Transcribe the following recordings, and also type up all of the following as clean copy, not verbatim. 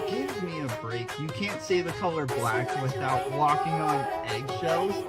Give me a break. You can't say the color black without walking on eggshells.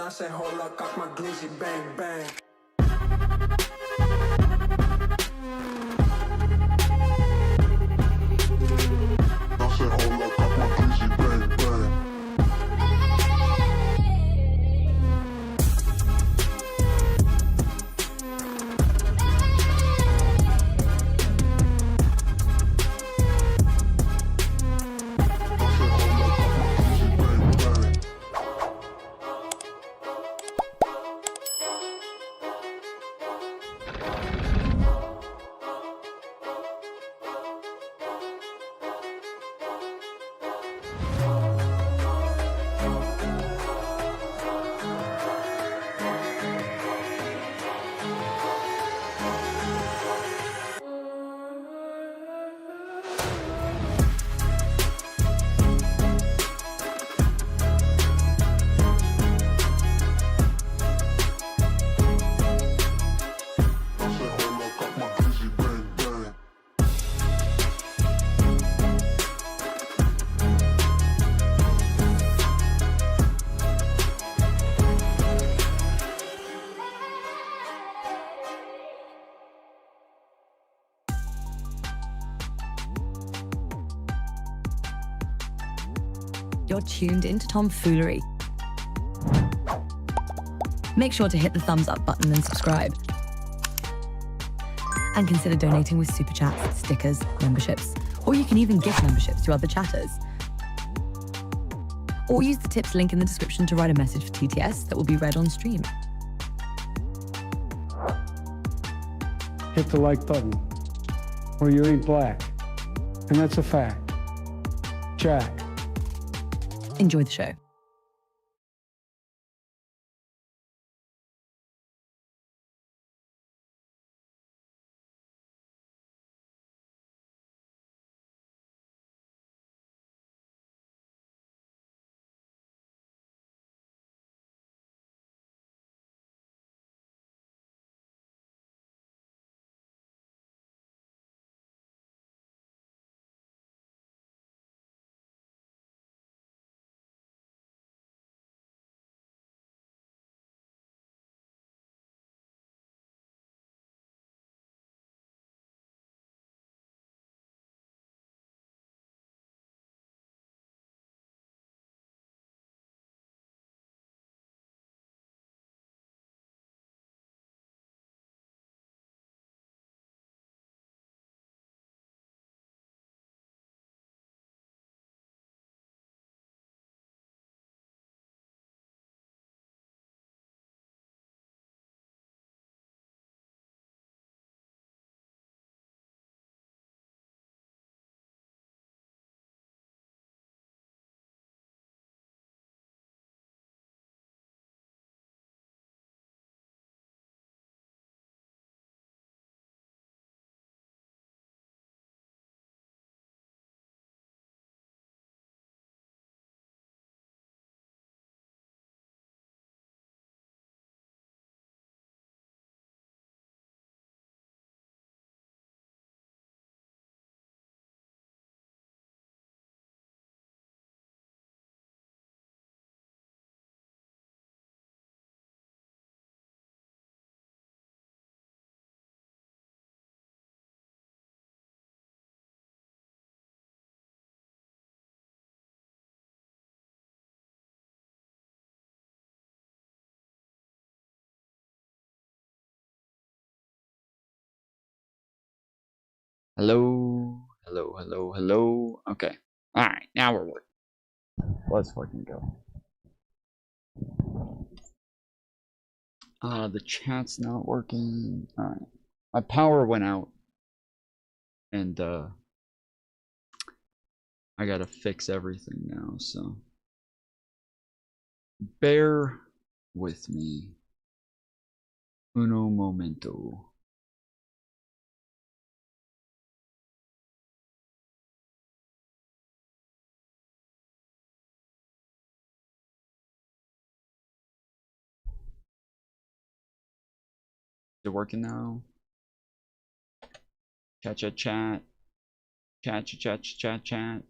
I say hold up, got my glizzy, bang, bang. I say hold up, got my glizzy, bang, bang. You're tuned into Foolery. Make sure to hit the thumbs up button and subscribe. And consider donating with super chats, stickers, memberships, or you can even gift memberships to other chatters. Or use the tips link in the description to write a message for TTS that will be read on stream. Hit the like button, or you ain't black. And that's a fact. Jack. Enjoy the show. Hello, hello, hello, hello. Okay. Alright, now we're working. Let's fucking go. The chat's not working. Alright. My power went out. And, I gotta fix everything now, so. Bear with me. Uno momento. Is it working now? Chat, chat, chat. Chat, chat, chat, chat, chat.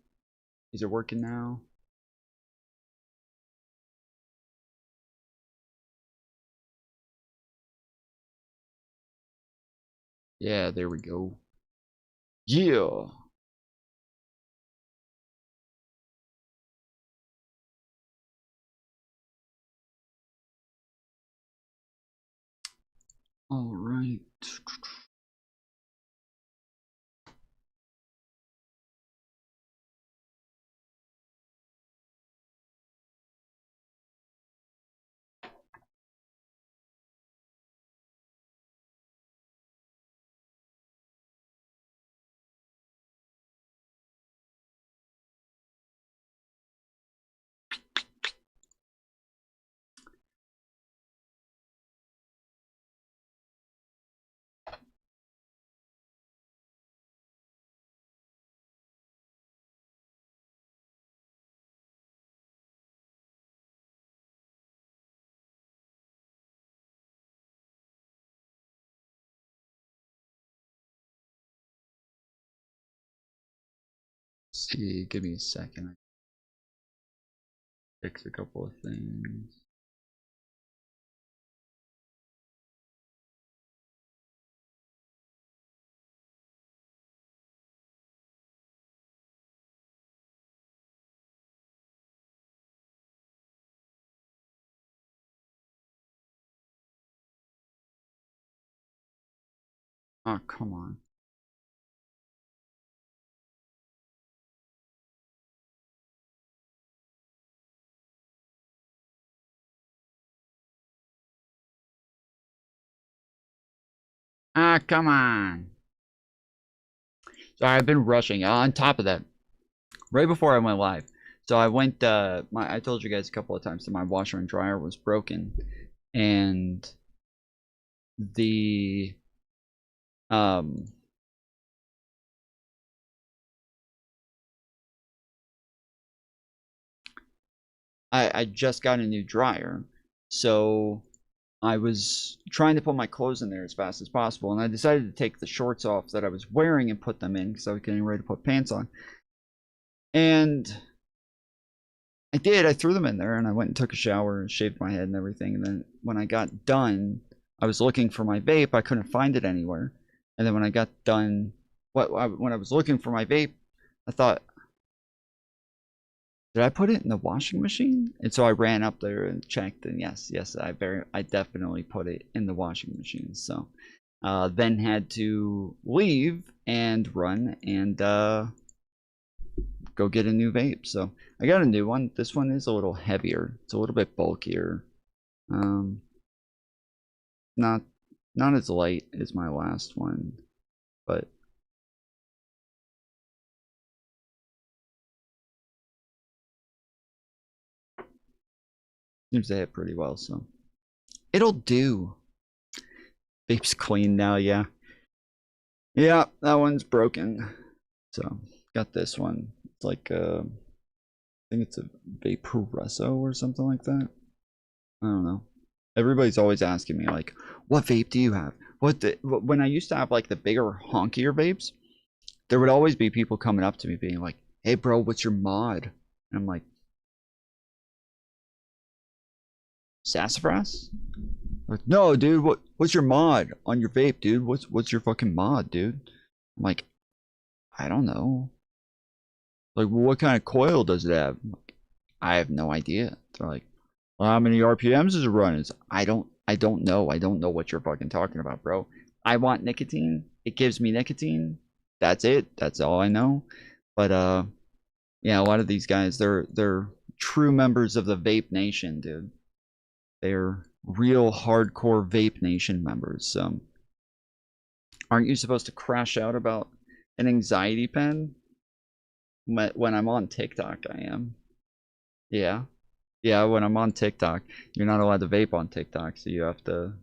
Is it working now? Yeah, there we go. Yeah. All right. See, give me a second. I fix a couple of things. Oh, come on. Ah, come on. So I've been rushing. On top of that, right before I went live, so I went. I told you guys a couple of times that my washer and dryer was broken, and the I just got a new dryer, so I was trying to put my clothes in there as fast as possible, and I decided to take the shorts off that I was wearing and put them in because I was getting ready to put pants on. And I did. I threw them in there, and I went and took a shower and shaved my head and everything. And then when I got done, I was looking for my vape. I couldn't find it anywhere. And then when I got done, when I was looking for my vape, I thought, did I put it in the washing machine? And so I ran up there and checked, and yes, I definitely put it in the washing machine. So then had to leave and run and go get a new vape. So I got a new one. This one is a little heavier. It's a little bit bulkier. Not as light as my last one, but seems to hit pretty well, so it'll do. Vape's clean now, yeah. Yeah, that one's broken. So got this one. It's like I think it's a Vaporesso or something like that. I don't know. Everybody's always asking me like, what vape do you have? When I used to have like the bigger honkier vapes, there would always be people coming up to me being like, hey bro, what's your mod? And I'm like, Sassafras? Like, no, dude, what's your mod on your vape, dude? What's your fucking mod, dude? I'm like, I don't know. Like, well, what kind of coil does it have? Like, I have no idea. They're like, well, how many RPMs is it running? I don't know. I don't know what you're fucking talking about, bro. I want nicotine. It gives me nicotine. That's it. That's all I know. But yeah, a lot of these guys, they're true members of the Vape Nation, dude. They're real hardcore Vape Nation members. So aren't you supposed to crash out about an anxiety pen? When I'm on TikTok, I am. Yeah. Yeah, when I'm on TikTok, you're not allowed to vape on TikTok, so you have to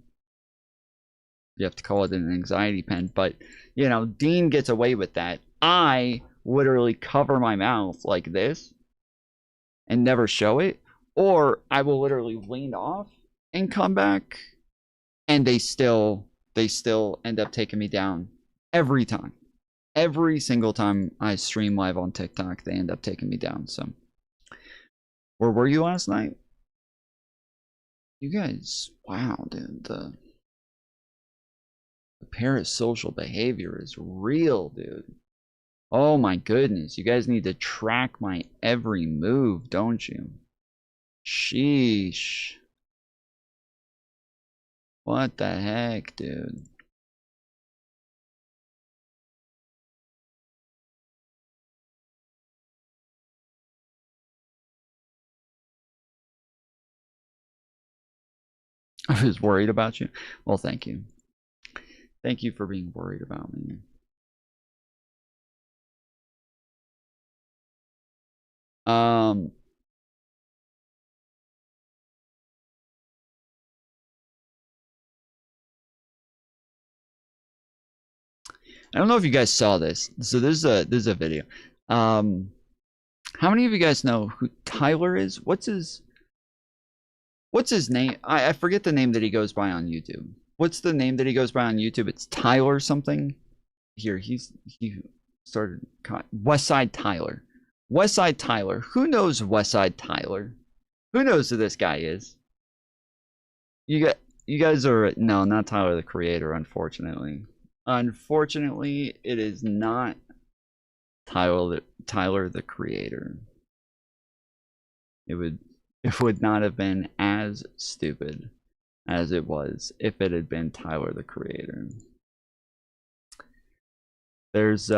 call it an anxiety pen. But you know, Dean gets away with that. I literally cover my mouth like this and never show it, or I will literally lean off and come back, and they still end up taking me down every time. Every single time I stream live on TikTok, they end up taking me down. So, where were you last night? You guys, wow, dude, the parasocial behavior is real, dude. Oh my goodness, you guys need to track my every move, don't you? Sheesh. What the heck, dude? I was worried about you. Well, thank you. Thank you for being worried about me. I don't know if you guys saw this. So there's a video. How many of you guys know who Tyler is? What's his name? I forget the name that he goes by on YouTube. What's the name that he goes by on YouTube? It's Tyler something. Here, he started Westside Tyler. Westside Tyler. Who knows Westside Tyler? Who knows who this guy is? You guys are no, not Tyler the Creator, unfortunately. Unfortunately, it is not Tyler the Creator. It would not have been as stupid as it was if it had been Tyler the Creator. There's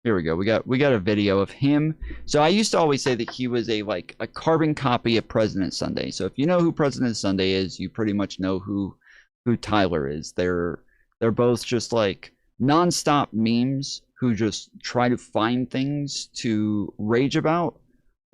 here we go. We got a video of him. So I used to always say that he was a carbon copy of President Sunday. So if you know who President Sunday is, you pretty much know who Tyler is. They're both just like nonstop memes who just try to find things to rage about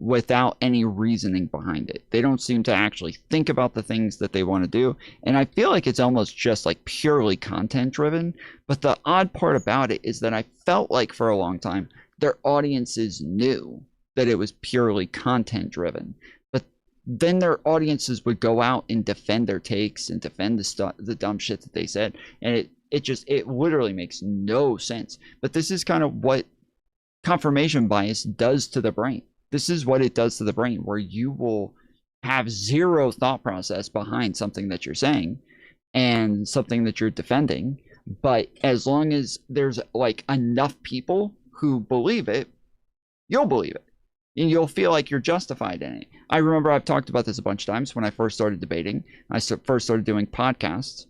without any reasoning behind it. They don't seem to actually think about the things that they want to do. And I feel like it's almost just like purely content driven. But the odd part about it is that I felt like for a long time, their audiences knew that it was purely content driven. But then their audiences would go out and defend their takes and defend the dumb shit that they said. And it literally makes no sense. But this is kind of what confirmation bias does to the brain. This is what it does to the brain, where you will have zero thought process behind something that you're saying and something that you're defending. But as long as there's like enough people who believe it, you'll believe it. And you'll feel like you're justified in it. I remember I've talked about this a bunch of times when I first started debating. I first started doing podcasts.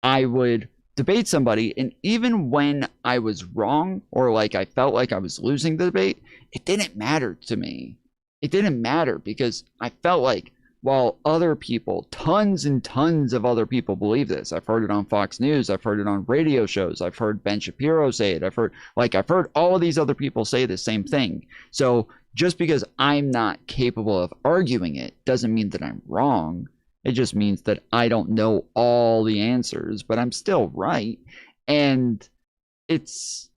I would debate somebody, and even when I was wrong or like I felt like I was losing the debate, it didn't matter to me. It didn't matter because I felt like while other people, tons and tons of other people believe this. I've heard it on Fox News, I've heard it on radio shows, I've heard Ben Shapiro say it, I've heard all of these other people say the same thing. So just because I'm not capable of arguing it doesn't mean that I'm wrong. It just means that I don't know all the answers, but I'm still right. And it's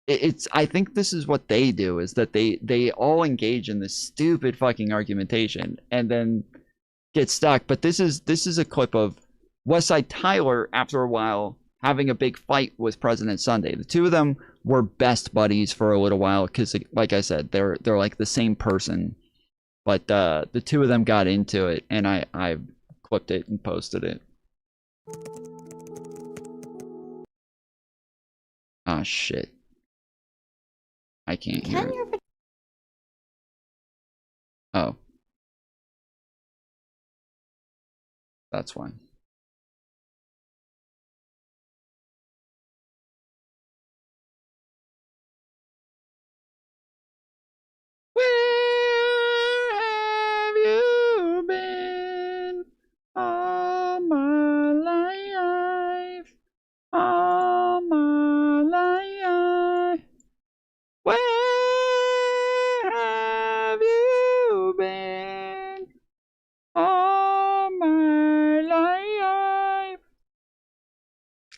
I think this is what they do, is that they all engage in this stupid fucking argumentation and then get stuck. But this is a clip of Westside Tyler after a while having a big fight with President Sunday. The two of them were best buddies for a little while because, like I said, they're like the same person. But the two of them got into it, and I clipped it and posted it. Ah, shit. I can't hear it. Oh. That's why.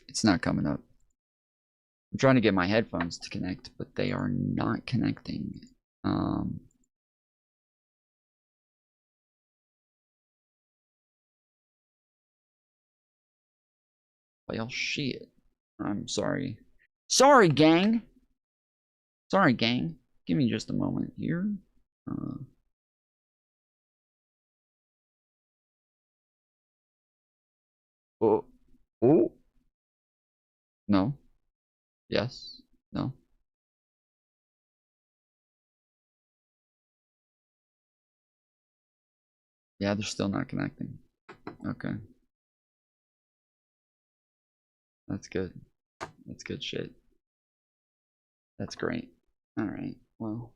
It's not coming up. I'm trying to get my headphones to connect, but they are not connecting. Well, shit. I'm sorry. Sorry, gang. Sorry, gang. Give me just a moment here. Oh. Oh. No. Yes. No. Yeah, they're still not connecting. Okay. That's good. That's good shit. That's great. Alright, well.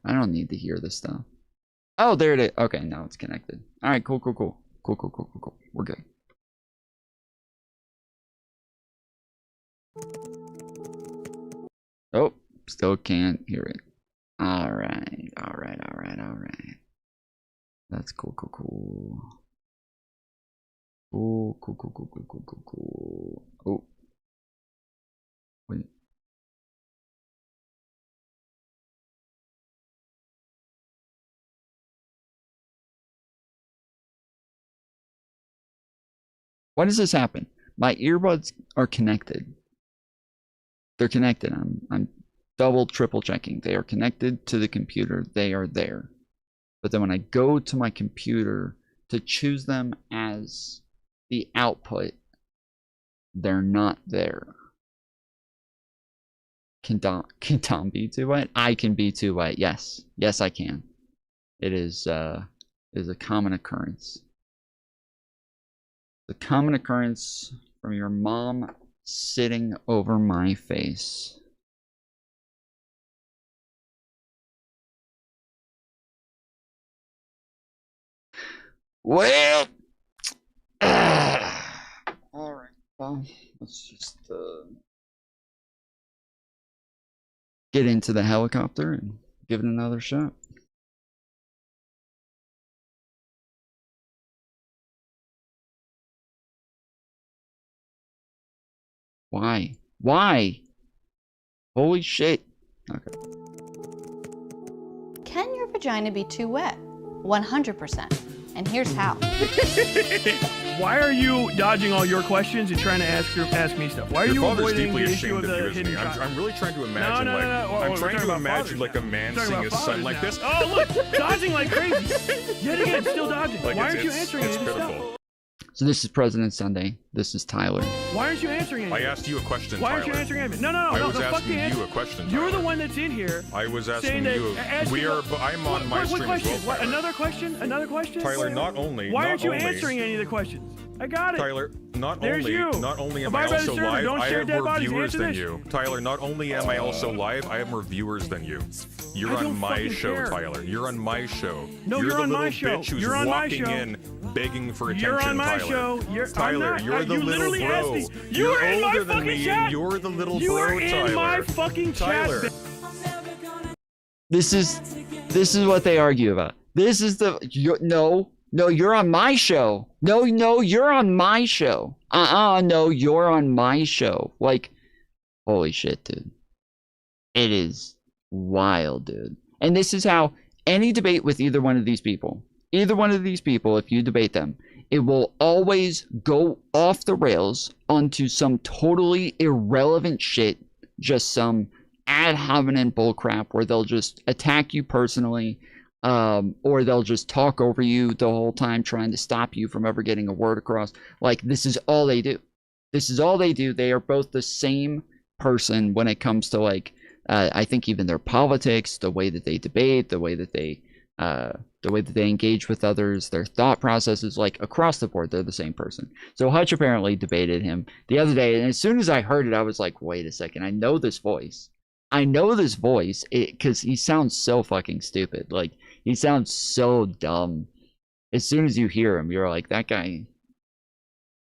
I don't need to hear this stuff. Oh, there it is. Okay, now it's connected. Alright, cool. Cool. We're good. Oh, still can't hear it. Alright. That's cool. Cool. Oh. Wait. Why does this happen? My earbuds are connected. They're connected. I'm double, triple checking. They are connected to the computer. They are there. But then when I go to my computer to choose them as the output, they're not there. Can Tom be too white? I can be too white. Yes, I can. It is a common occurrence. The common occurrence from your mom sitting over my face. Well, all right. Well, let's just get into the helicopter and give it another shot. Why? Holy shit. Okay. Can your vagina be too wet? 100%. And here's how. Why are you dodging all your questions and trying to ask me stuff? Why are you avoiding the issue of the hidden child? I'm really trying to imagine, I'm trying to imagine like a man seeing his son like this. Oh, look, dodging like crazy. Yet again, still dodging. Why aren't you answering any stuff? So this is President Sunday. This is Tyler. Why aren't you answering anything? I asked you a question, Why aren't you Tyler. answering anything? No, I was asking you a question, Tyler. You're the one that's in here. I was asking you. I'm on my stream as well, Tyler. Another question? Tyler, not only. Why aren't you answering any of the questions? I got it. Tyler, not There's only you. not only am Abide I by the also server. live, Don't I share have dead more bodies. viewers Answer than this. you. Tyler, not only am I also live, I have more viewers than you. You're I don't on my fucking show, care. Tyler. You're on my show. No, you're the on my little show. bitch who's You're on my walking show. in begging for attention, You're on my Tyler. show. Tyler, you're the you little literally bro. asked me. You're in my older than fucking me, chat. and you're the little You bro, are in Tyler. my fucking chat. Tyler. This is what they argue about. This is the no, you're on my show. No, you're on my show. No, you're on my show. Like, holy shit, dude. It is wild, dude. And this is how any debate with either one of these people, if you debate them, it will always go off the rails onto some totally irrelevant shit, just some ad hominem bullcrap where they'll just attack you personally, or they'll just talk over you the whole time trying to stop you from ever getting a word across. Like, this is all they do. They are both the same person when it comes to, like, I think even their politics, the way that they debate, the way that they engage with others, their thought processes, like, across the board, they're the same person. So Hutch apparently debated him the other day, and as soon as I heard it, I was like, wait a second, I know this voice, because he sounds so fucking stupid. Like, he sounds so dumb. As soon as you hear him, you're like, that guy,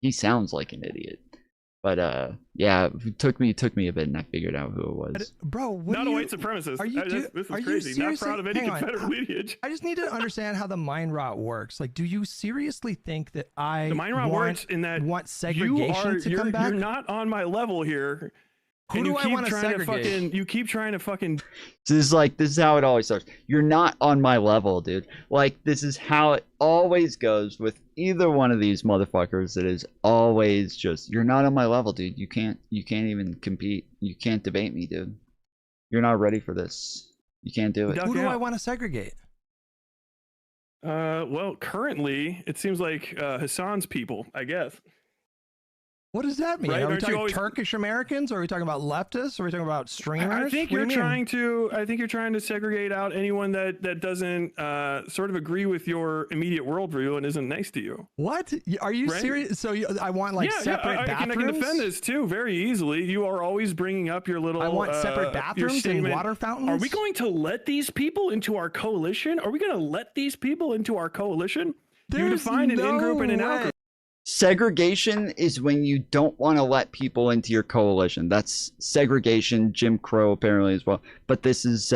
he sounds like an idiot. But yeah, it took me a bit, and I figured out who it was. Bro, what Not do a you, white supremacist. Are you, This is are you crazy. Not seriously? proud of any Hang on. Confederate lineage. I just need to understand how the mind rot works. Like, do you seriously think that The mind rot works in that want segregation to come back? You're not on my level here. Who do I want to segregate? You keep trying to fucking. This is how it always starts. You're not on my level, dude. Like, this is how it always goes with either one of these motherfuckers. It is always just, you're not on my level, dude. You can't even compete. You can't debate me, dude. You're not ready for this. You can't do it. Who do I want to segregate? Well, currently it seems like Hassan's people, I guess. What does that mean? Right? Are we Aren't you talking always- Turkish Americans? Or are we talking about leftists? Or are we talking about streamers? I think What do you're you mean? trying to. I think you're trying to segregate out anyone that doesn't sort of agree with your immediate worldview and isn't nice to you. What? Are you Right? serious? So I want like separate I bathrooms? can defend this too very easily. You are always bringing up your little. I want separate your bathrooms and statement. water fountains. Are we going to let these people into our coalition? Are we going to let these people into our coalition? You There's define an no in-group and an way. out-group. Segregation is when you don't want to let people into your coalition. That's segregation, Jim Crow apparently as well. But this is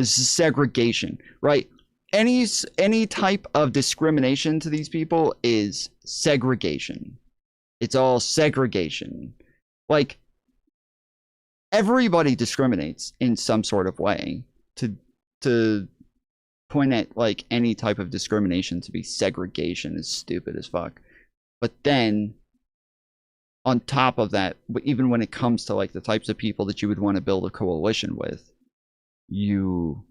segregation, right? Any type of discrimination to these people is segregation. It's all segregation. Like, everybody discriminates in some sort of way. To point at like any type of discrimination to be segregation is stupid as fuck. But then on top of that, even when it comes to like the types of people that you would want to build a coalition with, you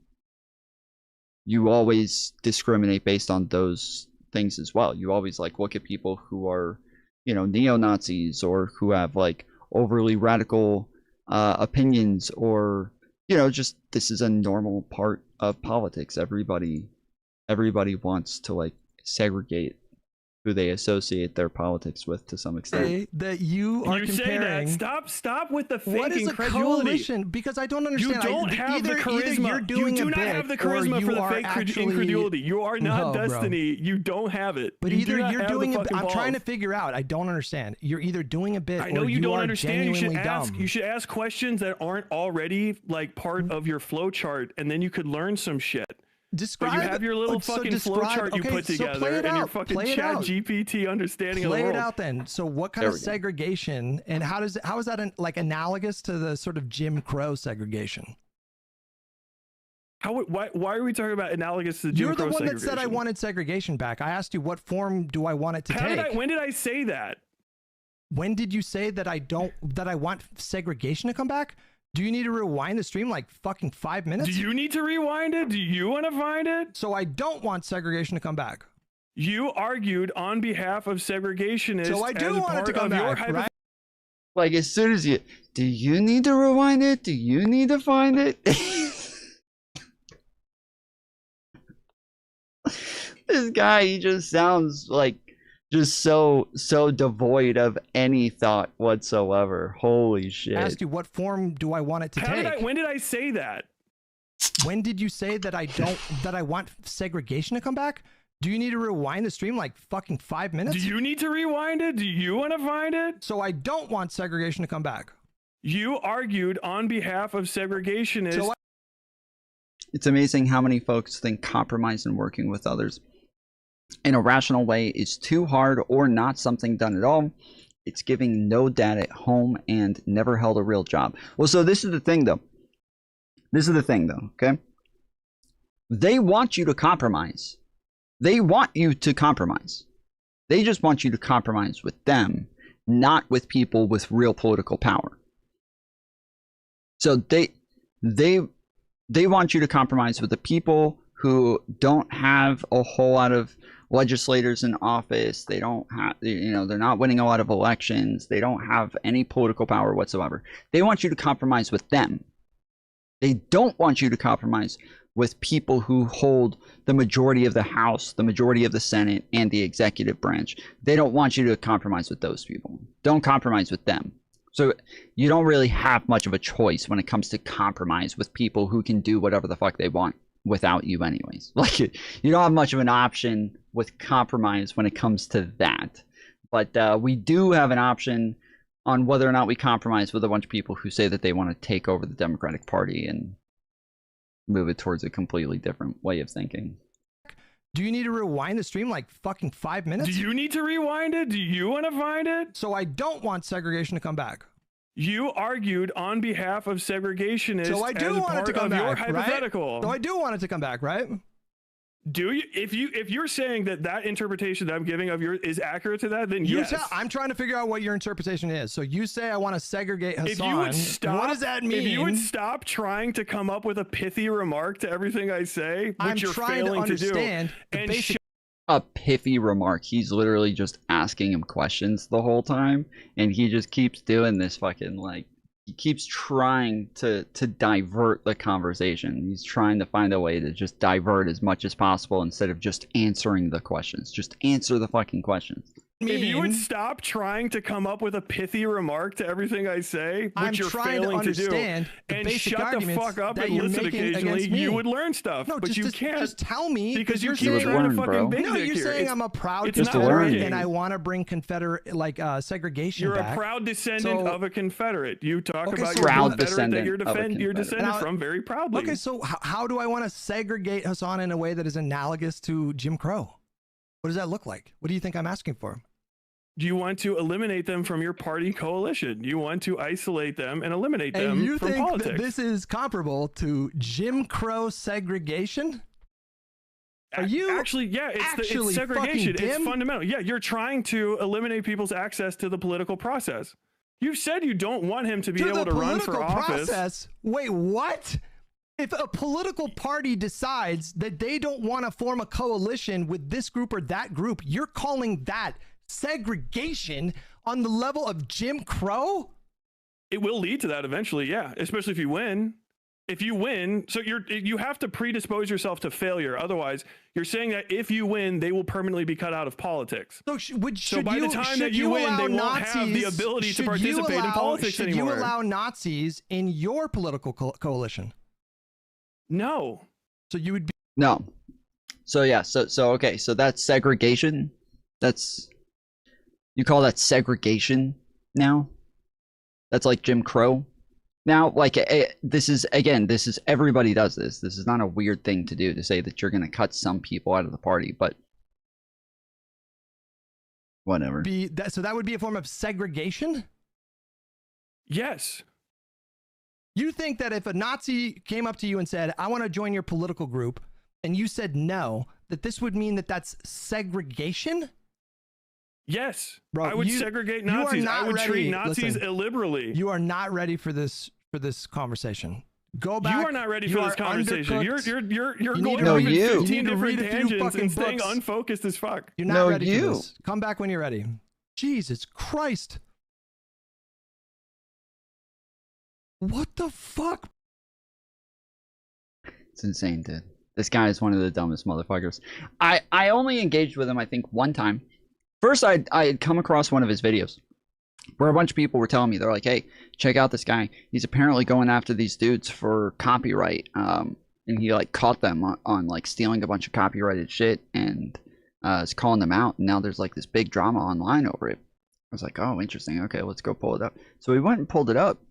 always discriminate based on those things as well. You always like look at people who are, you know, neo-Nazis or who have like overly radical opinions, or, you know, just this is a normal part of politics. Everybody wants to like segregate who they associate their politics with to some extent. That you are You comparing. say that. Stop with the fake What is a incredulity. coalition? Because I don't You understand. don't have the charisma. Either you're doing you do a not bit, have the or charisma you for the are fake actually... incredulity. You are not No, bro. Destiny. You don't have it. But You do either not you're have the doing a bit. fucking I'm trying to balls. figure out. I don't understand. You're either doing a bit, I know or you don't are understand. You should genuinely ask. dumb. You should ask questions that aren't already like part of your flow chart, and then you could learn some shit. Describe. But you have your little fucking flow chart you put so together, play it and your out. fucking Play it Chat out. GPT understanding of the Play world. it out then. So what kind There of we go. segregation, and how is that like analogous to the sort of Jim Crow segregation? Why are we talking about analogous to Jim You're the Crow one that said I segregation? wanted segregation back. I asked you what form do I want it to take. When did I say that? When did you say that I want segregation to come back? Do you need to rewind the stream like fucking 5 minutes? Do you need to rewind it? Do you want to find it? So I don't want segregation to come back. You argued on behalf of segregationists. So I do as want it to part come of your back, right? Like, as soon as do you need to rewind it? Do you need to find it? This guy, he just sounds like just so devoid of any thought whatsoever. Holy shit. I asked you what form do I want it to take? When did I say that? When did you say that I want segregation to come back? Do you need to rewind the stream like fucking 5 minutes? Do you need to rewind it? Do you want to find it? So I don't want segregation to come back. You argued on behalf of segregationists. So It's amazing how many folks think compromise and working with others in a rational way is too hard or not something done at all. It's giving no dad at home and never held a real job. Well, so this is the thing though. Okay? They want you to compromise. They want you to compromise. They just want you to compromise with them, not with people with real political power. So they want you to compromise with the people who don't have a whole lot of legislators in office. They don't have, you know, they're not winning a lot of elections. They don't have any political power whatsoever. They want you to compromise with them. They don't want you to compromise with people who hold the majority of the House, the majority of the Senate, and the executive branch. They don't want you to compromise with those people. Don't compromise with them. So you don't really have much of a choice when it comes to compromise with people who can do whatever the fuck they want without you anyways. Like, you don't have much of an option with compromise when it comes to that. But we do have an option on whether or not we compromise with a bunch of people who say that they want to take over the Democratic Party and move it towards a completely different way of thinking. Do you need to rewind the stream like fucking 5 minutes? Do you need to rewind it? Do you want to find it? So I don't want segregation to come back. You argued on behalf of segregationists. So I do as want it to part come of back, your right? hypothetical. So I do want it to come back, right? Do you? If you're saying that interpretation that I'm giving of yours is accurate to that, then yes. I'm trying to figure out what your interpretation is. So you say I want to segregate Hassan. If you would stop, what does that mean? If you would stop trying to come up with a pithy remark to everything I say, which you're trying failing to do, understand and A pithy remark. He's literally just asking him questions the whole time, and he just keeps doing this fucking, like, he keeps trying to divert the conversation. He's trying to find a way to just divert as much as possible instead of just answering the questions. Just answer the fucking questions. If you would stop trying to come up with a pithy remark to everything I say, which you're failing to do, and shut the fuck up and listen occasionally, you would learn stuff. No, but you can't. Just tell me, because you you're keep trying to fucking big No, dick you're here. saying I'm a proud it's not Confederate working. and I want to bring Confederate segregation You're back. a proud descendant of a Confederate. You talk about so your proud Confederate that descendant you're of a descended from very proudly. Okay, so how do I want to segregate Hassan in a way that is analogous to Jim Crow? What does that look like? What do you think I'm asking for? Do you want to eliminate them from your party coalition? You want to isolate them and eliminate them And you from think politics? that this is comparable to Jim Crow segregation? Are you actually? Yeah, it's actually segregation. fucking It's dim? fundamental. Yeah, you're trying to eliminate people's access to the political process. You said you don't want him to be able to run for office. Wait, what? If a political party decides that they don't want to form a coalition with this group or that group, you're calling that segregation on the level of Jim Crow? It will lead to that eventually, yeah. Especially if you win. If you win, so you have to predispose yourself to failure. Otherwise, you're saying that if you win, they will permanently be cut out of politics. So by the time that you win, they won't have the ability to participate in politics anymore. Should you allow Nazis in your political coalition? No. So you would be No. So yeah, so okay, so that's segregation. That's, you call that segregation now? That's like Jim Crow now? Like, this is, again, this is, everybody does this. This is not a weird thing to do, to say that you're going to cut some people out of the party, but whatever. So that would be a form of segregation? Yes. You think that if a Nazi came up to you and said, I want to join your political group, and you said no, that this would mean that that's segregation? Yes. Bro, I would segregate Nazis. I would treat Nazis illiberally. You are not ready for this conversation. Go back. You are not ready for this conversation. You're going No, off in you. 15 You need to read different a few tangents fucking and staying books. unfocused as fuck. You're not No, ready you. for this. Come back when you're ready. Jesus Christ. What the fuck? It's insane, dude. This guy is one of the dumbest motherfuckers. I only engaged with him, I think, one time. First, I had come across one of his videos where a bunch of people were telling me, they're like, hey, check out this guy. He's apparently going after these dudes for copyright. And he, like, caught them on like, stealing a bunch of copyrighted shit and is calling them out. And now there's, like, this big drama online over it. I was like, oh, interesting. Okay, let's go pull it up. So we went and pulled it up.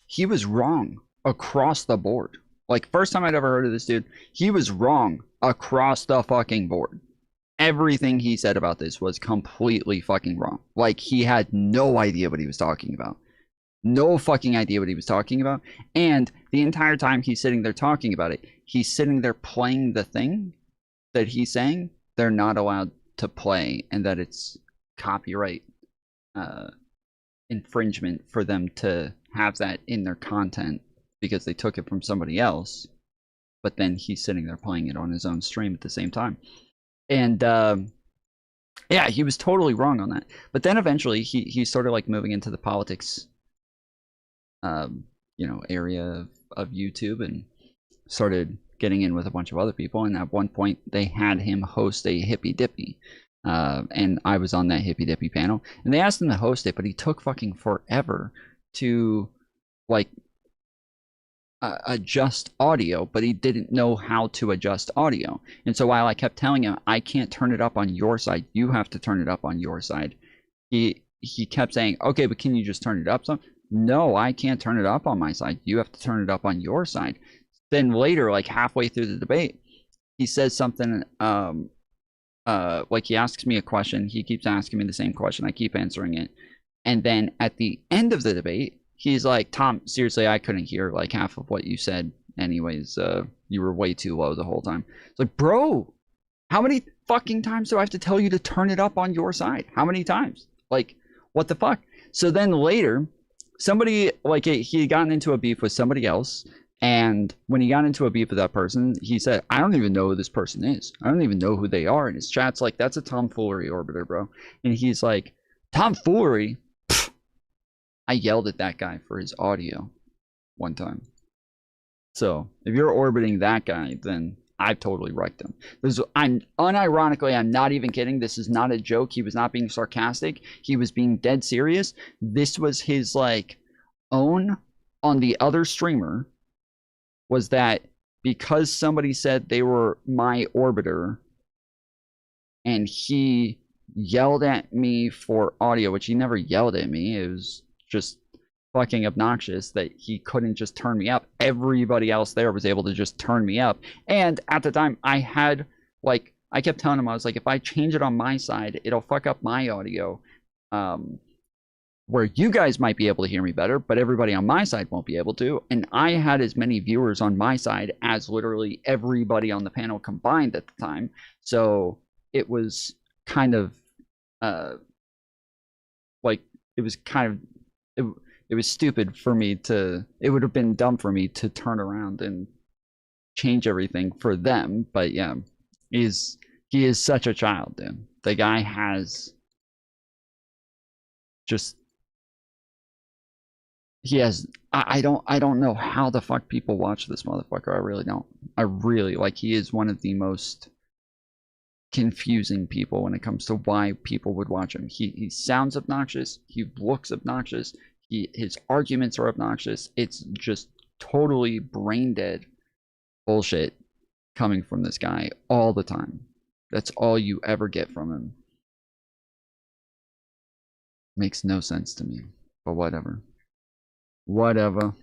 He was wrong across the board. Like, first time I'd ever heard of this dude, he was wrong across the fucking board. Everything he said about this was completely fucking wrong. Like, he had no idea what he was talking about. No fucking idea what he was talking about. And the entire time he's sitting there talking about it, he's sitting there playing the thing that he's saying they're not allowed to play, and that it's copyright infringement for them to have that in their content because they took it from somebody else. But then he's sitting there playing it on his own stream at the same time. And yeah, he was totally wrong on that. But then eventually he started like moving into the politics you know, area of YouTube, and started getting in with a bunch of other people. And at one point they had him host a hippy dippy, and I was on that hippy dippy panel, and they asked him to host it, but he took fucking forever to like adjust audio, but he didn't know how to adjust audio. And so while I kept telling him, I can't turn it up on your side, you have to turn it up on your side, he kept saying, okay, but can you just turn it up some? No, I can't turn it up on my side. You have to turn it up on your side. Then later, like halfway through the debate, he says something, like he asks me a question. He keeps asking me the same question. I keep answering it. And then at the end of the debate, he's like, Tom, seriously, I couldn't hear like half of what you said. Anyways, you were way too low the whole time. It's like, bro, how many fucking times do I have to tell you to turn it up on your side? How many times? Like, what the fuck? So then later, somebody, like, he had gotten into a beef with somebody else. And when he got into a beef with that person, he said, I don't even know who this person is. I don't even know who they are. And his chat's like, that's a tomfoolery orbiter, bro. And he's like, tomfoolery? Pfft. I yelled at that guy for his audio one time. So if you're orbiting that guy, then I've totally wrecked him. I'm unironically, I'm not even kidding. This is not a joke. He was not being sarcastic. He was being dead serious. This was his like own on the other streamer, was that because somebody said they were my orbiter and he yelled at me for audio, which he never yelled at me. It was just fucking obnoxious that he couldn't just turn me up. Everybody else there was able to just turn me up. And at the time I had, like, I kept telling him, I was like, if I change it on my side, it'll fuck up my audio. Where you guys might be able to hear me better, but everybody on my side won't be able to. And I had as many viewers on my side as literally everybody on the panel combined at the time. So it was kind of like, it was kind of, it was stupid for me to, it would have been dumb for me to turn around and change everything for them. But yeah, he is such a child, dude. The guy has just, he has, I don't know how the fuck people watch this motherfucker. I really don't. I really, like, he is one of the most confusing people when it comes to why people would watch him. He sounds obnoxious. He looks obnoxious. His arguments are obnoxious. It's just totally brain dead bullshit coming from this guy all the time. That's all you ever get from him. Makes no sense to me, but whatever. Whatever.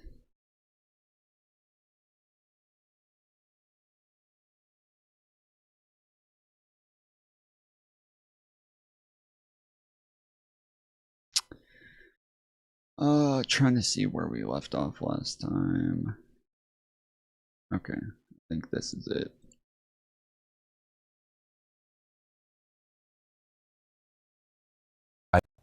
Trying to see where we left off last time. Okay, I think this is it.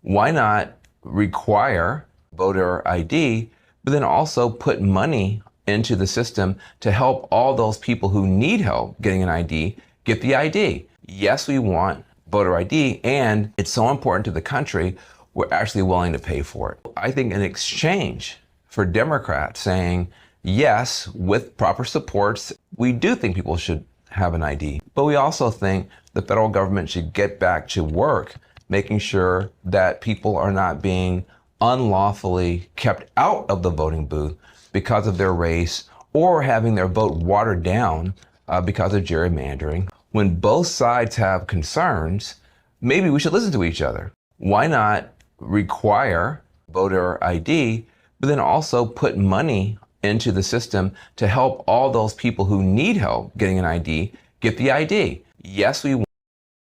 Why not require voter ID, but then also put money into the system to help all those people who need help getting an ID get the ID? Yes, we want voter ID, and it's so important to the country, we're actually willing to pay for it. I think in exchange for Democrats saying, yes, with proper supports, we do think people should have an ID. But we also think the federal government should get back to work, making sure that people are not being unlawfully kept out of the voting booth because of their race or having their vote watered down because of gerrymandering. When both sides have concerns, maybe we should listen to each other. Why not require voter ID, but then also put money into the system to help all those people who need help getting an ID get the ID? Yes, we want.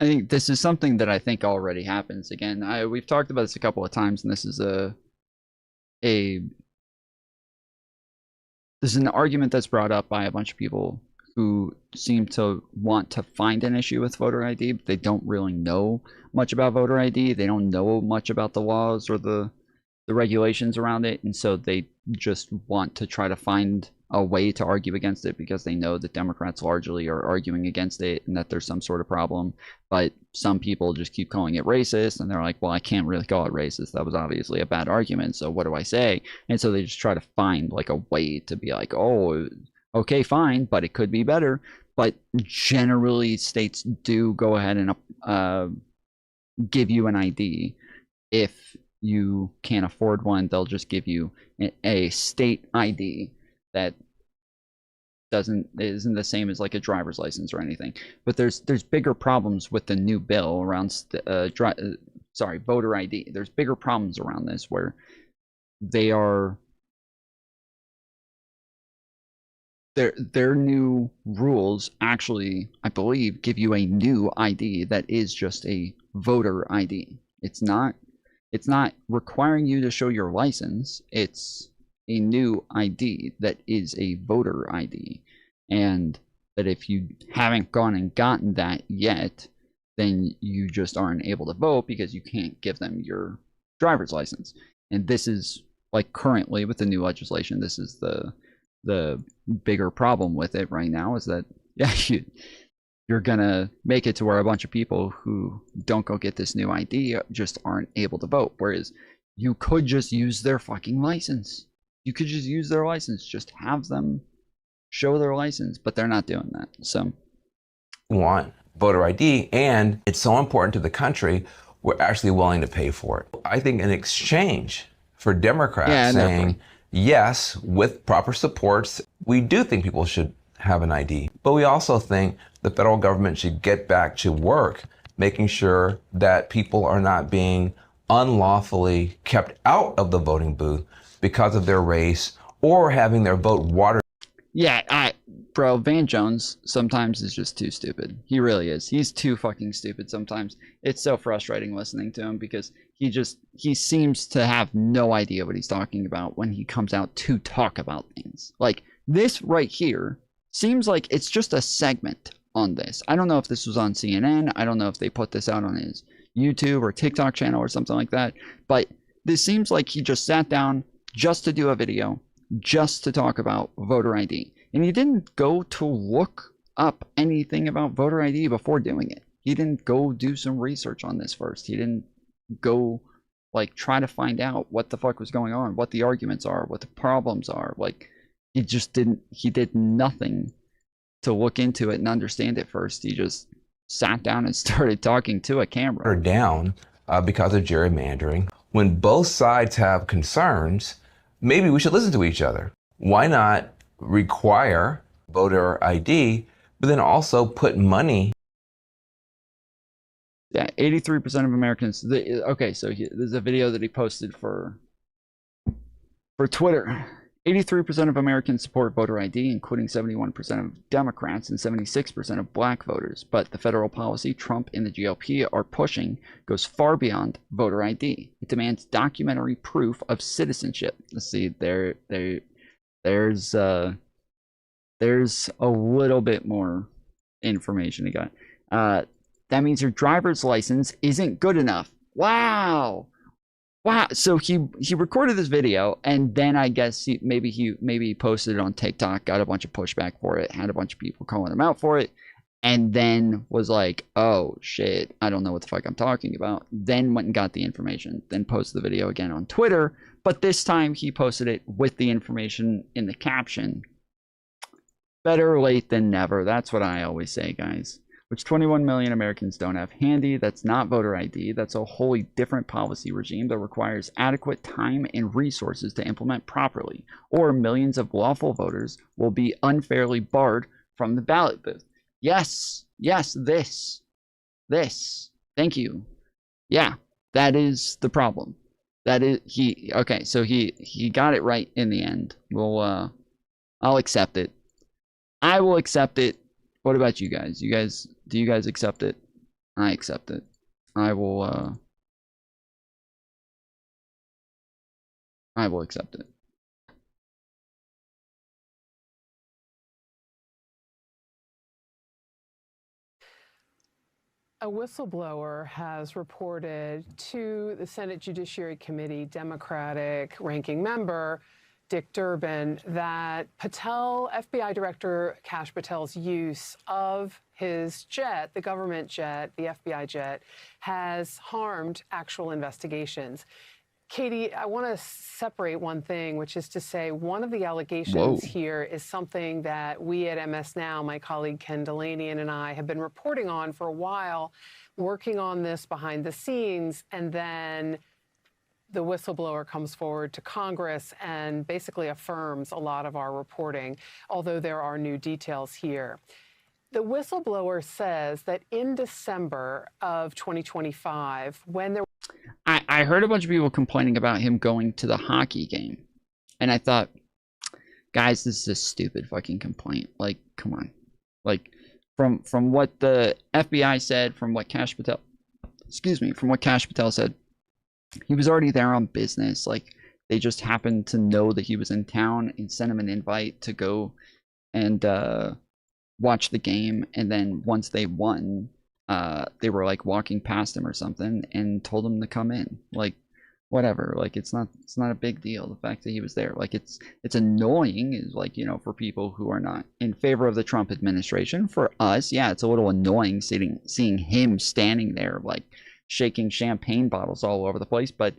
I think this is something that I think already happens. Again, we've talked about this a couple of times, and this is this is an argument that's brought up by a bunch of people who seem to want to find an issue with voter ID, but they don't really know much about voter ID. They don't know much about the laws or the regulations around it, and so they just want to try to find a way to argue against it because they know that Democrats largely are arguing against it and that there's some sort of problem. But some people just keep calling it racist, and they're like, well, I can't really call it racist. That was obviously a bad argument, so what do I say? And so they just try to find like a way to be like, oh, okay, fine, but it could be better. But generally, states do go ahead and give you an ID. If you can't afford one, they'll just give you a state ID that isn't the same as like a driver's license or anything. But there's bigger problems with the new bill around voter ID. There's bigger problems around this where their new rules actually, I believe, give you a new ID that is just a voter ID. It's not requiring you to show your license. It's a new ID that is a voter ID. And that if you haven't gone and gotten that yet, then you just aren't able to vote because you can't give them your driver's license. And this is, like, currently with the new legislation, this is the bigger problem with it right now, is that, yeah, you're gonna make it to where a bunch of people who don't go get this new ID just aren't able to vote. Whereas you could just use their fucking license. You could just use their license, just have them show their license, but they're not doing that. So want voter ID, and it's so important to the country, we're actually willing to pay for it. I think in exchange for Democrats saying, yes, with proper supports, we do think people should have an ID. But we also think the federal government should get back to work, making sure that people are not being unlawfully kept out of the voting booth because of their race or having their vote watered. Yeah, bro, Van Jones sometimes is just too stupid. He really is. He's too fucking stupid sometimes. It's so frustrating listening to him because he seems to have no idea what he's talking about when he comes out to talk about things. Like, this right here seems like it's just a segment on this. I don't know if this was on CNN. I don't know if they put this out on his YouTube or TikTok channel or something like that. But this seems like he just sat down just to do a video, just to talk about voter ID. And he didn't go to look up anything about voter ID before doing it. He didn't go do some research on this first. He didn't go, like, try to find out what the fuck was going on, what the arguments are, what the problems are. Like, he did nothing to look into it and understand it first. He just sat down and started talking to a camera. Down because of gerrymandering. When both sides have concerns, maybe we should listen to each other. Why not require voter ID, but then also put money? Yeah, 83% of Americans. Okay, so there's a video that he posted for Twitter. 83% of Americans support voter ID, including 71% of Democrats and 76% of black voters. But the federal policy Trump and the GOP are pushing goes far beyond voter ID. It demands documentary proof of citizenship. Let's see, there's a little bit more information he got. That means your driver's license isn't good enough. Wow. So he recorded this video, and then I guess maybe he posted it on TikTok, got a bunch of pushback for it, had a bunch of people calling him out for it, and then was like, oh shit, I don't know what the fuck I'm talking about. Then went and got the information, then posted the video again on Twitter, but this time he posted it with the information in the caption. Better late than never. That's what I always say, guys. Which 21 million Americans don't have handy. That's not voter ID. That's a wholly different policy regime that requires adequate time and resources to implement properly, or millions of lawful voters will be unfairly barred from the ballot booth. Yes, this. Thank you. Yeah, that is the problem. That is, okay, so he got it right in the end. I'll accept it. I will accept it. What about you guys? Do you guys accept it? I accept it. I will accept it. A whistleblower has reported to the Senate Judiciary Committee Democratic ranking member Dick Durbin that FBI Director Kash Patel's use of his jet, the government jet, the FBI jet, has harmed actual investigations. Katie, I want to separate one thing, which is to say one of the allegations here is something that we at MS Now, my colleague Ken Delanian and I, have been reporting on for a while, working on this behind the scenes, and then the whistleblower comes forward to Congress and basically affirms a lot of our reporting, although there are new details here. The whistleblower says that in December of 2025, when there I heard a bunch of people complaining about him going to the hockey game. And I thought, guys, this is a stupid fucking complaint. Like, come on. Like, from what the FBI said, from what Kash Patel said, he was already there on business. Like, they just happened to know that he was in town and sent him an invite to go and watch the game. And then once they won, they were like walking past him or something and told him to come in. Like, whatever. Like, it's not a big deal, the fact that he was there. Like, it's annoying, is like, you know, for people who are not in favor of the Trump administration. For us, yeah, it's a little annoying seeing him standing there like shaking champagne bottles all over the place, but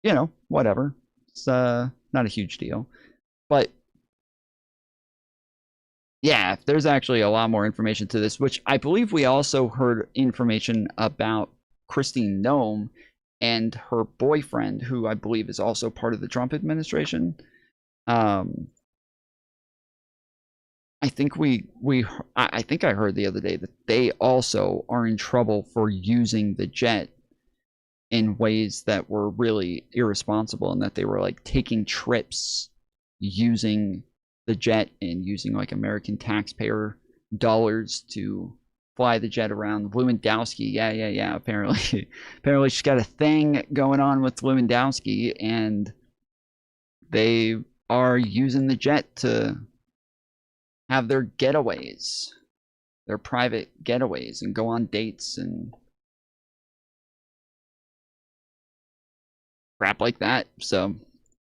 you know, whatever. It's not a huge deal. But yeah, if there's actually a lot more information to this, which I believe we also heard information about Christine Nome and her boyfriend, who I believe is also part of the Trump administration. I think I think I heard the other day that they also are in trouble for using the jet in ways that were really irresponsible, and that they were like taking trips using the jet and using like American taxpayer dollars to fly the jet around. Lewandowski, yeah. Apparently she's got a thing going on with Lewandowski, and they are using the jet to have their getaways, their private getaways, and go on dates and crap like that. So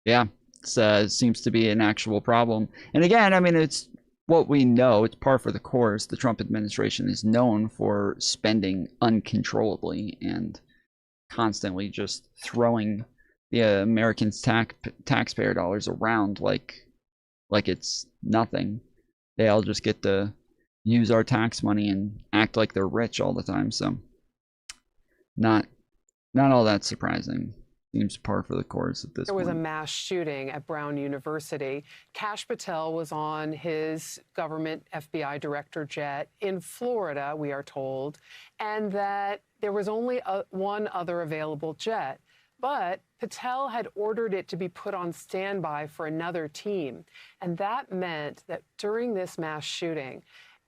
yeah, it seems to be an actual problem. And again, I mean, it's what we know. It's par for the course. The Trump administration is known for spending uncontrollably and constantly just throwing the Americans' taxpayer dollars around like it's nothing. They all just get to use our tax money and act like they're rich all the time. So not all that surprising. Seems par for the course at this point. There was a mass shooting at Brown University. Kash Patel was on his government FBI director jet in Florida, we are told, and that there was only one other available jet. But Patel had ordered it to be put on standby for another team. And that meant that during this mass shooting,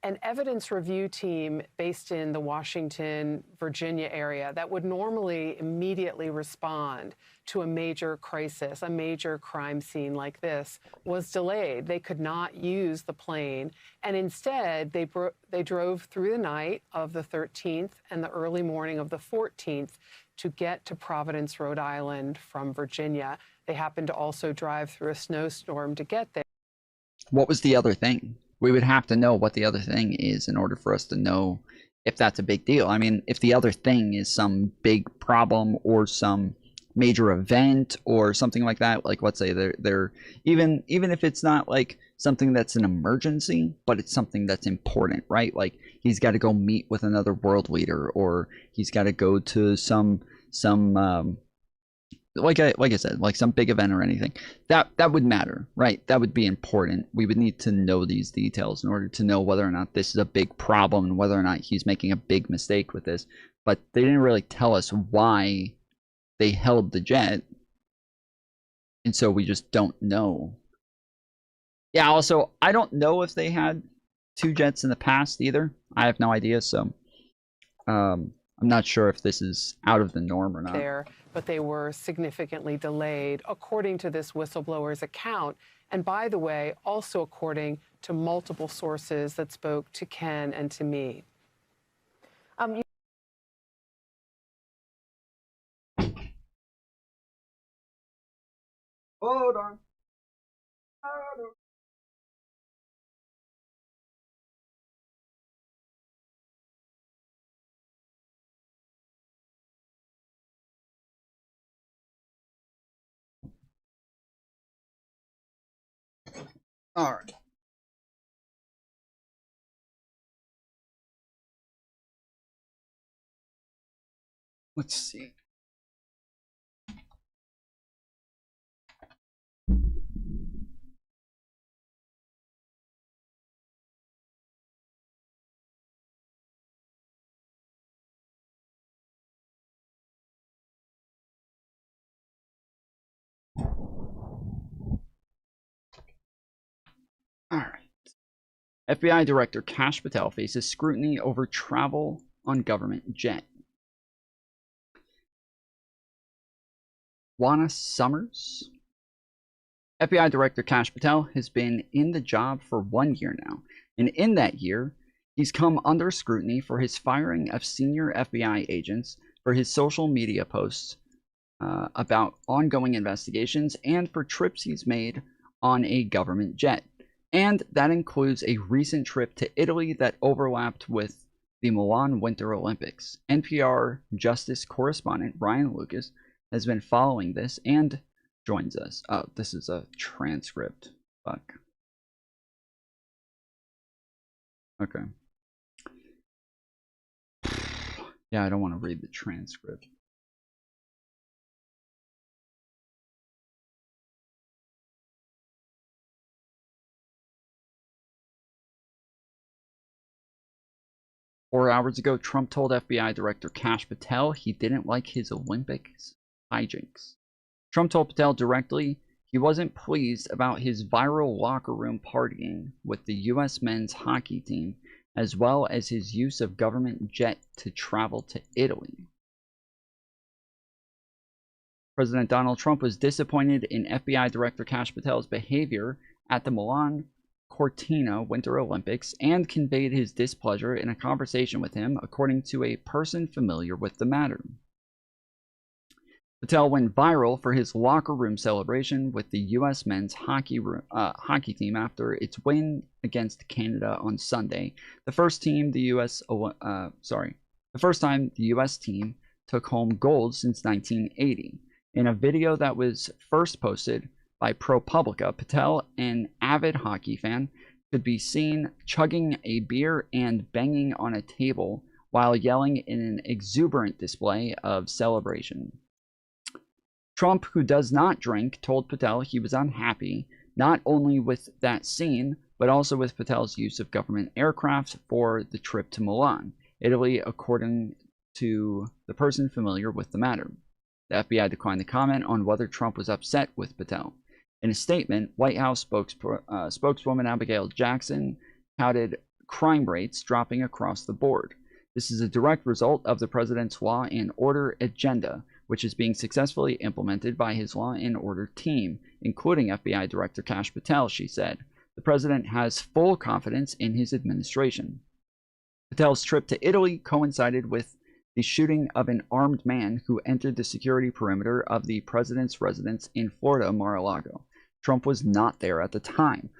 an evidence review team based in the Washington, Virginia area that would normally immediately respond to a major crisis, a major crime scene like this, was delayed. They could not use the plane. And instead, they drove through the night of the 13th and the early morning of the 14th to get to Providence, Rhode Island from Virginia. They happened to also drive through a snowstorm to get there. What was the other thing? We would have to know what the other thing is in order for us to know if that's a big deal. I mean, if the other thing is some big problem or some major event or something like that, like let's say they're even if it's not like something that's an emergency, but it's something that's important, right? Like he's got to go meet with another world leader, or he's got to go to some like I said, like some big event or anything, that would matter, right? That would be important. We would need to know these details in order to know whether or not this is a big problem and whether or not he's making a big mistake with this. But they didn't really tell us why they held the jet, and so we just don't know. Yeah, also, I don't know if they had two jets in the past either. I have no idea, so I'm not sure if this is out of the norm or not. But they were significantly delayed, according to this whistleblower's account. And by the way, also according to multiple sources that spoke to Ken and to me. Hold on. All right. Let's see. All right. FBI Director Kash Patel faces scrutiny over travel on government jet. Juana Summers. FBI Director Kash Patel has been in the job for 1 year now, and in that year, he's come under scrutiny for his firing of senior FBI agents, for his social media posts about ongoing investigations, and for trips he's made on a government jet. And that includes a recent trip to Italy that overlapped with the Milan Winter Olympics. NPR Justice correspondent Ryan Lucas has been following this and joins us. Oh, this is a transcript. Fuck. Okay. Yeah, I don't want to read the transcript. Four hours ago, Trump told FBI Director Kash Patel he didn't like his Olympics hijinks. Trump told Patel directly he wasn't pleased about his viral locker room partying with the U.S. men's hockey team, as well as his use of government jet to travel to Italy. President Donald Trump was disappointed in FBI Director Kash Patel's behavior at the Milan Cortina Winter Olympics and conveyed his displeasure in a conversation with him, according to a person familiar with the matter. Patel went viral for his locker room celebration with the U.S. men's hockey team after its win against Canada on Sunday. The first time the U.S. team took home gold since 1980. In a video that was first posted by ProPublica, Patel, an avid hockey fan, could be seen chugging a beer and banging on a table while yelling in an exuberant display of celebration. Trump, who does not drink, told Patel he was unhappy not only with that scene, but also with Patel's use of government aircraft for the trip to Milan, Italy, according to the person familiar with the matter. The FBI declined to comment on whether Trump was upset with Patel. In a statement, White House spokeswoman Abigail Jackson touted crime rates dropping across the board. This is a direct result of the president's law and order agenda, which is being successfully implemented by his law and order team, including FBI Director Kash Patel, she said. The president has full confidence in his administration. Patel's trip to Italy coincided with the shooting of an armed man who entered the security perimeter of the president's residence in Florida, Mar-a-Lago. Trump was not there at the time.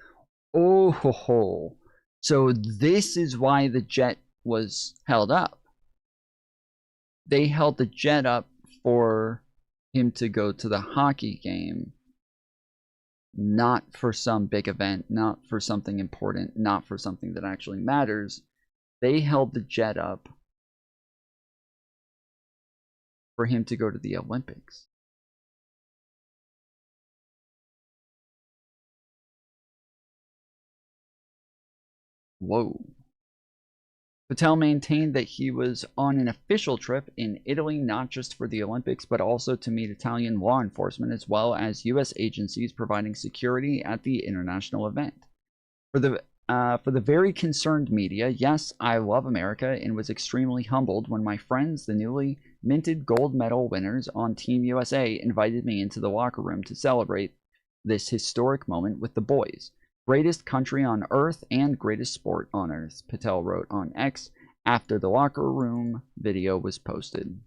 Oh ho ho. So this is why the jet was held up. They held the jet up for him to go to the hockey game, not for some big event, not for something important, not for something that actually matters. They held the jet up for him to go to the Olympics. Whoa. Patel maintained that he was on an official trip in Italy, not just for the Olympics, but also to meet Italian law enforcement as well as U.S. agencies providing security at the international event. For the very concerned media, yes, I love America and was extremely humbled when my friends, the newly minted gold medal winners on Team USA, invited me into the locker room to celebrate this historic moment with the boys. Greatest country on earth and greatest sport on earth, Patel wrote on X after the locker room video was posted.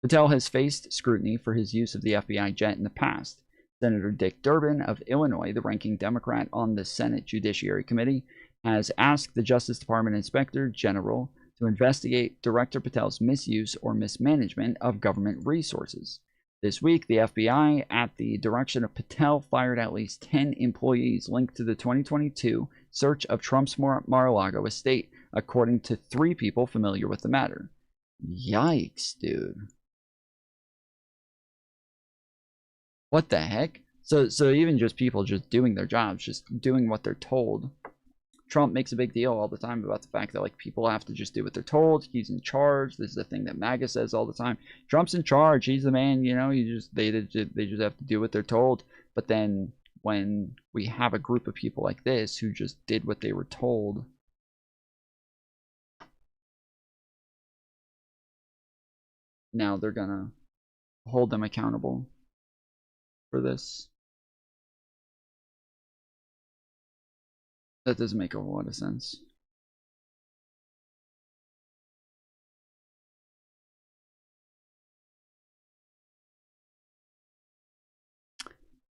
Patel has faced scrutiny for his use of the FBI jet in the past. Senator Dick Durbin of Illinois, the ranking Democrat on the Senate Judiciary Committee, has asked the Justice Department Inspector General to investigate Director Patel's misuse or mismanagement of government resources. This week, the FBI, at the direction of Patel, fired at least 10 employees linked to the 2022 search of Trump's Mar-a-Lago estate, according to 3 people familiar with the matter. Yikes, dude. What the heck? So even just people just doing their jobs, just doing what they're told. Trump makes a big deal all the time about the fact that like people have to just do what they're told. He's in charge. This is the thing that MAGA says all the time. Trump's in charge. He's the man. You know. They just have to do what they're told. But then when we have a group of people like this who just did what they were told. Now they're gonna hold them accountable for this. That doesn't make a whole lot of sense.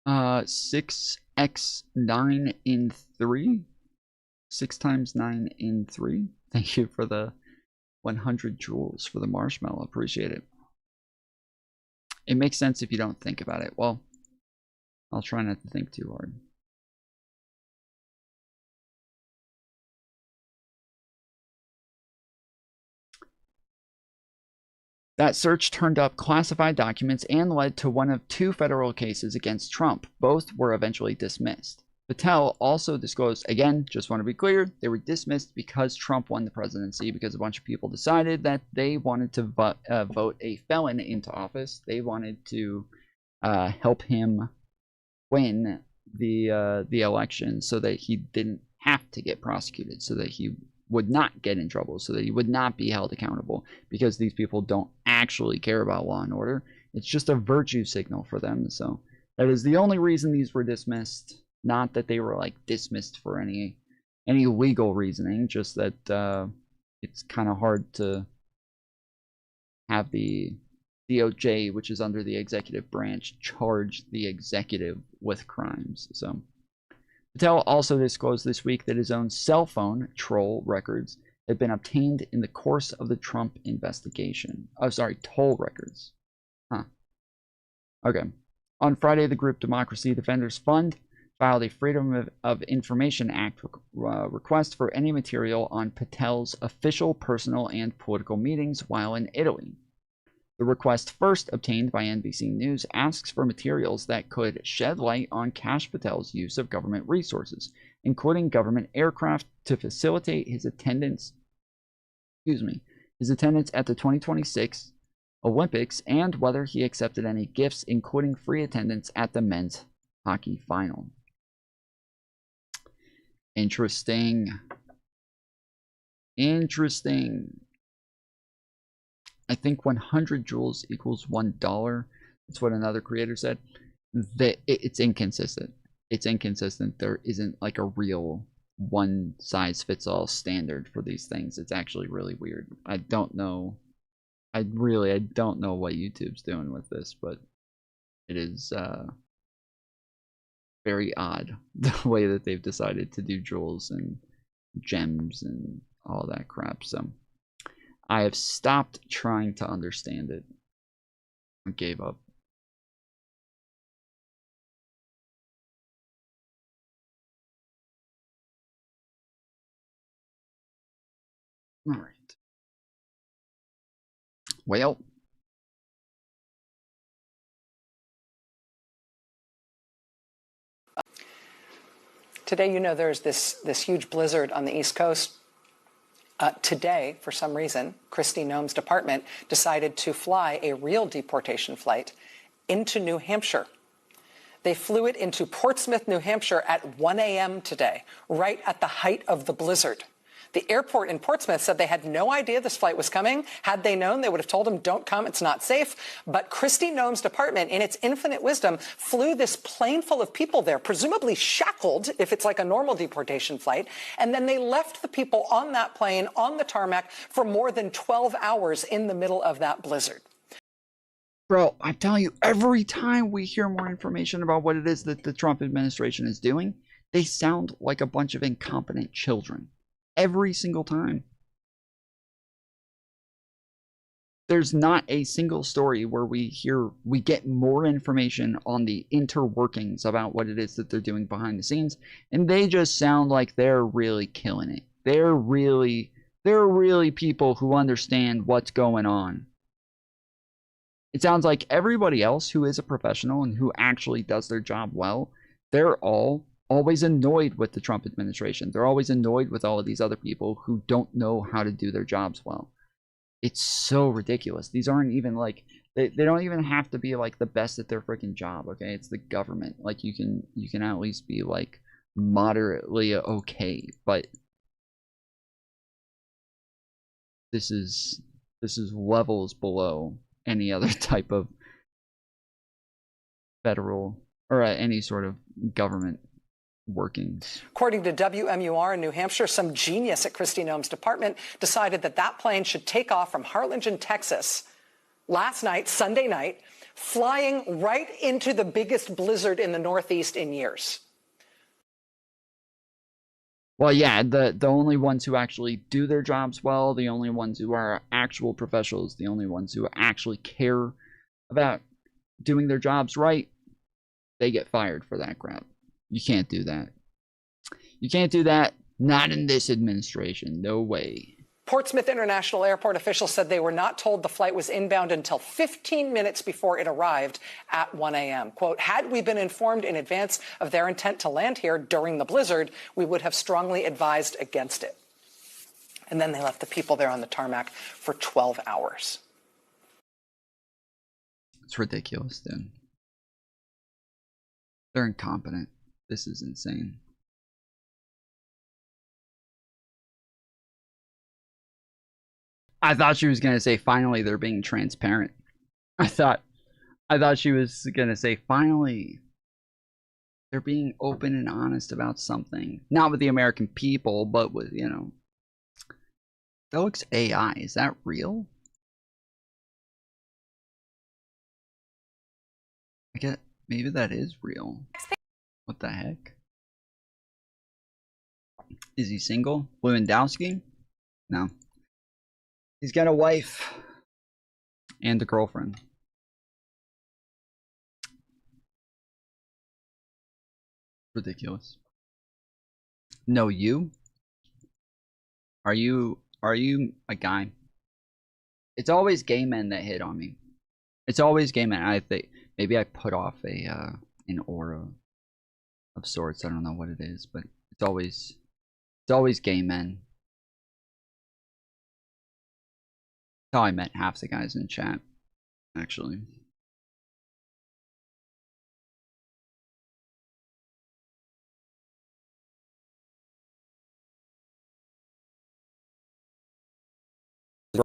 Uh, 6x9 in 3. 6 times 9 in 3. Thank you for the 100 joules for the marshmallow. Appreciate it. It makes sense if you don't think about it. Well, I'll try not to think too hard. That search turned up classified documents and led to one of 2 federal cases against Trump. Both were eventually dismissed. Patel also disclosed, again, just want to be clear, they were dismissed because Trump won the presidency, because a bunch of people decided that they wanted to vote a felon into office. They wanted to help him win the election so that he didn't have to get prosecuted, so that he would not get in trouble, so that he would not be held accountable, because these people don't actually care about law and order. It's just a virtue signal for them. So that is the only reason these were dismissed. Not that they were like dismissed for any legal reasoning, just that it's kind of hard to have the DOJ, which is under the executive branch, charge the executive with crimes. So Patel also disclosed this week that his own cell phone troll records had been obtained in the course of the Trump investigation. Oh, sorry, toll records. Huh. Okay. On Friday, the group Democracy Defenders Fund filed a Freedom of Information Act request for any material on Patel's official, personal, and political meetings while in Italy. The request, first obtained by NBC News, asks for materials that could shed light on Kash Patel's use of government resources, including government aircraft, to facilitate his attendance at the 2026 Olympics, and whether he accepted any gifts, including free attendance at the men's hockey final. Interesting. I think 100 joules equals $1. That's what another creator said. It's inconsistent. It's inconsistent. There isn't like a real one-size-fits-all standard for these things. It's actually really weird. I don't know. I don't know what YouTube's doing with this, but it is very odd the way that they've decided to do joules and gems and all that crap. So I have stopped trying to understand it. I gave up. All right. Well, today, there's this huge blizzard on the East Coast. Today, for some reason, Kristi Noem's department decided to fly a real deportation flight into New Hampshire. They flew it into Portsmouth, New Hampshire at 1 a.m. today, right at the height of the blizzard. The airport in Portsmouth said they had no idea this flight was coming. Had they known, they would have told them, don't come, it's not safe. But Kristi Noem's department, in its infinite wisdom, flew this plane full of people there, presumably shackled, if it's like a normal deportation flight. And then they left the people on that plane, on the tarmac, for more than 12 hours in the middle of that blizzard. Bro, I'm telling you, every time we hear more information about what it is that the Trump administration is doing, they sound like a bunch of incompetent children. Every single time. There's not a single story where we get more information on the interworkings about what it is that they're doing behind the scenes, and they just sound like they're really killing it. They're really people who understand what's going on. It sounds like everybody else who is a professional and who actually does their job well, they're always annoyed with the Trump administration. They're always annoyed with all of these other people who don't know how to do their jobs well. It's so ridiculous. These aren't even like they don't even have to be like the best at their freaking job, okay? It's the government. Like you can at least be like moderately okay, but this is levels below any other type of federal or any sort of government workings. According to WMUR in New Hampshire, some genius at Kristi Noem's department decided that plane should take off from Harlingen, Texas last night, Sunday night, flying right into the biggest blizzard in the Northeast in years. Well, yeah, the only ones who actually do their jobs well, the only ones who are actual professionals, the only ones who actually care about doing their jobs right, they get fired for that crap. You can't do that. You can't do that. Not in this administration. No way. Portsmouth International Airport officials said they were not told the flight was inbound until 15 minutes before it arrived at 1 a.m. Quote, had we been informed in advance of their intent to land here during the blizzard, we would have strongly advised against it. And then they left the people there on the tarmac for 12 hours. It's ridiculous, dude. They're incompetent. This is insane. I thought she was gonna say finally they're being transparent. I thought she was gonna say finally they're being open and honest about something. Not with the American people, but with, you know. That looks AI. Is that real? I get maybe that is real. What the heck? Is he single? Lewandowski? No. He's got a wife and a girlfriend. Ridiculous. No, you? Are you a guy? It's always gay men that hit on me. It's always gay men. I think maybe I put off an aura of sorts. I don't know what it is, but it's always gay men. That's how I met half the guys in chat, actually.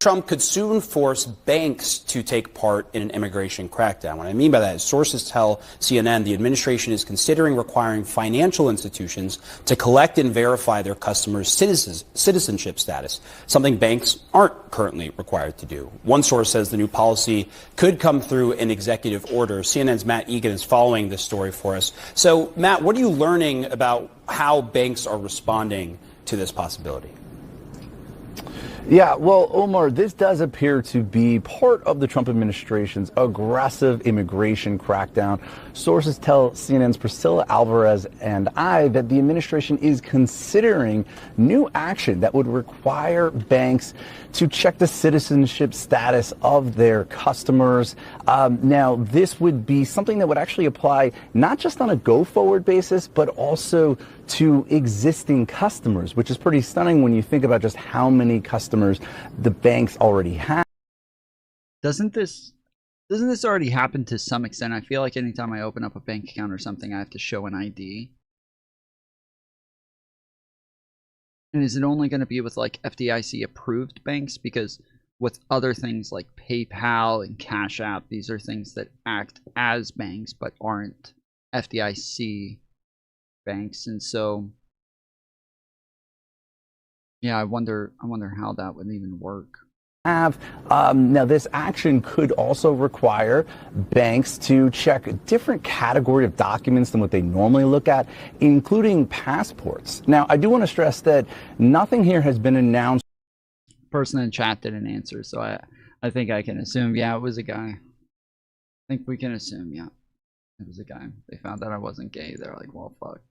Trump could soon force banks to take part in an immigration crackdown. What I mean by that is sources tell CNN the administration is considering requiring financial institutions to collect and verify their customers' citizenship status, something banks aren't currently required to do. One source says the new policy could come through an executive order. CNN's Matt Egan is following this story for us. So, Matt, what are you learning about how banks are responding to this possibility? Yeah, well, Omar, this does appear to be part of the Trump administration's aggressive immigration crackdown. Sources tell CNN's Priscilla Alvarez and I that the administration is considering new action that would require banks to check the citizenship status of their customers. Now, this would be something that would actually apply not just on a go-forward basis, but also to existing customers, which is pretty stunning when you think about just how many customers the banks already have. Doesn't this already happen to some extent? I feel like anytime I open up a bank account or something, I have to show an ID. And is it only going to be with like FDIC approved banks? Because with other things like PayPal and Cash App, these are things that act as banks but aren't FDIC banks. And so yeah, I wonder how that would even work. Now, this action could also require banks to check a different category of documents than what they normally look at, including passports. Now, I do want to stress that nothing here has been announced. Person in chat didn't answer, so I think I can assume, yeah, it was a guy. I think we can assume, yeah, it was a guy. They found out I wasn't gay. They're like, well, fuck.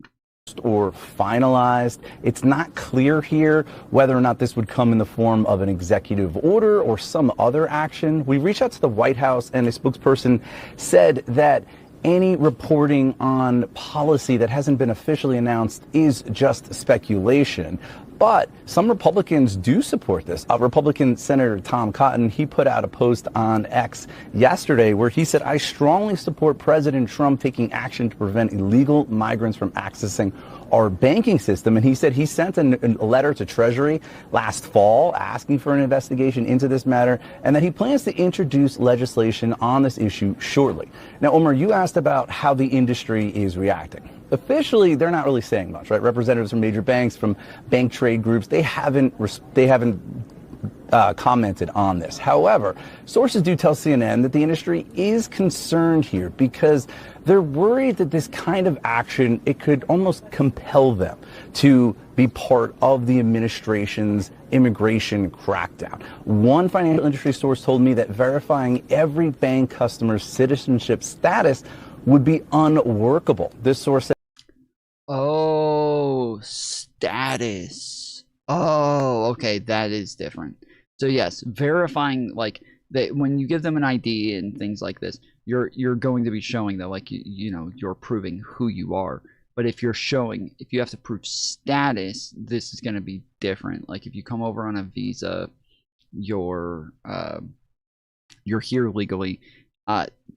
Or finalized. It's not clear here whether or not this would come in the form of an executive order or some other action. We reached out to the White House, and a spokesperson said that any reporting on policy that hasn't been officially announced is just speculation. But some Republicans do support this. Republican Senator Tom Cotton, he put out a post on X yesterday where he said, I strongly support President Trump taking action to prevent illegal migrants from accessing our banking system. And he said he sent a letter to Treasury last fall asking for an investigation into this matter, and that he plans to introduce legislation on this issue shortly. Now, Omar, you asked about how the industry is reacting. Officially, they're not really saying much, right? Representatives from major banks, from bank trade groups, they haven't commented on this. However, sources do tell CNN that the industry is concerned here because they're worried that this kind of action, it could almost compel them to be part of the administration's immigration crackdown. One financial industry source told me that verifying every bank customer's citizenship status would be unworkable. This source said, oh, status. Oh, okay, that is different. So yes, verifying, like, when you give them an ID and things like this, you're going to be showing that, like, you know, you're proving who you are. But if you have to prove status, this is going to be different. Like, if you come over on a visa, you're here legally.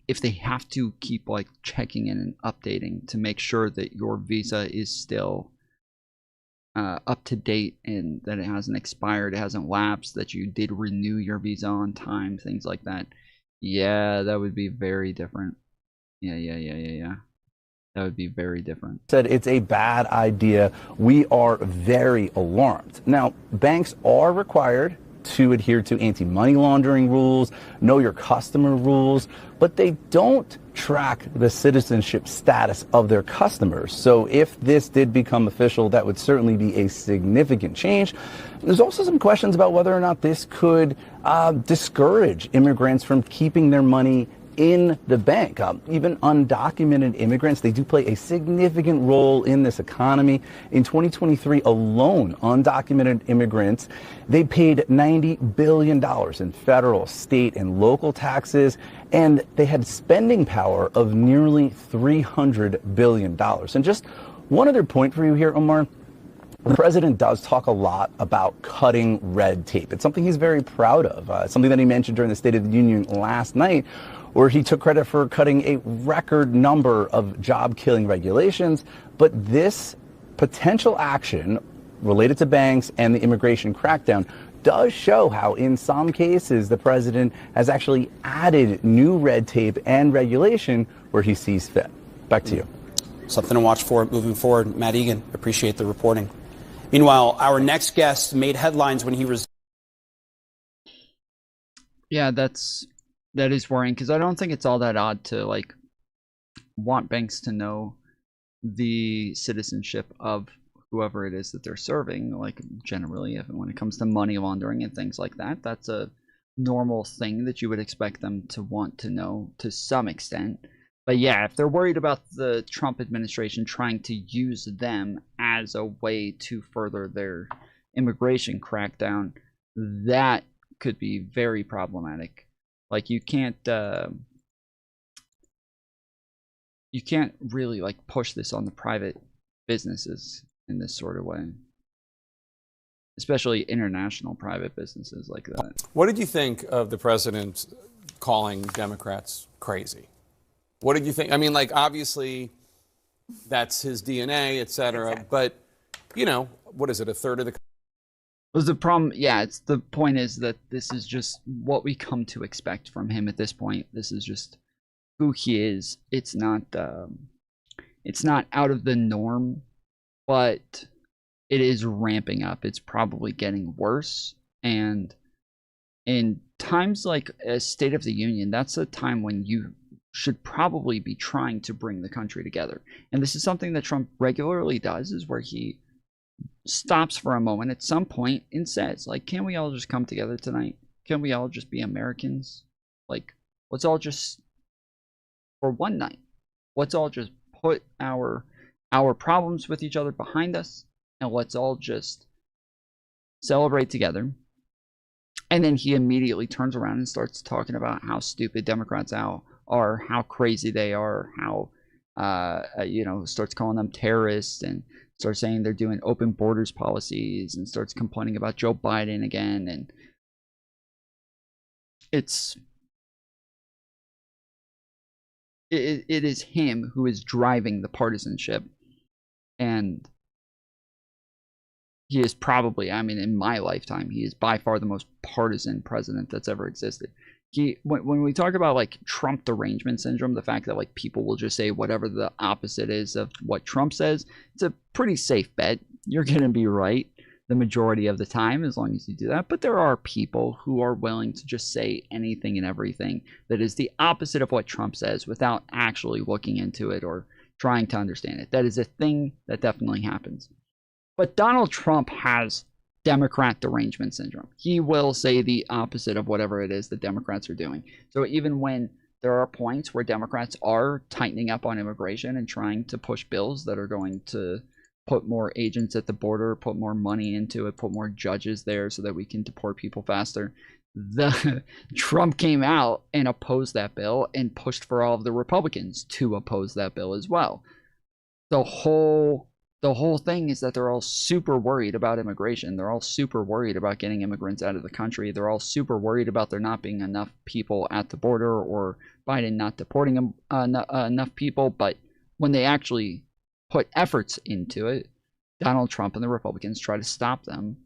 If they have to keep, like, checking in and updating to make sure that your visa is still up to date and that it hasn't expired, it hasn't lapsed, that you did renew your visa on time, things like that. Yeah, that would be very different. Yeah. That would be very different. Said it's a bad idea. We are very alarmed. Now, banks are required to adhere to anti-money laundering rules, know your customer rules, but they don't track the citizenship status of their customers. So if this did become official, that would certainly be a significant change. There's also some questions about whether or not this could discourage immigrants from keeping their money in the bank. Even undocumented immigrants, they do play a significant role in this economy. In 2023 alone, undocumented immigrants, they paid $90 billion in federal, state, and local taxes, and they had spending power of nearly $300 billion. And just one other point for you here, Omar. The president does talk a lot about cutting red tape. It's something he's very proud of. It's something that he mentioned during the State of the Union last night, where he took credit for cutting a record number of job-killing regulations. But this potential action related to banks and the immigration crackdown does show how, in some cases, the president has actually added new red tape and regulation where he sees fit. Back to you. Something to watch for moving forward. Matt Egan, appreciate the reporting. Meanwhile, our next guest made headlines when he resigned. Yeah, that is worrying, because I don't think it's all that odd to, like, want banks to know the citizenship of whoever it is that they're serving. Like, generally, when it comes to money laundering and things like that, that's a normal thing that you would expect them to want to know to some extent. But yeah, if they're worried about the Trump administration trying to use them as a way to further their immigration crackdown, that could be very problematic. Like, you can't really, like, push this on the private businesses in this sort of way, especially international private businesses like that. What did you think of the president calling Democrats crazy? What did you think? I mean, like, obviously that's his DNA, et cetera. Exactly. But, you know, what is it? A third of the. Was the problem? Yeah, it's the point is that this is just what we come to expect from him at this point. This is just who he is. It's not out of the norm, but it is ramping up. It's probably getting worse. And in times like a State of the Union, that's a time when you should probably be trying to bring the country together. And this is something that Trump regularly does, is where he stops for a moment at some point and says, like, can we all just come together tonight? Can we all just be Americans? Like, let's all just, for one night, let's all just put our problems with each other behind us, and let's all just celebrate together. And then he immediately turns around and starts talking about how stupid Democrats are, how crazy they are, how, starts calling them terrorists and starts saying they're doing open borders policies and starts complaining about Joe Biden again. And it is him who is driving the partisanship. And he is probably, I mean, in my lifetime, he is by far the most partisan president that's ever existed. When we talk about like Trump derangement syndrome, the fact that like people will just say whatever the opposite is of what Trump says, it's a pretty safe bet. You're going to be right the majority of the time as long as you do that. But there are people who are willing to just say anything and everything that is the opposite of what Trump says without actually looking into it or trying to understand it. That is a thing that definitely happens. But Donald Trump has Democrat derangement syndrome. He will say the opposite of whatever it is the Democrats are doing. So even when there are points where Democrats are tightening up on immigration and trying to push bills that are going to put more agents at the border, put more money into it, put more judges there so that we can deport people faster, Trump came out and opposed that bill and pushed for all of the Republicans to oppose that bill as well. The whole thing is that they're all super worried about immigration. They're all super worried about getting immigrants out of the country. They're all super worried about there not being enough people at the border or Biden not deporting enough people. But when they actually put efforts into it, Donald Trump and the Republicans try to stop them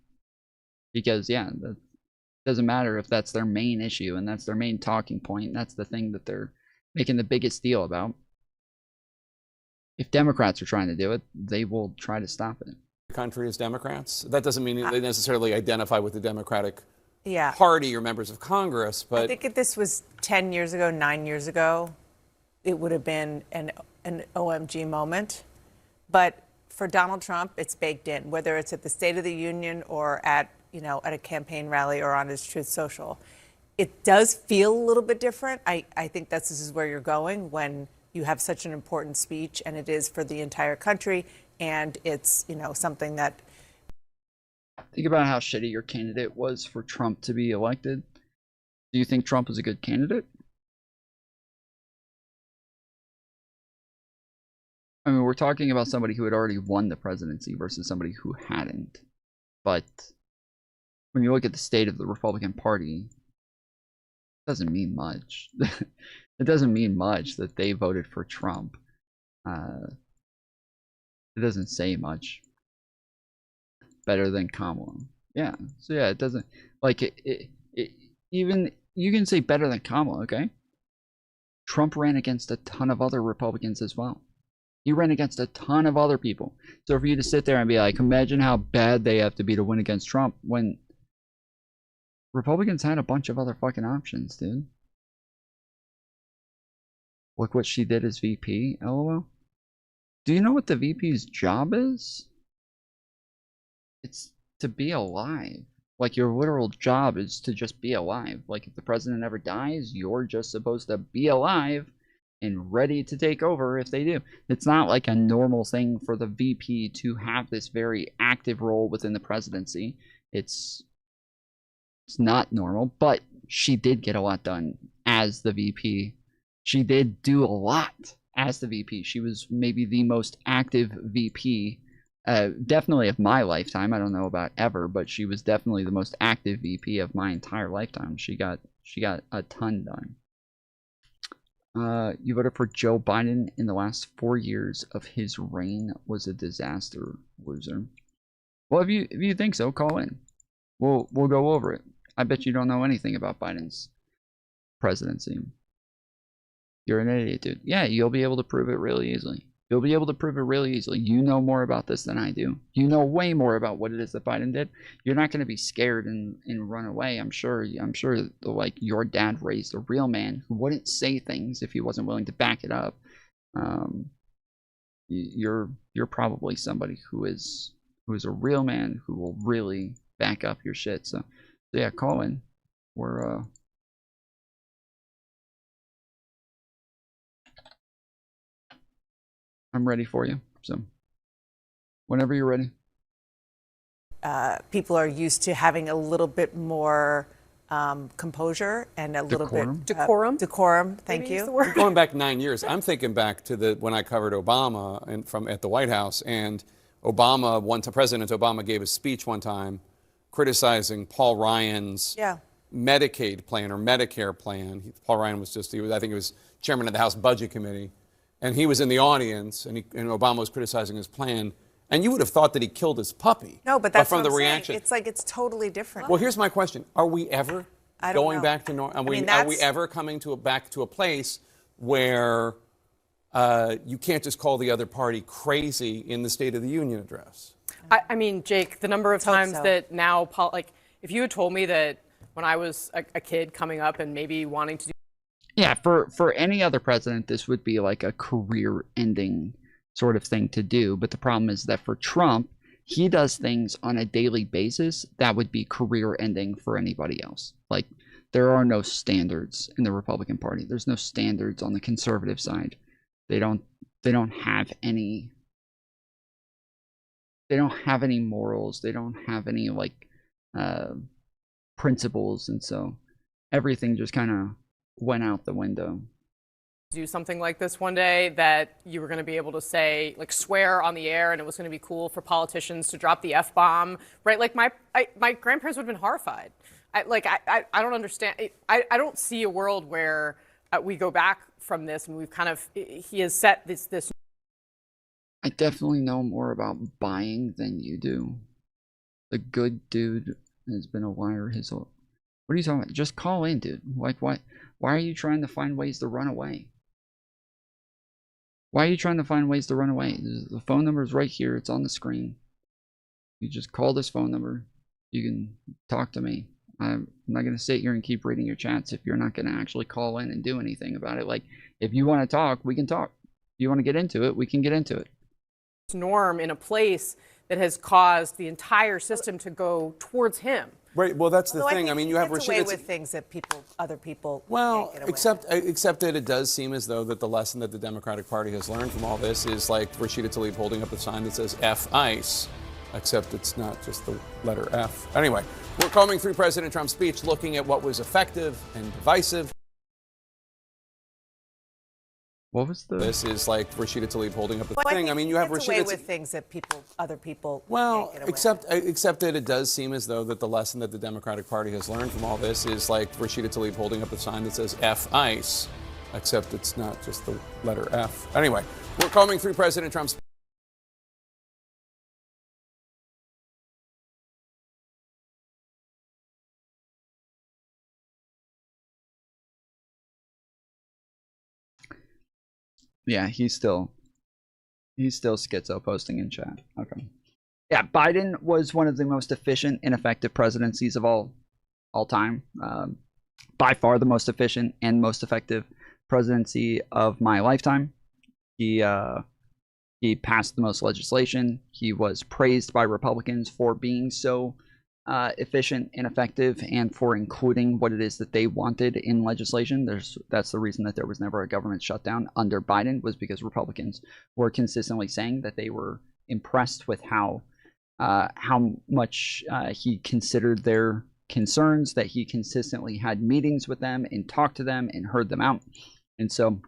because, yeah, it doesn't matter if that's their main issue and that's their main talking point. And that's the thing that they're making the biggest deal about. If Democrats are trying to do it, they will try to stop it. Country as Democrats. That doesn't mean they necessarily identify with the Democratic Yeah. Party or members of Congress, but I think if this was 10 years ago, 9 years ago, it would have been an OMG moment. But for Donald Trump, it's baked in, whether it's at the State of the Union or at a campaign rally or on his Truth Social. It does feel a little bit different. I think this is where you're going when you have such an important speech, and it is for the entire country, and it's, something that... Think about how shitty your candidate was for Trump to be elected. Do you think Trump is a good candidate? I mean, we're talking about somebody who had already won the presidency versus somebody who hadn't. But when you look at the state of the Republican Party, it doesn't mean much. It doesn't mean much that they voted for Trump. It doesn't say much. Better than Kamala. Yeah. So yeah, it doesn't like it even you can say better than Kamala, okay? Trump ran against a ton of other Republicans as well. He ran against a ton of other people. So for you to sit there and be like, imagine how bad they have to be to win against Trump when Republicans had a bunch of other fucking options, dude. Look what she did as VP, LOL. Do you know what the VP's job is? It's to be alive. Like, your literal job is to just be alive. Like, if the president ever dies, you're just supposed to be alive and ready to take over if they do. It's not like a normal thing for the VP to have this very active role within the presidency. It's not normal, but she did get a lot done as the VP. She did do a lot as the VP. She was maybe the most active VP, definitely of my lifetime. I don't know about ever, but she was definitely the most active VP of my entire lifetime. She got a ton done. You voted for Joe Biden in the last 4 years of his reign was a disaster, loser. Well, if you think so, call in. We'll go over it. I bet you don't know anything about Biden's presidency. You're an idiot, dude. Yeah, you'll be able to prove it really easily. You'll be able to prove it really easily. You know more about this than I do. You know way more about what it is that Biden did. You're not going to be scared and run away. I'm sure like your dad raised a real man who wouldn't say things if he wasn't willing to back it up. You're probably somebody who is a real man who will really back up your shit. So yeah, call in. I'm ready for you. So whenever you're ready. People are used to having a little bit more composure and a little bit decorum. Thank you. Going back 9 years, I'm thinking back to when I covered Obama at the White House, and President Obama gave a speech one time criticizing Paul Ryan's Medicaid plan or Medicare plan. Paul Ryan was I think he was chairman of the House Budget Committee. And he was in the audience, and Obama was criticizing his plan. And you would have thought that he killed his puppy. No, but that's from what the I'm saying. reaction. It's like it's totally different. Well, here's my question: are we ever going back to normal? Are we ever coming back to a place where you can't just call the other party crazy in the State of the Union address? I mean, Jake, the number of times that now, if you had told me that when I was a kid coming up and maybe wanting to do. Yeah, for any other president, this would be like a career-ending sort of thing to do. But the problem is that for Trump, he does things on a daily basis that would be career-ending for anybody else. Like, there are no standards in the Republican Party. There's no standards on the conservative side. They don't have any. They don't have any morals. They don't have any principles, and so everything just kind of went out the window. Do something like this one day, that you were going to be able to say, like, swear on the air, and it was going to be cool for politicians to drop the F-bomb, right? Like, my grandparents would have been horrified. I don't understand. I don't see a world where we go back from this, and he has set this. I definitely know more about buying than you do. The good dude has been a liar his whole. What are you talking about? Just call in, dude. Like, why are you trying to find ways to run away? Why are you trying to find ways to run away? The phone number is right here. It's on the screen. You just call this phone number. You can talk to me. I'm not going to sit here and keep reading your chats if you're not going to actually call in and do anything about it. Like, if you want to talk, we can talk. If you want to get into it, we can get into it. Norm in a place that has caused the entire system to go towards him. Right. Well, that's the thing. I mean, you have Rashida away with things that other people. Well, can't get away except that it does seem as though that the lesson that the Democratic Party has learned from all this is like Rashida Tlaib holding up a sign that says F ICE, except it's not just the letter F. Anyway, we're combing through President Trump's speech, looking at what was effective and divisive. What was the? This is like Rashida Tlaib holding up the thing. I mean, you have Rashida away with things that other people. Well, can't get away except that it does seem as though that the lesson that the Democratic Party has learned from all this is like Rashida Tlaib holding up a sign that says F ICE, except it's not just the letter F. Anyway, we're combing through President Trump's. Yeah, he's still schizo posting in chat. Okay. Yeah, Biden was one of the most efficient and effective presidencies of all time. By far the most efficient and most effective presidency of my lifetime. He passed the most legislation. He was praised by Republicans for being so efficient and effective, and for including what it is that they wanted in legislation. That's the reason that there was never a government shutdown under Biden, was because Republicans were consistently saying that they were impressed with how much he considered their concerns, that he consistently had meetings with them and talked to them and heard them out. And so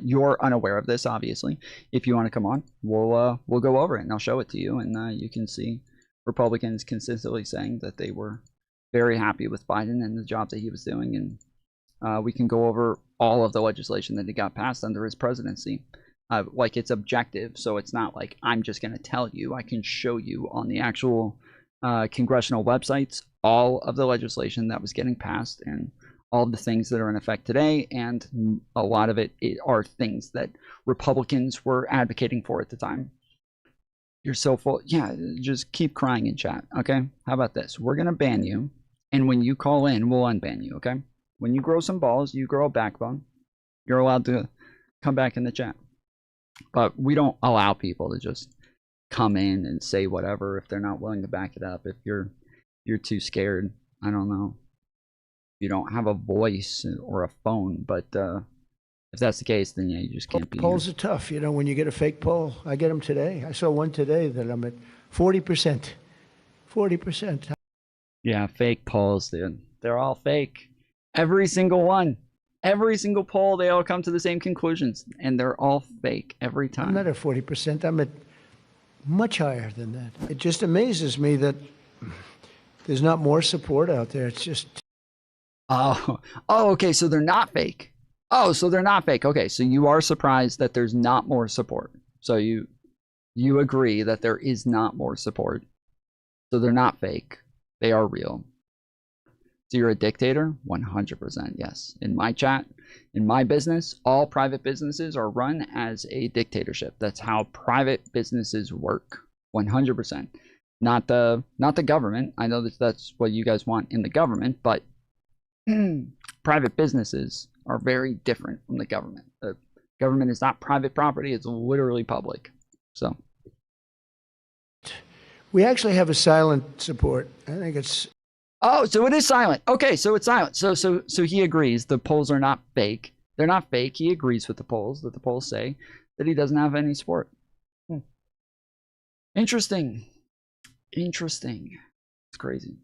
you're unaware of this, obviously. If you want to come on, we'll go over it and I'll show it to you, and you can see Republicans consistently saying that they were very happy with Biden and the job that he was doing. And we can go over all of the legislation that he got passed under his presidency. Like, it's objective, so it's not like I'm just going to tell you. I can show you on the actual congressional websites all of the legislation that was getting passed and all of the things that are in effect today. And a lot of it are things that Republicans were advocating for at the time. You're so full. Yeah, just keep crying in chat, okay? How about this? We're going to ban you, and when you call in, we'll unban you, okay? When you grow some balls, you grow a backbone, you're allowed to come back in the chat. But we don't allow people to just come in and say whatever if they're not willing to back it up. If you're too scared, I don't know. You don't have a voice or a phone, but if that's the case, then yeah, you just can't be Polls here. are tough, you know, when you get a fake poll. I get them today. I saw one today that I'm at 40%. 40%. Yeah, fake polls, dude. They're all fake. Every single one. Every single poll, they all come to the same conclusions, and they're all fake every time. I'm not at 40%. I'm at much higher than that. It just amazes me that there's not more support out there. It's just. Oh, okay. So they're not fake. Oh, so they're not fake. Okay, so you are surprised that there's not more support. So you agree that there is not more support. So they're not fake. They are real. So you're a dictator? 100%, yes. In my chat, in my business, all private businesses are run as a dictatorship. That's how private businesses work. 100%. Not the government. I know that that's what you guys want in the government, but private businesses are very different from the government. The government is not private property. It's literally public. So We actually have a silent support. I think it's. Oh, so it is silent. Okay, so it's silent. So he agrees the polls are not fake. They're not fake. He agrees with the polls, that the polls say that he doesn't have any support. Interesting. Interesting. It's crazy.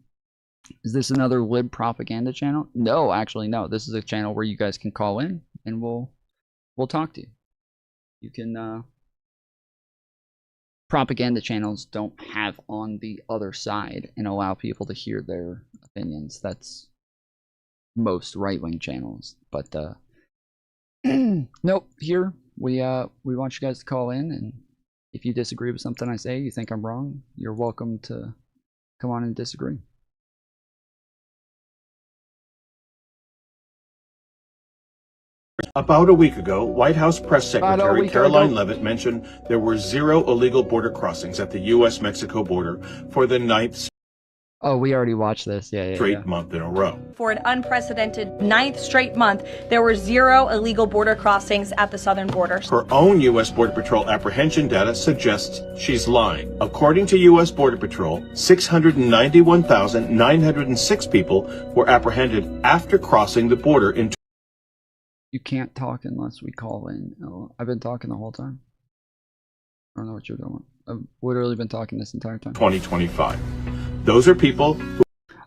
Is this another lib propaganda channel? No, actually, no. This is a channel where you guys can call in and we'll talk to you. You can propaganda channels don't have on the other side and allow people to hear their opinions. That's most right-wing channels. But nope, here we want you guys to call in, and if you disagree with something I say, you think I'm wrong, you're welcome to come on and disagree. About a week ago, White House Press Secretary Caroline Leavitt mentioned there were 0 illegal border crossings at the U.S.-Mexico border for the 9th Oh, we already watched this. Yeah. straight month in a row. For an unprecedented 9th straight month, there were 0 illegal border crossings at the southern border. Her own U.S. Border Patrol apprehension data suggests she's lying. According to U.S. Border Patrol, 691,906 people were apprehended after crossing the border in. You can't talk unless we call in. Oh, I've been talking the whole time. I don't know what you're doing. I've literally been talking this entire time. 2025. Those are people who.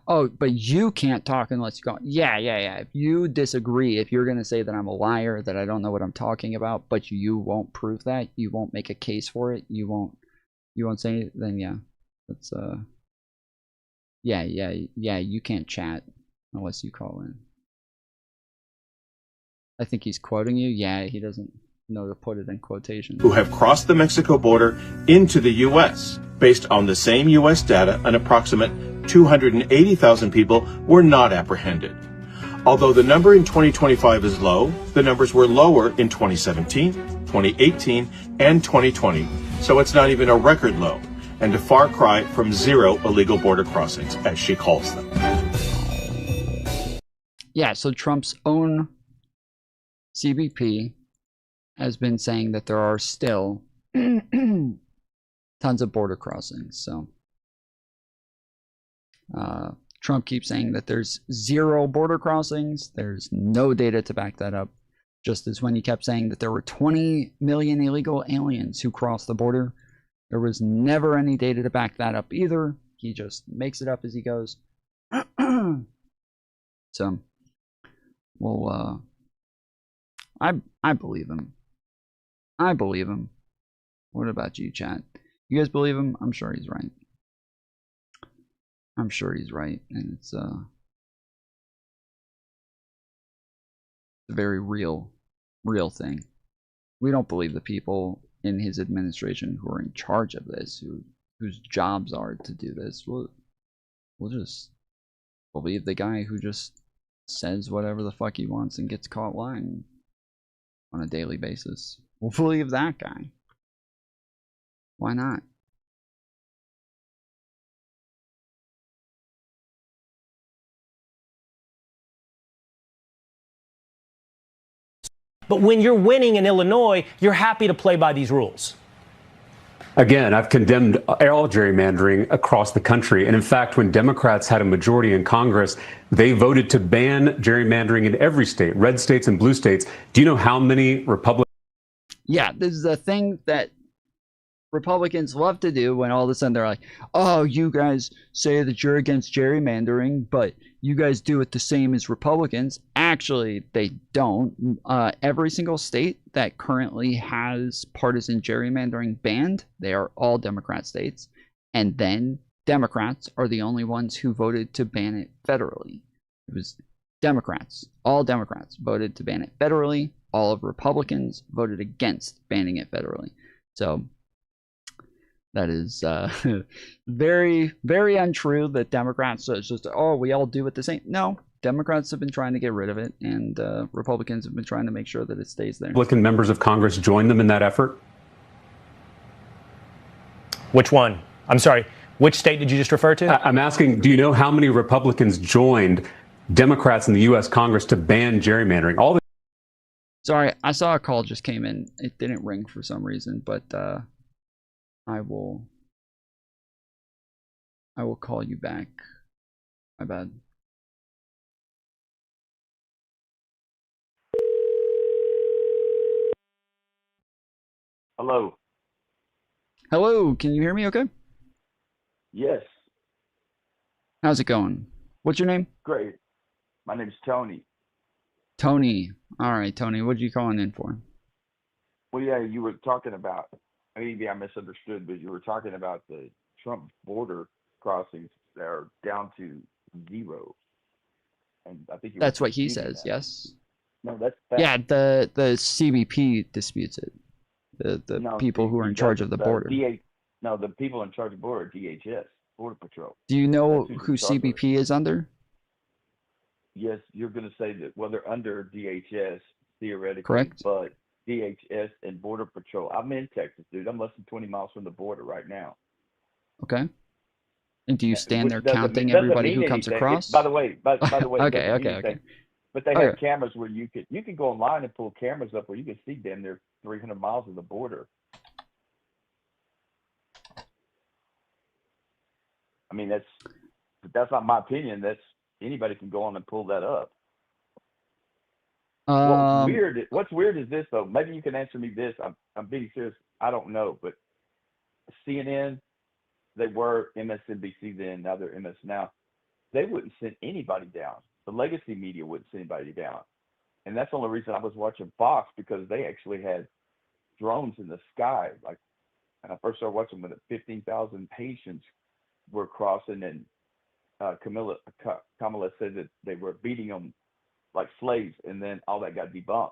Oh, but you can't talk unless you go. Yeah. If you disagree, if you're going to say that I'm a liar, that I don't know what I'm talking about, but you won't prove that, you won't make a case for it, you won't say it, then yeah. That's, yeah, you can't chat unless you call in. I think he's quoting you. Yeah, he doesn't know to put it in quotation. Who have crossed the Mexico border into the U.S. Based on the same U.S. data, an approximate 280,000 people were not apprehended. Although the number in 2025 is low, the numbers were lower in 2017, 2018, and 2020, so it's not even a record low, and a far cry from 0 illegal border crossings, as she calls them. Yeah, so Trump's own CBP has been saying that there are still tons of border crossings. So Trump keeps saying that there's 0 border crossings. There's no data to back that up. Just as when he kept saying that there were 20 million illegal aliens who crossed the border, there was never any data to back that up either. He just makes it up as he goes. So, well, I believe him. I believe him. What about you, chat? You guys believe him? I'm sure he's right. I'm sure he's right, and it's a very real thing. We don't believe the people in his administration who are in charge of this, whose jobs are to do this. We'll just believe the guy who just says whatever the fuck he wants and gets caught lying on a daily basis. We'll believe that guy. Why not? But when you're winning in Illinois, you're happy to play by these rules. Again, I've condemned all gerrymandering across the country. And in fact, when Democrats had a majority in Congress, they voted to ban gerrymandering in every state, red states and blue states. Do you know how many Republicans? Yeah, this is a thing that Republicans love to do when all of a sudden they're like, oh, you guys say that you're against gerrymandering, but you guys do it the same as Republicans. Actually, they don't. Every single state that currently has partisan gerrymandering banned, they are all Democrat states. And then Democrats are the only ones who voted to ban it federally. It was Democrats, all Democrats voted to ban it federally. All of Republicans voted against banning it federally. So that is very, very untrue that Democrats it's just, oh, we all do it the same. No, Democrats have been trying to get rid of it, and Republicans have been trying to make sure that it stays there. Republican members of Congress join them in that effort? Which one? I'm sorry. Which state did you just refer to? I'm asking, do you know how many Republicans joined Democrats in the U.S. Congress to ban gerrymandering? All the Sorry, I saw a call just came in. It didn't ring for some reason, but I will call you back. My bad. Hello. Hello, can you hear me okay? Yes. How's it going? What's your name? Great. My name's Tony. Tony. All right, Tony. What are you calling in for? Well, yeah, you were talking about, maybe I misunderstood, but you were talking about the Trump border crossings that are down to 0. And I think That's what he says, yes? No, that's fact. Yeah, the CBP disputes it. The No, people who are in charge of the border. No, the people in charge of the border are DHS, Border Patrol. Do you know That's who who's in charge of it. CBP is under? Yes, you're going to say that, well, they're under DHS, theoretically. Correct. But DHS and Border Patrol, I'm in Texas, dude. I'm less than 20 miles from the border right now. Okay. And do you stand there Which doesn't counting mean everybody who comes anything. across? By the way, by the way, it Okay, doesn't mean okay. anything. But they Okay. have cameras where you can go online and pull cameras up where you can see damn near 300 miles of the border. I mean, that's not my opinion. That's anybody can go on and pull that up. What's weird is this though. Maybe you can answer me this. I'm being serious. I don't know, but CNN, they were MSNBC then. Now they're MS now. They wouldn't send anybody down. The legacy media wouldn't send anybody down, and that's the only reason I was watching Fox, because they actually had drones in the sky. Like, and I first started watching when 15,000 patients were crossing, and Kamala said that they were beating them like slaves, and then all that got debunked.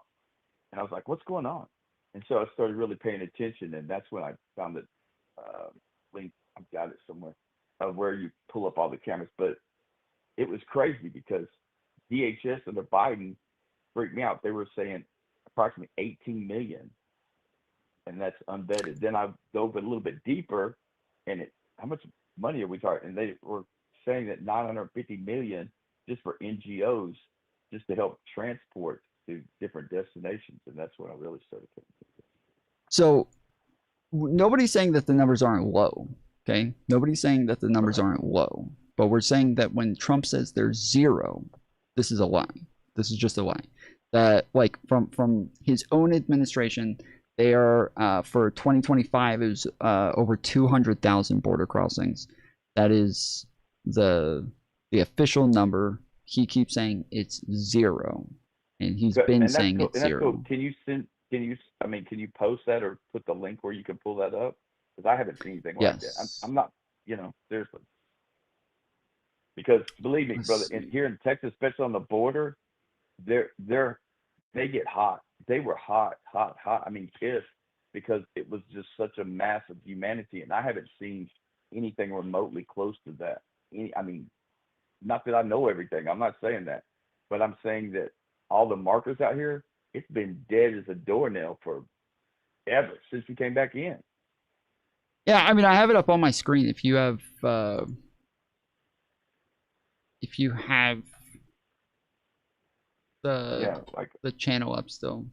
And I was like, what's going on? And so I started really paying attention, and that's when I found the link, I've got it somewhere, of where you pull up all the cameras. But it was crazy because DHS under Biden freaked me out. They were saying approximately 18 million, and that's unvetted. Then I dove a little bit deeper, and how much money are we talking? And they were saying that 950 million just for NGOs, just to help transport to different destinations. And that's when I really started thinking. So nobody's saying that the numbers aren't low, okay? Nobody's saying that the numbers aren't low, but we're saying that when Trump says there's 0, this is a lie. This is just a lie. That, like, from his own administration, they are for 2025 it was over 200,000 border crossings. That is the official number. He keeps saying it's 0, and he's been saying it's 0. Cool. Can you post that or put the link where you can pull that up? Because I haven't seen anything like that. I'm not, seriously. Because believe me, brother, here in Texas, especially on the border, they get hot. They were hot. I mean, pissed, because it was just such a mass of humanity, and I haven't seen anything remotely close to that. Not that I know everything. I'm not saying that, but I'm saying that all the markers out here, it's been dead as a doornail for ever since we came back in. Yeah, I mean, I have it up on my screen. If you have the channel up still.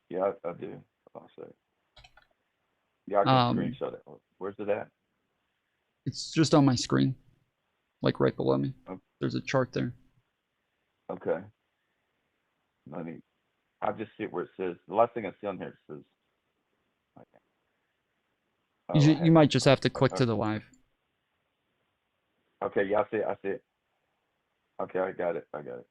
Yeah, I do. I'll say. Yeah, I can screenshot it. Where's it at? It's just on my screen, like right below me. Okay. There's a chart there. Okay. I just see it where it says, the last thing I see on here says, You might just have to click to the live. Okay, yeah, I see it. Okay, I got it. Here,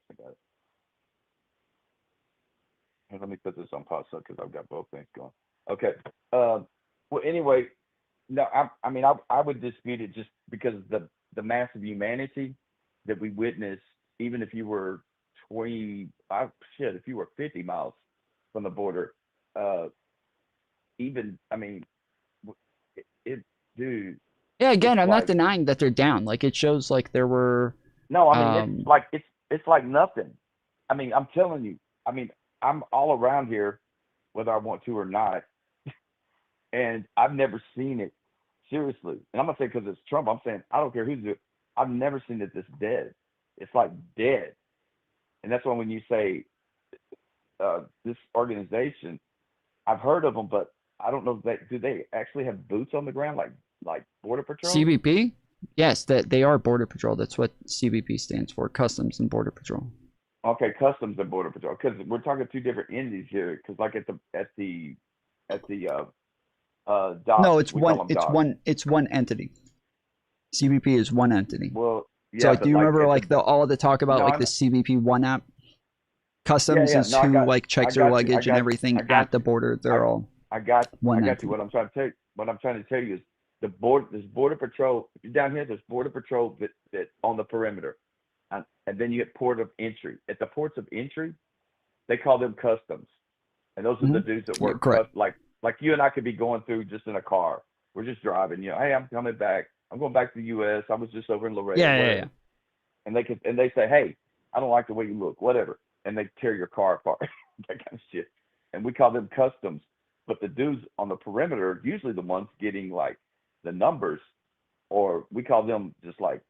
let me put this on pause because I've got both things going. Okay. Well, anyway, no, I would dispute it just because of the massive humanity that we witnessed, even if you were if you were 50 miles from the border, dude. Yeah, again, I'm not like, denying that they're down. Like it shows like there were. No, it's like nothing. I mean, I'm telling you. I mean, I'm all around here, whether I want to or not, and I've never seen it. Seriously, and I'm gonna say because it's Trump. I'm saying I don't care who's it. I've never seen it this dead. It's like dead, and that's why when you say this organization, I've heard of them, but I don't know if do they actually have boots on the ground like Border Patrol? CBP? Yes, that they are Border Patrol. That's what CBP stands for, Customs and Border Patrol. Okay, Customs and Border Patrol, because we're talking two different entities here. Because like at the dock, No, it's we call one. them docks. It's one entity. CBP is one entity. Well, yeah. So like, but do you remember like all the talk about No, like the CBP One app? Customs Yeah. is No, who like checks your luggage and everything at the border. They're all one I got entity. you. What I'm trying to tell you is there's Border Patrol. If you're down here, there's Border Patrol that on the perimeter, and then you get port of entry. At the ports of entry, they call them customs, and those are the dudes that work. Correct. Like you and I could be going through just in a car. We're just driving. You know, hey, I'm coming back. I'm going back to the U.S. I was just over in Laredo. Yeah. And they say, hey, I don't like the way you look, whatever, and they tear your car apart, that kind of shit. And we call them customs. But the dudes on the perimeter are usually the ones getting like the numbers, or we call them just like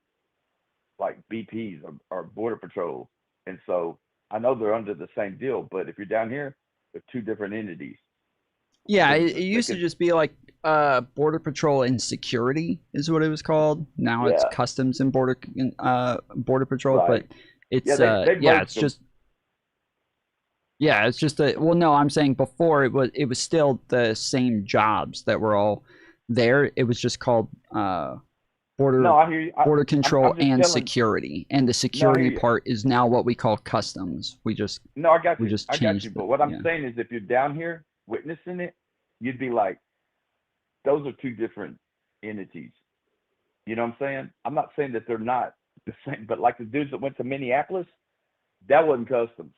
BPs or Border Patrol. And so I know they're under the same deal, but if you're down here, they're two different entities. Yeah, it used to just be like Border Patrol and Security is what it was called. Now it's Customs and Border Patrol, but it's it's just no, I'm saying before it was still the same jobs that were all there. It was just called border control and security, and the security part is now what we call customs. I got you. But what I'm saying is, if you're down here witnessing it, you'd be like, those are two different entities. You know what I'm saying? I'm not saying that they're not the same, but like the dudes that went to Minneapolis, that wasn't customs.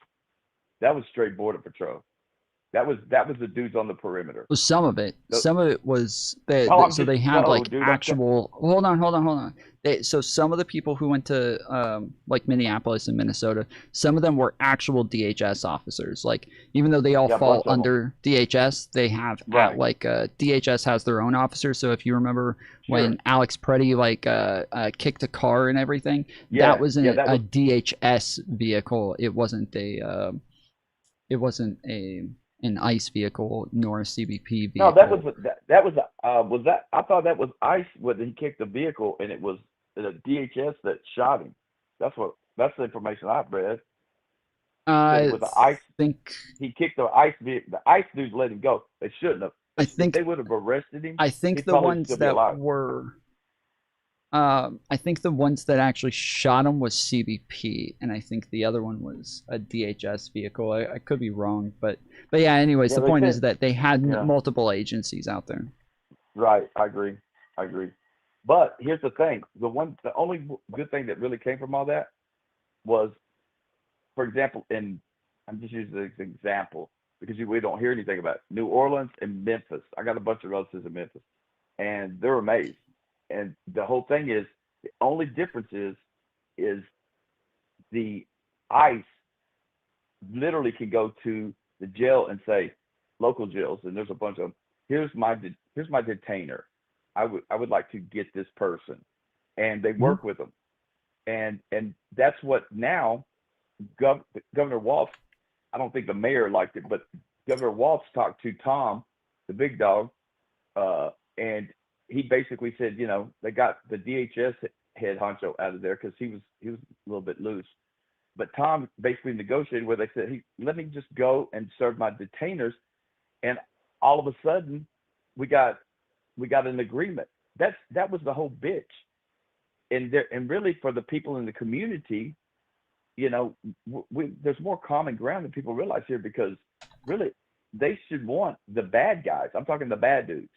That was straight Border Patrol. That was the dudes on the perimeter. Well, some of it was they had actual. Hold on. So some of the people who went to like Minneapolis and Minnesota, some of them were actual DHS officers. Like even though they all fall under DHS, they have DHS has their own officers. So if you remember when Alex Preddy kicked a car and everything, that was a DHS vehicle. It wasn't an ICE vehicle nor a CBP vehicle. No, I thought that was ICE when he kicked the vehicle, and it was the DHS that shot him. That's the information I've read. With the ICE, he kicked the ICE vehicle. The ICE dudes let him go. They shouldn't have. I think they would have arrested him. I think the ones that were. I think the ones that actually shot him was CBP, and I think the other one was a DHS vehicle. I could be wrong, but yeah. Anyways, the point is that they had multiple agencies out there. Right, I agree. But here's the thing: the only good thing that really came from all that was, for example, I'm just using this example because we don't hear anything about it. New Orleans and Memphis. I got a bunch of relatives in Memphis, and they're amazed. And the whole thing is, the only difference is the ICE literally can go to the jail and say, local jails, and there's a bunch of them, here's my detainer. I would like to get this person, and they work with them, and that's what now Governor Walz. I don't think the mayor liked it, but Governor Walz talked to Tom, the big dog, and he basically said, they got the DHS head honcho out of there because he was a little bit loose. But Tom basically negotiated where they said, hey, let me just go and serve my detainers. And all of a sudden, we got we got an agreement. That was the whole bitch. And really for the people in the community, you know, there's more common ground than people realize here, because really they should want the bad guys. I'm talking the bad dudes.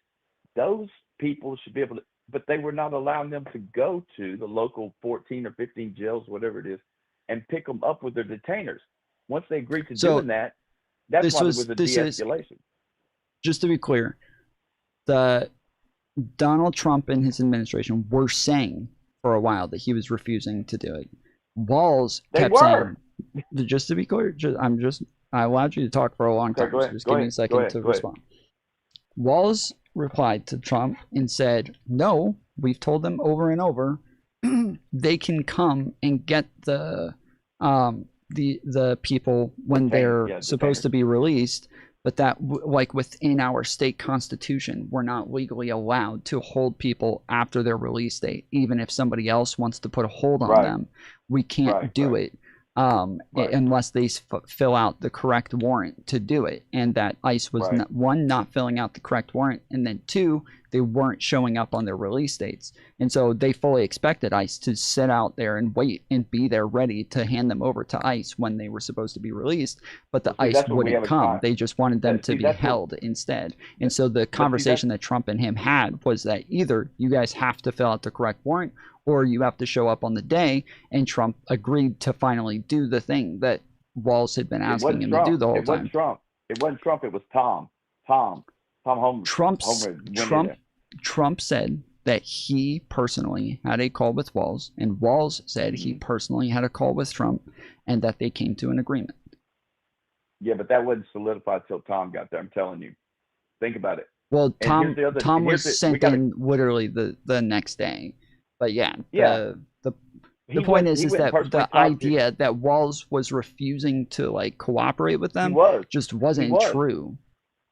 Those people should be able to, but they were not allowing them to go to the local 14 or 15 jails, whatever it is, and pick them up with their detainers. Once they agreed to doing that, that's why there was a de-escalation. Just to be clear, the Donald Trump and his administration were saying for a while that he was refusing to do it. Walls kept saying, just to be clear, I allowed you to talk for a long time, so just give me a second to respond. Walls replied to Trump and said, no, we've told them over and over they can come and get the people when they're supposed to be released, but that like within our state constitution, we're not legally allowed to hold people after their release date. Even if somebody else wants to put a hold on them, we can't do it unless they fill out the correct warrant to do it. And that ICE was not filling out the correct warrant, and then 2, they weren't showing up on their release dates. And so they fully expected ICE to sit out there and wait and be there ready to hand them over to ICE when they were supposed to be released. But the ICE wouldn't come. They just wanted them to be held instead. And so the conversation that Trump and him had was that either you guys have to fill out the correct warrant, or you have to show up on the day. And Trump agreed to finally do the thing that Walls had been asking him to do the whole time. It wasn't Trump. It was Tom Homer. Trump said that he personally had a call with Walls, and Walls said he personally had a call with Trump, and that they came to an agreement. Yeah, but that wasn't solidified till Tom got there. I'm telling you. Think about it. Well, Tom was sent in literally the next day. But the point is that the idea that Walls was refusing to like cooperate with them just wasn't true.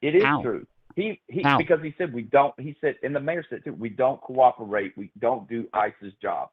It is true. Because he said we don't. He said, and the mayor said too, we don't cooperate. We don't do ICE's job.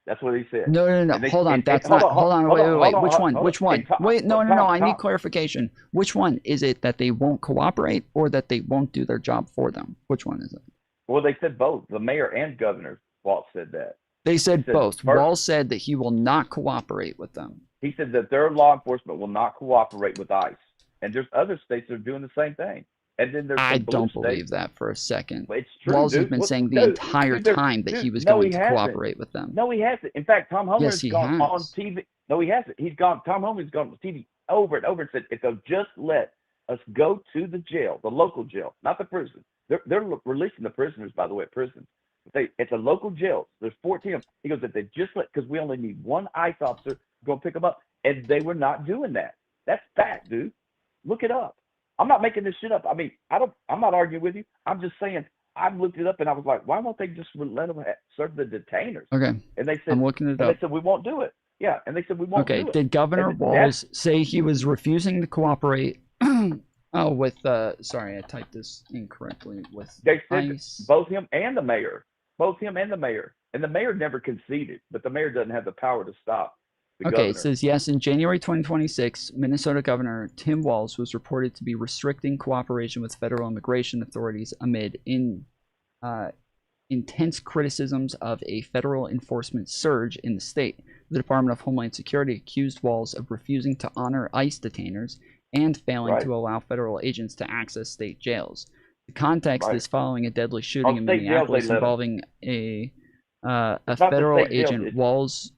That's what he said. No. Hold on. That's not. Hold on. Wait. Which one? Which one? Wait. No. I need clarification. Which one is it that they won't cooperate, or that they won't do their job for them? Which one is it? Well, they said both. The mayor and governor Walz said that. They said both. Walz said that he will not cooperate with them. He said that their law enforcement will not cooperate with ICE, and there's other states that are doing the same thing. And then there's I don't believe that for a second. It's true, Walz has been saying the entire time that he was going to cooperate with them. No, he hasn't. In fact, Tom Homer has gone on TV. No, he hasn't. Tom Homer's gone on TV over and over and said, if they'll just let us go to the jail, the local jail, not the prison. They're releasing the prisoners, by the way, at prisons. It's a local jail. There's 14 of them. He goes, if they just let, because we only need one ICE officer to go pick them up. And they were not doing that. That's fact, dude. Look it up. I'm not making this shit up. I mean, I'm not arguing with you. I'm just saying, I've looked it up and I was like, why won't they just let them serve the detainers? Okay. And they said, I'm looking it up. They said, we won't do it. Yeah. And they said, we won't do it. Okay. Did Governor Walz say he was refusing to cooperate with, sorry, I typed this incorrectly, with they said ICE? Both him and the mayor. And the mayor never conceded, but the mayor doesn't have the power to stop. Okay, it says, yes, in January 2026, Minnesota Governor Tim Walz was reported to be restricting cooperation with federal immigration authorities amid intense criticisms of a federal enforcement surge in the state. The Department of Homeland Security accused Walz of refusing to honor ICE detainers and failing to allow federal agents to access state jails. The context is following a deadly shooting in Minneapolis involving a federal agent. Walz.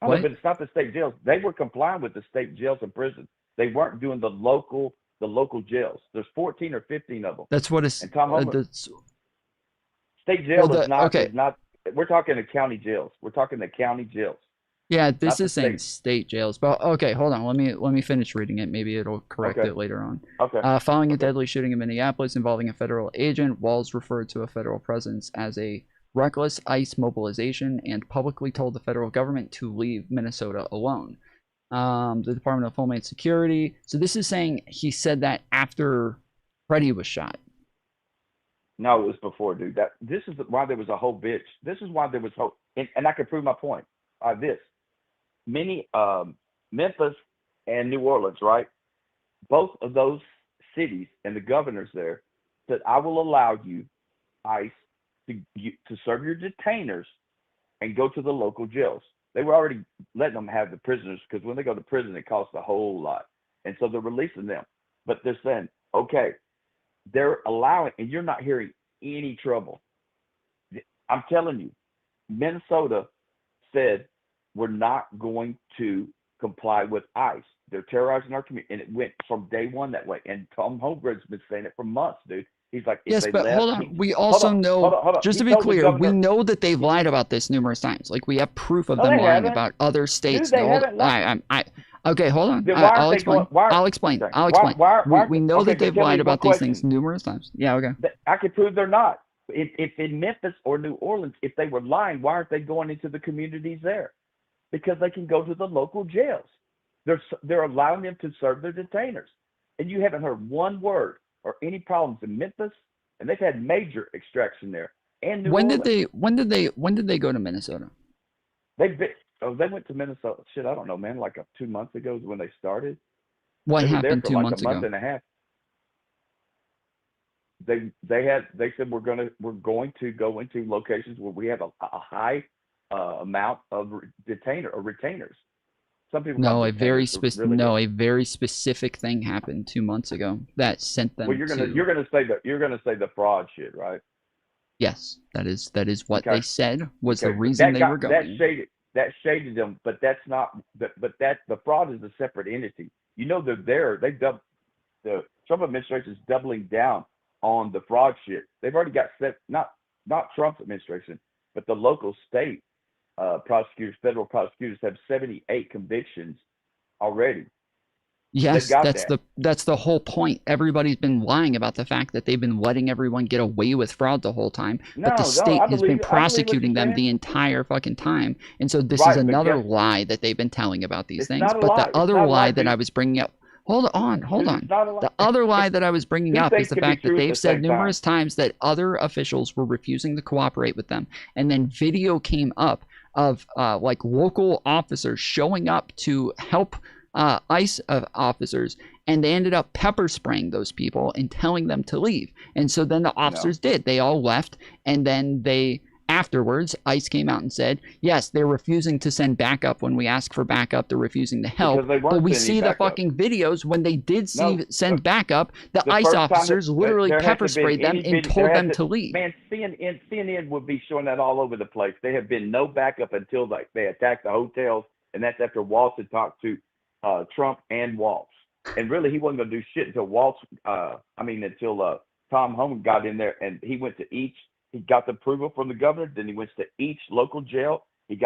But it's not the state jails. They were complying with the state jails and prisons. They weren't doing the local jails. There's 14 or 15 of them. That's what it's. And Tom Homer, state jail is not. We're talking the county jails. We're talking the county jails. Yeah, this is saying state jails. But okay, hold on. Let me finish reading it. Maybe it'll correct it later on. Okay. Following a deadly shooting in Minneapolis involving a federal agent, Walz referred to a federal presence as a reckless ICE mobilization and publicly told the federal government to leave Minnesota alone. The Department of Homeland Security. So this is saying he said that after Freddie was shot. No, it was before, dude. This is why there was a whole bitch. This is why there was hope, and I can prove my point. Memphis and New Orleans, right? Both of those cities and the governors there said, I will allow you, ICE, to serve your detainers and go to the local jails. They were already letting them have the prisoners because when they go to prison, it costs a whole lot. And so they're releasing them. But they're saying, okay, they're allowing, and you're not hearing any trouble. I'm telling you, Minnesota said we're not going to comply with ICE. They're terrorizing our community, and it went from day one that way. And Tom Holmgren's been saying it for months, dude. He's like, if Yes, they but left, hold on. We also know, hold on. just He to be told the clear, we governor- know that they've lied about this numerous times. Like, we have proof of No, them they lying haven't. about other states. Dude, they Hold- haven't lied. Okay, hold on. Then why aren't I'll they explain. going- why- I'll explain. okay. I'll explain. Why- We know okay, that they've tell me lied one about these question. things numerous times. Yeah, okay. I can prove they're not. If in Memphis or New Orleans, if they were lying, why aren't they going into the communities there? Because they can go to the local jails. They're allowing them to serve their detainers. And you haven't heard one word or any problems in Memphis, and they've had major extraction there. And New Orleans. When did they go to Minnesota? They went to Minnesota. Shit, I don't know, man. Like 2 months ago is when they started. What They were there happened for 2 like months a month ago? and a half. They said we're going to go into locations where we have a high amount of retainers. Some people No, call a them very retainers, but really a very specific thing happened 2 months ago that sent them well, you're gonna say the fraud shit, right? Yes, that is what Okay. they said was the Okay, reason they were going. That shaded them, but that's not. But the fraud is a separate entity. You know they're there. The Trump administration is doubling down on the fraud shit. They've already got not Trump's administration, but the local state prosecutors, federal prosecutors have 78 convictions already. Yes, They've got that's the whole point. Everybody's been lying about the fact that they've been letting everyone get away with fraud the whole time, but the state has been prosecuting them the entire fucking time. And so this is another lie that they've been telling about these things. not a But lie. the It's other not a lie, lie that dude. I was bringing up, hold on. It's not a lie. The other lie that I was bringing Two up things is the can be fact true that at the they've said same numerous times that other officials were refusing to cooperate with them, and then video came up of like local officers showing up to help ICE officers, and they ended up pepper spraying those people and telling them to leave. And so then the officers did. They all left, and then afterwards, ICE came out and said, yes, they're refusing to send backup. When we ask for backup, they're refusing to help. Because they weren't But we sending see the backup. fucking videos when they did send backup, the The ICE first time officers that literally there pepper hasn't been sprayed them any and video- told there them hasn't- to leave. Man, CNN would be showing that all over the place. There have been no backup until they attacked the hotels, and that's after Waltz had talked to Trump and Waltz. And really, he wasn't going to do shit until until Tom Homan got in there, and he went to each. He got the approval from the governor. Then he went to each local jail. He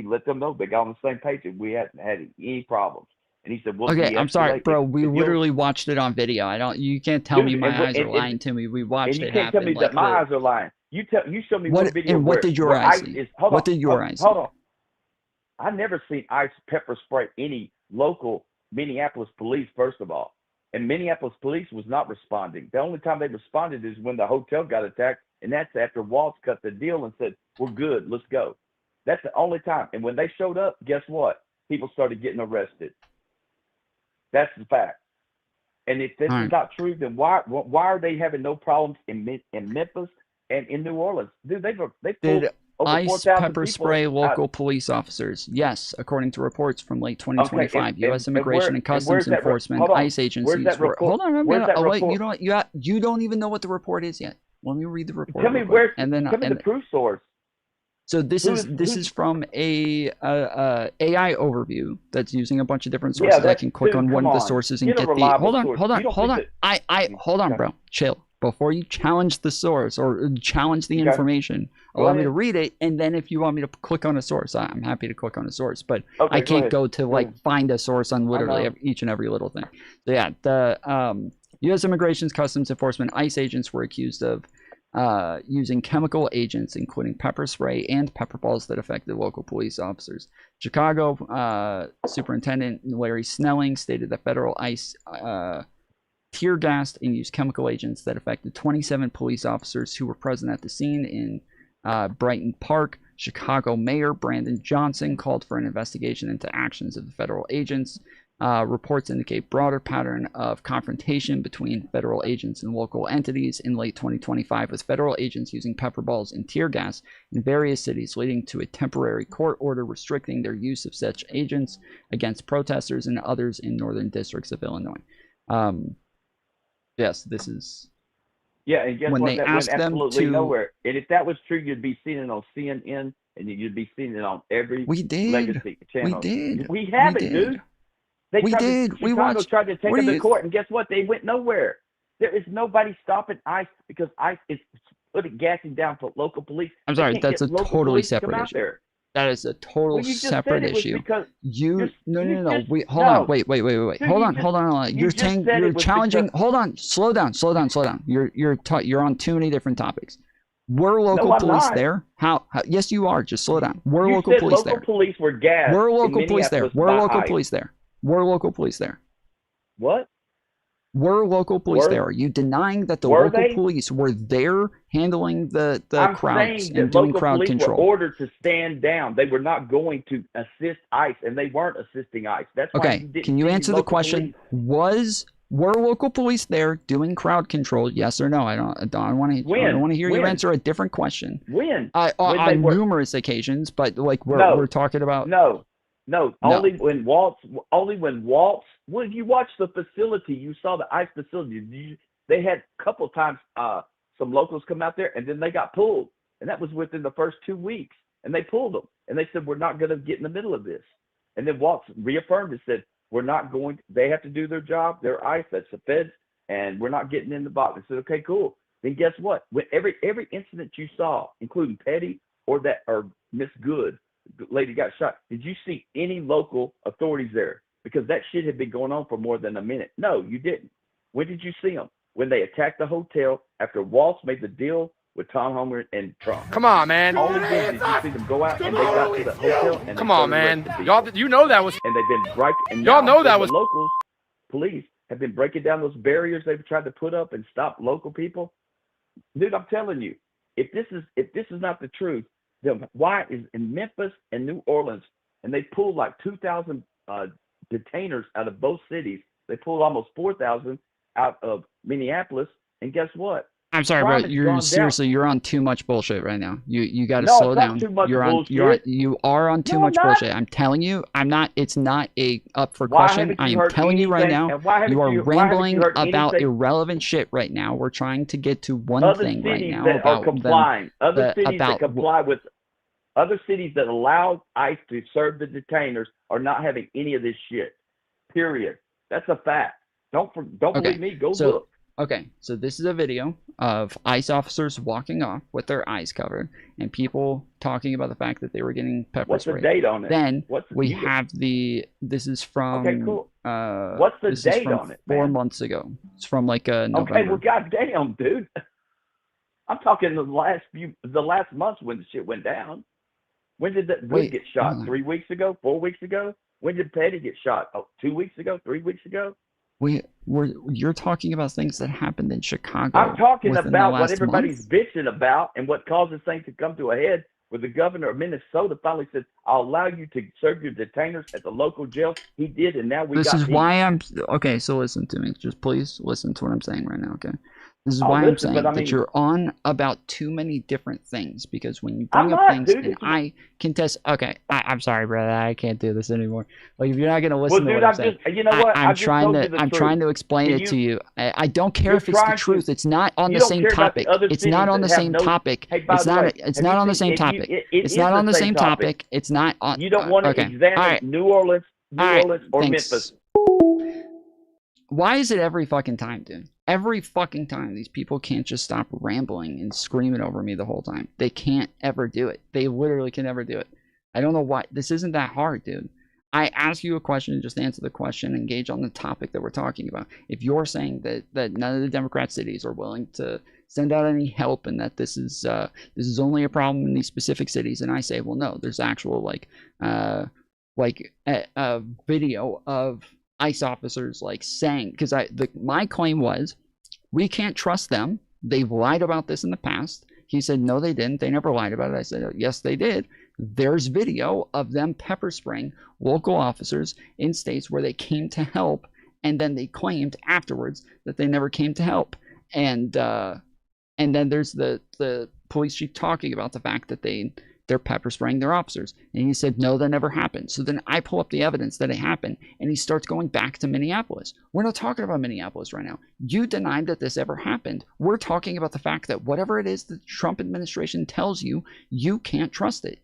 let them know they got on the same page, and we hadn't had any problems. And he said, "Well, Okay, I'm sorry, bro. We literally watched it on video. You can't tell me my eyes are lying to me. We watched and you it can't happen. tell me like that my the- eyes are lying. You show me What- one video. and what where, did your where eyes ICE see? is. Hold What on, did your eyes Hold see? on. I never seen ICE pepper spray any local Minneapolis police. First of all, and Minneapolis police was not responding. The only time they responded is when the hotel got attacked, and that's after Waltz cut the deal and said, "We're good, let's go." That's the only time. And when they showed up, guess what? People started getting arrested. That's the fact. And if this is not true, then why are they having no problems in Memphis and in New Orleans? Dude, they pulled Did over ICE 4,000 pepper people spray out. local police officers? Yes, according to reports from late 2025. and- U.S. and Immigration where- and and Customs where's that Enforcement, hold on. ICE Where's agencies that were. report? Hold on, Where's that I'll let report? you don't even know what the report is yet. Let me read the report. Tell me real where. quick, and then tell me the proof source. So this is from a AI overview that's using a bunch of different sources. I can click on one of the sources and Get a get the reliable hold on. source. Hold You on, don't hold on. think that- Hold on, bro. Chill. Before you challenge the source or challenge the Okay. information, Go allow me ahead. to read it, and then if you want me to click on a source, I'm happy to click on a source. But Okay, I go can't ahead. go to Go like ahead. find a source on literally know. each and every little thing. So yeah, the U.S. Immigration Customs Enforcement ICE agents were accused of using chemical agents, including pepper spray and pepper balls that affected local police officers. Chicago Superintendent Larry Snelling stated that federal ICE tear gassed and used chemical agents that affected 27 police officers who were present at the scene in Brighton Park. Chicago Mayor Brandon Johnson called for an investigation into actions of the federal agents. Reports indicate broader pattern of confrontation between federal agents and local entities in late 2025, with federal agents using pepper balls and tear gas in various cities, leading to a temporary court order restricting their use of such agents against protesters and others in northern districts of Illinois. Yes, this is... Yeah, and guess when what? they That ask went them absolutely to... nowhere. And if that was true, you'd be seeing it on CNN, and you'd be seeing it on every We did. legacy channel. We did. We have We it, did. dude. They We tried to- did. We Chicago watched. tried to take What them do to you- court, and guess what? They went nowhere. There is nobody stopping ICE because ICE is putting gassing down for local police. I'm They sorry, can't that's get a local totally police to come separate out issue. there. That is a total Well, you just said separate it was issue. because You no. just- Wait, hold no. on. Wait. Dude, Hold you on. just- Hold on. you You're just saying said you're it was challenging. because- Hold on. Slow down. You're on too many different topics. Were local I'm police not. there? How? Yes, you are. Just slow down. Were You local said police local there? police were gassed. Were in local police there? Minneapolis Were by local ICE. police there? Were local police there? What? Were local police Were- there? Are you denying that the were local they? police were there handling the I'm crowds saying and that doing local crowd police control? were ordered to stand down. They were not going to assist ICE, and they weren't assisting ICE. That's why Okay, you didn't can you see answer the local question? police. Were local police there doing crowd control? Yes or no? I don't want to. I don't want to hear you When? answer a different question. When? When When they on were- numerous occasions, but like we're No. we're talking about. No. No. Only when Waltz. When you watch the facility, you saw the ICE facility. They had a couple times some locals come out there, and then they got pulled, and that was within the first 2 weeks, and they pulled them, and they said we're not going to get in the middle of this, and then Waltz reaffirmed and said we're not going. They have to do their job. They're ICE. That's the feds, and we're not getting in the box. They said okay, cool. Then guess what? When every incident you saw, including Petty or Miss Good, the lady got shot, did you see any local authorities there? Because that shit had been going on for more than a minute. No, you didn't. When did you see them? When they attacked the hotel after Waltz made the deal with Tom Homer and Trump. Come on, man. Only then did you see them go out and they got to the hotel and Come they on, started man. arresting Y'all, people. you know that was. And they've been breaking. And Y'all now know that the was. locals, police have been breaking down those barriers they've tried to put up and stop local people. Dude, I'm telling you, if this is not the truth, then why is in Memphis and New Orleans, and they pulled like 2,000 detainers out of both cities. They pulled almost 4,000 out of Minneapolis, and guess what? I'm sorry, Crime but has gone down. you're on too much bullshit right now. You got to No, slow it's not down. too much You are on too No, I'm much not. bullshit. I'm telling you, I'm not. It's not a up for Why question. haven't I you am heard telling you right anything- now. and why haven't You are you- why haven't you rambling heard about anything- irrelevant shit right now. We're trying to get to one Other thing right cities now that are about complying, other the- cities about that comply with, other cities that allow ICE to serve the detainers are not having any of this shit. Period. That's a fact. Don't believe me. Go look. Okay, so this is a video of ICE officers walking off with their eyes covered and people talking about the fact that they were getting pepper What's the sprayed. date on it? Then You get- have this is from Okay, cool. What's the this is date from on it, 4 months ago. It's from like November. Okay, well, goddamn, dude. I'm talking the last months when the shit went down. When did that Wait, get shot? hold on. 3 weeks ago? 4 weeks ago? When did Petty get shot? Oh, 2 weeks ago? 3 weeks ago? You're talking about things that happened in Chicago. I'm talking within the about what last everybody's month. bitching about and what caused this thing to come to a head where the governor of Minnesota finally said, I'll allow you to serve your detainers at the local jail. He did, and now we This got is peace. why I'm okay. So listen to me. Just please listen to what I'm saying right now. Okay. This is I'll why I'm listen, saying but I that mean- you're on about too many different things because when you I'm bring up not, things dude. and I contest. Okay, I'm sorry, brother. I can't do this anymore. Like if you're not gonna Well, listen to dude, what I'm I'm saying, just, you know what? I'm I just trying told to you the I'm truth. trying to explain Can it to you. I don't care you're if it's the trying to- truth. It's not on you the don't same care about the topic. other It's cities not on the that have same no- topic. Hey, by It's the not. way, It's have not you on the seen- same if you- topic. it It's is not the on the same same topic. topic. It's not on. You don't want to okay. examine All right. New Orleans, All right, or thanks. Memphis. Why is it every fucking time, dude? Every fucking time these people can't just stop rambling and screaming over me the whole time. They can't ever do it. They literally can never do it. I don't know why. This isn't that hard, dude. I ask you a question, just answer the question, engage on the topic that we're talking about. If you're saying that none of the Democrat cities are willing to send out any help and that this is only a problem in these specific cities, and I say, well, no, there's actual a video of ICE officers saying, because my claim was we can't trust them. They've lied about this in the past. He said no, they didn't. They never lied about it. I said yes, they did. there's video of them pepper spraying local officers in states where they came to help, and then they claimed afterwards that they never came to help. And then there's the police chief talking about the fact that they're pepper spraying their officers. And he said, no, that never happened. So then I pull up the evidence that it happened, and he starts going back to Minneapolis. We're not talking about Minneapolis right now. You denied that this ever happened. We're talking about the fact that whatever it is the Trump administration tells you, you can't trust it.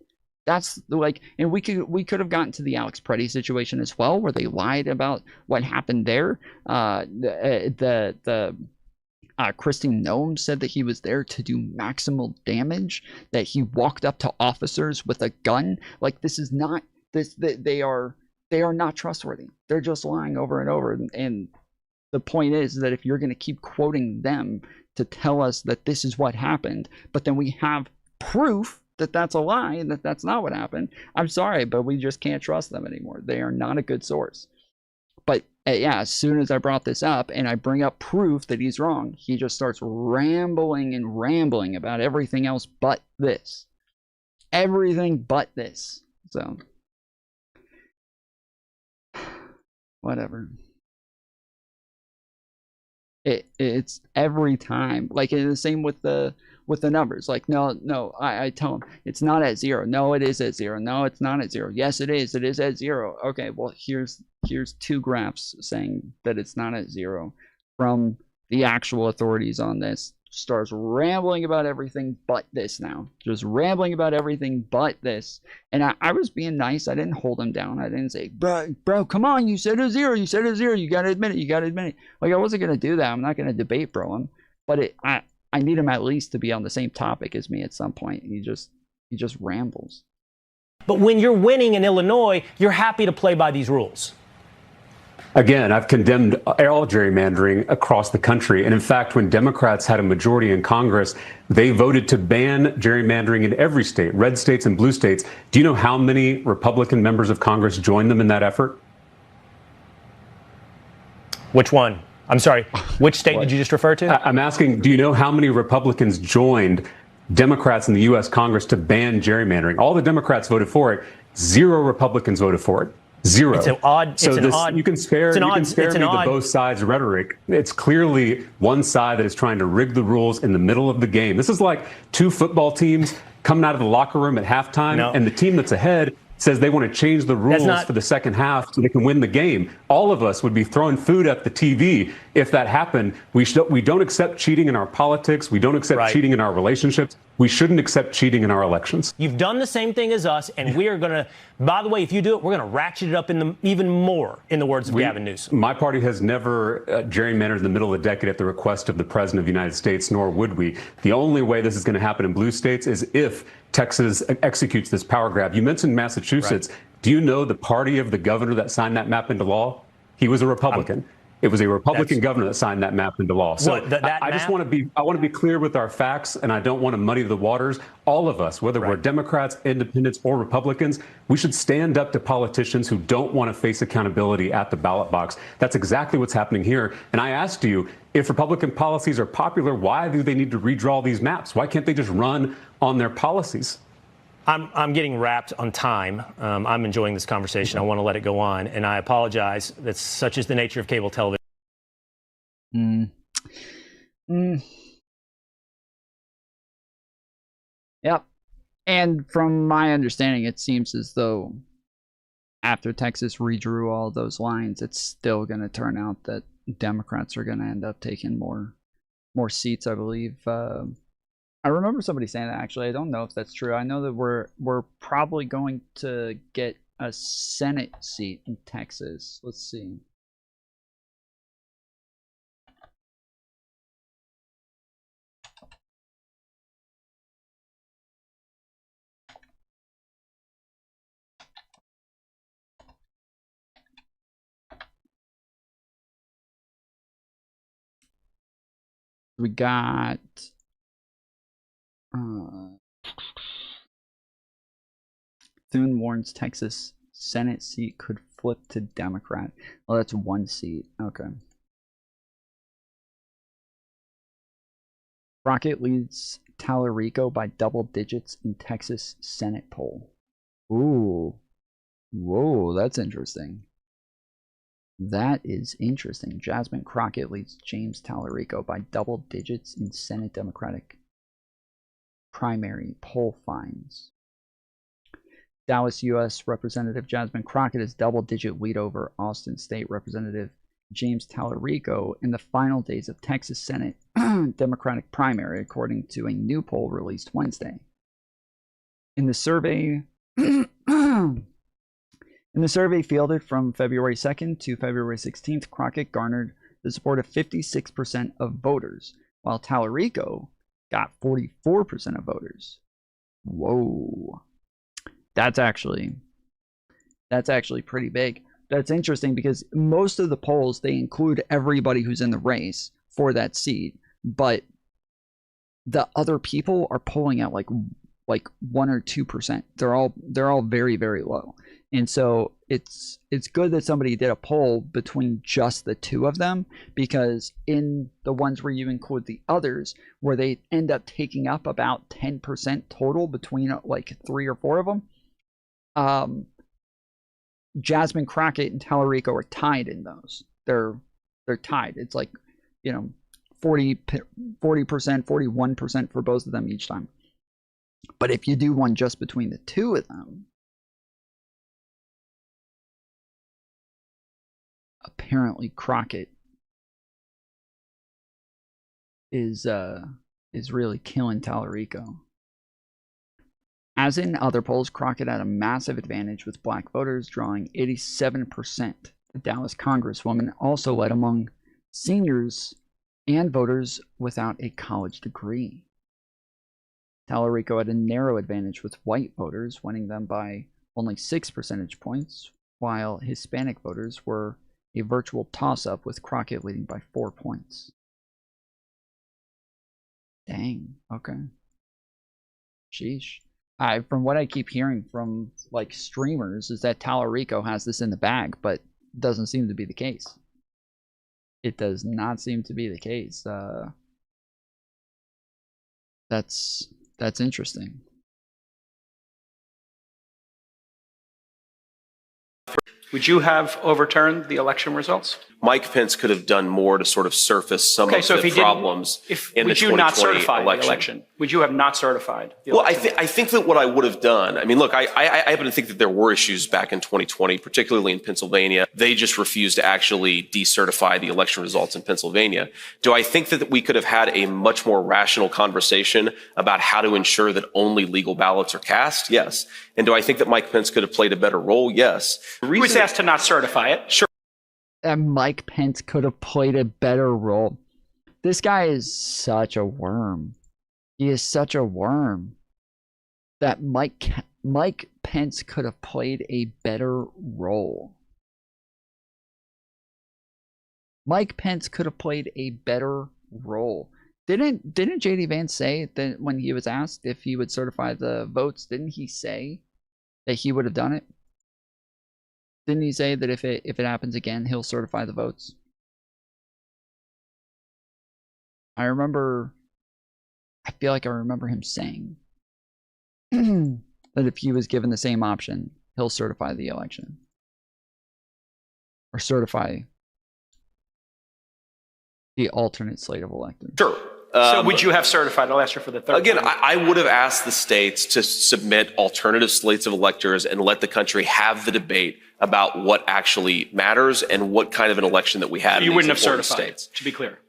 That's like, and we could have gotten to the Alex Preddy situation as well, where they lied about what happened there. Christine Nome said that he was there to do maximal damage, that he walked up to officers with a gun. Like, this is not this. They are not trustworthy. They're just lying over and over. And the point is that if you're going to keep quoting them to tell us that this is what happened, but then we have proof that that's a lie and that that's not what happened, I'm sorry, but we just can't trust them anymore. They are not a good source. But yeah, as soon as I brought this up and I bring up proof that he's wrong, he just starts rambling and rambling about everything else but this. Everything but this. So, whatever. It's every time. Like, it's the same with the numbers. Like, no, I tell him it's not at 0. No, it is at 0. No, it's not at 0. Yes, it is. It is at 0. Okay, well, here's 2 graphs saying that it's not at 0 from the actual authorities on this. Starts rambling about everything but this now. Just rambling about everything but this. And I was being nice. I didn't hold him down. I didn't say, bro, come on. You said it's 0. You said it's 0. You got to admit it. You got to admit it. Like, I wasn't going to do that. I'm not going to debate bro him. But I need him at least to be on the same topic as me at some point. He just rambles. But when you're winning in Illinois, you're happy to play by these rules. Again, I've condemned all gerrymandering across the country. And in fact, when Democrats had a majority in Congress, they voted to ban gerrymandering in every state, red states and blue states. Do you know how many Republican members of Congress joined them in that effort? Which one? I'm sorry, which state did you just refer to? I'm asking, do you know how many Republicans joined Democrats in the U.S. Congress to ban gerrymandering? All the Democrats voted for it. 0 Republicans voted for it. 0. It's an odd. So it's an odd. You can spare me the both sides rhetoric. It's clearly one side that is trying to rig the rules in the middle of the game. This is like 2 football teams coming out of the locker room at halftime, and the team that's ahead says they want to change the rules for the second half so they can win the game. All of us would be throwing food at the TV if that happened. We don't accept cheating in our politics. We don't accept cheating in our relationships. We shouldn't accept cheating in our elections. You've done the same thing as us, and we are going to, by the way, if you do it, we're going to ratchet it up even more, in the words of Gavin Newsom. My party has never gerrymandered in the middle of the decade at the request of the President of the United States, nor would we. The only way this is going to happen in blue states is if Texas executes this power grab. You mentioned Massachusetts. Do you know the party of the governor that signed that map into law? He was a Republican. It was a Republican governor that signed that map into law. So I just want to be clear with our facts, and I don't want to muddy the waters. All of us, whether we're Democrats, independents, or Republicans, we should stand up to politicians who don't want to face accountability at the ballot box. That's exactly what's happening here. And I asked you, if Republican policies are popular, why do they need to redraw these maps? Why can't they just run on their policies? I'm getting wrapped on time. I'm enjoying this conversation. I want to let it go on, and I apologize. That's such is the nature of cable television. Yep. And from my understanding, it seems as though after Texas redrew all those lines, it's still going to turn out that Democrats are going to end up taking more seats, I believe. I remember somebody saying that, actually. I don't know if that's true. I know that we're probably going to get a Senate seat in Texas. Let's see. We got Thune warns Texas Senate seat could flip to Democrat. Oh, that's 1 seat. Okay. Rocket leads Tallarico by double digits in Texas Senate poll. Ooh. Whoa, that's interesting. That is interesting. Jasmine Crockett leads James Tallarico by double digits in Senate Democratic primary poll finds. Dallas U.S. Representative Jasmine Crockett has double-digit lead over Austin State Representative James Tallarico in the final days of Texas Senate Democratic primary, according to a new poll released Wednesday. In the survey fielded from February 2nd to February 16th, Crockett garnered the support of 56% of voters, while Tallarico got 44% of voters. Whoa. That's actually pretty big. That's interesting because most of the polls, they include everybody who's in the race for that seat, but the other people are polling out like 1 or 2%. They're all very, very low. And so it's good that somebody did a poll between just the two of them, because in the ones where you include the others, where they end up taking up about 10% total between like 3 or 4 of them, Jasmine Crockett and Tallarico are tied in those. They're tied. It's like, 40%, 41% for both of them each time. But if you do one just between the two of them, apparently Crockett is really killing Tallarico. As in other polls, Crockett had a massive advantage with black voters, drawing 87%. The Dallas Congresswoman also led among seniors and voters without a college degree. Tallarico had a narrow advantage with white voters, winning them by only 6 percentage points, while Hispanic voters were a virtual toss-up, with Crockett leading by 4 points. Dang, okay. Sheesh. From what I keep hearing from like streamers is that Tallarico has this in the bag, but doesn't seem to be the case. It does not seem to be the case. That's interesting. Would you have overturned the election results? Mike Pence could have done more to sort of surface some of the problems in the 2020 election. Would you not certify the election? Would you have not certified the election? Well, I think that what I would have done, I mean, look, I happen to think that there were issues back in 2020, particularly in Pennsylvania. They just refused to actually decertify the election results in Pennsylvania. Do I think that we could have had a much more rational conversation about how to ensure that only legal ballots are cast? Yes. And do I think that Mike Pence could have played a better role? Yes. He was asked to not certify it. Sure. And Mike Pence could have played a better role. This guy is such a worm. He is such a worm that Mike Pence could have played a better role. Mike Pence could have played a better role. Didn't JD Vance say that when he was asked if he would certify the votes, didn't he say that he would have done it? Didn't he say that if it happens again, he'll certify the votes? I feel like I remember him saying that if he was given the same option, he'll certify the election. Or certify the alternate slate of electors. Sure. So would you have certified? I'll ask you for the third Again, time. I would have asked the states to submit alternative slates of electors and let the country have the debate about what actually matters and what kind of an election that we had. So you in wouldn't these have important certified, states. to be clear.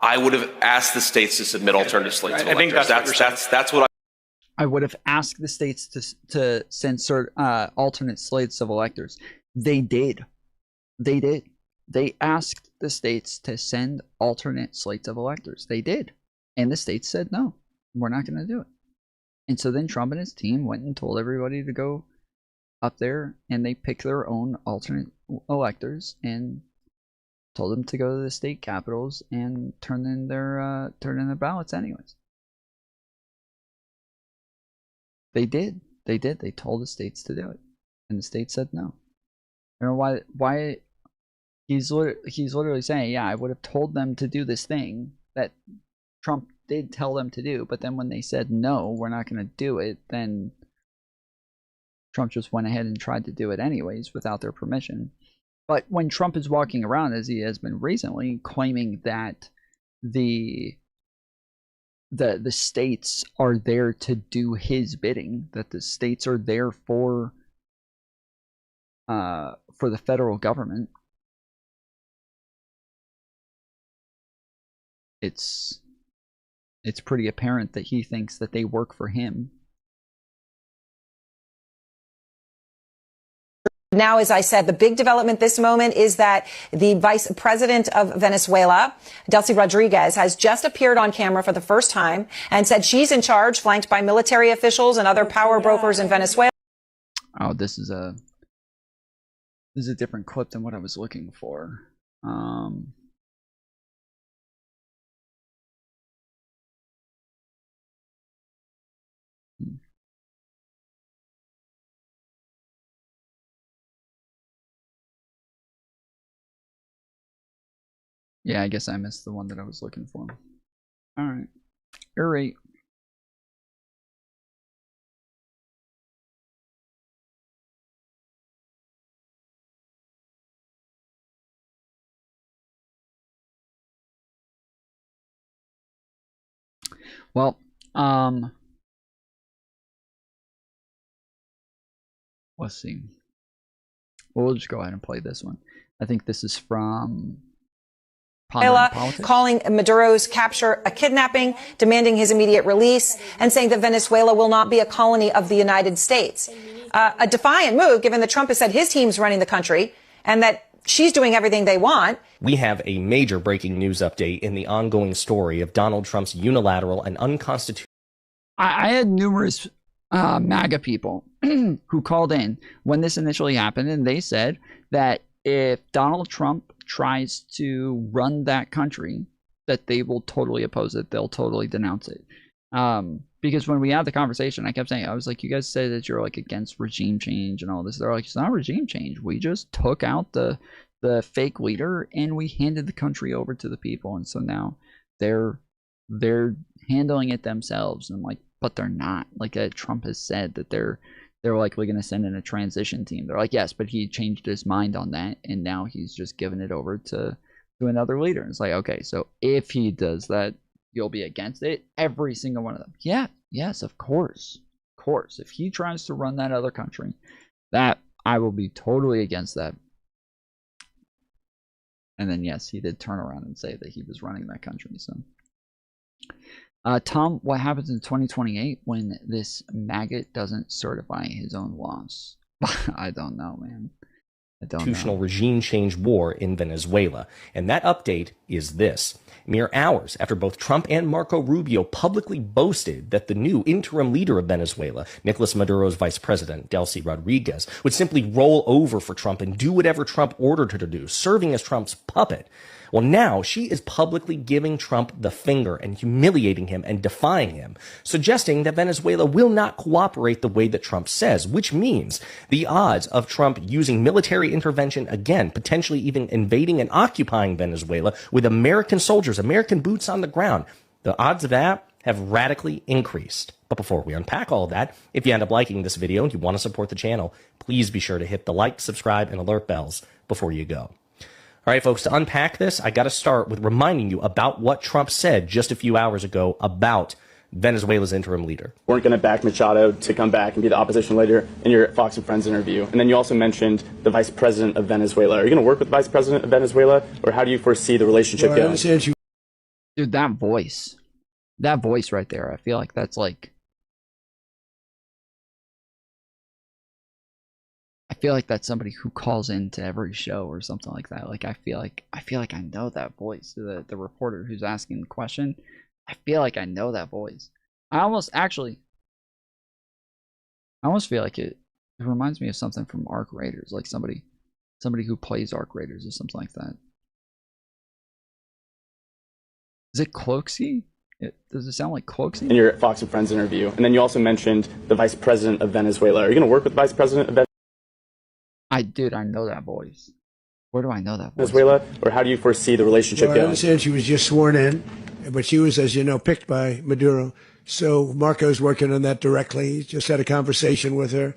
I would have asked the states to submit alternative slates of I think electors. that's what I would have asked the states to send alternate slates of electors. They did. They asked the states to send alternate slates of electors. They did. And the states said, no, we're not going to do it. And so then Trump and his team went and told everybody to go up there, and they picked their own alternate electors and told them to go to the state capitals and turn in their ballots anyways. They did. They told the states to do it, and the states said no. You know why? He's literally saying, yeah, I would have told them to do this thing that Trump did tell them to do, but then when they said no, we're not going to do it, then Trump just went ahead and tried to do it anyways without their permission. But when Trump is walking around, as he has been recently, claiming that the states are there to do his bidding, that the states are there for the federal government, it's pretty apparent that he thinks that they work for him. Now, as I said, the big development this moment is that the vice president of Venezuela, Delcy Rodriguez, has just appeared on camera for the first time and said she's in charge, flanked by military officials and other power brokers in Venezuela. Oh, this is a different clip than what I was looking for. Yeah, I guess I missed the one that I was looking for. All right. You're right. Well, let's see. We'll just go ahead and play this one. I think this is from calling Maduro's capture a kidnapping, demanding his immediate release, and saying that Venezuela will not be a colony of the United States. A defiant move, given that Trump has said his team's running the country and that she's doing everything they want. We have a major breaking news update in the ongoing story of Donald Trump's unilateral and unconstitutional. I had numerous MAGA people who called in when this initially happened, and they said that if Donald Trump tries to run that country, that they will totally oppose it. They'll totally denounce it. Because when we had the conversation, I kept saying, I was like, you guys say that you're like against regime change and all this. They're like, it's not regime change. We just took out the fake leader and we handed the country over to the people. And so now they're handling it themselves. And I'm like, but they're not. Like Trump has said that they're likely going to send in a transition team. They're like, yes, but he changed his mind on that, and now he's just giving it over to another leader. And it's like, okay, so if he does that, you'll be against it? Every single one of them. Yeah, yes, of course. Of course. If he tries to run that other country, that I will be totally against that. And then, yes, he did turn around and say that he was running that country. So, Tom, what happens in 2028 when this maggot doesn't certify his own loss? I don't know, man. I don't know. Constitutional regime change war in Venezuela. And that update is this. Mere hours after both Trump and Marco Rubio publicly boasted that the new interim leader of Venezuela, Nicolas Maduro's vice president, Delcy Rodriguez, would simply roll over for Trump and do whatever Trump ordered her to do, serving as Trump's puppet. Well, now she is publicly giving Trump the finger and humiliating him and defying him, suggesting that Venezuela will not cooperate the way that Trump says, which means the odds of Trump using military intervention again, potentially even invading and occupying Venezuela with American soldiers, American boots on the ground, the odds of that have radically increased. But before we unpack all of that, if you end up liking this video and you want to support the channel, please be sure to hit the like, subscribe, and alert bells before you go. All right, folks, to unpack this, I got to start with reminding you about what Trump said just a few hours ago about Venezuela's interim leader. Weren't going to back Machado to come back and be the opposition leader in your Fox and Friends interview. And then you also mentioned the vice president of Venezuela. Are you going to work with the vice president of Venezuela, or how do you foresee the relationship going? Dude, that voice right there, I feel like that's like, I feel like that's somebody who calls into every show or something like that. Like I feel like I know that voice. The reporter who's asking the question, I feel like I know that voice. I almost feel like it reminds me of something from Arc Raiders, like somebody who plays Arc Raiders or something like that. Is it Cloaksy? Does it sound like Cloaksy? In your Fox and Friends interview. And then you also mentioned the vice president of Venezuela. Are you going to work with the vice president of Venezuela? I know that voice. Where do I know that voice? Venezuela, or how do you foresee the relationship I going? understand she was just sworn in, but she was, as you know, picked by Maduro. So Marco's working on that directly. Just had a conversation with her.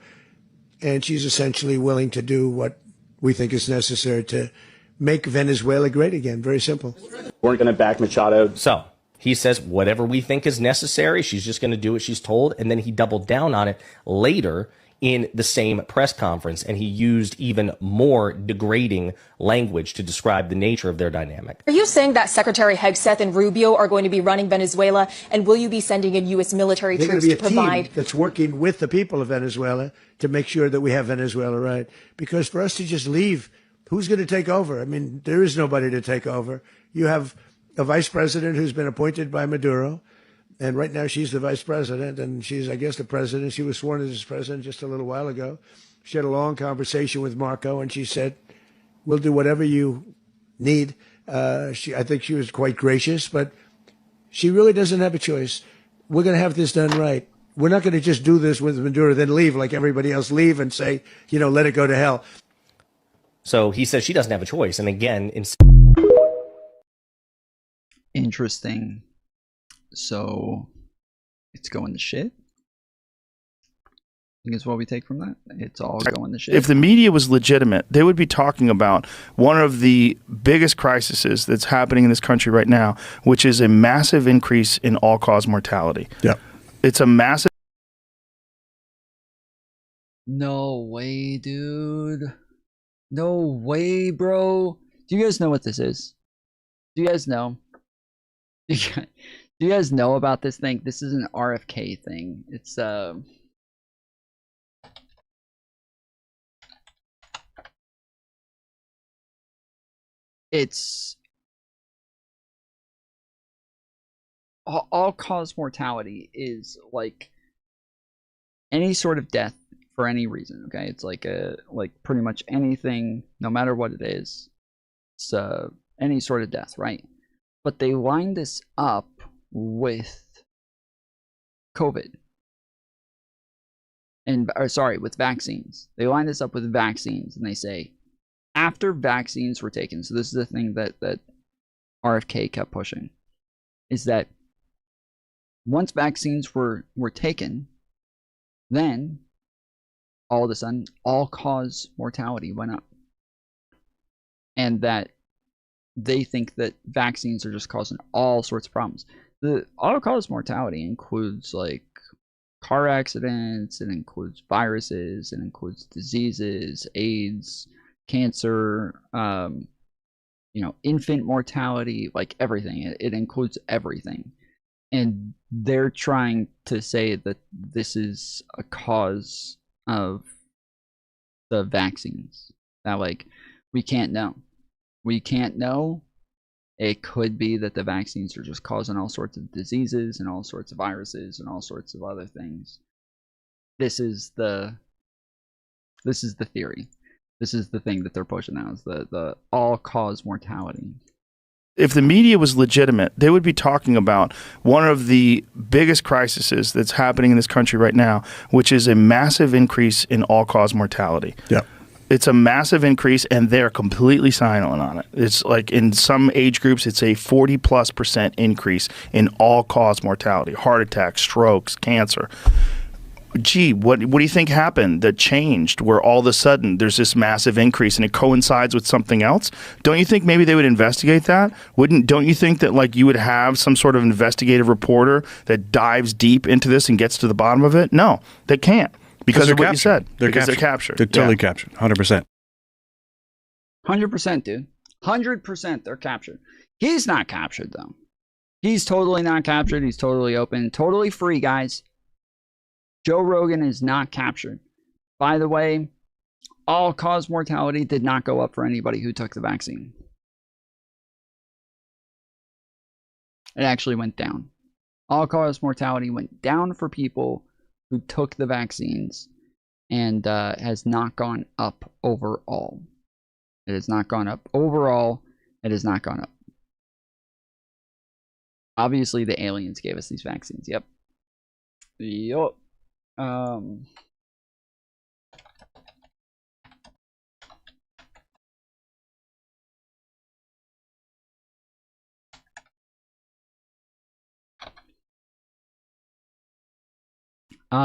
and she's essentially willing to do what we think is necessary to make Venezuela great again. Very simple. Weren't going to back Machado. So he says whatever we think is necessary, she's just going to do what she's told. And then he doubled down on it later in the same press conference, and he used even more degrading language to describe the nature of their dynamic. Are you saying that Secretary Hegseth and Rubio are going to be running Venezuela, and will you be sending in U.S. military They're going troops to be to a provide? team that's working with the people of Venezuela to make sure that we have Venezuela right. Because for us to just leave, who's going to take over? I mean, there is nobody to take over. You have a vice president who's been appointed by Maduro. And right now she's the vice president, and she's, I guess, the president. She was sworn as president just a little while ago. She had a long conversation with Marco, and she said, we'll do whatever you need. I think she was quite gracious, but she really doesn't have a choice. We're going to have this done right. We're not going to just do this with Maduro, then leave like everybody else, leave and say, let it go to hell. So he says she doesn't have a choice. And again, Interesting. So it's going to shit. I think is what we take from that. It's all going to shit. If the media was legitimate, they would be talking about one of the biggest crises that's happening in this country right now, which is a massive increase in all-cause mortality. Yeah. It's a massive... No way, dude. No way, bro. Do you guys know what this is? Do you guys know? Do you guys know about this thing? This is an RFK thing. It's all-cause mortality is like any sort of death for any reason. Okay, it's like pretty much anything, no matter what it is. It's any sort of death, right? But they line this up with COVID. With vaccines. They line this up with vaccines, and they say, after vaccines were taken, so this is the thing that RFK kept pushing, is that once vaccines were taken, then all of a sudden, all-cause mortality went up. And that they think that vaccines are just causing all sorts of problems. The all-cause mortality includes like car accidents, it includes viruses, it includes diseases, AIDS, cancer, infant mortality, like everything. It includes everything. And they're trying to say that this is a cause of the vaccines. That we can't know. We can't know. It could be that the vaccines are just causing all sorts of diseases and all sorts of viruses and all sorts of other things. This is the theory. This is the thing that they're pushing now, is the all-cause mortality. If the media was legitimate, they would be talking about one of the biggest crises that's happening in this country right now, which is a massive increase in all-cause mortality. Yeah. It's a massive increase, and they're completely silent on it. It's like in some age groups, it's a 40+% increase in all-cause mortality, heart attacks, strokes, cancer. Gee, what do you think happened that changed where all of a sudden there's this massive increase and it coincides with something else? Don't you think maybe they would investigate that? Don't you think that you would have some sort of investigative reporter that dives deep into this and gets to the bottom of it? No, they can't. Because of what you said. They're captured. They're totally captured. 100%. 100%, dude. 100% they're captured. He's not captured, though. He's totally not captured. He's totally open. Totally free, guys. Joe Rogan is not captured. By the way, all-cause mortality did not go up for anybody who took the vaccine. It actually went down. All-cause mortality went down for people who took the vaccines, and has not gone up overall. It has not gone up overall. It has not gone up. Obviously, the aliens gave us these vaccines. Yep.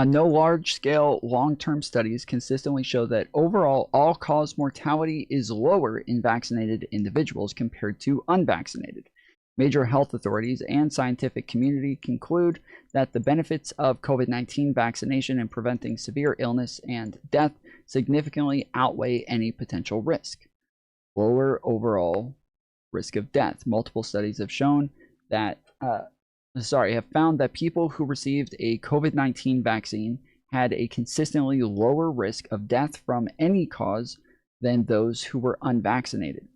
No large-scale long-term studies consistently show that overall all-cause mortality is lower in vaccinated individuals compared to unvaccinated. Major health authorities and scientific community conclude that the benefits of COVID-19 vaccination in preventing severe illness and death significantly outweigh any potential risk. Lower overall risk of death. Multiple studies have shown that have found that people who received a COVID-19 vaccine had a consistently lower risk of death from any cause than those who were unvaccinated.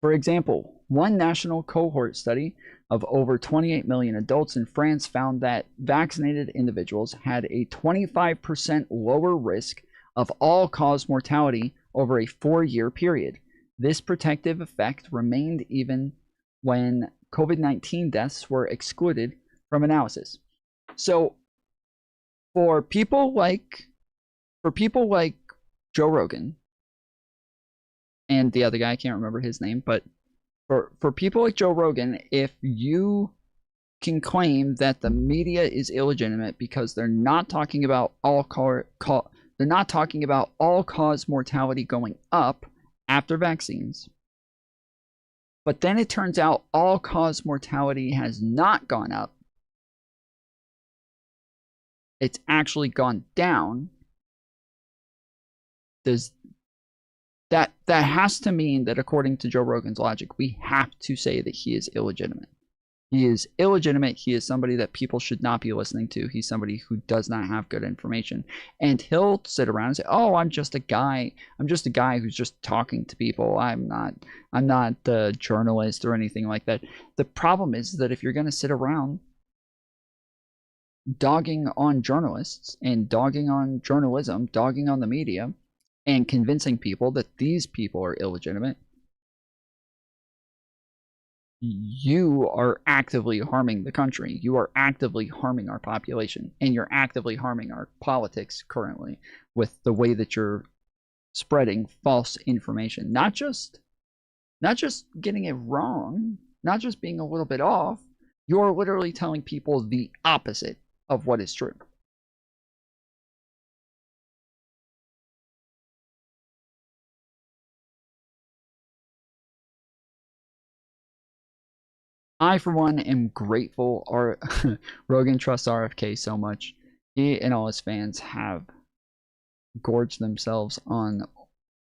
For example, one national cohort study of over 28 million adults in France found that vaccinated individuals had a 25% lower risk of all-cause mortality over a 4-year period. This protective effect remained even when COVID-19 deaths were excluded from analysis. So for people like Joe Rogan and the other guy, I can't remember his name, but for people like Joe Rogan, if you can claim that the media is illegitimate because they're not talking about all-cause mortality going up after vaccines, but then it turns out all-cause mortality has not gone up. It's actually gone down. That has to mean that according to Joe Rogan's logic, we have to say that he is illegitimate. He is illegitimate. He is somebody that people should not be listening to. He's somebody who does not have good information. And he'll sit around and say, "Oh, I'm just a guy. I'm just a guy who's just talking to people. I'm not the journalist or anything like that." The problem is that if you're going to sit around dogging on journalists and dogging on journalism, dogging on the media, and convincing people that these people are illegitimate, you are actively harming the country. You are actively harming our population, and you're actively harming our politics currently with the way that you're spreading false information. Not just getting it wrong, not just being a little bit off. You're literally telling people the opposite of what is true. I, for one, am grateful Rogan trusts RFK so much. He and all his fans have gorged themselves on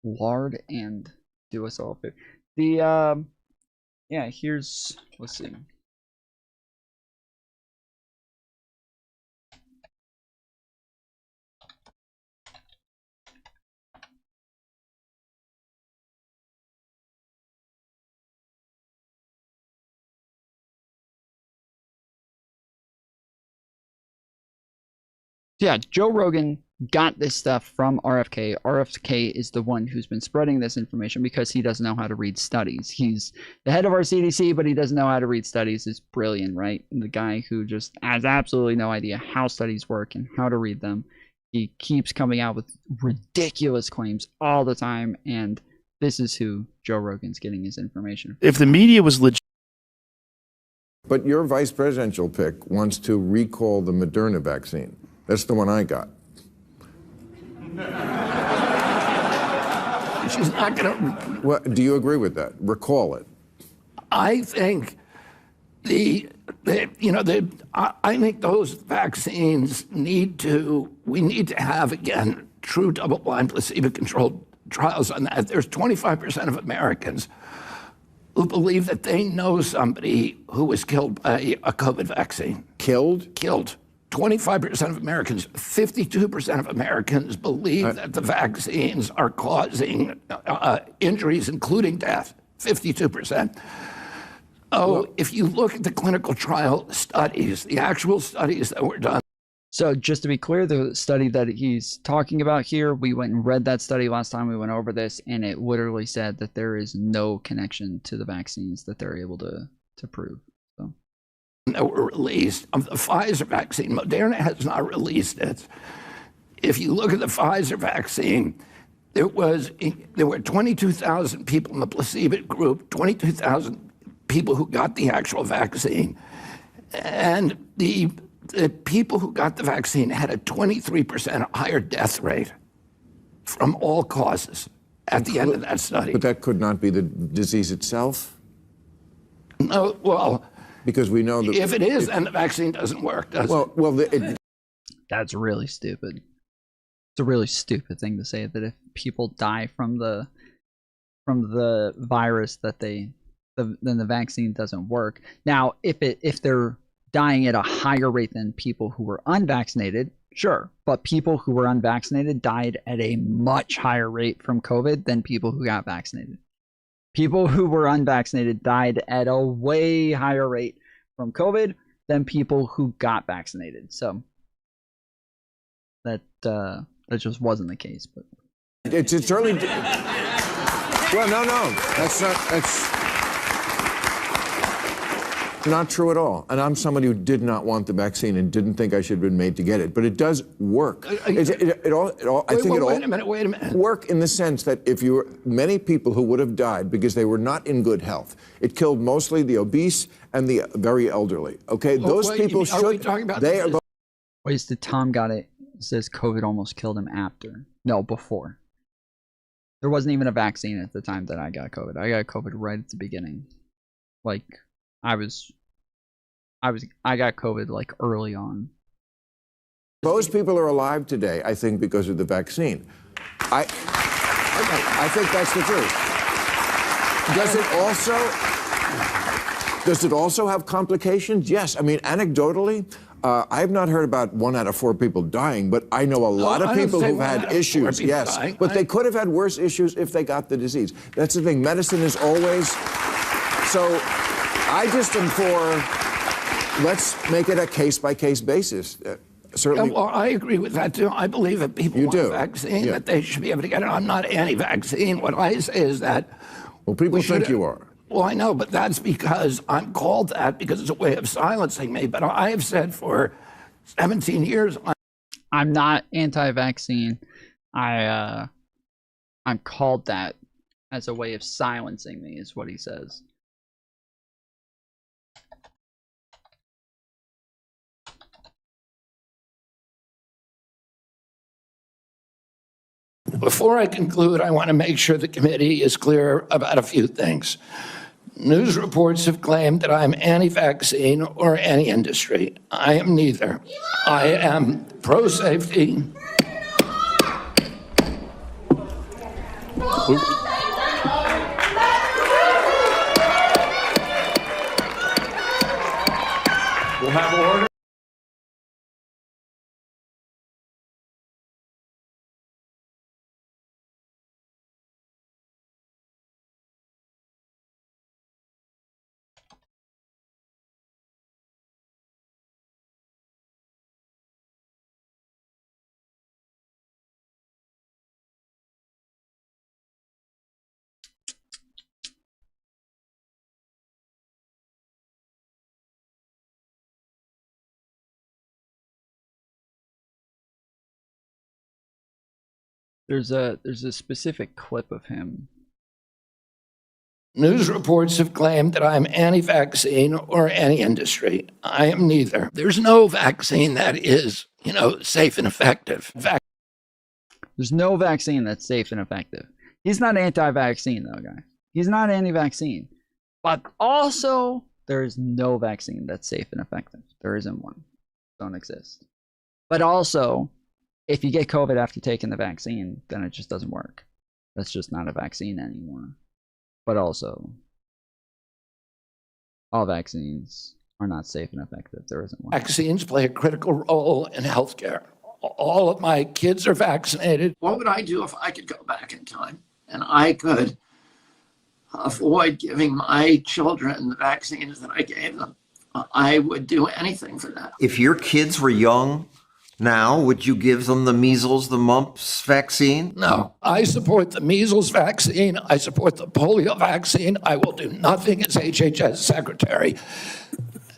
lard and do us all a favor. Here's, let's see. Yeah, Joe Rogan got this stuff from RFK. RFK is the one who's been spreading this information because he doesn't know how to read studies. He's the head of our CDC, but he doesn't know how to read studies. It's brilliant, right? The guy who just has absolutely no idea how studies work and how to read them. He keeps coming out with ridiculous claims all the time, and this is who Joe Rogan's getting his information. If the media was legit. But your vice presidential pick wants to recall the Moderna vaccine. That's the one I got. She's not going to. Well, do you agree with that? Recall it. I think I think those vaccines we need to have, again, true double-blind placebo-controlled trials on that. There's 25% of Americans who believe that they know somebody who was killed by a COVID vaccine. Killed? Killed. 25% of Americans, 52% of Americans believe that the vaccines are causing injuries, including death. 52%. If you look at the clinical trial studies, the actual studies that were done. So just to be clear, the study that he's talking about here, we went and read that study last time we went over this, and it literally said that there is no connection to the vaccines that they're able to prove. So. That were released of the Pfizer vaccine. Moderna has not released it. If you look at the Pfizer vaccine, there were 22,000 people in the placebo group, 22,000 people who got the actual vaccine, and the the people who got the vaccine had a 23% higher death rate from all causes at the end of that study. But that could not be the disease itself? No, well, because we know that if it is, then the vaccine doesn't work, does it? That's really stupid. It's a really stupid thing to say, that if people die from the virus, that then the vaccine doesn't work. Now, if they're dying at a higher rate than people who were unvaccinated, sure. But people who were unvaccinated died at a much higher rate from COVID than people who got vaccinated. People who were unvaccinated died at a way higher rate from COVID than people who got vaccinated. So that just wasn't the case. But it's certainly. Well, no, that's not true at all. And I'm somebody who did not want the vaccine and didn't think I should have been made to get it. But it does work. Wait a minute. Work in the sense that if you were many people who would have died because they were not in good health, it killed mostly the obese and the very elderly. Okay, those people should. Are we talking about they are. Wasted Tom got it. It says COVID almost killed him after. No, before. There wasn't even a vaccine at the time that I got COVID. I got COVID right at the beginning. Like, I got COVID like early on. Those people are alive today, I think, because of the vaccine. I think that's the truth. Does it also have complications? Yes. I mean, anecdotally, I have not heard about 1 out of 4 people dying, but I know a lot of people who've had issues. Yes, but they could have had worse issues if they got the disease. That's the thing. Medicine is always so. I just am for, let's make it a case-by-case basis. Certainly. Well, I agree with that, too. I believe that people want a vaccine, that they should be able to get it. I'm not anti-vaccine. What I say is that... Well, people think you are. Well, I know, but that's because I'm called that because it's a way of silencing me. But I have said for 17 years... I'm not anti-vaccine. I'm called that as a way of silencing me, is what he says. Before I conclude, I want to make sure the committee is clear about a few things. News reports have claimed that I'm anti-vaccine or anti-industry. I am neither. I am pro-safety. We'll have order. There's a specific clip of him. News reports have claimed that I'm anti-vaccine or anti-industry. I am neither. There's no vaccine that is, safe and effective. There's no vaccine that's safe and effective. He's not anti-vaccine, though, guys. He's not anti-vaccine. But also, there is no vaccine that's safe and effective. There isn't one. Don't exist. But also, if you get COVID after taking the vaccine, then it just doesn't work. That's just not a vaccine anymore. But also, all vaccines are not safe and effective. There isn't one. Vaccines play a critical role in healthcare. All of my kids are vaccinated. What would I do if I could go back in time and I could avoid giving my children the vaccines that I gave them? I would do anything for that. If your kids were young now, would you give them the measles, the mumps vaccine? No. I support the measles vaccine. I support the polio vaccine. I will do nothing as HHS secretary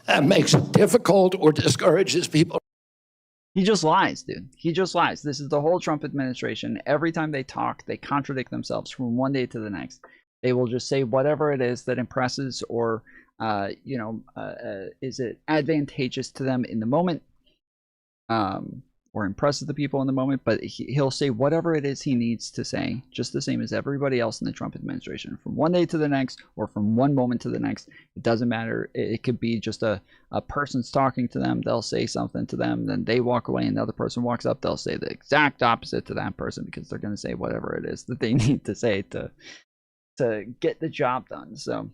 that makes it difficult or discourages people. He just lies, dude. He just lies. This is the whole Trump administration. Every time they talk, they contradict themselves from one day to the next. They will just say whatever it is that impresses or, is it advantageous to them in the moment. or impress the people in the moment, but he'll say whatever it is he needs to say, just the same as everybody else in the Trump administration, from one day to the next or from one moment to the next. It doesn't matter. It could be just a person's talking to them. They'll say something to them, then they walk away and the other person walks up. They'll say the exact opposite to that person because they're going to say whatever it is that they need to say to get the job done. So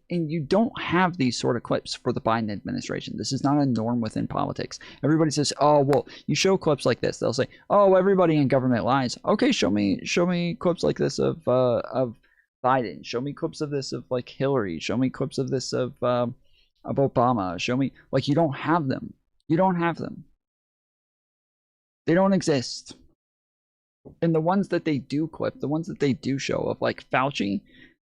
and you don't have these sort of clips for the Biden administration. This is not a norm within politics. Everybody says, "Oh, well, you show clips like this." They'll say, "Oh, everybody in government lies." Okay, show me clips like this of Biden. Show me clips of this of like Hillary. Show me clips of this of Obama. Show me, like, you don't have them. You don't have them. They don't exist. And the ones that they do clip, the ones that they do show of like Fauci,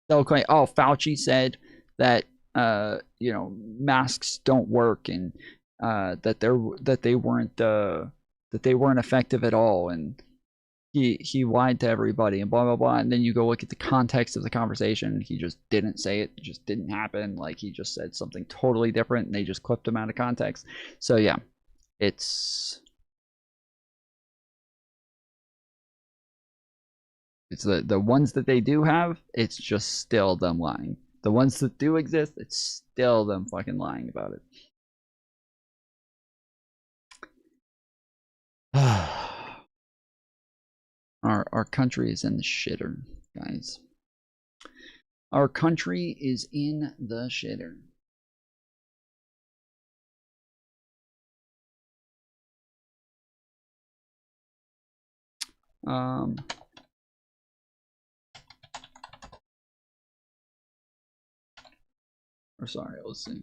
they'll claim, oh, Fauci said that masks don't work and that they weren't effective at all, and he lied to everybody and blah blah blah. And then you go look at the context of the conversation. He just didn't say it. It just didn't happen. Like, he just said something totally different, and they just clipped him out of context. So yeah, it's the ones that they do have, it's just still them lying. The ones that do exist, it's still them fucking lying about it. Our country is in the shitter, guys. Our country is in the shitter. Or sorry, let's see.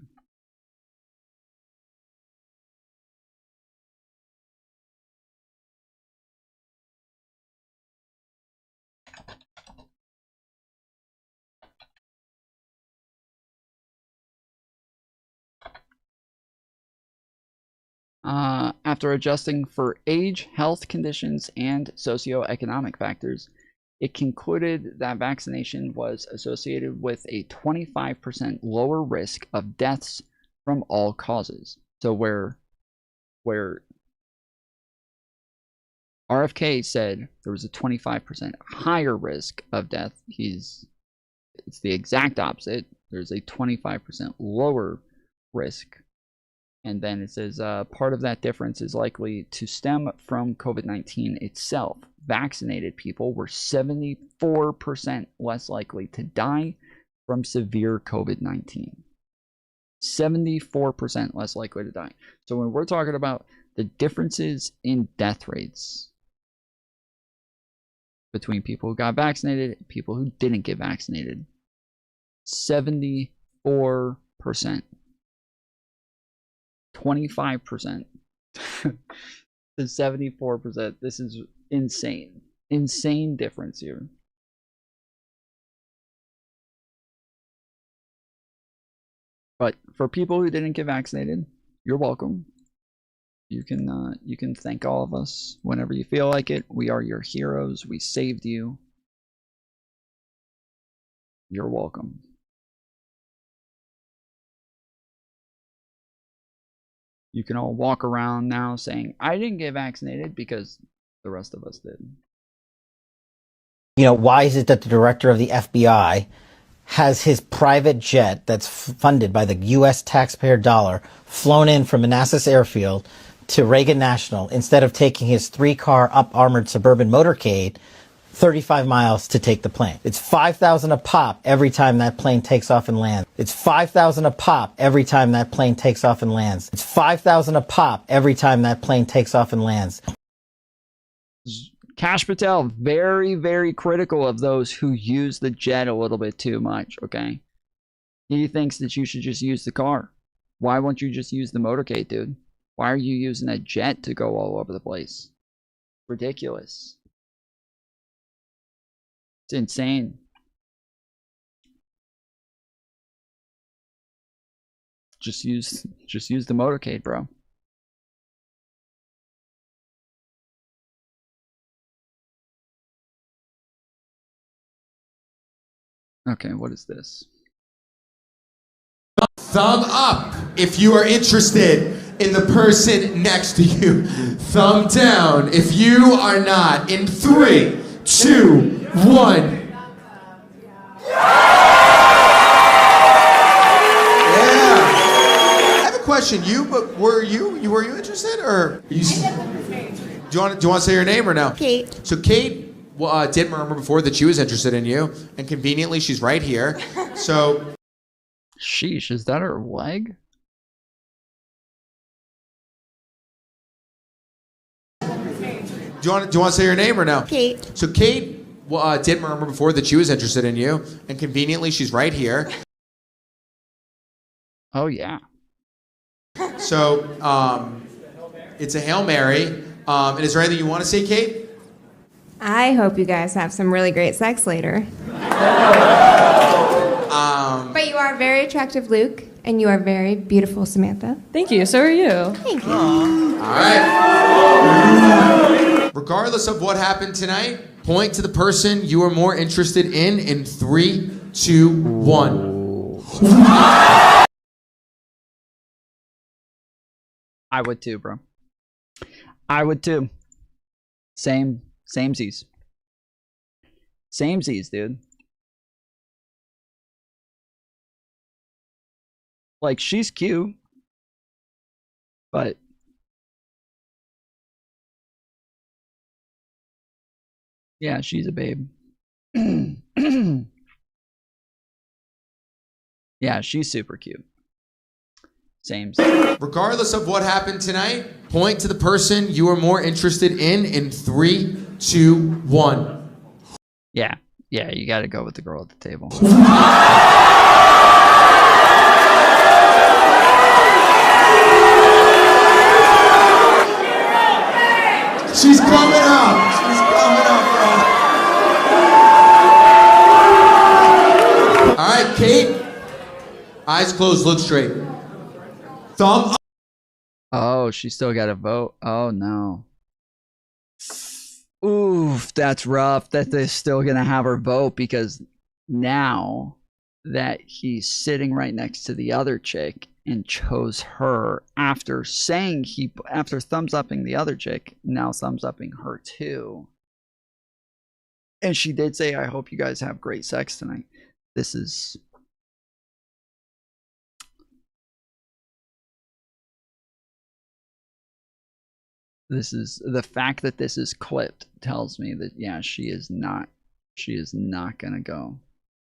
After adjusting for age, health conditions, and socioeconomic factors, it concluded that vaccination was associated with a 25% lower risk of deaths from all causes. So where RFK said there was a 25% higher risk of death, it's the exact opposite. There's a 25% lower risk. And then it says part of that difference is likely to stem from COVID-19 itself. Vaccinated people were 74% less likely to die from severe COVID-19. 74% less likely to die. So when we're talking about the differences in death rates between people who got vaccinated and people who didn't get vaccinated, 74%. 25% to 74%. This is insane. Insane difference here. But for people who didn't get vaccinated, you're welcome. You can thank all of us whenever you feel like it. We are your heroes. We saved you. You're welcome. You can all walk around now saying, I didn't get vaccinated, because the rest of us did. Why is it that the director of the FBI has his private jet that's funded by the U.S. taxpayer dollar flown in from Manassas Airfield to Reagan National instead of taking his 3-car up-armored suburban motorcade 35 miles to take the plane? It's $5,000 a pop every time that plane takes off and lands. It's $5,000 a pop every time that plane takes off and lands. It's $5,000 a pop every time that plane takes off and lands. Kash Patel, very, very critical of those who use the jet a little bit too much, okay? He thinks that you should just use the car. Why won't you just use the motorcade, dude? Why are you using a jet to go all over the place? Ridiculous. It's insane. Just use the motorcade, bro. Okay, what is this? Thumb up if you are interested in the person next to you. Thumb down if you are not. In 3, 2, 1. Question, were you interested, or do you want to say your name or no? Kate. So Kate did murmur before that she was interested in you, and conveniently she's right here. So, sheesh, is that her leg? Do you want to say your name or no? Kate. So Kate did murmur before that she was interested in you, and conveniently she's right here. Oh yeah. So, it's a Hail Mary. And is there anything you want to say, Kate? I hope you guys have some really great sex later. But you are very attractive, Luke, and you are very beautiful, Samantha. Thank you. So are you. Thank you. All right. Regardless of what happened tonight, point to the person you are more interested in 3, 2, 1. I would too, bro. I would too. Samesies, dude. Like, she's cute, but yeah, she's a babe. Yeah, she's super cute. Same. Regardless of what happened tonight, point to the person you are more interested in 3, 2, 1. Yeah, you gotta go with the girl at the table. She's coming up. All right, Kate. Eyes closed, look straight. Thumb up. Oh, she still got a vote. Oh no. Oof, that's rough that they're still gonna have her vote, because now that he's sitting right next to the other chick and chose her after thumbs upping the other chick, now thumbs upping her too. And she did say, I hope you guys have great sex tonight. This is the fact that this is clipped tells me that, yeah, she is not gonna go.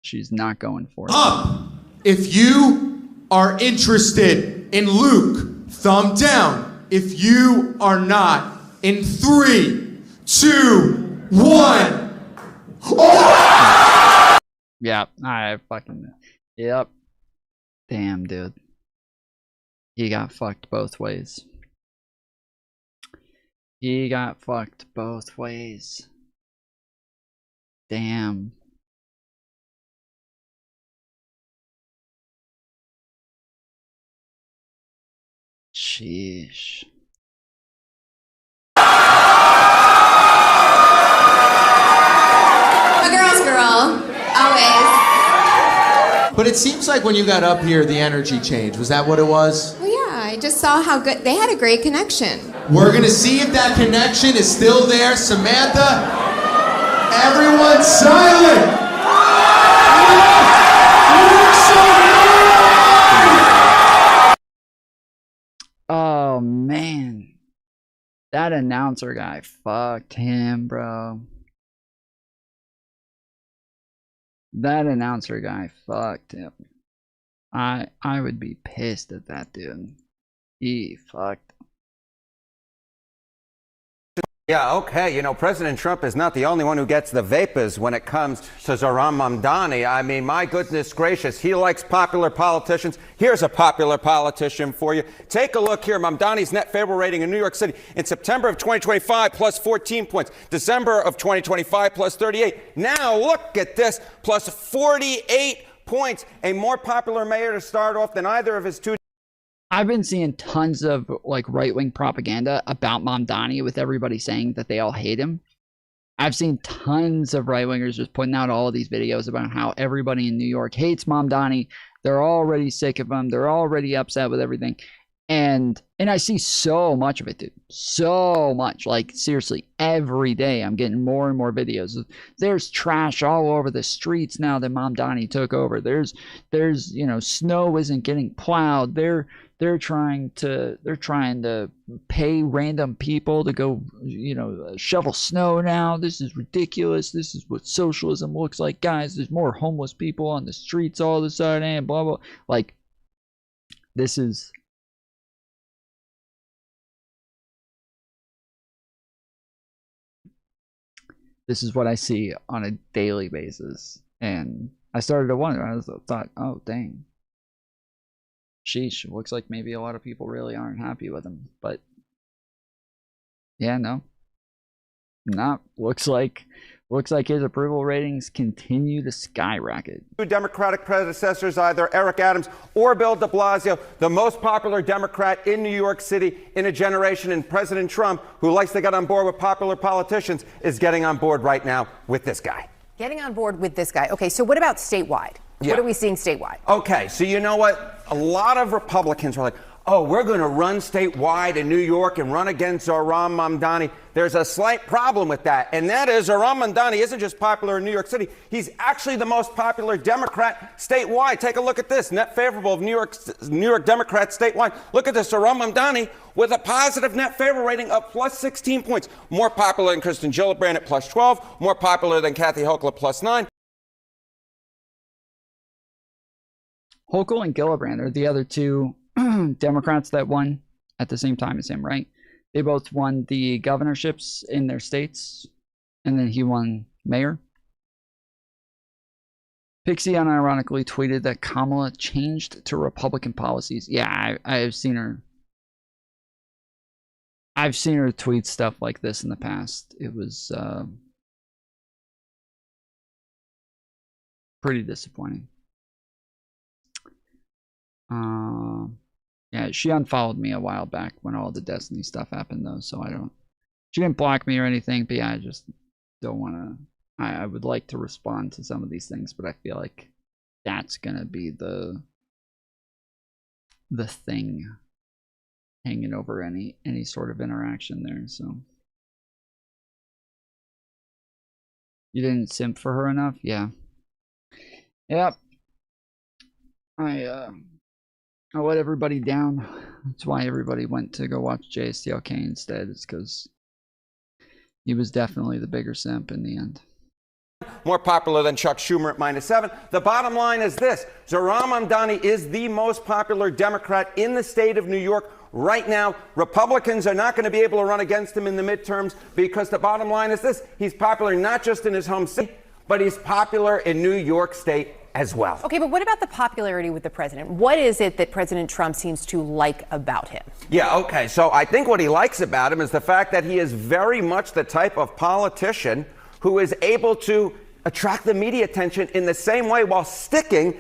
She's not going for it. Up if you are interested in Luke. Thumb down if you are not. In 3, 2, 1. Oh! Yeah, yep. Damn, dude. He got fucked both ways. Damn. Sheesh. A girl's girl, always. But it seems like when you got up here, the energy changed. Was that what it was? Well, yeah, I just saw how good they had a great connection. We're gonna see if that connection is still there. Samantha, everyone silent. Oh man, that announcer guy fucked him, bro. That announcer guy fucked him. I would be pissed at that dude. He fucked. Yeah, okay. You know, President Trump is not the only one who gets the vapors when it comes to Zohran Mamdani. I mean, my goodness gracious, he likes popular politicians. Here's a popular politician for you. Take a look here. Mamdani's net favorable rating in New York City in September of 2025, plus 14 points. December of 2025, plus 38. Now, look at this, plus 48 points. A more popular mayor to start off than either of his two. I've been seeing tons of like right-wing propaganda about Mamdani with everybody saying that they all hate him. I've seen tons of right-wingers just putting out all of these videos about how everybody in New York hates Mamdani. They're already sick of him. They're already upset with everything. And I see so much of it, dude. So much. Like, seriously, every day I'm getting more and more videos. There's trash all over the streets now that Mamdani took over. There's you know, snow isn't getting plowed. They're trying to pay random people to go, you know, shovel snow now. This is ridiculous. This is what socialism looks like, guys. There's more homeless people on the streets all of a sudden, and blah blah. Like, this is what I see on a daily basis. And I started to wonder. I thought, oh, dang. Sheesh, looks like maybe a lot of people really aren't happy with him. But, yeah, no. Not. Looks like his approval ratings continue to skyrocket. Two Democratic predecessors, either Eric Adams or Bill de Blasio, the most popular Democrat in New York City in a generation, and President Trump, who likes to get on board with popular politicians, is getting on board right now with this guy. Getting on board with this guy. Okay, so what about statewide? Yeah. What are we seeing statewide? Okay, so you know what? A lot of Republicans are like, oh, we're going to run statewide in New York and run against Zohran Mamdani. There's a slight problem with that, and that is Zohran Mamdani isn't just popular in New York City. He's actually the most popular Democrat statewide. Take a look at this. Net favorable of New York Democrats statewide. Look at this. Zohran Mamdani with a positive net favor rating of plus 16 points. More popular than Kristen Gillibrand at plus 12. More popular than Kathy Hochul at plus 9. Hochul and Gillibrand are the other two Democrats that won at the same time as him, right? They both won the governorships in their states, and then he won mayor. Pixie unironically tweeted that Kamala changed to Republican policies. Yeah, I've seen her. I've seen her tweet stuff like this in the past. It was pretty disappointing. Yeah, she unfollowed me a while back when all the Destiny stuff happened, though, so she didn't block me or anything, but yeah, I just don't want to. I would like to respond to some of these things, but I feel like that's gonna be the thing hanging over any sort of interaction there. So, you didn't simp for her enough? Yeah. Yep. I let everybody down. That's why everybody went to go watch JSTLK instead. It's because he was definitely the bigger simp in the end. More popular than Chuck Schumer at minus 7. The bottom line is this. Zohran Mamdani is the most popular Democrat in the state of New York right now. Republicans are not going to be able to run against him in the midterms because the bottom line is this. He's popular not just in his home city, but he's popular in New York State as well. Okay, but what about the popularity with the president? What is it that President Trump seems to like about him? Yeah, okay. So I think what he likes about him is the fact that he is very much the type of politician who is able to attract the media attention in the same way while sticking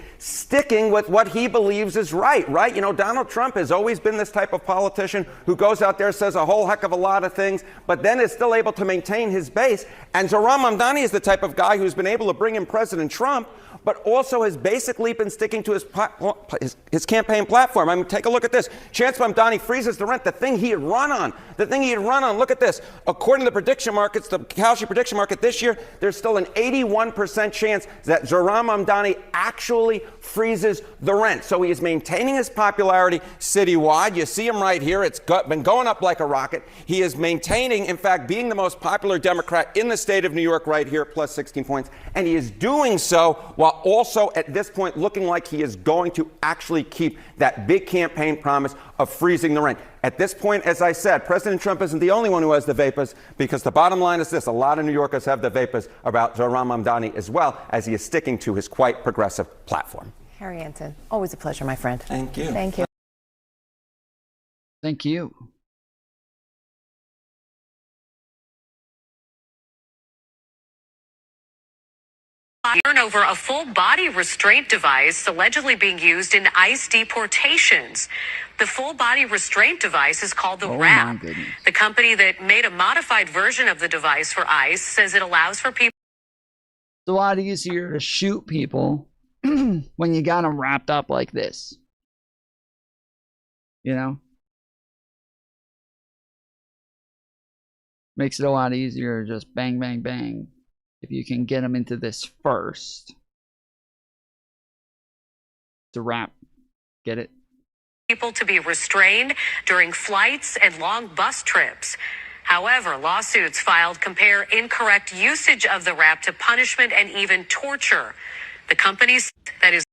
with what he believes is right? You know, Donald Trump has always been this type of politician who goes out there, says a whole heck of a lot of things, but then is still able to maintain his base. And Zohran Mamdani is the type of guy who's been able to bring in President Trump, but also has basically been sticking to his campaign platform. I mean, take a look at this. Chance Mamdani freezes the rent, the thing he had run on. Look at this. According to the prediction markets, the Kalshi prediction market this year, there's still an 81% chance that Zohran Mamdani actually freezes the rent. So he is maintaining his popularity citywide. You see him right here. It's been going up like a rocket. He is maintaining, in fact, being the most popular Democrat in the state of New York right here, plus 16 points. And he is doing so while also at this point looking like he is going to actually keep that big campaign promise of freezing the rent. At this point, as I said, President Trump isn't the only one who has the vapors, because the bottom line is this. A lot of New Yorkers have the vapors about Zohran Mamdani as well, as he is sticking to his quite progressive platform. Harry Anson, always a pleasure, my friend. Thank you. Thank you. Thank you. turn over a full body restraint device allegedly being used in ICE deportations. The full body restraint device is called the RAP. The company that made a modified version of the device for ICE says it allows for people. It's a lot easier to shoot people when you got them wrapped up like this. You know? Makes it a lot easier to just bang, bang, bang. If you can get them into this first. To wrap. Get it? People to be restrained during flights and long bus trips. However, lawsuits filed compare incorrect usage of the RAP to punishment and even torture. The companies that is.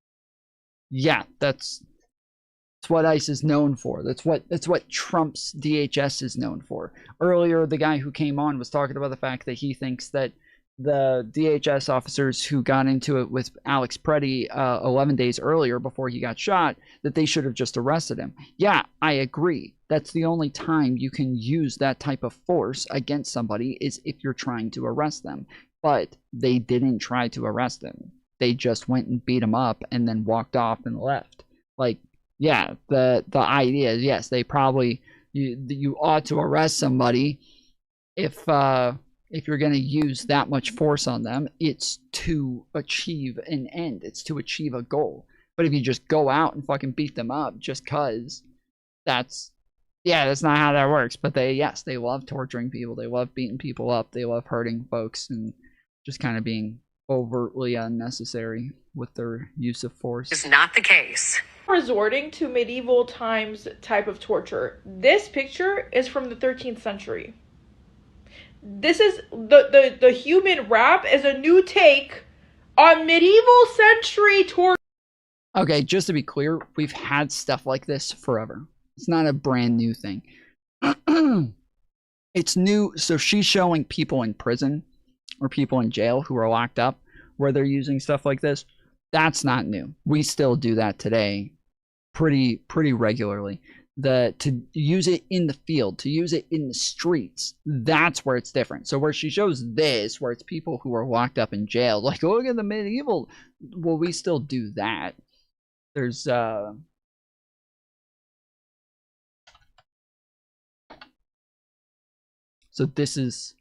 Yeah, that's what ICE is known for. That's what Trump's DHS is known for. Earlier, the guy who came on was talking about the fact that he thinks that the DHS officers who got into it with Alex Preddy 11 days earlier before he got shot, that they should have just arrested him. Yeah, I agree. That's the only time you can use that type of force against somebody is if you're trying to arrest them. But they didn't try to arrest him. They just went and beat him up and then walked off and left. Like, yeah, the idea is, yes, they probably, you ought to arrest somebody if you're going to use that much force on them. It's to achieve an end. It's to achieve a goal. But if you just go out and fucking beat them up just cause, that's not how that works. But they love torturing people. They love beating people up. They love hurting folks and just kind of being overtly unnecessary with their use of force. Is not the case. Resorting to medieval times type of torture. This picture is from the 13th century. This is the human wrap is a new take on medieval century torture. Okay, just to be clear, we've had stuff like this forever. It's not a brand new thing. It's new. So she's showing people in prison or people in jail who are locked up where they're using stuff like this. That's not new. We still do that today pretty regularly. To use it in the field, to use it in the streets, that's where it's different. So where she shows this, where it's people who are locked up in jail, like, look at the medieval. Well, we still do that. There's so this is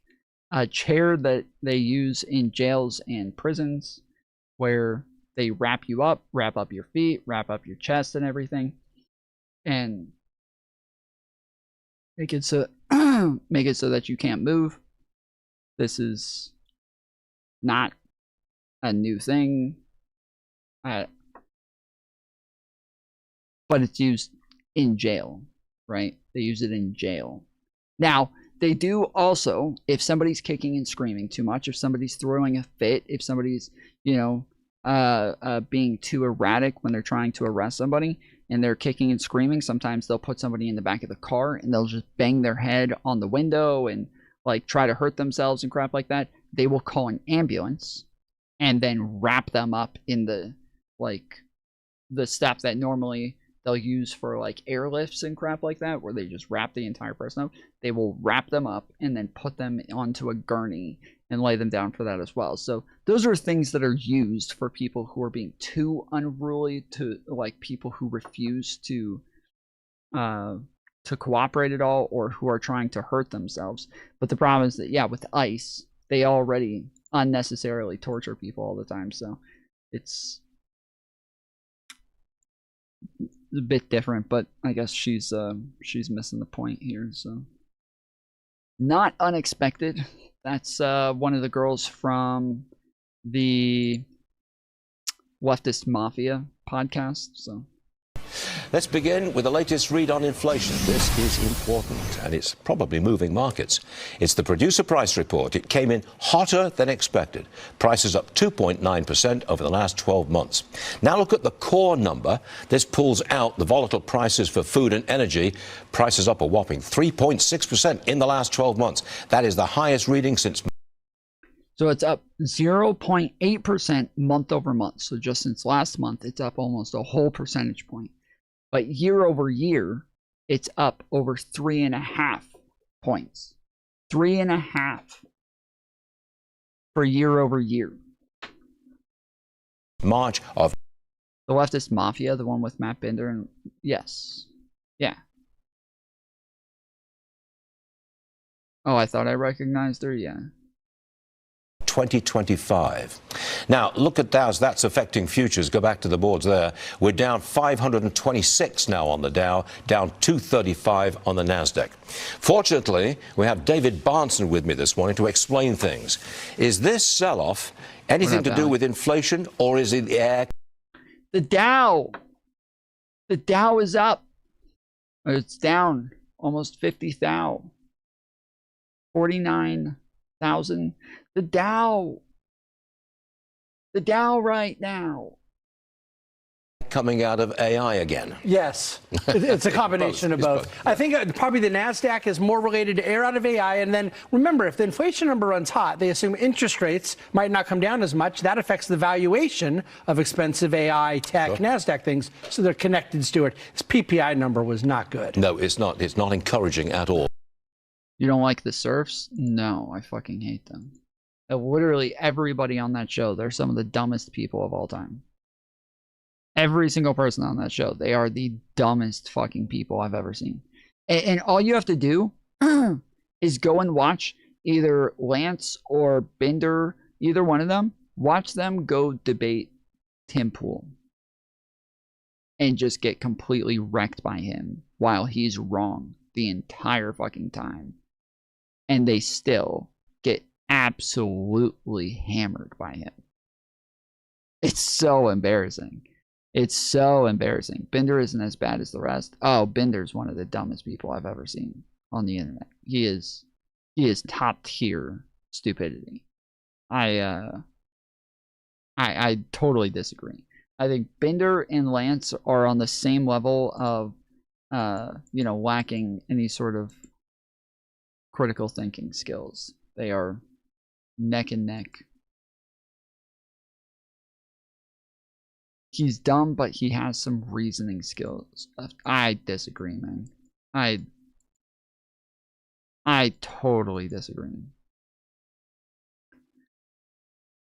a chair that they use in jails and prisons where they wrap you up, wrap up your feet, wrap up your chest and everything, and make it so that you can't move. This is not a new thing, but it's used in jail, right? They use it in jail. Now, they do also, if somebody's kicking and screaming too much, if somebody's throwing a fit, if somebody's, being too erratic when they're trying to arrest somebody and they're kicking and screaming, sometimes they'll put somebody in the back of the car and they'll just bang their head on the window and like try to hurt themselves and crap like that. They will call an ambulance and then wrap them up in the stuff that normally they'll use for like airlifts and crap like that, where they just wrap the entire person up. They will wrap them up and then put them onto a gurney and lay them down for that as well. So those are things that are used for people who are being too unruly, to like people who refuse to cooperate at all, or who are trying to hurt themselves. But the problem is that, yeah, with ICE, they already unnecessarily torture people all the time. So it's a bit different, but I guess she's missing the point here. So not unexpected. That's one of the girls from the Leftist Mafia podcast. So let's begin with the latest read on inflation. This is important, and it's probably moving markets. It's the producer price report. It came in hotter than expected. Prices up 2.9% over the last 12 months. Now look at the core number. This pulls out the volatile prices for food and energy. Prices up a whopping 3.6% in the last 12 months. That is the highest reading since... So it's up 0.8% month over month. So just since last month, it's up almost a whole percentage point. But year over year, it's up over 3.5 points. 3.5 for year over year. March of The leftist mafia, the one with Matt Binder, and yes. Yeah. Oh, I thought I recognized her, yeah. 2025. Now, look at Dow's. That's affecting futures. Go back to the boards there. We're down 526 now on the Dow, down 235 on the NASDAQ. Fortunately, we have David Barnson with me this morning to explain things. Is this sell-off anything to do with inflation, or is it the air? The Dow is up. It's down almost 50,000. 49,000. The Dow right now. Coming out of AI again. Yes, it's a combination of both. I think probably the NASDAQ is more related to air out of AI. And then remember, if the inflation number runs hot, they assume interest rates might not come down as much. That affects the valuation of expensive AI, tech, NASDAQ things. So they're connected, Stuart. This PPI number was not good. No, it's not. It's not encouraging at all. You don't like the Surfs? No, I fucking hate them. Literally everybody on that show, they're some of the dumbest people of all time. Every single person on that show, they are the dumbest fucking people I've ever seen. And all you have to do is go and watch either Lance or Binder, either one of them, watch them go debate Tim Pool. And just get completely wrecked by him while he's wrong the entire fucking time. And they still get absolutely hammered by him. It's so embarrassing. It's so embarrassing. Binder isn't as bad as the rest. Oh, Binder's one of the dumbest people I've ever seen on the internet. He is top tier stupidity. I totally disagree. I think Binder and Lance are on the same level of lacking any sort of critical thinking skills. They are neck and neck. He's dumb, but he has some reasoning skills. I disagree, man. I totally disagree.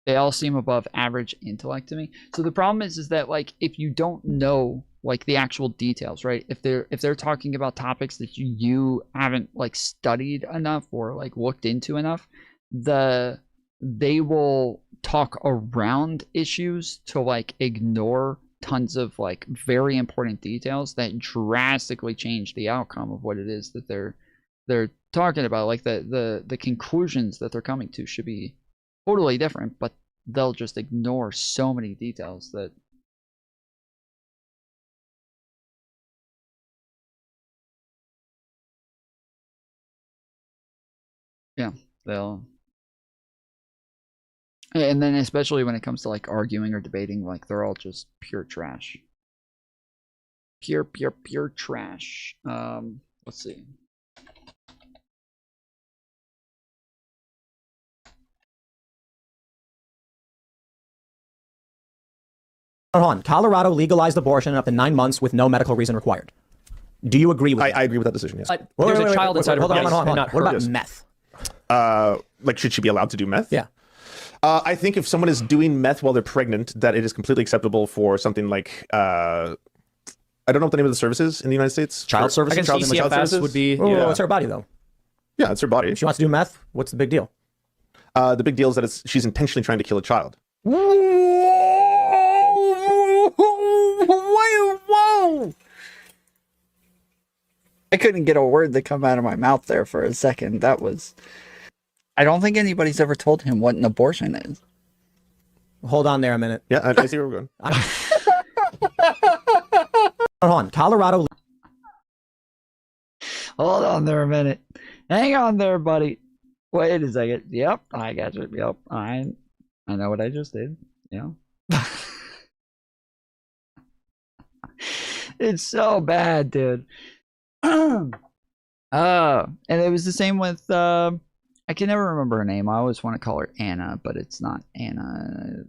They all seem above average intellect to me. So the problem is that like if you don't know like the actual details, right? If they're talking about topics that you haven't like studied enough or like looked into enough, they will talk around issues to like ignore tons of like very important details that drastically change the outcome of what it is that they're talking about. Like the conclusions that they're coming to should be totally different, but they'll just ignore so many details that they'll. And then especially when it comes to like arguing or debating, like they're all just pure trash. Pure trash. Let's see. Hold on. Colorado legalized abortion up to 9 months with no medical reason required. Do you agree with that? I agree with that decision, yes. There's a child inside of her. Hold on. What about meth? Like, should she be allowed to do meth? Yeah. I think if someone is doing meth while they're pregnant, that it is completely acceptable for something like, I don't know what the name of the service is in the United States. Child services? I guess ECFS would be... Yeah. It's her body, though. Yeah, it's her body. If she wants to do meth, what's the big deal? The big deal is that she's intentionally trying to kill a child. Whoa! I couldn't get a word to come out of my mouth there for a second. That was... I don't think anybody's ever told him what an abortion is. Hold on there a minute. Yeah, I see where we're going. Hold on. Colorado... Hold on there a minute. Hang on there, buddy. Wait a second. Yep, I got you. Yep, I know what I just did. Yeah. It's so bad, dude. And it was the same with I can never remember her name. I always want to call her Anna, but it's not Anna.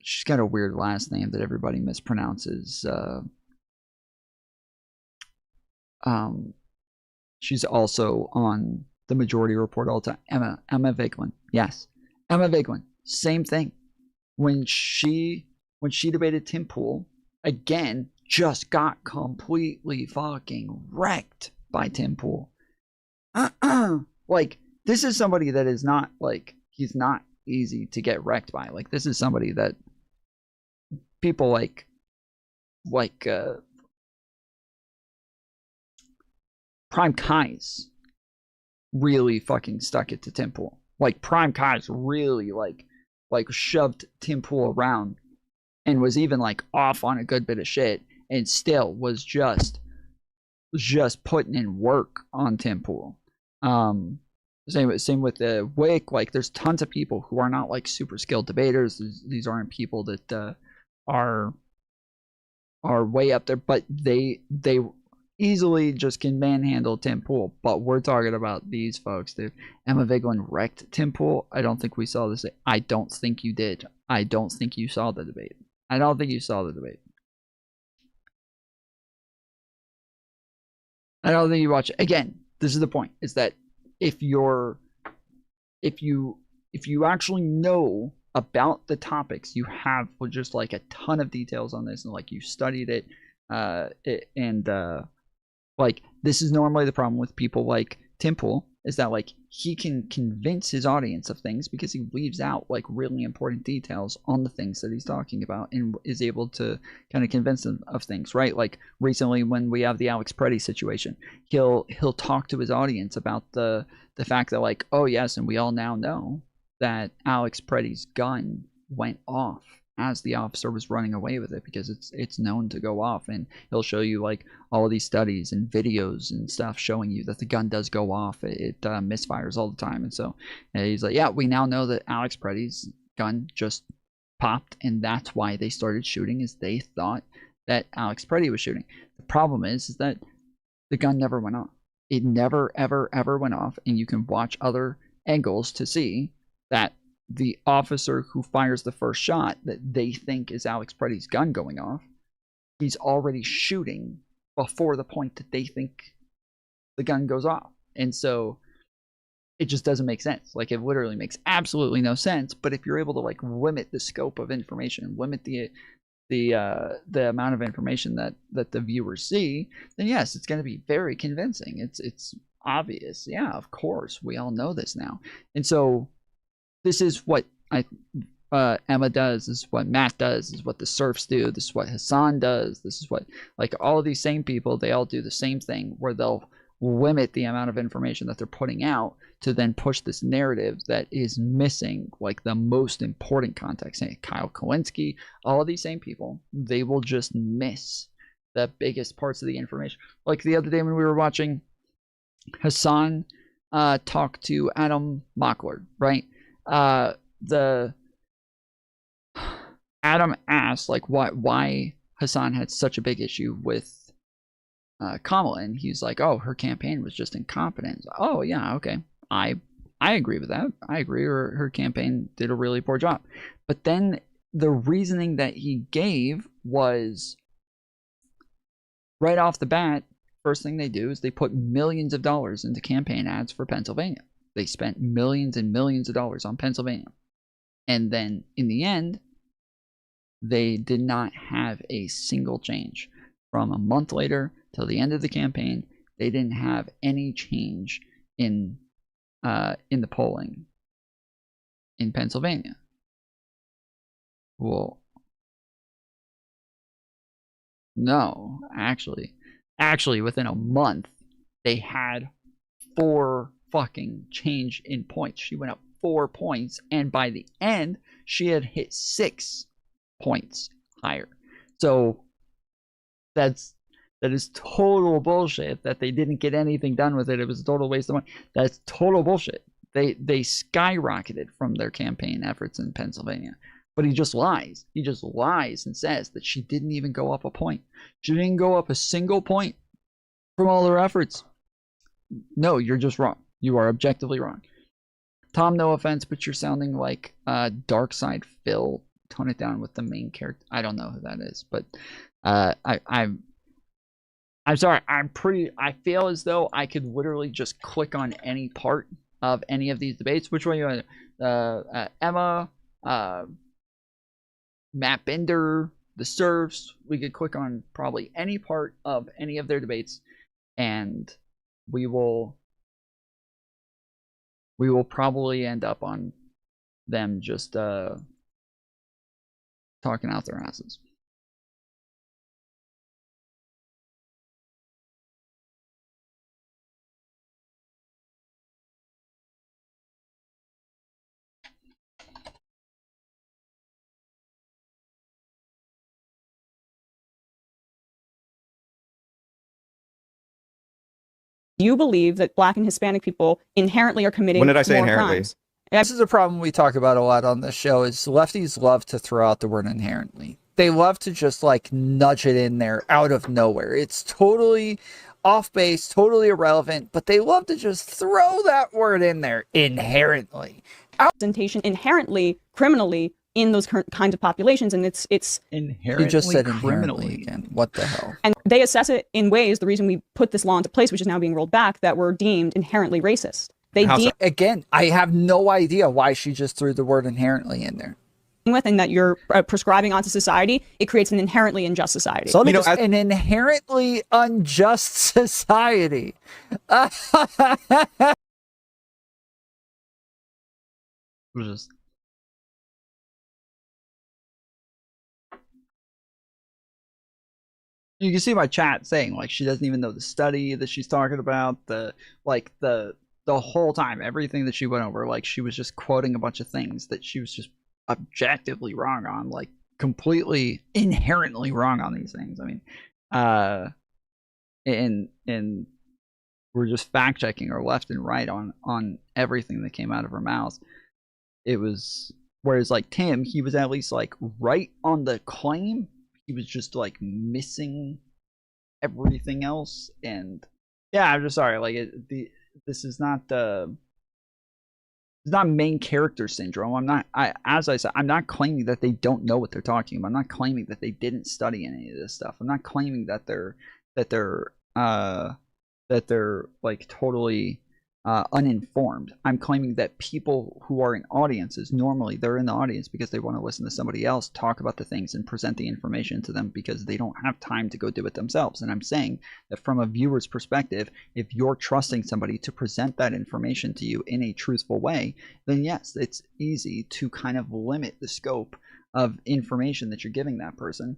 She's got a weird last name that everybody mispronounces. She's also on the Majority Report all the time. Emma Vigeland. Yes. Emma Vigeland. Same thing. when she debated Tim Pool, again, just got completely fucking wrecked by Tim Pool. Like, this is somebody that is not, like, he's not easy to get wrecked by. Like, this is somebody that people like Prime Kai's really fucking stuck it to Tim Pool. Like, Prime Kai's really like shoved Tim Pool around and was even like off on a good bit of shit, and still was just putting in work on Tim Pool. Same with the Wick. Like, there's tons of people who are not like super skilled debaters. These aren't people that are way up there, but they easily just can manhandle Tim Pool. But we're talking about these folks. Emma Vigeland wrecked Tim Pool. I don't think we saw this. I don't think you did. I don't think you saw the debate. I don't think you saw the debate. I don't think you watched it. Again, this is the point, is that if you actually know about the topics, you have just like a ton of details on this, and like you studied it, like, this is normally the problem with people like Tim Pool, is that like he can convince his audience of things because he leaves out like really important details on the things that he's talking about, and is able to kind of convince them of things, right? Like, recently when we have the Alex Preddy situation, he'll talk to his audience about the fact that, like, oh yes, and we all now know that Alex Preddy's gun went off as the officer was running away with it, because it's known to go off, and he'll show you like all of these studies and videos and stuff showing you that the gun does go off. It misfires all the time. And so he's like, yeah, we now know that Alex Preddy's gun just popped, and that's why they started shooting, is they thought that Alex Preddy was shooting. The problem is that the gun never went off. It never ever went off, and you can watch other angles to see that the officer who fires the first shot that they think is Alex Preddy's gun going off, he's already shooting before the point that they think the gun goes off. And so it just doesn't make sense. Like, it literally makes absolutely no sense. But if you're able to like limit the scope of information, limit the amount of information that the viewers see, then yes, it's going to be very convincing. It's obvious. Yeah, of course, we all know this now. And so this is what Emma does, this is what Matt does, this is what the Surfs do, this is what Hassan does, this is what, like, all of these same people, they all do the same thing, where they'll limit the amount of information that they're putting out to then push this narrative that is missing like the most important context. Kyle Kalinske, all of these same people, they will just miss the biggest parts of the information. Like the other day when we were watching Hassan talk to Adam Mockler, right? Adam asked like why Hassan had such a big issue with Kamala, and he's like, oh, her campaign was just incompetent. Oh yeah, okay, I agree with that. I agree, her campaign did a really poor job. But then the reasoning that he gave was, right off the bat, first thing they do is they put millions of dollars into campaign ads for Pennsylvania. They spent millions and millions of dollars on Pennsylvania. And then in the end, they did not have a single change. From a month later till the end of the campaign, they didn't have any change in the polling in Pennsylvania. Well, no, actually within a month, they had 4 fucking change in points. She went up 4 points, and by the end, she had hit 6 points higher. So that is total bullshit that they didn't get anything done with it. It was a total waste of money. That's total bullshit. They skyrocketed from their campaign efforts in Pennsylvania. But he just lies. He just lies and says that she didn't even go up a point. She didn't go up a single point from all their efforts. No, you're just wrong. You are objectively wrong. Tom, no offense, but you're sounding like Dark Side Phil. Tone it down with the main character. I don't know who that is, but I'm sorry. I feel as though I could literally just click on any part of any of these debates. Which one you want? Emma, Matt Bender, the serfs. We could click on probably any part of any of their debates, and we will probably end up on them just talking out their asses. You believe that Black and Hispanic people inherently are committing When did I say more inherently? crimes. This is a problem we talk about a lot on this show, is lefties love to throw out the word inherently. They love to just like nudge it in there out of nowhere. It's totally off base, totally irrelevant, but they love to just throw that word in there, inherently. Representation inherently, criminally, in those kinds of populations, and it's Inherently, you just said inherently again. What the hell? And they assess it in ways, the reason we put this law into place, which is now being rolled back, that were deemed inherently racist. They deem Again, I have no idea why she just threw the word inherently in there. with, and that you're prescribing onto society, it creates an inherently unjust society. So an inherently unjust society. Just you can see my chat saying like she doesn't even know the study that she's talking about, the whole time, everything that she went over, like she was just quoting a bunch of things that she was just objectively wrong on, like completely inherently wrong on these things. I mean, and we're just fact checking her left and right on everything that came out of her mouth. It was, whereas like Tim, he was at least like right on the claim. He was just like missing everything else, and yeah, I'm just sorry. Like this is not the. It's not main character syndrome. As I said, I'm not claiming that they don't know what they're talking about. I'm not claiming that they didn't study any of this stuff. I'm not claiming that they're like totally uninformed. I'm claiming that people who are in audiences, normally they're in the audience because they want to listen to somebody else talk about the things and present the information to them because they don't have time to go do it themselves. And I'm saying that from a viewer's perspective, if you're trusting somebody to present that information to you in a truthful way, then yes, it's easy to kind of limit the scope of information that you're giving that person.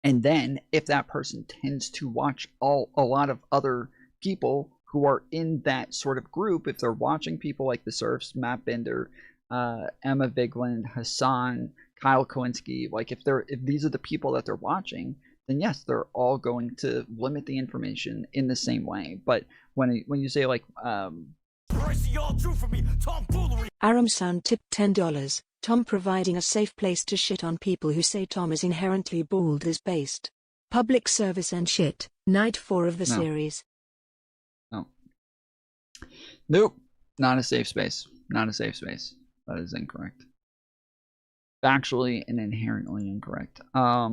And then if that person tends to watch a lot of other people who are in that sort of group, if they're watching people like the Serfs, Matt Bender, Emma Vigeland, Hassan, Kyle Kowinski, like if these are the people that they're watching, then yes, they're all going to limit the information in the same way. But when you say like Aram Sound tipped $10. Tom providing a safe place to shit on people who say Tom is inherently bald is based. Public service and shit. Night 4 of the series. Nope, not a safe space. Not a safe space. That is incorrect. Factually and inherently incorrect. But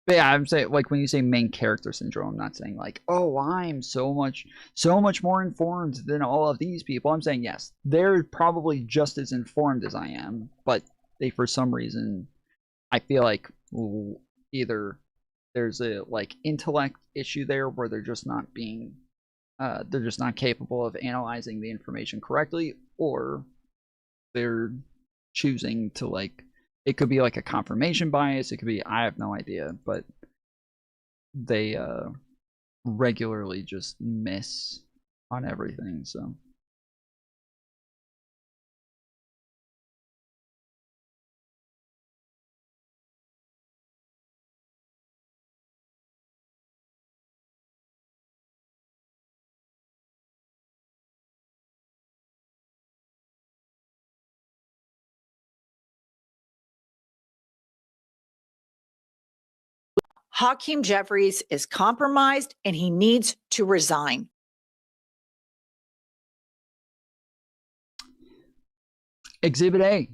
yeah, I'm saying like when you say main character syndrome, I'm not saying like, oh, I'm so much more informed than all of these people. I'm saying yes, they're probably just as informed as I am, but they for some reason, I feel like either there's a like intellect issue there where they're just not being they're just not capable of analyzing the information correctly, or they're choosing to like, it could be like a confirmation bias, it could be, I have no idea, but they regularly just miss on everything. So Hakeem Jeffries is compromised and he needs to resign. Exhibit A.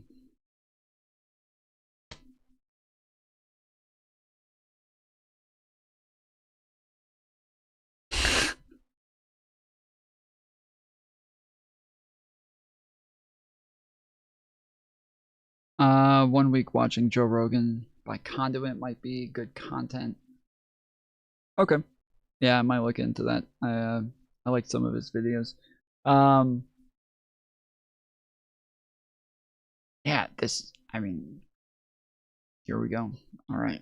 1 week watching Joe Rogan by Conduit might be good content. Okay. Yeah, I might look into that. I like some of his videos. Yeah, I mean, here we go. All right.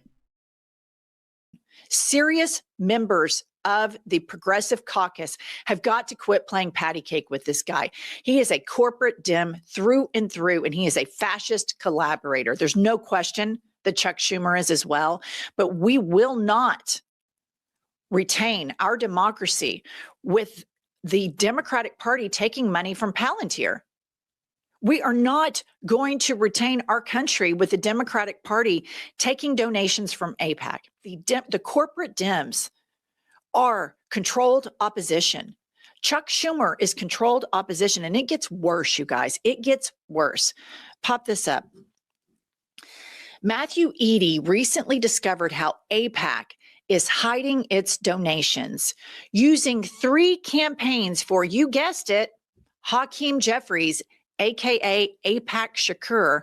Serious members of the Progressive Caucus have got to quit playing patty cake with this guy. He is a corporate dim through and through, and he is a fascist collaborator. There's no question that Chuck Schumer is as well, but we will not retain our democracy with the Democratic Party taking money from Palantir. We are not going to retain our country with the Democratic Party taking donations from AIPAC. The corporate Dems are controlled opposition. Chuck Schumer is controlled opposition, and it gets worse, you guys. It gets worse. Pop this up. Matthew Eadie recently discovered how AIPAC is hiding its donations using 3 campaigns for, you guessed it, Hakeem Jeffries, aka AIPAC Shakur.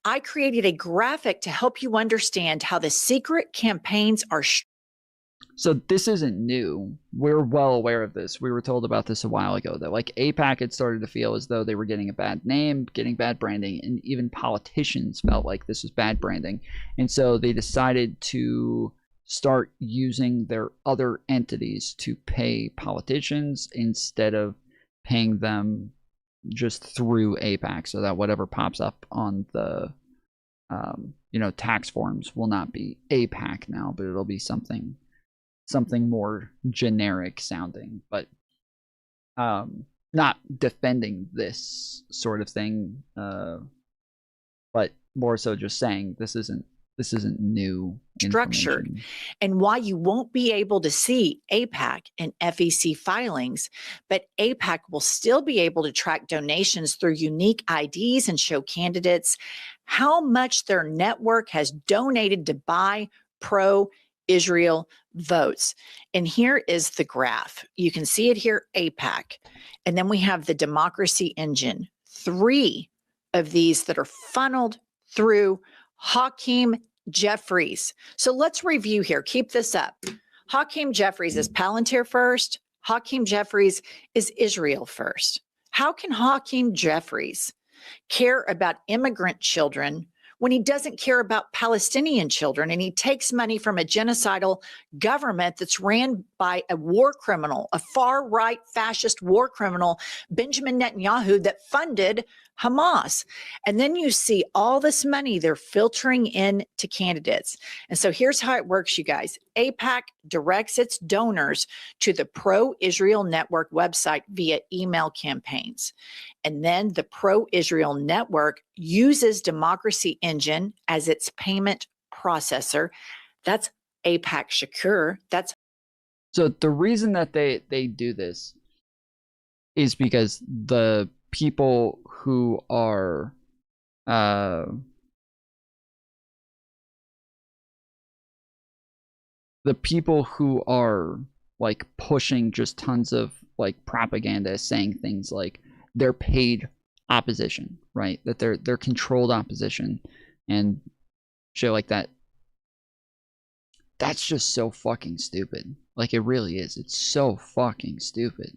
I created a graphic to help you understand how the secret campaigns are. So this isn't new. We're well aware of this. We were told about this a while ago, that like AIPAC had started to feel as though they were getting a bad name, getting bad branding, and even politicians felt like this was bad branding. And so they decided to start using their other entities to pay politicians instead of paying them just through AIPAC, so that whatever pops up on the tax forms will not be AIPAC now, but it'll be something more generic sounding. But not defending this sort of thing, but more so just saying this isn't new structured, and why you won't be able to see AIPAC and FEC filings, but AIPAC will still be able to track donations through unique IDs and show candidates how much their network has donated to buy pro-Israel votes. And here is the graph. You can see it here, AIPAC. And then we have the Democracy Engine. 3 of these that are funneled through Hakeem Jeffries. So let's review here. Keep this up. Hakeem Jeffries is Palantir first. Hakeem Jeffries is Israel first. How can Hakeem Jeffries care about immigrant children when he doesn't care about Palestinian children, and he takes money from a genocidal government that's ran by a war criminal, a far-right fascist war criminal, Benjamin Netanyahu, that funded Hamas? And then you see all this money they're filtering in to candidates. And so here's how it works, you guys. AIPAC directs its donors to the pro-Israel network website via email campaigns. And then the pro-Israel network uses Democracy Engine as its payment processor. That's AIPAC Shakur. So the reason that they do this is because the people who are like pushing just tons of like propaganda, saying things like they're paid opposition, right? That they're controlled opposition and shit like that. That's just so fucking stupid. Like, it really is. It's so fucking stupid.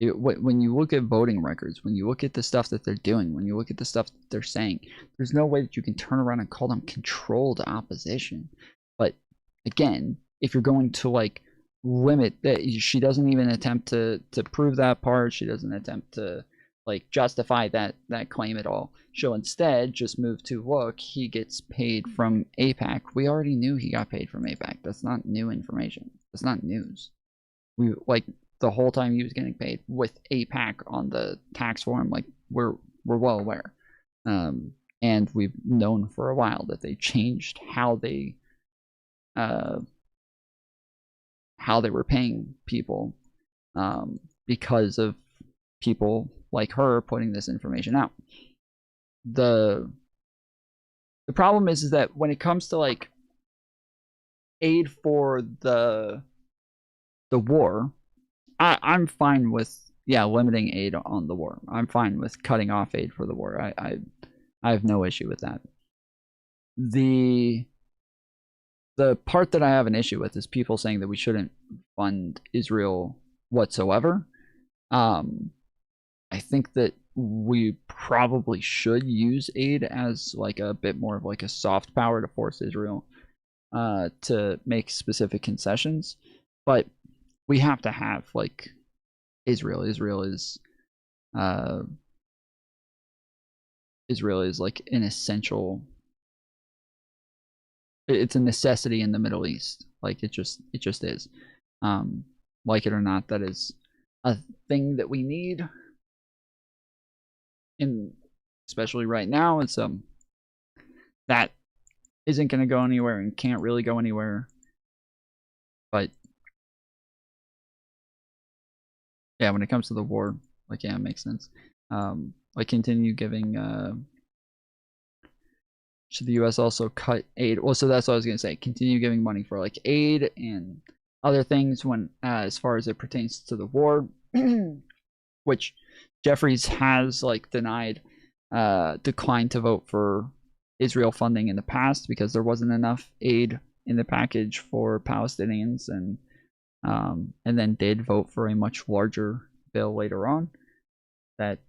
When you look at voting records, when you look at the stuff that they're doing, when you look at the stuff that they're saying, there's no way that you can turn around and call them controlled opposition. But again, if you're going to like limit that, she doesn't even attempt to prove that part. She doesn't attempt to like justify that claim at all. She'll instead just move to, look, he gets paid from AIPAC. We already knew he got paid from AIPAC. That's not new information. That's not news. We like the whole time he was getting paid with AIPAC on the tax form. Like we're well aware, and we've known for a while that they changed how they were paying people because of people like her putting this information out. The problem is that when it comes to like aid for the war, I'm fine with limiting aid on the war. I'm fine with cutting off aid for the war. I have no issue with that. the part that I have an issue with is people saying that we shouldn't fund Israel whatsoever. I think that we probably should use aid as like a bit more of like a soft power to force Israel to make specific concessions, but we have to have like Israel is like an essential, it's a necessity in the Middle East. Like it just is. Like it or not, that is a thing that we need. And especially right now, it's that isn't going to go anywhere and can't really go anywhere. But yeah, when it comes to the war, like yeah, it makes sense. Like continue giving. Should the U.S. also cut aid? Well, so that's what I was going to say. Continue giving money for like aid and other things when, as far as it pertains to the war, which Jeffries has like declined to vote for Israel funding in the past because there wasn't enough aid in the package for Palestinians, and then did vote for a much larger bill later on that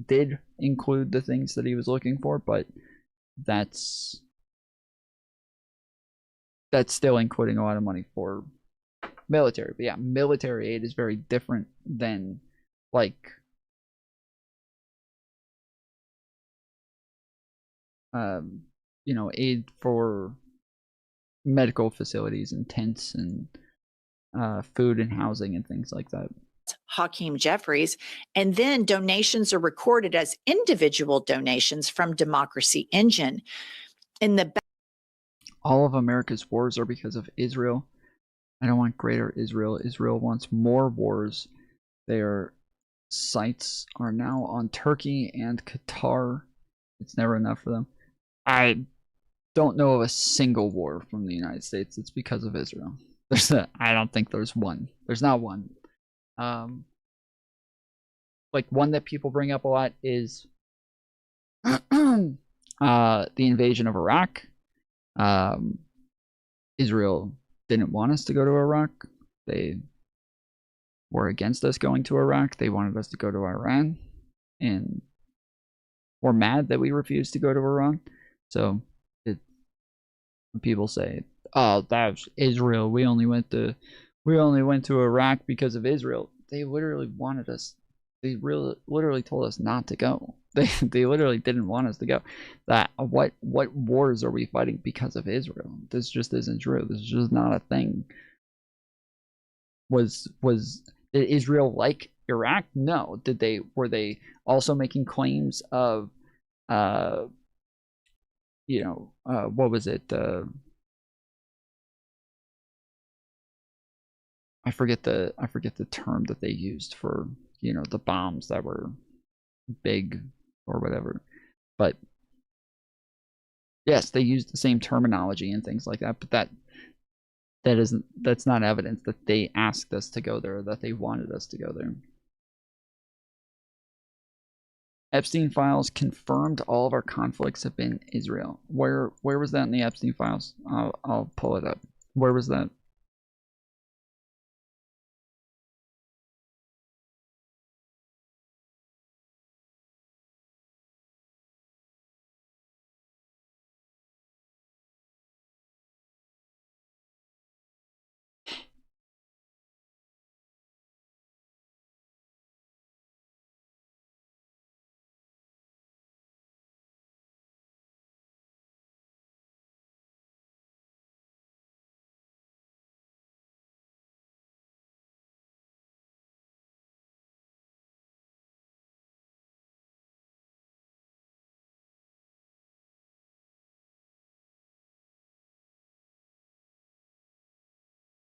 did include the things that he was looking for, but that's still including a lot of money for military. But yeah, military aid is very different than like you know, aid for medical facilities and tents and food and housing and things like that. Hakeem Jeffries, and then donations are recorded as individual donations from Democracy Engine. In the all of America's wars are because of Israel. I don't want greater Israel. Israel wants more wars. Their sights are now on Turkey and Qatar. It's never enough for them. I don't know of a single war from the United States that's because of Israel. I don't think there's one. There's not one. Like one that people bring up a lot is the invasion of Iraq. Israel didn't want us to go to Iraq. They were against us going to Iraq. They wanted us to go to Iran, and were mad that we refused to go to Iran. So when people say, "Oh, that was Israel. We only went to Iraq because of Israel," they literally wanted us. They literally told us not to go. They literally didn't want us to go. That what wars are we fighting because of Israel? This just isn't true. This is just not a thing. Was did Israel like Iraq? No. Were they also making claims of what was it? I forget the term that they used for, the bombs that were big or whatever. But yes, they used the same terminology and things like that, but that's not evidence that they asked us to go there, or that they wanted us to go there. Epstein files confirmed all of our conflicts have been Israel. Where was that in the Epstein files? I'll pull it up. Where was that?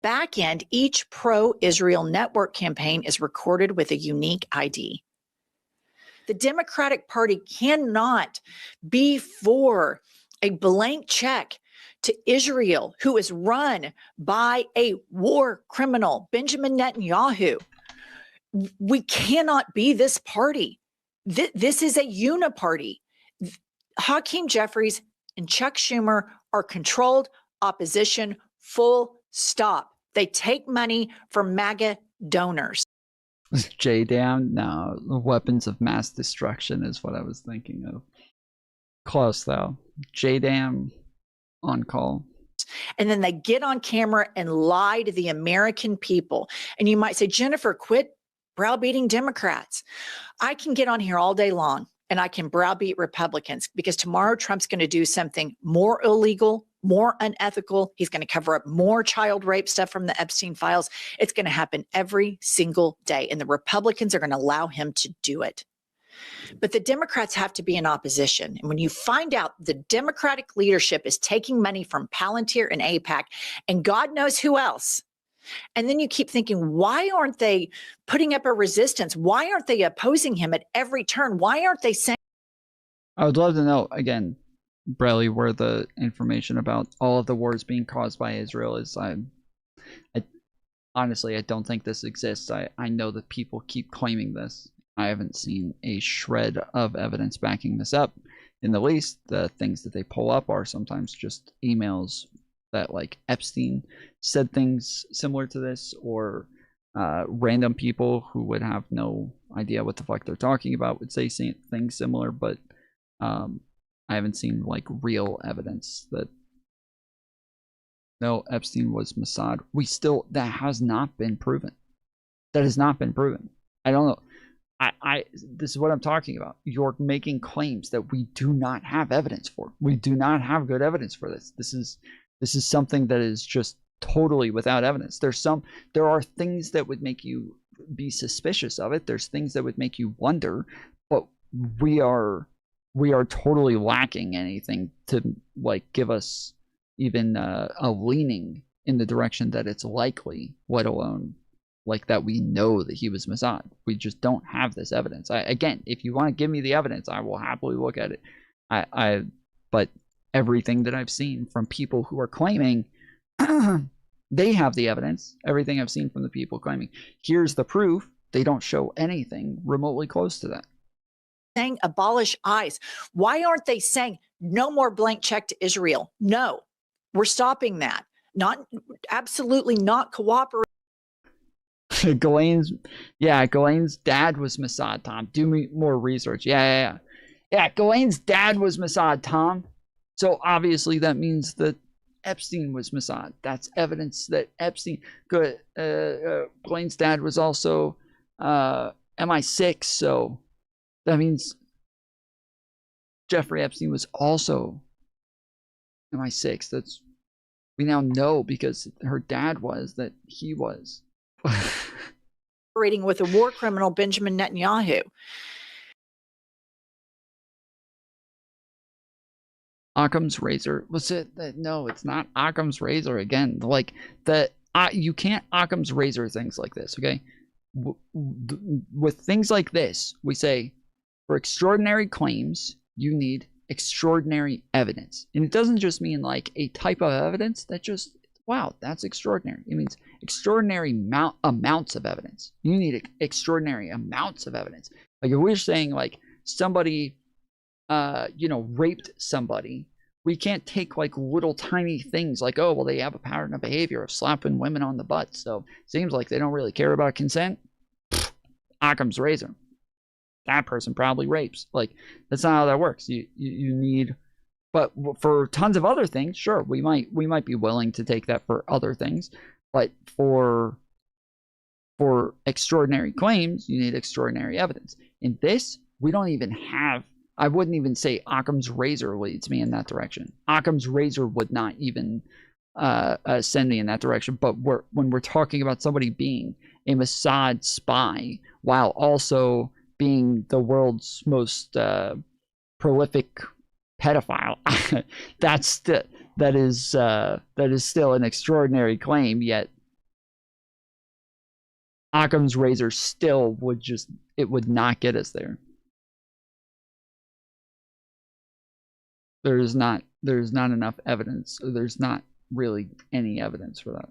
back end, each pro-Israel network campaign is recorded with a unique ID. The Democratic Party cannot be for a blank check to Israel, who is run by a war criminal, Benjamin Netanyahu. We cannot be this party. This is a uniparty. Hakeem Jeffries and Chuck Schumer are controlled opposition, full stop. They take money from MAGA donors. JDAM? No, weapons of mass destruction is what I was thinking of. Close though. JDAM on call. And then they get on camera and lie to the American people. And you might say, Jennifer, quit browbeating Democrats. I can get on here all day long and I can browbeat Republicans because tomorrow Trump's going to do something more illegal, more unethical. He's going to cover up more child rape stuff from the Epstein files. It's going to happen every single day. And the Republicans are going to allow him to do it. But the Democrats have to be in opposition. And when you find out the Democratic leadership is taking money from Palantir and AIPAC and God knows who else, and then you keep thinking, why aren't they putting up a resistance? Why aren't they opposing him at every turn? Why aren't they saying? I would love to know, again, Brelly, where the information about all of the wars being caused by Israel is. Honestly, I don't think this exists. I know that people keep claiming this. I haven't seen a shred of evidence backing this up. In the least, the things that they pull up are sometimes just emails that, like, Epstein said things similar to this, or random people who would have no idea what the fuck they're talking about would say things similar, but I haven't seen, like, real evidence that no, Epstein was Mossad. That has not been proven. That has not been proven. I don't know. This is what I'm talking about. You're making claims that we do not have evidence for. We do not have good evidence for this. This is something that is just totally without evidence. There are things that would make you be suspicious of it. There's things that would make you wonder, but we are totally lacking anything to, like, give us even a leaning in the direction that it's likely, let alone like that we know that he was Mossad. We just don't have this evidence. Again, if you want to give me the evidence, I will happily look at it. But everything that I've seen from people who are claiming they have the evidence, everything I've seen from the people claiming, here's the proof, they don't show anything remotely close to that. Saying abolish ICE. Why aren't they saying no more blank check to Israel? No, we're stopping that. Absolutely not cooperating. Ghislaine's dad was Mossad, Tom. Do me more research. Yeah. Ghislaine's dad was Mossad, Tom. So obviously that means that Epstein was Mossad. That's evidence that Epstein. Ghislaine's dad was also MI6. So that means Jeffrey Epstein was also MI6. We now know because her dad was that he was. With a war criminal, Benjamin Netanyahu. Occam's razor. Was it? No, it's not Occam's razor again. Like you can't Occam's razor things like this. Okay, with things like this, we say for extraordinary claims, you need extraordinary evidence, and it doesn't just mean like a type of evidence that just, wow, that's extraordinary. It means extraordinary amounts of evidence. You need extraordinary amounts of evidence. Like if we're saying like somebody, raped somebody, we can't take like little tiny things like, oh, well, they have a pattern of behavior of slapping women on the butt, so seems like they don't really care about consent. Occam's razor. That person probably rapes. Like that's not how that works. You need. But for tons of other things, sure, we might be willing to take that for other things. But for extraordinary claims, you need extraordinary evidence. In this, we don't even have. I wouldn't even say Occam's razor leads me in that direction. Occam's razor would not even send me in that direction. But when we're talking about somebody being a Mossad spy while also being the world's most prolific pedophile, that is still an extraordinary claim. Yet Occam's razor still would not get us there. There's not enough evidence. There's not really any evidence for that.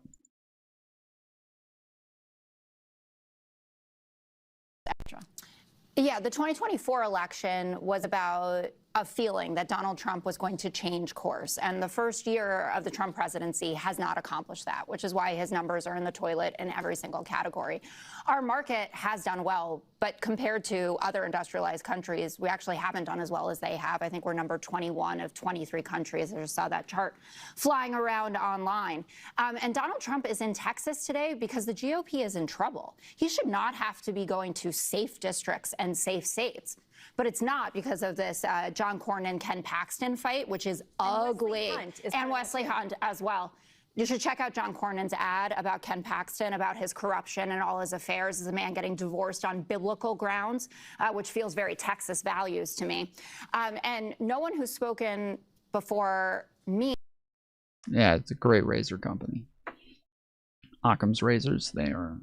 Yeah, the 2024 election was about a feeling that Donald Trump was going to change course. And the first year of the Trump presidency has not accomplished that, which is why his numbers are in the toilet in every single category. Our market has done well, but compared to other industrialized countries, we actually haven't done as well as they have. I think we're number 21 of 23 countries. I just saw that chart flying around online. And Donald Trump is in Texas today because the GOP is in trouble. He should not have to be going to safe districts and safe states. But it's not because of this John Cornyn, Ken Paxton fight, which is ugly. And Wesley Hunt as well. You should check out John Cornyn's ad about Ken Paxton, about his corruption and all his affairs as a man getting divorced on biblical grounds, which feels very Texas values to me. And no one who's spoken before me. Yeah, it's a great razor company. Occam's razors, they are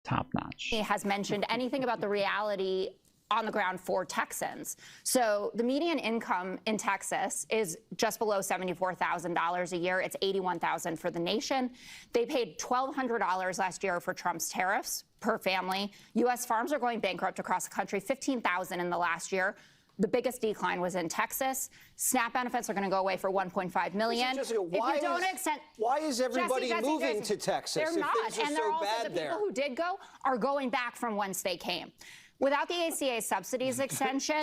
top notch. Has mentioned anything about the reality on the ground for Texans. So the median income in Texas is just below $74,000 a year. It's $81,000 for the nation. They paid $1,200 last year for Trump's tariffs per family. U.S. farms are going bankrupt across the country, $15,000 in the last year. The biggest decline was in Texas. SNAP benefits are going to go away for $1.5 million. Jessica, why is everybody moving to Texas? They're not, and they're also the there? people who did go are going back from whence they came. Without the ACA subsidies extension.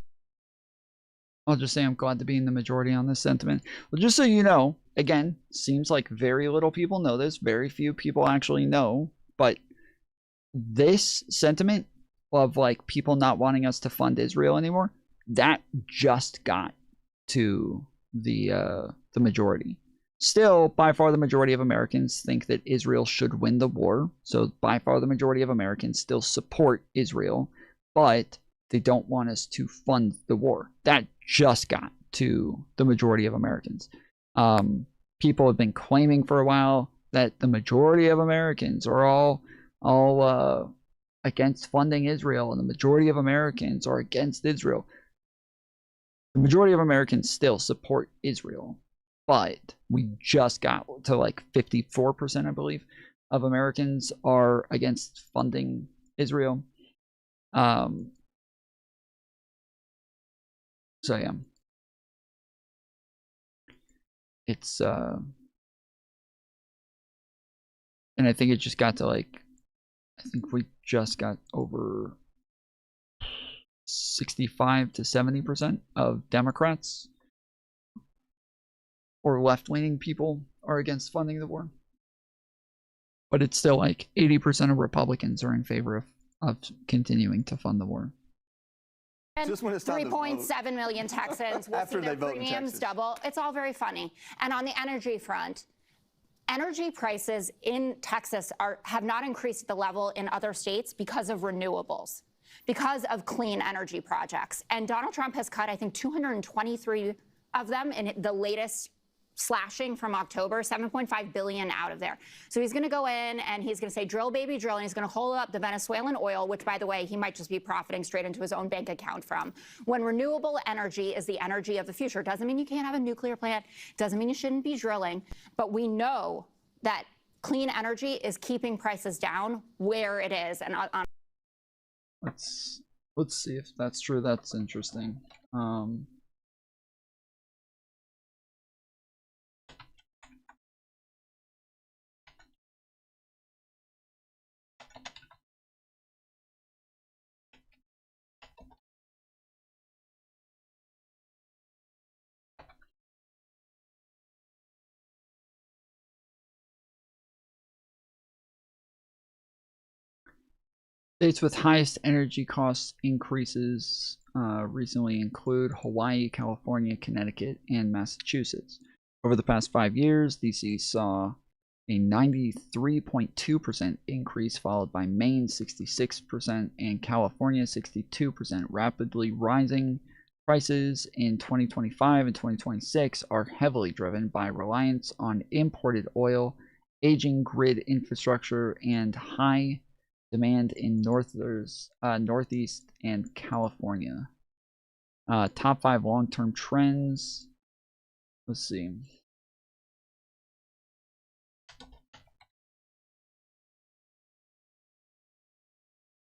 I'll just say I'm glad to be in the majority on this sentiment. Well, just so you know, again, seems like very little people know this. Very few people actually know. But this sentiment of like people not wanting us to fund Israel anymore, that just got to the majority. Still, by far the majority of Americans think that Israel should win the war. So by far the majority of Americans still support Israel, but they don't want us to fund the war. That just got to the majority of Americans. People have been claiming for a while that the majority of Americans are all against funding Israel, and the majority of Americans are against Israel. The majority of Americans still support Israel, but we just got to like 54%, I believe, of Americans are against funding Israel. So yeah, it's and I think it just got to like, I think we just got over 65 to 70% of Democrats or left-leaning people are against funding the war. But it's still like 80% of Republicans are in favor of continuing to fund the war. And 3.7 million Texans will see their premiums double. It's all very funny. And on the energy front, energy prices in Texas have not increased at the level in other states because of renewables, because of clean energy projects. And Donald Trump has cut, I think, 223 of them in the latest slashing from October, 7.5 billion out of there. So he's going to go in and he's going to say, drill, baby, drill. And he's going to hold up the Venezuelan oil, which, by the way, he might just be profiting straight into his own bank account from. When renewable energy is the energy of the future, doesn't mean you can't have a nuclear plant, doesn't mean you shouldn't be drilling. But we know that clean energy is keeping prices down where it is. And let's see if that's true. That's interesting. States with highest energy cost increases recently include Hawaii, California, Connecticut, and Massachusetts. Over the past 5 years, DC saw a 93.2% increase, followed by Maine 66% and California 62%. Rapidly rising prices in 2025 and 2026 are heavily driven by reliance on imported oil, aging grid infrastructure, and high demand in Northeast and California. Top 5 long-term trends. Let's see.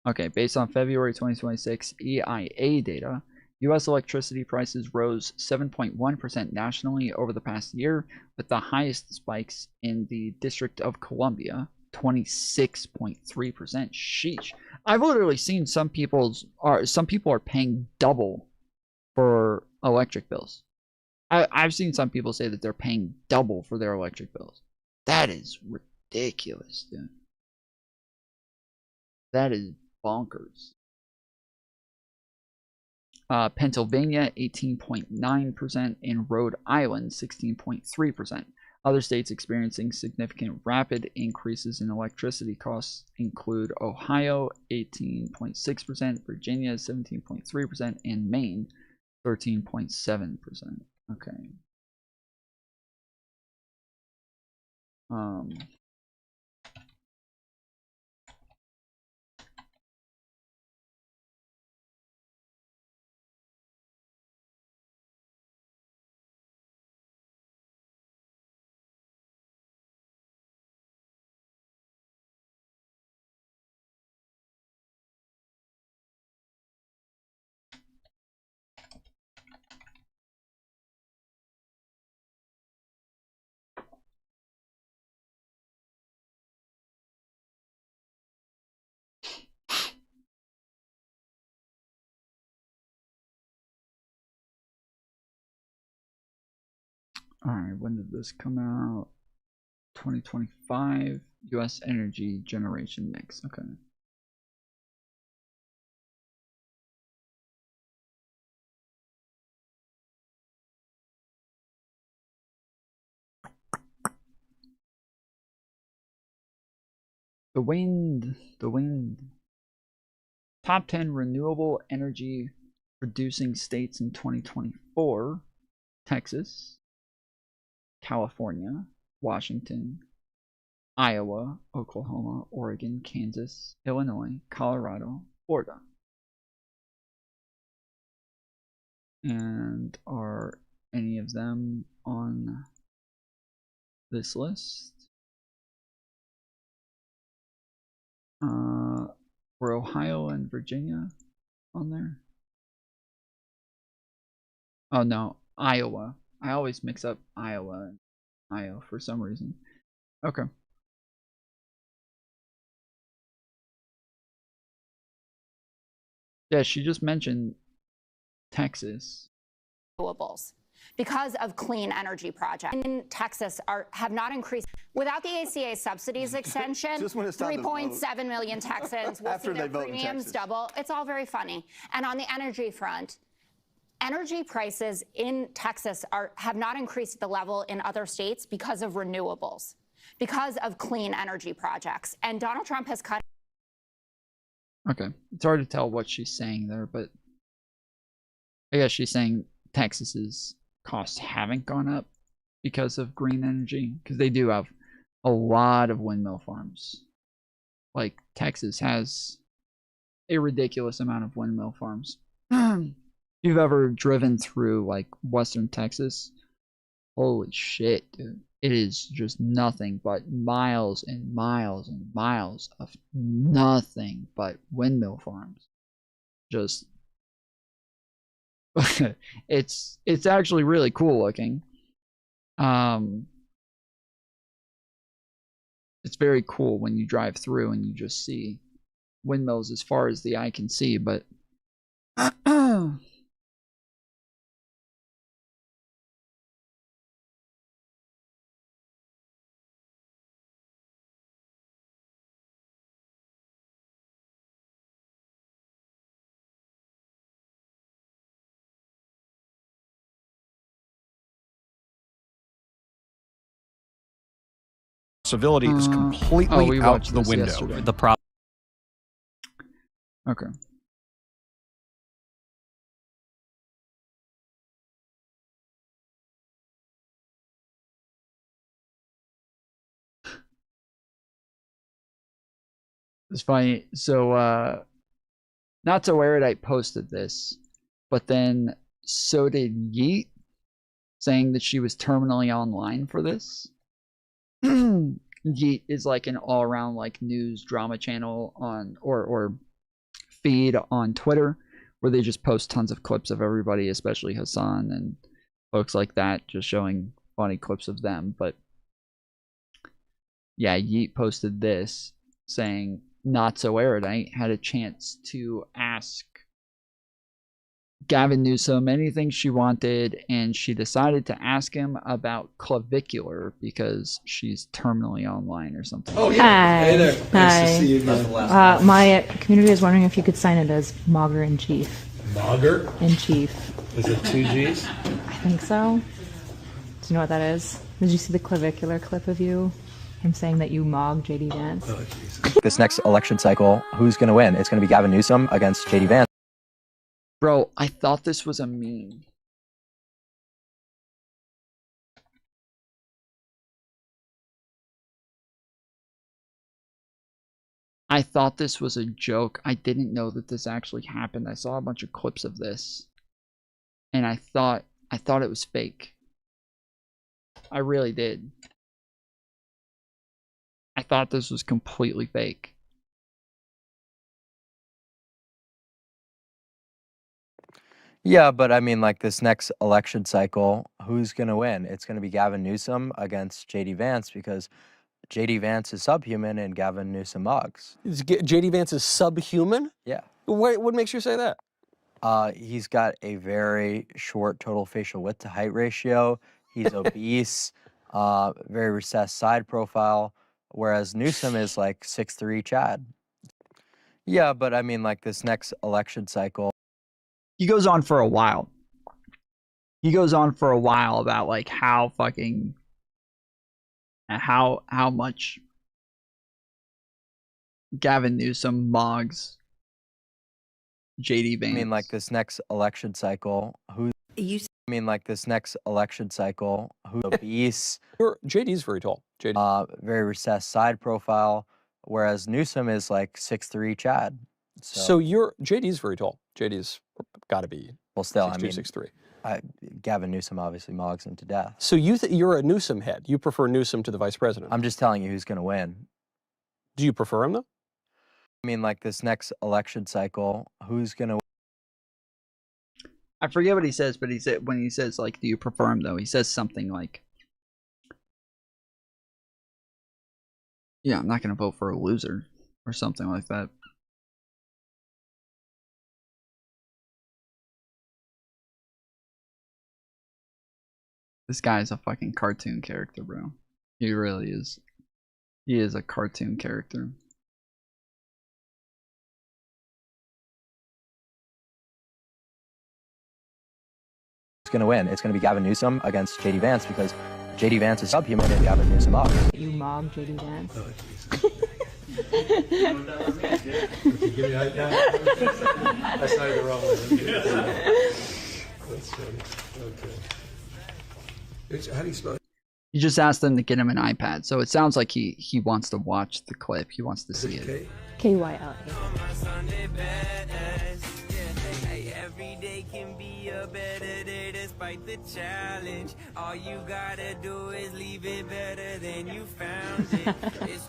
Okay, based on February 2026 EIA data, U.S. electricity prices rose 7.1% nationally over the past year, with the highest spikes in the District of Columbia, 26.3%. Sheesh. I've literally seen some people are paying double for electric bills. I've seen some people say that they're paying double for their electric bills. That is ridiculous, dude. That is bonkers. Pennsylvania, 18.9%, and Rhode Island, 16.3%. Other states experiencing significant rapid increases in electricity costs include Ohio, 18.6%, Virginia, 17.3%, and Maine, 13.7%. Okay. Alright, when did this come out? 2025 U.S. energy generation mix. Okay. The wind. Top 10 renewable energy producing states in 2024. Texas, California, Washington, Iowa, Oklahoma, Oregon, Kansas, Illinois, Colorado, Florida. And are any of them on this list? Were Ohio and Virginia on there? Oh no, Iowa. I always mix up Iowa and Iowa for some reason. Okay. Yeah, she just mentioned Texas. Renewables. Because of clean energy projects in Texas have not increased. Without the ACA subsidies extension, 3.7 million Texans will see their premiums double. It's all very funny. And on the energy front, energy prices in Texas have not increased at the level in other states because of renewables, because of clean energy projects. And Donald Trump has cut. Okay, it's hard to tell what she's saying there, but I guess she's saying Texas's costs haven't gone up because of green energy, because they do have a lot of windmill farms. Like, Texas has a ridiculous amount of windmill farms. If you've ever driven through, like, western Texas, holy shit, dude. It is just nothing but miles and miles and miles of nothing but windmill farms. Just it's actually really cool looking. It's very cool when you drive through and you just see windmills as far as the eye can see, but civility is completely out the window. Yesterday. The problem. Okay. It's funny. So, Not So Erudite posted this, but then so did Yeet, saying that she was terminally online for this. Yeet is like an all-around like news drama channel on or feed on Twitter, where they just post tons of clips of everybody, especially Hassan and folks like that, just showing funny clips of them. But yeah, Yeet posted this saying, not so erudite had a chance to ask Gavin Newsom anything she wanted, and she decided to ask him about clavicular because she's terminally online or something. Oh, yeah. Hi. Hey there. Nice to see you again. My community is wondering if you could sign it as Mogger in Chief. Mogger? In Chief. Is it 2 G's? I think so. Do you know what that is? Did you see the clavicular clip of you? Him saying that you mogged JD Vance? Oh, Jesus. This next election cycle, who's going to win? It's going to be Gavin Newsom against JD Vance. Bro, I thought this was a meme. I thought this was a joke. I didn't know that this actually happened. I saw a bunch of clips of this, and I thought it was fake. I really did. I thought this was completely fake. Yeah, but I mean, like this next election cycle, who's going to win? It's going to be Gavin Newsom against JD Vance because JD Vance is subhuman and Gavin Newsom mugs. JD Vance is subhuman? Yeah. What makes you say that? He's got a very short total facial width to height ratio. He's obese, very recessed side profile, whereas Newsom is like 6'3" Chad. Yeah, but I mean, like this next election cycle. He goes on for a while. He goes on for a while about like how fucking how much Gavin Newsom mogs JD Vance. I mean, like this next election cycle, who's I mean, like this next election cycle, who's obese? JD's very tall. JD. Very recessed side profile, whereas Newsom is like 6'3" Chad. So JD's very tall. JD's got to be. Well, still, 6'2", I mean, 6'3". Gavin Newsom obviously mogs him to death. So you're a Newsom head. You prefer Newsom to the vice president. I'm just telling you who's going to win. Do you prefer him though? I mean, like this next election cycle, who's going to? I forget what he says, but when he says like, "Do you prefer him?" though, he says something like, "Yeah, I'm not going to vote for a loser," or something like that. This guy is a fucking cartoon character, bro. He really is. He is a cartoon character. Who's going to win? It's going to be Gavin Newsom against JD Vance because JD Vance is subhuman and Gavin Newsom mogs. You mogged JD Vance? Oh, Jesus. That's not the wrong one. That's funny. Okay. How do you spell it? He just asked them to get him an iPad, so it sounds like he wants to watch the clip. He wants to see it. KYLA. Every day can be a better day despite the challenge. All you gotta do is leave it better than you found it.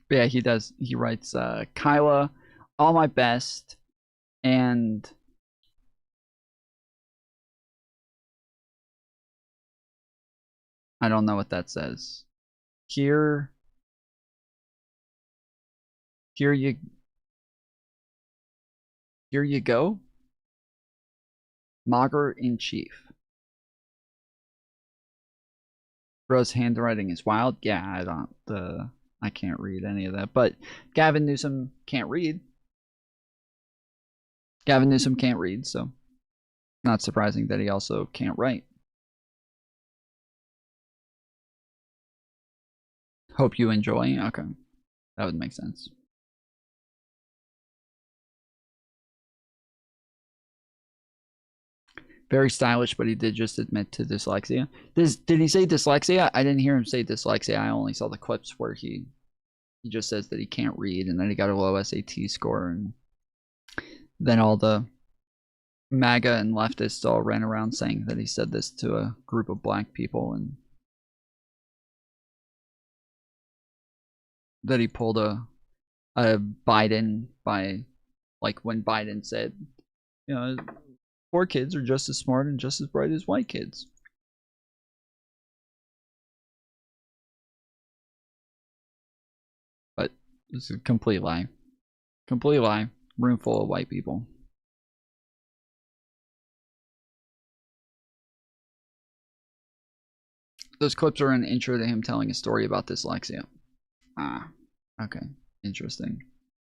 Yeah, he does. He writes, Kyla, all my best, and I don't know what that says. Here you go. Mogger in Chief. Bro's handwriting is wild. Yeah, I can't read any of that. But Gavin Newsom can't read. Gavin Newsom can't read, so not surprising that he also can't write. Hope you enjoy. Okay. That would make sense. Very stylish, but he did just admit to dyslexia. Did he say dyslexia? I didn't hear him say dyslexia. I only saw the clips where he just says that he can't read and then he got a low SAT score, and then all the MAGA and leftists all ran around saying that he said this to a group of black people and that he pulled a Biden by, like, when Biden said, you know, poor kids are just as smart and just as bright as white kids. But this is a complete lie. Complete lie. Room full of white people. Those clips are an intro to him telling a story about dyslexia. Ah, okay. Interesting.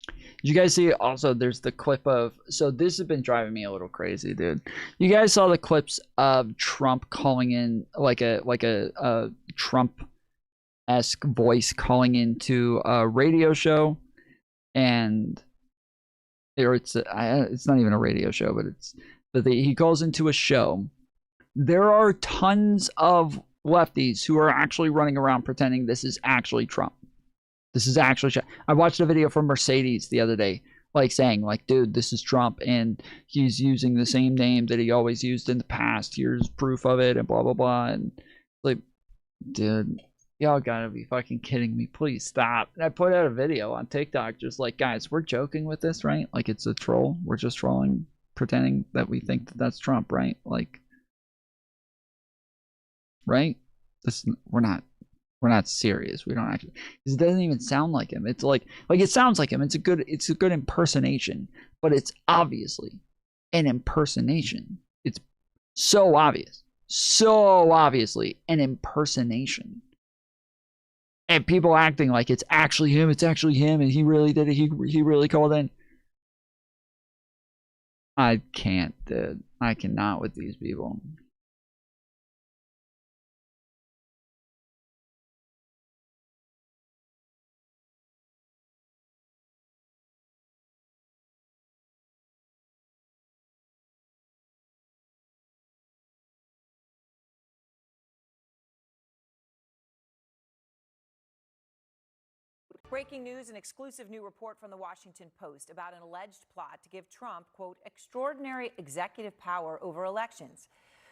Did you guys see also there's the clip of, so this has been driving me a little crazy, dude. You guys saw the clips of Trump calling in like a Trump-esque voice calling into a radio show, and it's not even a radio show, but he calls into a show. There are tons of lefties who are actually running around pretending this is actually Trump. This is actually Trump. I watched a video from Mercedes the other day, like saying, like, dude, this is Trump, and he's using the same name that he always used in the past. Here's proof of it, and blah, blah, blah. And like, dude, y'all gotta be fucking kidding me. Please stop. And I put out a video on TikTok just like, guys, we're joking with this, right? Like, it's a troll. We're just trolling, pretending that we think that that's Trump, right? Like, right? We're not serious. We don't actually, because it doesn't even sound like him. It's like it sounds like him. It's a good impersonation, but it's obviously an impersonation. It's so obviously an impersonation. And people acting like it's actually him, and he really did it, he really called in. I can't, dude. I cannot with these people. Breaking news, an exclusive new report from the Washington Post about an alleged plot to give Trump, quote, extraordinary executive power over elections.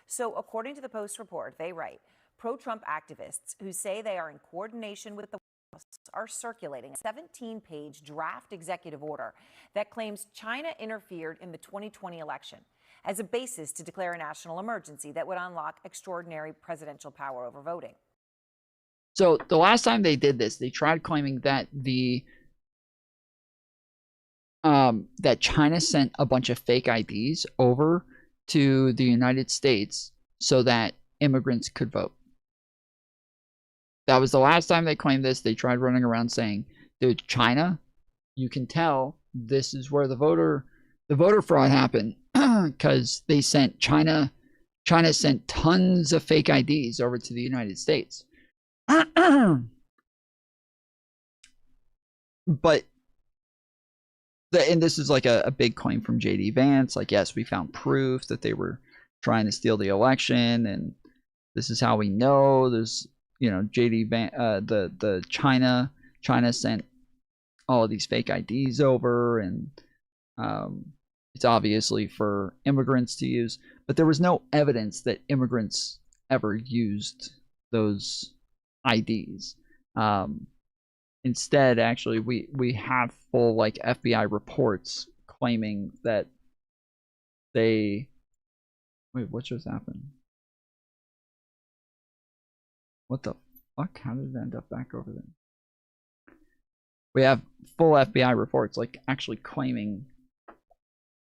So according to the Post report, they write, pro-Trump activists who say they are in coordination with the White House are circulating a 17-page draft executive order that claims China interfered in the 2020 election as a basis to declare a national emergency that would unlock extraordinary presidential power over voting. So the last time they did this, they tried claiming that that China sent a bunch of fake IDs over to the United States so that immigrants could vote. That was the last time they claimed this. They tried running around saying, dude, China, you can tell this is where the voter fraud happened because they sent China sent tons of fake IDs over to the United States. But and this is like a big claim from JD Vance, like, yes, we found proof that they were trying to steal the election, and this is how we know. There's, you know, JD Vance, the China sent all of these fake IDs over, and it's obviously for immigrants to use, but there was no evidence that immigrants ever used those IDs. Instead, actually, we have full, like, FBI reports claiming that they... Wait, what just happened? What the fuck? How did it end up back over there? We have full FBI reports, like, actually claiming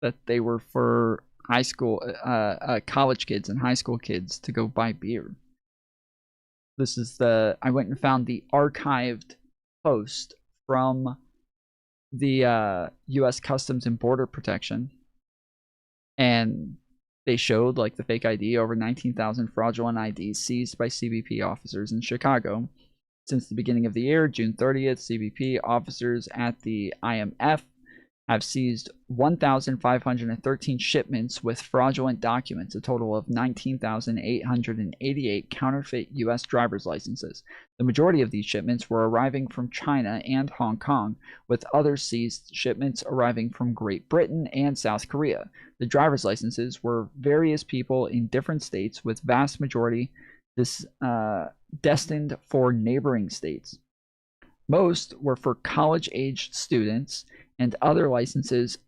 that they were for high school, college kids and high school kids to go buy beer. This is I went and found the archived post from the U.S. Customs and Border Protection, and they showed, like, the fake ID, over 19,000 fraudulent IDs seized by CBP officers in Chicago. Since the beginning of the year, June 30th, CBP officers at the IMF have seized 1,513 shipments with fraudulent documents, a total of 19,888 counterfeit U.S. driver's licenses. The majority of these shipments were arriving from China and Hong Kong, with other seized shipments arriving from Great Britain and South Korea. The driver's licenses were various people in different states, with vast majority destined for neighboring states. Most were for college-aged students, and other licenses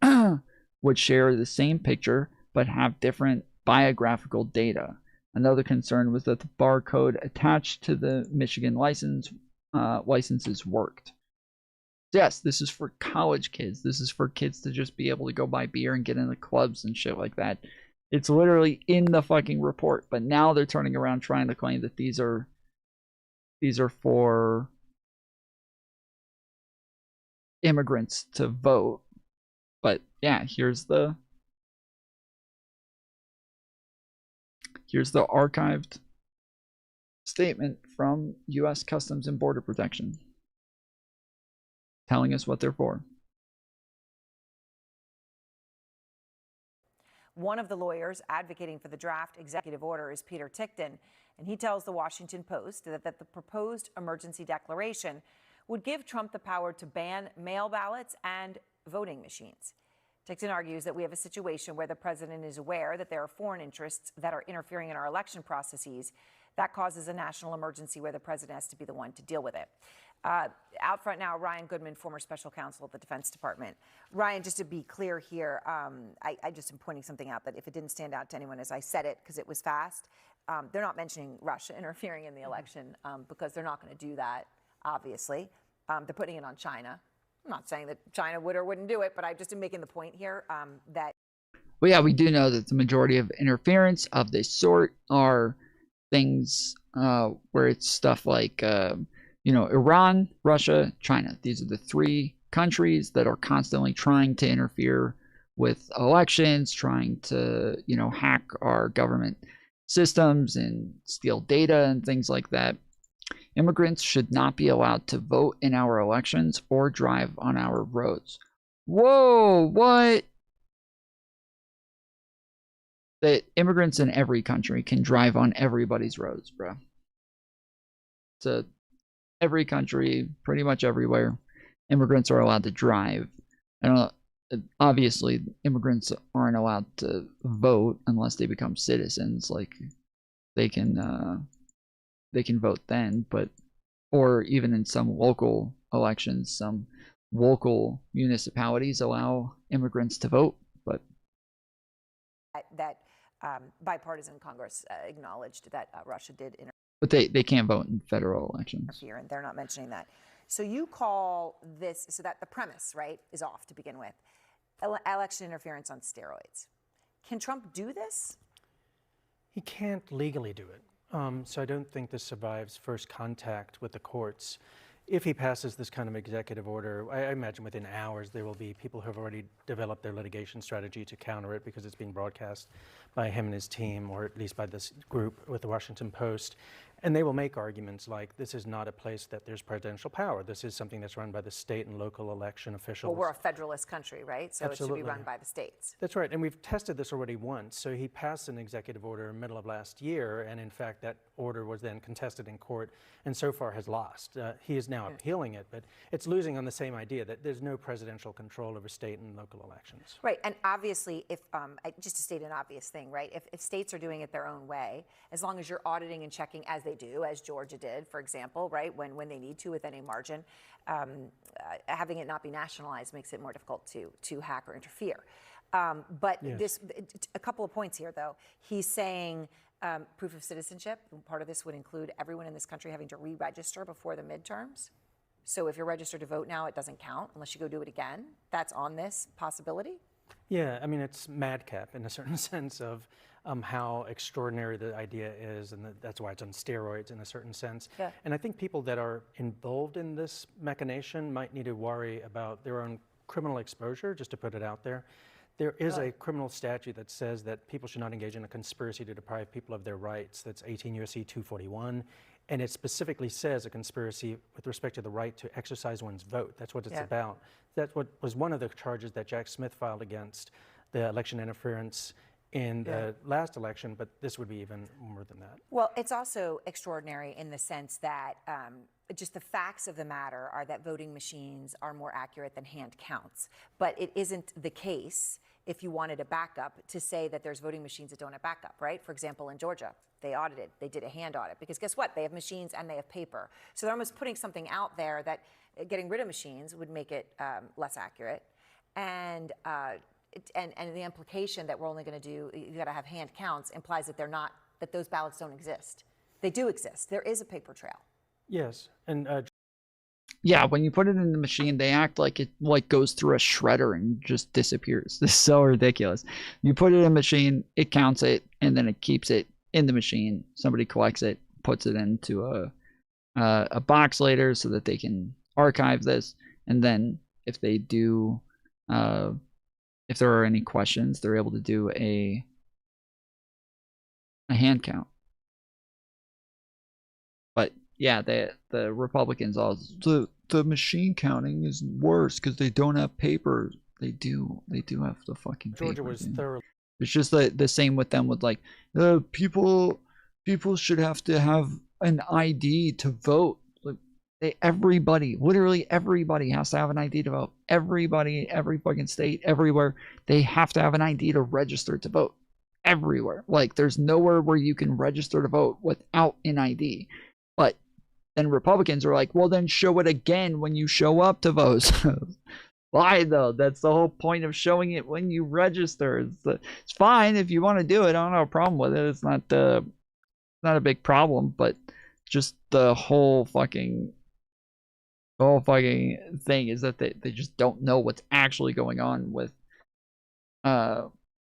would share the same picture but have different biographical data. Another concern was that the barcode attached to the Michigan licenses worked. Yes, this is for college kids. This is for kids to just be able to go buy beer and get into clubs and shit like that. It's literally in the fucking report, but now they're turning around trying to claim that these are for immigrants to vote. But yeah, here's the archived statement from U.S. Customs and Border Protection telling us what they're for. One of the lawyers advocating for the draft executive order is Peter Tickton, and he tells the Washington Post that the proposed emergency declaration would give Trump the power to ban mail ballots and voting machines. Tickton argues that we have a situation where the president is aware that there are foreign interests that are interfering in our election processes. That causes a national emergency where the president has to be the one to deal with it. Out front now, Ryan Goodman, former special counsel at the Defense Department. Ryan, just to be clear here, I just am pointing something out that if it didn't stand out to anyone as I said it, because it was fast, they're not mentioning Russia interfering in the election because they're not going to do that, obviously. They're putting it on China. I'm not saying that China would or wouldn't do it, but I just am making the point here that. Well, yeah, we do know that the majority of interference of this sort are things where it's stuff like, Iran, Russia, China. These are the three countries that are constantly trying to interfere with elections, trying to, hack our government systems and steal data and things like that. Immigrants should not be allowed to vote in our elections or drive on our roads. Whoa, what? That immigrants in every country can drive on everybody's roads, bro. So every country, pretty much everywhere, immigrants are allowed to drive. I don't know. Obviously, immigrants aren't allowed to vote unless they become citizens. Like they can vote then, or even in some local elections, some local municipalities allow immigrants to vote. But that bipartisan Congress acknowledged that Russia did interfere. But they can't vote in federal elections. And they're not mentioning that. So you call this, so that the premise, right, is off to begin with. Election interference on steroids. Can Trump do this? He can't legally do it. So I don't think this survives first contact with the courts. If he passes this kind of executive order, I imagine within hours there will be people who have already developed their litigation strategy to counter it because it's being broadcast by him and his team, or at least by this group with the Washington Post. And they will make arguments like, this is not a place that there's presidential power. This is something that's run by the state and local election officials. Well, we're a federalist country, right? So Absolutely. It should be run by the states. That's right. And we've tested this already once. So he passed an executive order in the middle of last year. And in fact, that order was then contested in court and so far has lost. He is now appealing it, but it's losing on the same idea that there's no presidential control over state and local elections. Right. And obviously, if just to state an obvious thing, right? If states are doing it their own way, as long as you're auditing and checking as they do, as Georgia did, for example, right, when they need to with any margin, having it not be nationalized makes it more difficult to hack or interfere. But yes. A couple of points here, though. He's saying proof of citizenship. Part of this would include everyone in this country having to re-register before the midterms. So if you're registered to vote now, it doesn't count unless you go do it again. That's on this possibility? Yeah, I mean, it's madcap in a certain sense of how extraordinary the idea is, and that's why it's on steroids in a certain sense. Yeah. And I think people that are involved in this machination might need to worry about their own criminal exposure, just to put it out there. There is a criminal statute that says that people should not engage in a conspiracy to deprive people of their rights. That's 18 U.S.C. 241. And it specifically says a conspiracy with respect to the right to exercise one's vote. That's what it's about. That's what was one of the charges that Jack Smith filed against the election interference in the last election, but this would be even more than that. Well, it's also extraordinary in the sense that just the facts of the matter are that voting machines are more accurate than hand counts. But it isn't the case, if you wanted a backup, to say that there's voting machines that don't have backup, right? For example, in Georgia, they did a hand audit, because guess what? They have machines and they have paper. So they're almost putting something out there that getting rid of machines would make it less accurate. And the implication that we're only going to do, you got to have hand counts, implies that that those ballots don't exist. They do exist. There is a paper trail. Yes, and yeah, when you put it in the machine, they act like it goes through a shredder and just disappears. This is so ridiculous. You put it in a machine, it counts it, and then it keeps it in the machine. Somebody collects it, puts it into a box later so that they can archive this, and then if they do, if there are any questions, they're able to do a hand count. But yeah, the Republicans all the machine counting is worse because they don't have paper. They do have the fucking paper. Georgia was thoroughly. It's just the same with them with like people should have to have an ID to vote. Like everybody, literally everybody has to have an ID to vote. Everybody, every fucking state, everywhere, they have to have an ID to register to vote. Everywhere. Like there's nowhere where you can register to vote without an ID. But then Republicans are like, well, then show it again when you show up to vote. Why though? That's the whole point of showing it when you register. It's fine if you want to do it. I don't have a problem with it. It's not a big problem, but just the whole fucking thing is that they just don't know what's actually going on with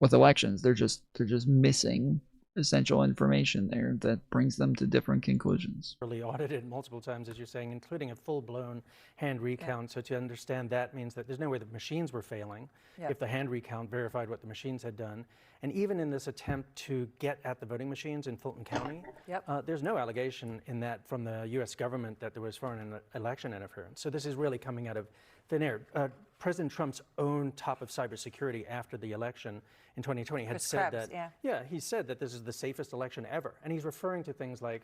elections. They're just missing essential information there that brings them to different conclusions. Really audited multiple times, as you're saying, including a full-blown hand recount. So to understand that means that there's no way the machines were failing if the hand recount verified what the machines had done. And even in this attempt to get at the voting machines in Fulton County, there's no allegation in that from the U.S. government that there was foreign election interference. So this is really coming out of thin air. President Trump's own top of cybersecurity after the election in 2020 had said that, he said that this is the safest election ever. And he's referring to things like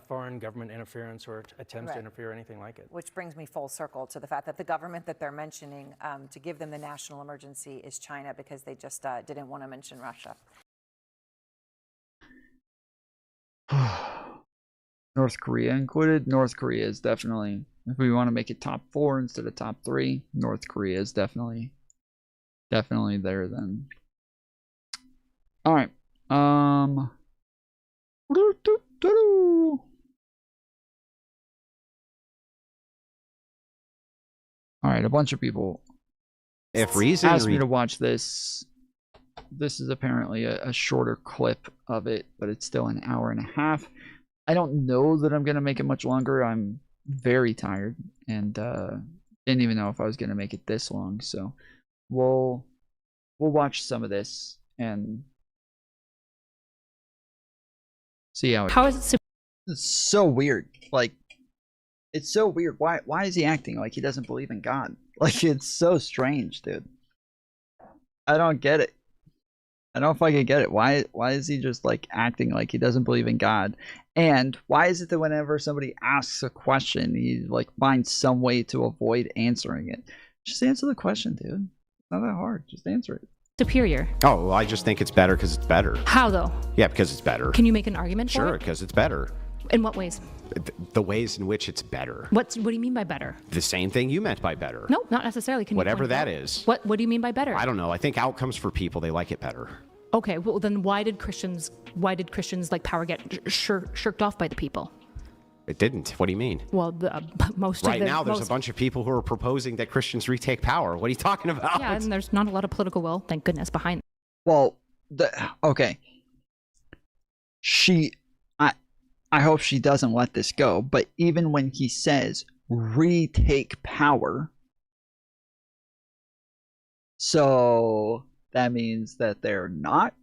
foreign government interference or attempts to interfere or anything like it. Which brings me full circle to the fact that the government that they're mentioning to give them the national emergency is China, because they just didn't want to mention Russia. North Korea included. North Korea is definitely, if we want to make it top 4 instead of top 3, North Korea is definitely there then. All right. All right, a bunch of people asked me to watch this. This is apparently a shorter clip of it, but it's still an hour and a half. I don't know that I'm gonna make it much longer. I'm very tired and didn't even know if I was gonna make it this long. So we'll watch some of this and see how it. How is it? It's so weird. Like, it's so weird. Why is he acting like he doesn't believe in God? Like, it's so strange, dude. I don't get it. I don't fucking get it. Why is he just like acting like he doesn't believe in God? And why is it that whenever somebody asks a question, he like finds some way to avoid answering it? Just answer the question, dude. It's not that hard. Just answer it. Superior. Oh, well, I just think it's better because it's better. How though? Yeah, because it's better. Can you make an argument for Sure, it? because it's better. In what ways? The ways in which it's better. What do you mean by better? The same thing you meant by better. No, not necessarily. Can Whatever you that is. What do you mean by better? I don't know. I think outcomes for people, they like it better. Okay, well then why did Christians like power get shirked off by the people? It didn't. What do you mean? Well, most right now there's a bunch of people who are proposing that Christians retake power. What are you talking about? Yeah, and there's not a lot of political will, thank goodness, behind. Well, okay. I hope she doesn't let this go, but even when he says retake power, so that means that they're not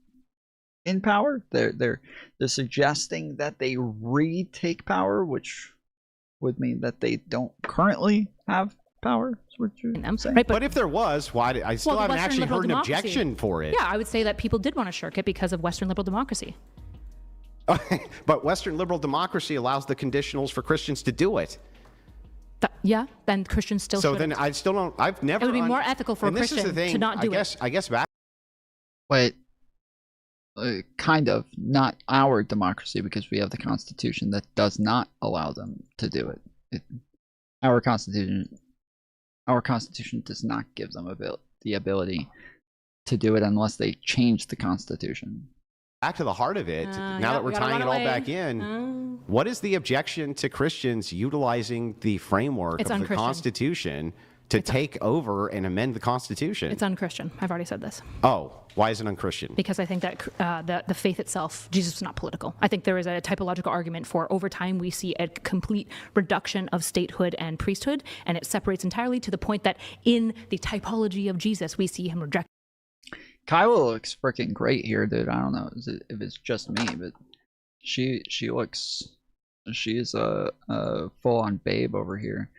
in power. They're suggesting that they retake power, which would mean that they don't currently have power. Is what you're saying. Right, but if there was, why did I still the haven't Western actually liberal heard an democracy. objection for it? Yeah, I would say that people did want to shirk it because of Western liberal democracy. But Western liberal democracy allows the conditionals for Christians to do it. Yeah, then Christians still So shouldn't. then I still don't. I've never. It would be more ethical for a and this is the Christian thing, to not do it. I guess back. But kind of not our democracy, because we have the Constitution that does not allow them to do it. Our Constitution does not give them the ability to do it unless they change the Constitution. Back to the heart of it, now that we're tying it all back in, what is the objection to Christians utilizing the framework It's of the unchristian. Constitution to take over and amend the Constitution? It's unchristian. I've already said this. Oh, why is it unchristian? Because I think that the faith itself, Jesus was not political. I think there is a typological argument for over time we see a complete reduction of statehood and priesthood, and it separates entirely to the point that in the typology of Jesus, we see him reject. Kyla looks freaking great here, dude. I don't know if it's just me, but she is a full-on babe over here.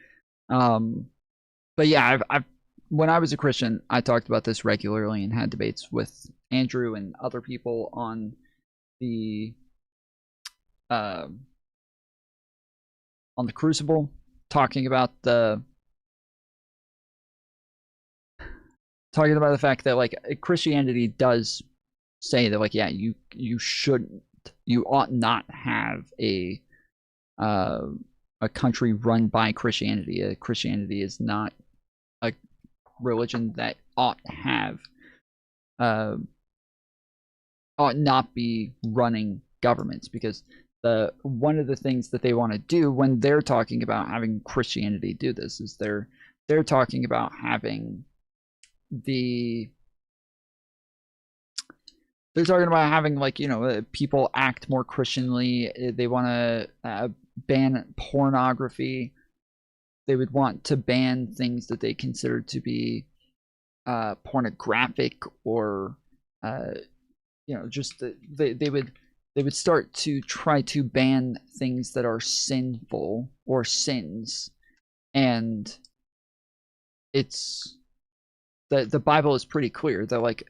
But yeah, I've when I was a Christian, I talked about this regularly and had debates with Andrew and other people on the Crucible, talking about the fact that like Christianity does say that like, yeah, you ought not have a country run by Christianity. Christianity is not a religion that ought not be running governments, because one of the things that they want to do when they're talking about having Christianity do this is they're talking about having like, you know, people act more Christianly. They want to ban pornography. They would want to ban things that they consider to be pornographic, or you know, just they would start to try to ban things that are sinful or sins. And it's the Bible is pretty clear that like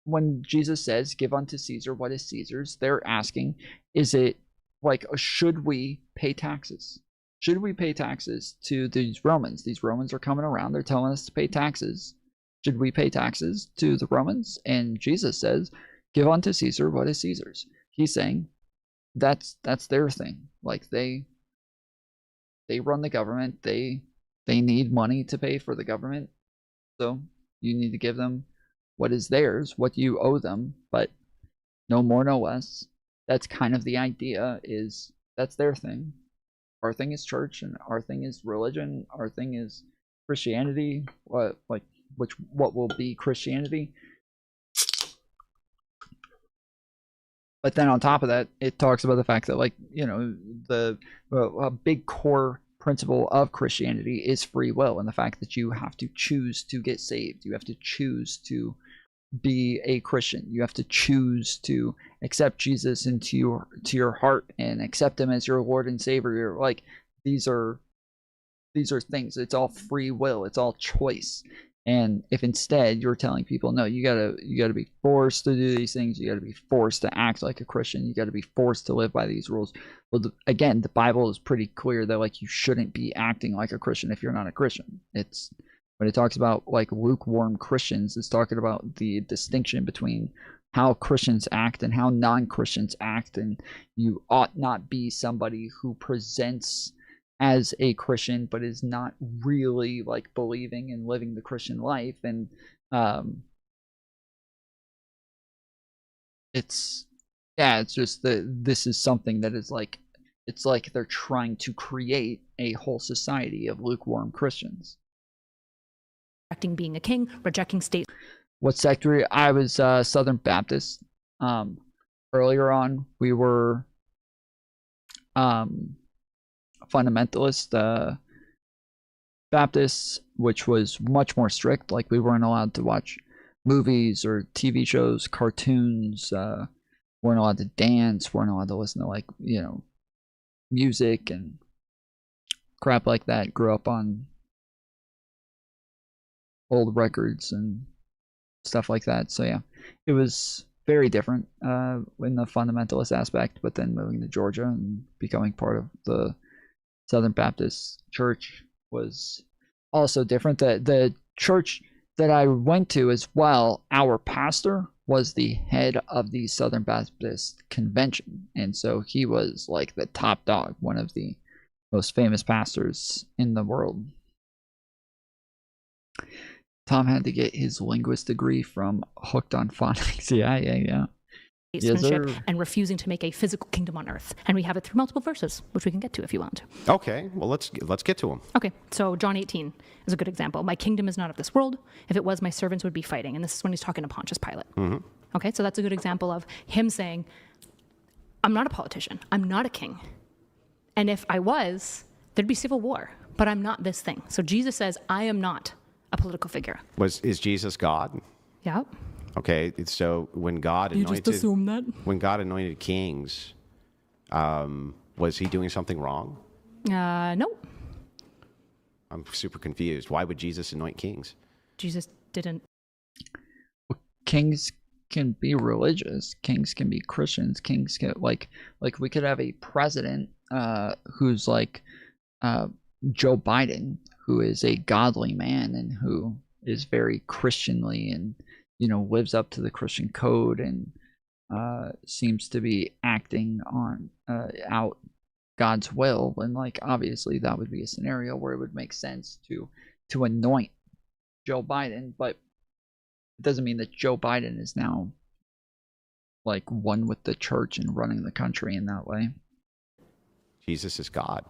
when Jesus says give unto Caesar what is Caesar's, they're asking, is it like, should we pay taxes? Should we pay taxes to these Romans? These Romans are coming around, they're telling us to pay taxes. Should we pay taxes to the Romans? And Jesus says, give unto Caesar what is Caesar's. He's saying that's their thing. Like they run the government, they need money to pay for the government, so you need to give them what is theirs, what you owe them, but no more, no less. That's kind of the idea, is that's their thing. Our thing is church, and our thing is religion. Our thing is Christianity. What will be Christianity? But then on top of that, it talks about the fact that, like, you know, a big core principle of Christianity is free will, and the fact that you have to choose to get saved. You have to choose to be a Christian. You have to choose to accept Jesus into your heart and accept him as your Lord and Savior. Like, these are things. It's all free will. It's all choice. And if instead you're telling people, no, you gotta be forced to do these things, you gotta be forced to act like a Christian, you gotta be forced to live by these rules. Well, again, the Bible is pretty clear that like you shouldn't be acting like a Christian if you're not a Christian. It's when it talks about like lukewarm Christians, it's talking about the distinction between how Christians act and how non-Christians act, and you ought not be somebody who presents as a Christian but is not really like believing and living the Christian life. And it's just this is something that is like, it's like they're trying to create a whole society of lukewarm Christians. Rejecting being a king, rejecting state. What sector? I was Southern Baptist. Earlier on, we were fundamentalist Baptists, which was much more strict. Like, we weren't allowed to watch movies or TV shows, cartoons, weren't allowed to dance, weren't allowed to listen to, like, you know, music and crap like that, grew up on old records and stuff like that. So yeah, it was very different in the fundamentalist aspect, but then moving to Georgia and becoming part of the Southern Baptist Church was also different. The church that I went to as well, our pastor was the head of the Southern Baptist Convention, and so he was like the top dog, one of the most famous pastors in the world. Tom had to get his linguist degree from Hooked on Phonics. Yeah. Statesmanship and refusing to make a physical kingdom on earth. And we have it through multiple verses, which we can get to if you want. Okay, well, let's get to them. Okay, so John 18 is a good example. My kingdom is not of this world. If it was, my servants would be fighting. And this is when he's talking to Pontius Pilate. Mm-hmm. Okay, so that's a good example of him saying, I'm not a politician. I'm not a king. And if I was, there'd be civil war. But I'm not this thing. So Jesus says, I am not a political figure. Is Jesus God? Yeah. Okay, so when God You just assume that? When God anointed kings, was he doing something wrong? No. I'm super confused. Why would Jesus anoint kings? Jesus didn't. Kings can be religious. Kings can be Christians. Kings can like we could have a president who's like Joe Biden, who is a godly man and who is very Christianly and lives up to the Christian code and seems to be acting on out God's will. And like obviously that would be a scenario where it would make sense to anoint Joe Biden, but it doesn't mean that Joe Biden is now like one with the church and running the country in that way. Jesus is God.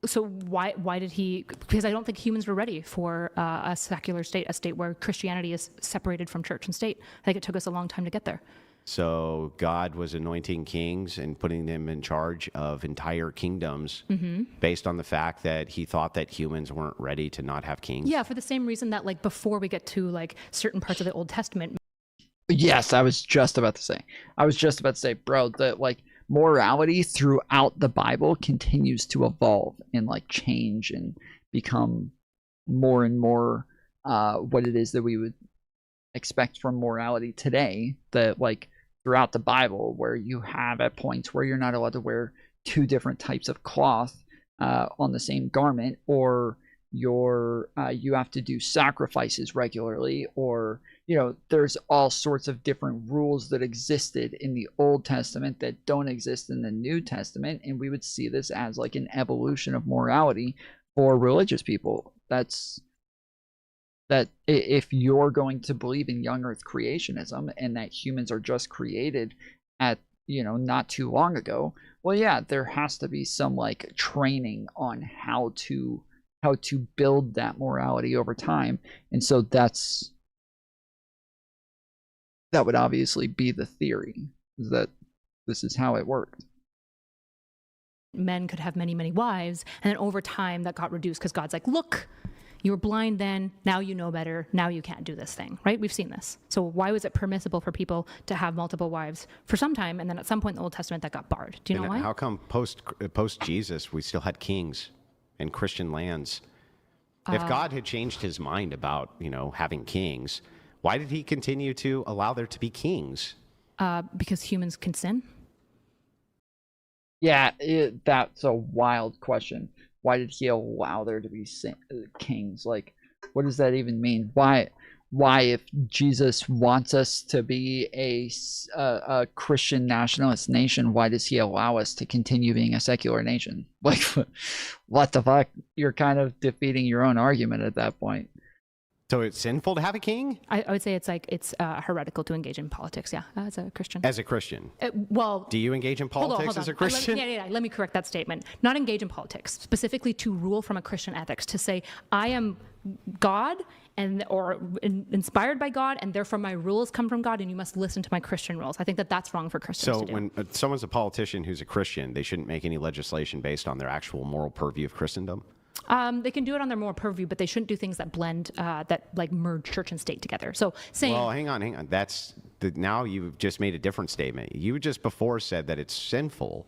So why did he? Because I don't think humans were ready for a secular state, a state where Christianity is separated from church and state. I think it took us a long time to get there. So God was anointing kings and putting them in charge of entire kingdoms based on the fact that he thought that humans weren't ready to not have kings? Yeah, for the same reason that like before we get to like certain parts of the Old Testament. Yes, I was just about to say, bro, that like morality throughout the Bible continues to evolve and like change and become more and more what it is that we would expect from morality today. That like throughout the Bible, where you have at points where you're not allowed to wear two different types of cloth on the same garment, or you have to do sacrifices regularly, or there's all sorts of different rules that existed in the Old Testament that don't exist in the New Testament, and we would see this as like an evolution of morality for religious people. That if you're going to believe in young earth creationism and that humans are just created at not too long ago, well yeah, there has to be some like training on how to build that morality over time. And so that would obviously be the theory, is that this is how it worked. Men could have many, many wives, and then over time that got reduced because God's like, look, you were blind then, now you know better, now you can't do this thing, right? We've seen this. So why was it permissible for people to have multiple wives for some time, and then at some point in the Old Testament that got barred? Do you know why? How come post Jesus we still had kings in Christian lands? If God had changed his mind about, having kings, why did he continue to allow there to be kings? Because humans can sin. Yeah, that's a wild question. Why did he allow there to be kings? Like, what does that even mean? Why, if Jesus wants us to be a Christian nationalist nation, why does he allow us to continue being a secular nation? Like, what the fuck? You're kind of defeating your own argument at that point. So it's sinful to have a king? I would say it's heretical to engage in politics, yeah, as a Christian. As a Christian? Well... Do you engage in politics as a Christian? Let me correct that statement. Not engage in politics, specifically to rule from a Christian ethics, to say, I am God or inspired by God, and therefore my rules come from God, and you must listen to my Christian rules. I think that's wrong for Christians to do. So when someone's a politician who's a Christian, they shouldn't make any legislation based on their actual moral purview of Christendom? They can do it on their moral purview, but they shouldn't do things that blend, that like merge church and state together. So saying... Well, hang on. Now you've just made a different statement. You just before said that it's sinful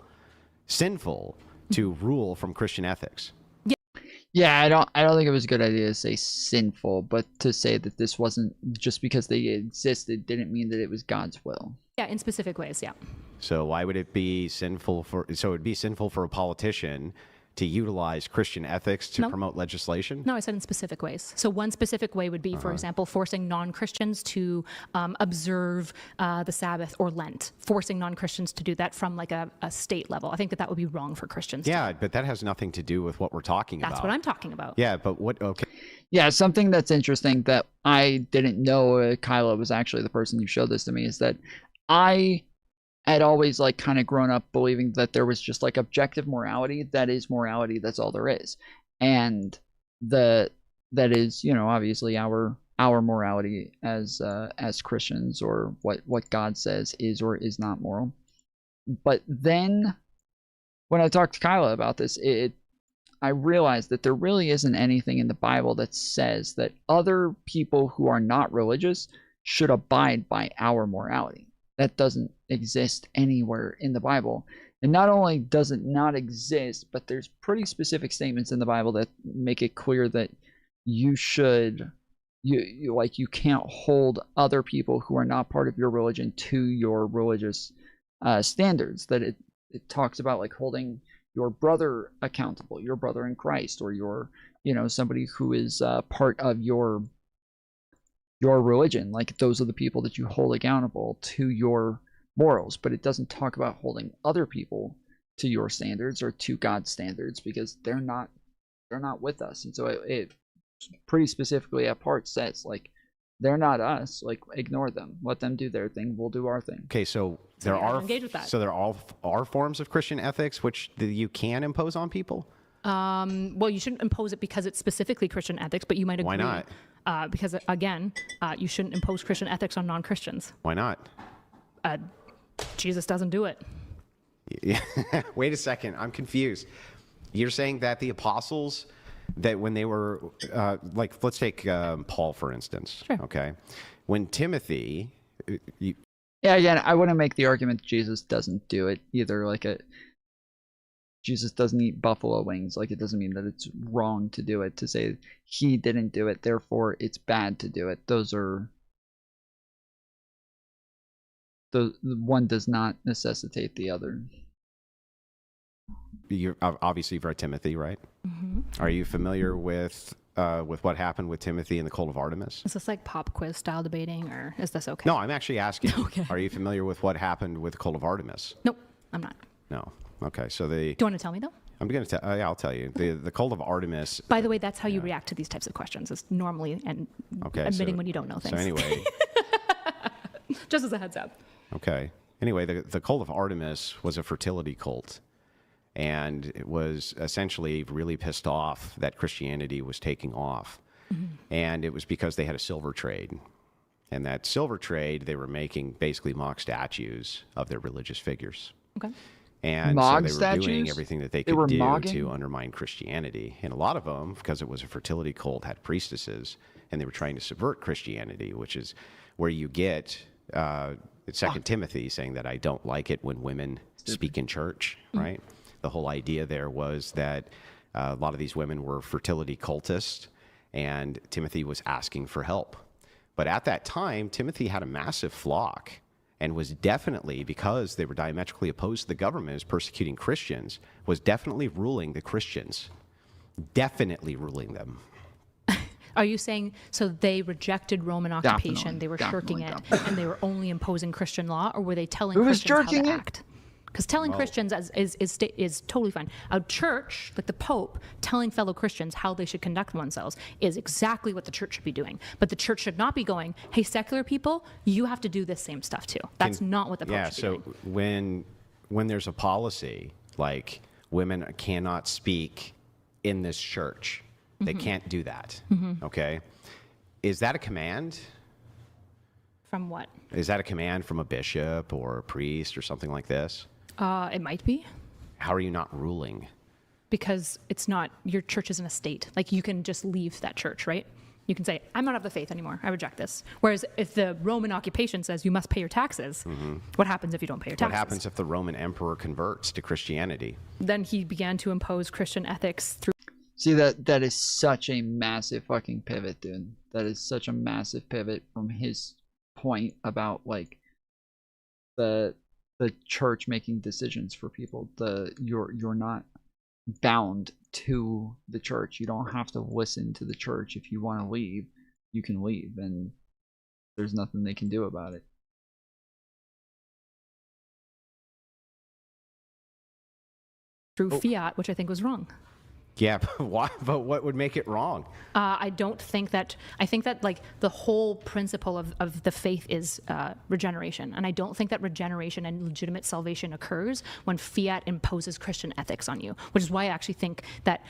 to rule from Christian ethics. Yeah, I don't think it was a good idea to say sinful, but to say that this wasn't just because they existed didn't mean that it was God's will. Yeah, in specific ways, yeah. So why would it be sinful so it'd be sinful for a politician to utilize Christian ethics to promote legislation? No, I said in specific ways. So one specific way would be, for example, forcing non-Christians to observe the Sabbath or Lent, forcing non-Christians to do that from like a state level. I think that would be wrong for Christians. Yeah, but that has nothing to do with what we're talking about. That's what I'm talking about. Yeah, but what, okay. Yeah, something that's interesting that I didn't know Kyla was actually the person who showed this to me is that I had always like kind of grown up believing that there was just like objective morality. That is morality. That's all there is. And that is, you know, obviously our morality as Christians, or what God says is or is not moral. But then when I talked to Kyla about this, I realized that there really isn't anything in the Bible that says that other people who are not religious should abide by our morality. That doesn't exist anywhere in the Bible. And not only does it not exist, but there's pretty specific statements in the Bible that make it clear that you can't hold other people who are not part of your religion to your religious standards. That it talks about like holding your brother accountable, your brother in Christ, or your, you know, somebody who is part of your religion. Like those are the people that you hold accountable to your morals. But it doesn't talk about holding other people to your standards or to God's standards, because they're not with us. And so it pretty specifically at part says like, they're not us, like ignore them, let them do their thing, we'll do our thing. Okay, so there are forms of Christian ethics which you can impose on people? Well, you shouldn't impose it because it's specifically Christian ethics, but you might agree. Why not? Because again, you shouldn't impose Christian ethics on non-Christians. Why not? Jesus doesn't do it. Yeah. Wait a second, I'm confused. You're saying that the apostles, that when they were, like, let's take Paul, for instance. Sure. Okay. When Timothy... Yeah, again, I wouldn't make the argument that Jesus doesn't do it either. Like, Jesus doesn't eat buffalo wings. Like, it doesn't mean that it's wrong to do it. To say he didn't do it, therefore it's bad to do it. One does not necessitate the other. You've read Timothy, right? Mm-hmm. Are you familiar with what happened with Timothy in the Cult of Artemis? Is this like pop quiz style debating, or is this okay? No, I'm actually asking. Okay. Are you familiar with what happened with the Cult of Artemis? Nope, I'm not. No. Okay, so Do you want to tell me though? I'm going to tell. Yeah, I'll tell you. The Cult of Artemis. By the way, that's how you react to these types of questions. Is normally admitting when you don't know things. So anyway, just as a heads up. Okay. Anyway, the Cult of Artemis was a fertility cult, and it was essentially really pissed off that Christianity was taking off. Mm-hmm. And it was because they had a silver trade. And that silver trade, they were making basically mock statues of their religious figures. Okay. And Mog so they were statues? doing everything that they could do to undermine Christianity. And a lot of them, because it was a fertility cult, had priestesses, and they were trying to subvert Christianity, which is where you get 2 Timothy saying that I don't like it when women speak in church, right? The whole idea there was that a lot of these women were fertility cultists, and Timothy was asking for help. But at that time, Timothy had a massive flock, and was definitely, because they were diametrically opposed to the government as persecuting Christians, was definitely ruling the Christians. Definitely ruling them. Are you saying, so they rejected Roman occupation, they were shirking it, and they were only imposing Christian law, or were they telling Christians how to act? Because telling Christians is totally fine. A church, like the Pope, telling fellow Christians how they should conduct themselves is exactly what the church should be doing. But the church should not be going, hey, secular people, you have to do this same stuff too. That's not what the Pope should be doing. Yeah, so when there's a policy, like women cannot speak in this church, they can't do that, okay? Is that a command? From what? Is that a command from a bishop or a priest or something like this? It might be. How are you not ruling? Because it's not, your church isn't a state. Like, you can just leave that church, right? You can say, I'm not of the faith anymore. I reject this. Whereas if the Roman occupation says you must pay your taxes, what happens if you don't pay your taxes? What happens if the Roman emperor converts to Christianity? Then he began to impose Christian ethics through. See, that is such a massive fucking pivot, dude. That is such a massive pivot from his point about like the church making decisions for people. You're not bound to the church. You don't have to listen to the church. If you want to leave, you can leave, and there's nothing they can do about it. Through fiat, which I think was wrong. Yeah, but why? But what would make it wrong? I think that like the whole principle of the faith is regeneration, and I don't think that regeneration and legitimate salvation occurs when fiat imposes Christian ethics on you, which is why I actually think that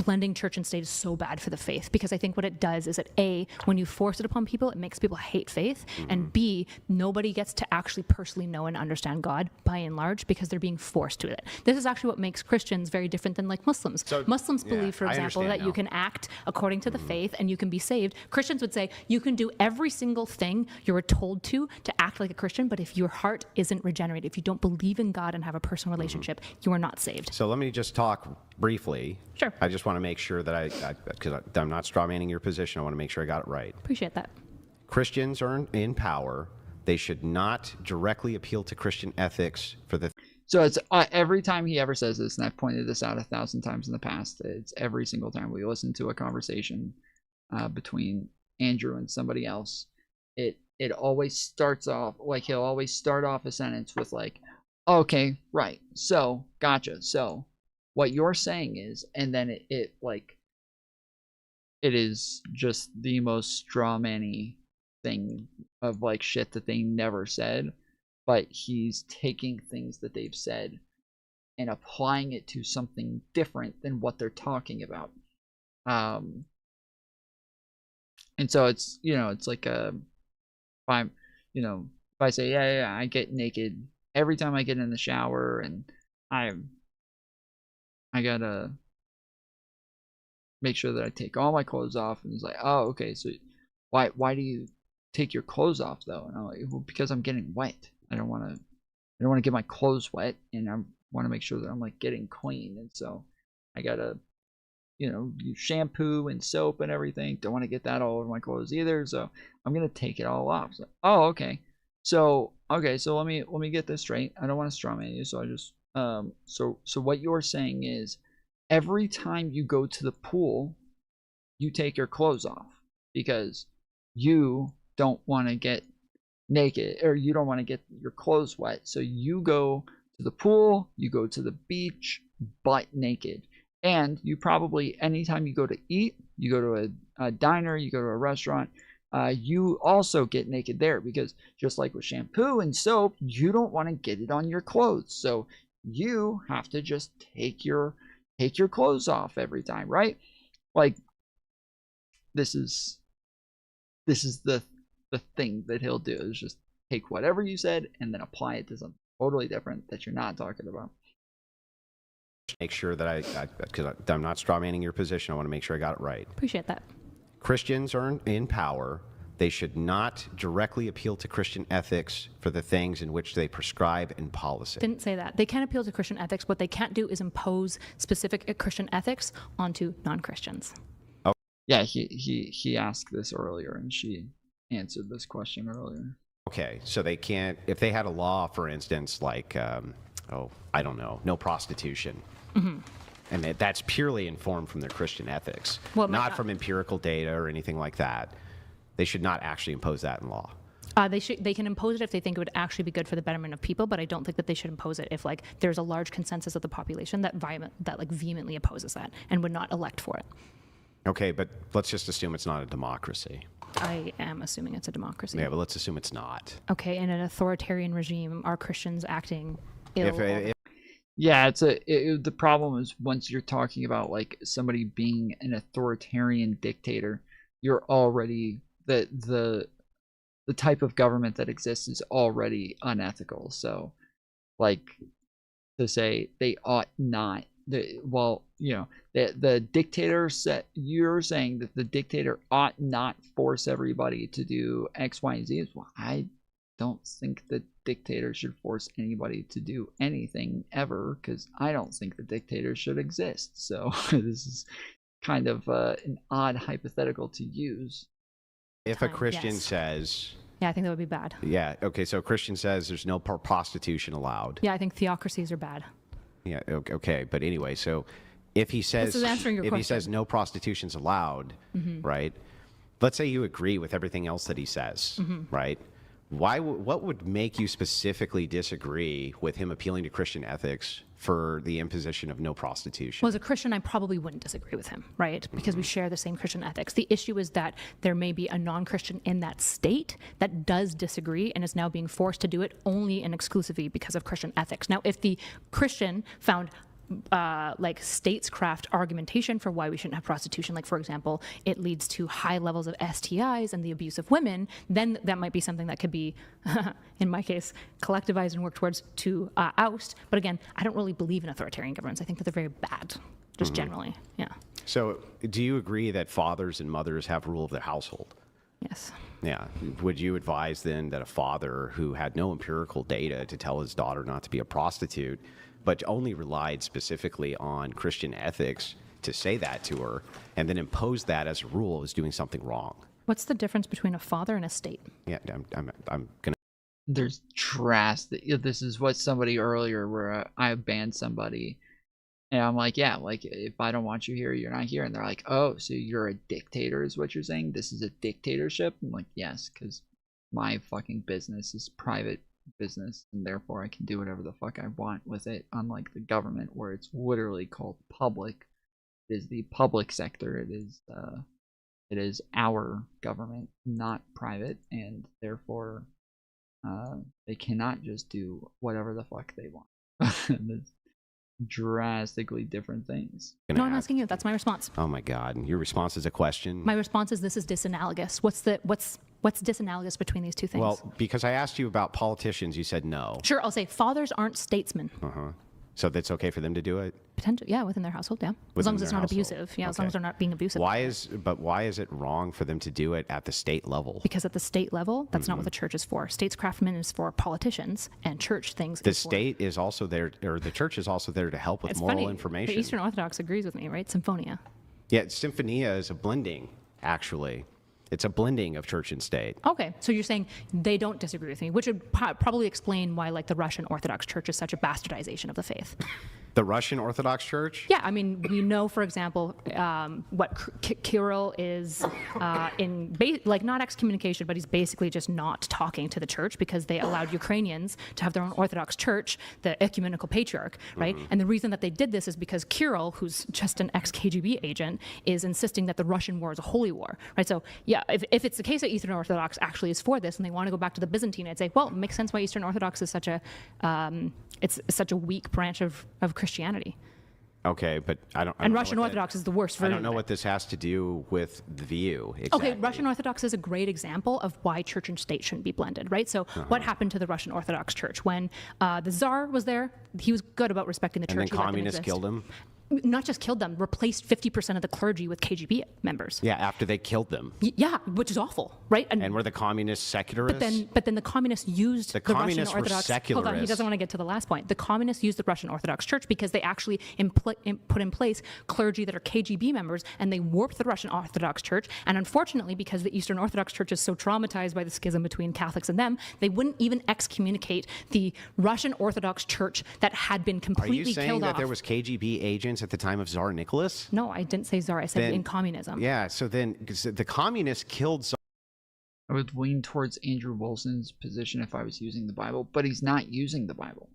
blending church and state is so bad for the faith, because I think what it does is that A, when you force it upon people, it makes people hate faith, and B, nobody gets to actually personally know and understand God by and large because they're being forced to it. This is actually what makes Christians very different than like Muslims. So, Muslims believe, for example, that you can act according to the faith and you can be saved. Christians would say you can do every single thing you're told to act like a Christian, but if your heart isn't regenerated, if you don't believe in God and have a personal relationship, you are not saved. So let me just talk briefly. Sure. I just want to make sure that because I'm not strawmanning your position, I want to make sure I got it right. Appreciate that. Christians are in power. They should not directly appeal to Christian ethics for the. So it's every time he ever says this, and I've pointed this out 1,000 times in the past, it's every single time we listen to a conversation between Andrew and somebody else, it always starts off, like he'll always start off a sentence with like, okay, right, so, gotcha, so, what you're saying is, and then it is just the most straw-man-y thing of like shit that they never said. But he's taking things that they've said and applying it to something different than what they're talking about. And so it's, it's like if I say, yeah, I get naked every time I get in the shower, and I gotta make sure that I take all my clothes off. And he's like, oh, okay, so why do you take your clothes off though? And I'm like, well, because I'm getting wet. I don't want to get my clothes wet, and I want to make sure that I'm like getting clean, and so I gotta, use shampoo and soap and everything. Don't want to get that all over my clothes either, so I'm gonna take it all off. So, oh, okay. So let me get this straight. I don't want to strawman you, so I just so what you're saying is every time you go to the pool, you take your clothes off because you don't want to get naked, or you don't want to get your clothes wet, so you go to the pool, you go to the beach butt naked, and you probably, anytime you go to eat, you go to a diner, you go to a restaurant, you also get naked there, because just like with shampoo and soap, you don't want to get it on your clothes, so you have to just take your clothes off every time, right? Like this is the thing that he'll do, is just take whatever you said and then apply it to something totally different that you're not talking about. Make sure that because I'm not strawmanning your position, I want to make sure I got it right. Appreciate that. Christians are in power. They should not directly appeal to Christian ethics for the things in which they prescribe in policy. Didn't say that. They can appeal to Christian ethics. What they can't do is impose specific Christian ethics onto non-Christians. Oh. Yeah, he asked this earlier, and she answered this question earlier. Okay, so they can't, if they had a law, for instance, like, I don't know, no prostitution. Mm-hmm. And that's purely informed from their Christian ethics, not from empirical data or anything like that. They should not actually impose that in law. They can impose it if they think it would actually be good for the betterment of people, but I don't think that they should impose it if like there's a large consensus of the population that vehemently opposes that and would not elect for it. Okay, but let's just assume it's not a democracy. I am assuming it's a democracy. Yeah, but let's assume it's not. Okay, in an authoritarian regime, are Christians acting ill? Yeah, the problem is once you're talking about like somebody being an authoritarian dictator, you're already the type of government that exists is already unethical. So, like, to say they ought not. The dictator said, you're saying that the dictator ought not force everybody to do X, Y, and Z. Well, I don't think that dictators should force anybody to do anything ever, because I don't think that dictators should exist. So this is kind of an odd hypothetical to use. If a Christian says... Yeah, I think that would be bad. Yeah, okay, so a Christian says there's no prostitution allowed. Yeah, I think theocracies are bad. Yeah, okay, but anyway, so if he says... This is answering your if question. he says no prostitution's allowed, right? Let's say you agree with everything else that he says, right? What would make you specifically disagree with him appealing to Christian ethics for the imposition of no prostitution? Well, as a Christian, I probably wouldn't disagree with him, right? Because we share the same Christian ethics. The issue is that there may be a non-Christian in that state that does disagree and is now being forced to do it only and exclusively because of Christian ethics. Now, if the Christian found like statescraft argumentation for why we shouldn't have prostitution, like for example, it leads to high levels of STIs and the abuse of women, then that might be something that could be, in my case, collectivized and worked towards to oust. But again, I don't really believe in authoritarian governments. I think that they're very bad, just generally, yeah. So do you agree that fathers and mothers have rule of their household? Yes. Yeah. Would you advise then that a father who had no empirical data to tell his daughter not to be a prostitute, but only relied specifically on Christian ethics to say that to her, and then impose that as a rule, is doing something wrong? What's the difference between a father and a state? Yeah, I'm gonna. There's drastic. This is what somebody earlier where I banned somebody, and I'm like, yeah, like if I don't want you here, you're not here, and they're like, oh, so you're a dictator, is what you're saying? This is a dictatorship? I'm like, yes, because my fucking business is private business, and therefore I can do whatever the fuck I want with it, unlike the government where it's literally called public. It is the public sector. It is our government, not private, and therefore they cannot just do whatever the fuck they want. It's drastically different things. No, I'm asking you. That's my response. Oh my God, your response is a question? My response is this is disanalogous. What's disanalogous between these two things? Well, because I asked you about politicians, you said no. Sure, I'll say fathers aren't statesmen. So that's okay for them to do it? Potentially, yeah, within their household, yeah. As long as it's not abusive. Yeah, as long as they're not being abusive. Why is it wrong for them to do it at the state level? Because at the state level, that's not what the church is for. Statescraftmen is for politicians, and church things. The state is also there, or the church is also there to help with moral information. The Eastern Orthodox agrees with me, right? Symphonia. Yeah, Symphonia is a blending, actually. It's a blending of church and state. Okay, so you're saying they don't disagree with me, which would probably explain why, like, the Russian Orthodox Church is such a bastardization of the faith. The Russian Orthodox Church? Yeah, I mean, we know, for example, what Kirill is like not excommunication, but he's basically just not talking to the church because they allowed Ukrainians to have their own Orthodox church, the ecumenical patriarch, right? And the reason that they did this is because Kirill, who's just an ex-KGB agent, is insisting that the Russian war is a holy war, right? So yeah, if it's the case that Eastern Orthodox actually is for this and they want to go back to the Byzantine, I'd say, well, it makes sense why Eastern Orthodox is such a it's such a weak branch of Christianity. Okay, but I don't. And Russian Orthodox is the worst version. I don't know what this has to do with the view. Exactly. Okay, Russian Orthodox is a great example of why church and state shouldn't be blended, right? So what happened to the Russian Orthodox Church when the Tsar was there? He was good about respecting the church. And then communists killed him. Not just killed them, replaced 50% of the clergy with KGB members. Yeah, after they killed them. Yeah, which is awful, right? And were the communists secularists? But then the communists used the communists Russian Orthodox. were secularists. Hold on, he doesn't want to get to the last point. The communists used the Russian Orthodox Church because they actually put in place clergy that are KGB members, and they warped the Russian Orthodox Church. And unfortunately, because the Eastern Orthodox Church is so traumatized by the schism between Catholics and them, they wouldn't even excommunicate the Russian Orthodox Church that had been completely killed off. Are you saying that there was KGB agents at the time of Tsar Nicholas? No, I didn't say Tsar. I said in communism. Yeah, so then the communists killed Tsar. I would lean towards Andrew Wilson's position if I was using the Bible, but he's not using the Bible.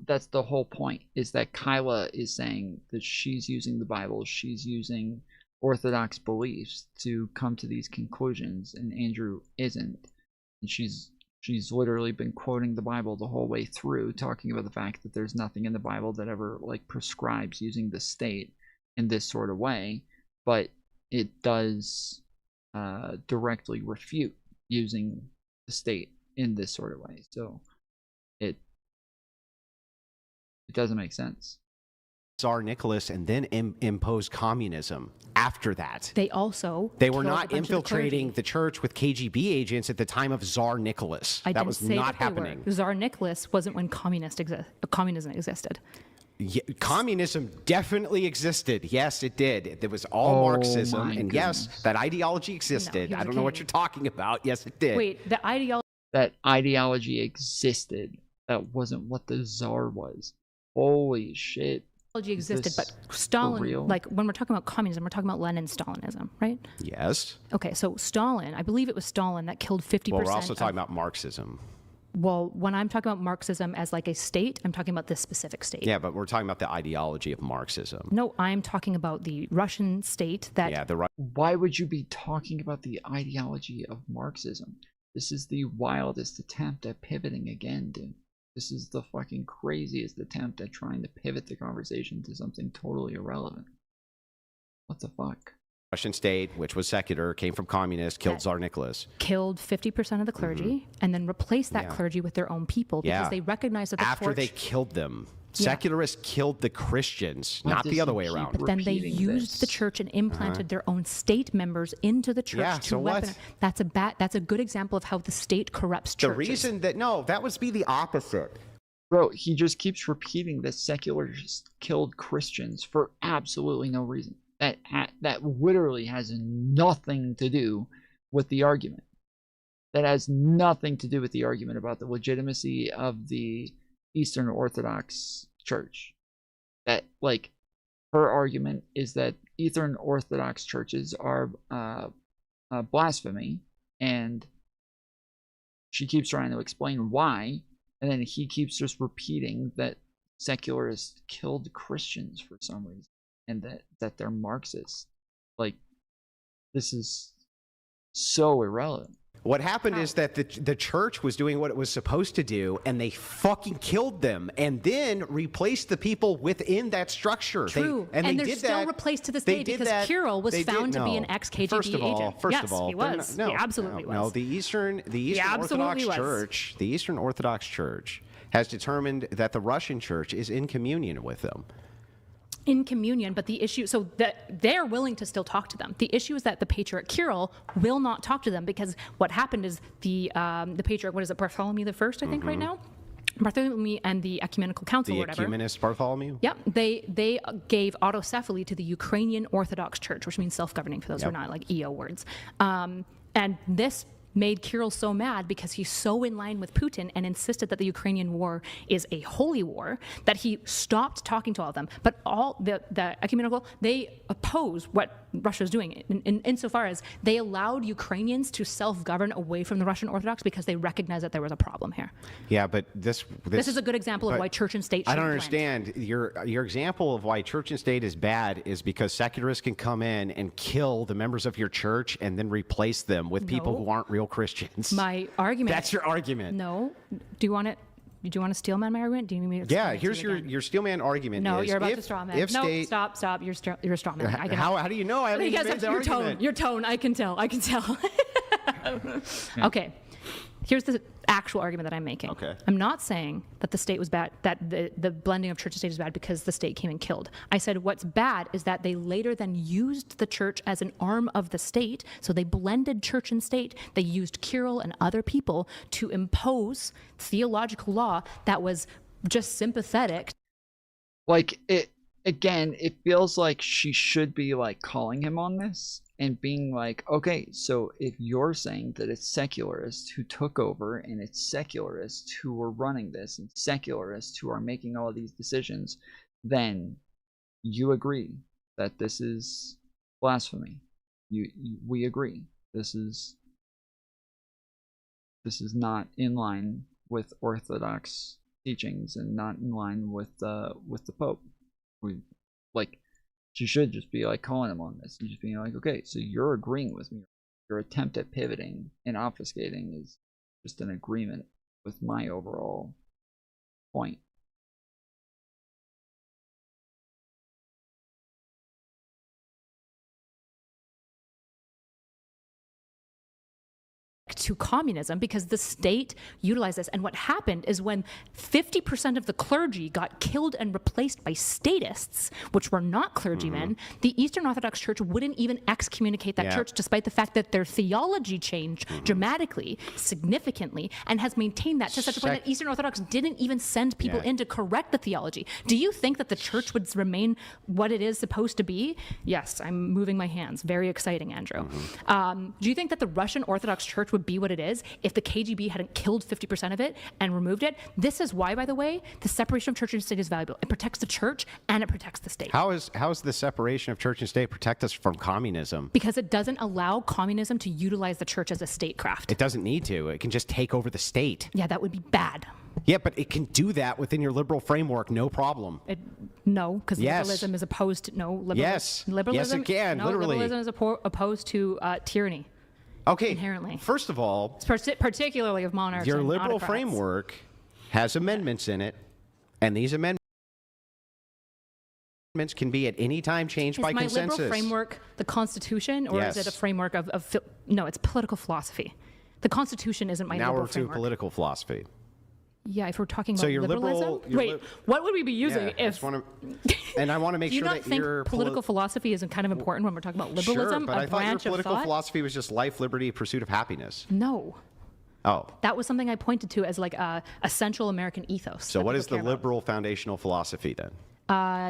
That's the whole point, is that Kyla is saying that she's using the Bible, she's using Orthodox beliefs to come to these conclusions, and Andrew isn't. And she's literally been quoting the Bible the whole way through, talking about the fact that there's nothing in the Bible that ever like prescribes using the state in this sort of way, but it does directly refute using the state in this sort of way. So it doesn't make sense. Tsar Nicholas and then impose communism after that. They also They were killed a not bunch of the infiltrating clergy. the church with KGB agents at the time of Tsar Nicholas. I That didn't was say not that they happening. were. Tsar Nicholas wasn't when communism existed. Yeah, communism definitely existed. Yes, it did. There was all Marxism, my and yes, that ideology existed. he was I a don't know what king. you're talking about. Yes, it did. Wait, the ideology. That ideology existed. That wasn't what the Tsar was. Holy shit. Existed, but for Stalin, real? like when we're talking about communism, we're talking about Lenin-Stalinism, right? Yes. Okay, so Stalin, I believe it was Stalin that killed 50%. Well, we're also talking about Marxism. Well, when I'm talking about Marxism as like a state, I'm talking about this specific state. Yeah, but we're talking about the ideology of Marxism. No, I'm talking about the Russian state that. Yeah, the Why would you be talking about the ideology of Marxism? This is the wildest attempt at pivoting again, dude. This is the fucking craziest attempt at trying to pivot the conversation to something totally irrelevant. What the fuck? Russian state, which was secular, came from communists, killed Tsar Nicholas. Killed 50% of the clergy and then replaced that clergy with their own people because they recognized that the After torch. they killed them. Yeah. Secularists killed the Christians, Why not does the other he way keep around. But then they repeating used this? the church and implanted their own state members into the church Yeah, to so what? weapon. That's a good example of how the state corrupts The churches. reason that, no, that would be the opposite. Bro, he just keeps repeating that secularists killed Christians for absolutely no reason. That literally has nothing to do with the argument. That has nothing to do with the argument about the legitimacy of the Eastern Orthodox Church. That, like, her argument is that Eastern Orthodox churches are blasphemy, and she keeps trying to explain why, and then he keeps just repeating that secularists killed Christians for some reason, and that they're Marxists. Like, this is so irrelevant. What happened is that the church was doing what it was supposed to do, and they fucking killed them, and then replaced the people within that structure. True, and they they're did still that. replaced to this They day did because that. Kirill was They did- found to be no. an ex-KGB First of all, agent. First Yes, of all, he was. No, He absolutely was. No, the Eastern absolutely Orthodox was. Church, the Eastern Orthodox Church, has determined that the Russian Church is in communion with them. In communion, but the issue, so that they're willing to still talk to them. The issue is that the Patriarch Kirill will not talk to them because what happened is the Patriarch, what is it, Bartholomew the First, I think, right now? Bartholomew and the Ecumenical Council, The or whatever. ecumenist Bartholomew? Yeah, they gave autocephaly to the Ukrainian Orthodox Church, which means self-governing for those who are not like EO words. And this made Kirill so mad because he's so in line with Putin and insisted that the Ukrainian war is a holy war that he stopped talking to all of them. But all the ecumenical, they oppose what Russia is doing insofar as they allowed Ukrainians to self-govern away from the Russian Orthodox because they recognized that there was a problem here. Yeah, but this is a good example of why church and state I should don't blend. understand. Your example of why church and state is bad is because secularists can come in and kill the members of your church and then replace them with people No. who aren't real Christians. My argument. That's your argument. No. Do you want it? Do you want to steel man my argument? Do you need me to explain Yeah, it to here's you again? your steelman argument. No, is you're about if, to straw man. If No, state, stop. You're a straw man. I can how do you know? I haven't even because made of the your argument. tone. Your tone. I can tell. Okay. Here's the actual argument that I'm making. Okay. I'm not saying that the state was bad, that the blending of church and state is bad because the state came and killed. I said what's bad is that they later then used the church as an arm of the state. So they blended church and state. They used Kirill and other people to impose theological law that was just sympathetic. Like, it feels like she should be like calling him on this and being like, okay, so if you're saying that it's secularists who took over and it's secularists who were running this and secularists who are making all of these decisions, then you agree that this is blasphemy. We agree. This is not in line with Orthodox teachings and not in line with the Pope. She should just be like calling him on this and just being like, okay, so you're agreeing with me. Your attempt at pivoting and obfuscating is just an agreement with my overall point. to communism because the state utilized this. And what happened is when 50% of the clergy got killed and replaced by statists, which were not clergymen, the Eastern Orthodox Church wouldn't even excommunicate that church, despite the fact that their theology changed dramatically, significantly, and has maintained that to such a point that Eastern Orthodox didn't even send people in to correct the theology. Do you think that the church would remain what it is supposed to be? Yes, I'm moving my hands. Very exciting, Andrew. Do you think that the Russian Orthodox Church would be what it is if the KGB hadn't killed 50% of it and removed it? This is why, by the way, the separation of church and state is valuable. It protects the church and it protects the state. How is the separation of church and state protect us from communism? Because it doesn't allow communism to utilize the church as a statecraft. It doesn't need to. It can just take over the state. Yeah, that would be bad. Yeah, but it can do that within your liberal framework, no problem. No, because liberalism is opposed to liberalism. Yes, liberalism, yes, it can. No, literally, liberalism is opposed to tyranny. Okay. Inherently. First of all, particularly of monarchs. Your and liberal autocrats. framework has amendments in it, and these amendments can be at any time changed by consensus. Is my liberal framework the Constitution, or is it a framework of no, it's political philosophy. The Constitution isn't my liberal framework. Now we're to political philosophy. Yeah, if we're talking about so your liberalism. Wait, what would we be using if? And I want to make sure that your political philosophy isn't kind of important when we're talking about liberalism, sure, but I thought your political of philosophy was just life, liberty, pursuit of happiness. No. Oh. That was something I pointed to as like a central American ethos. So what is the liberal foundational philosophy then?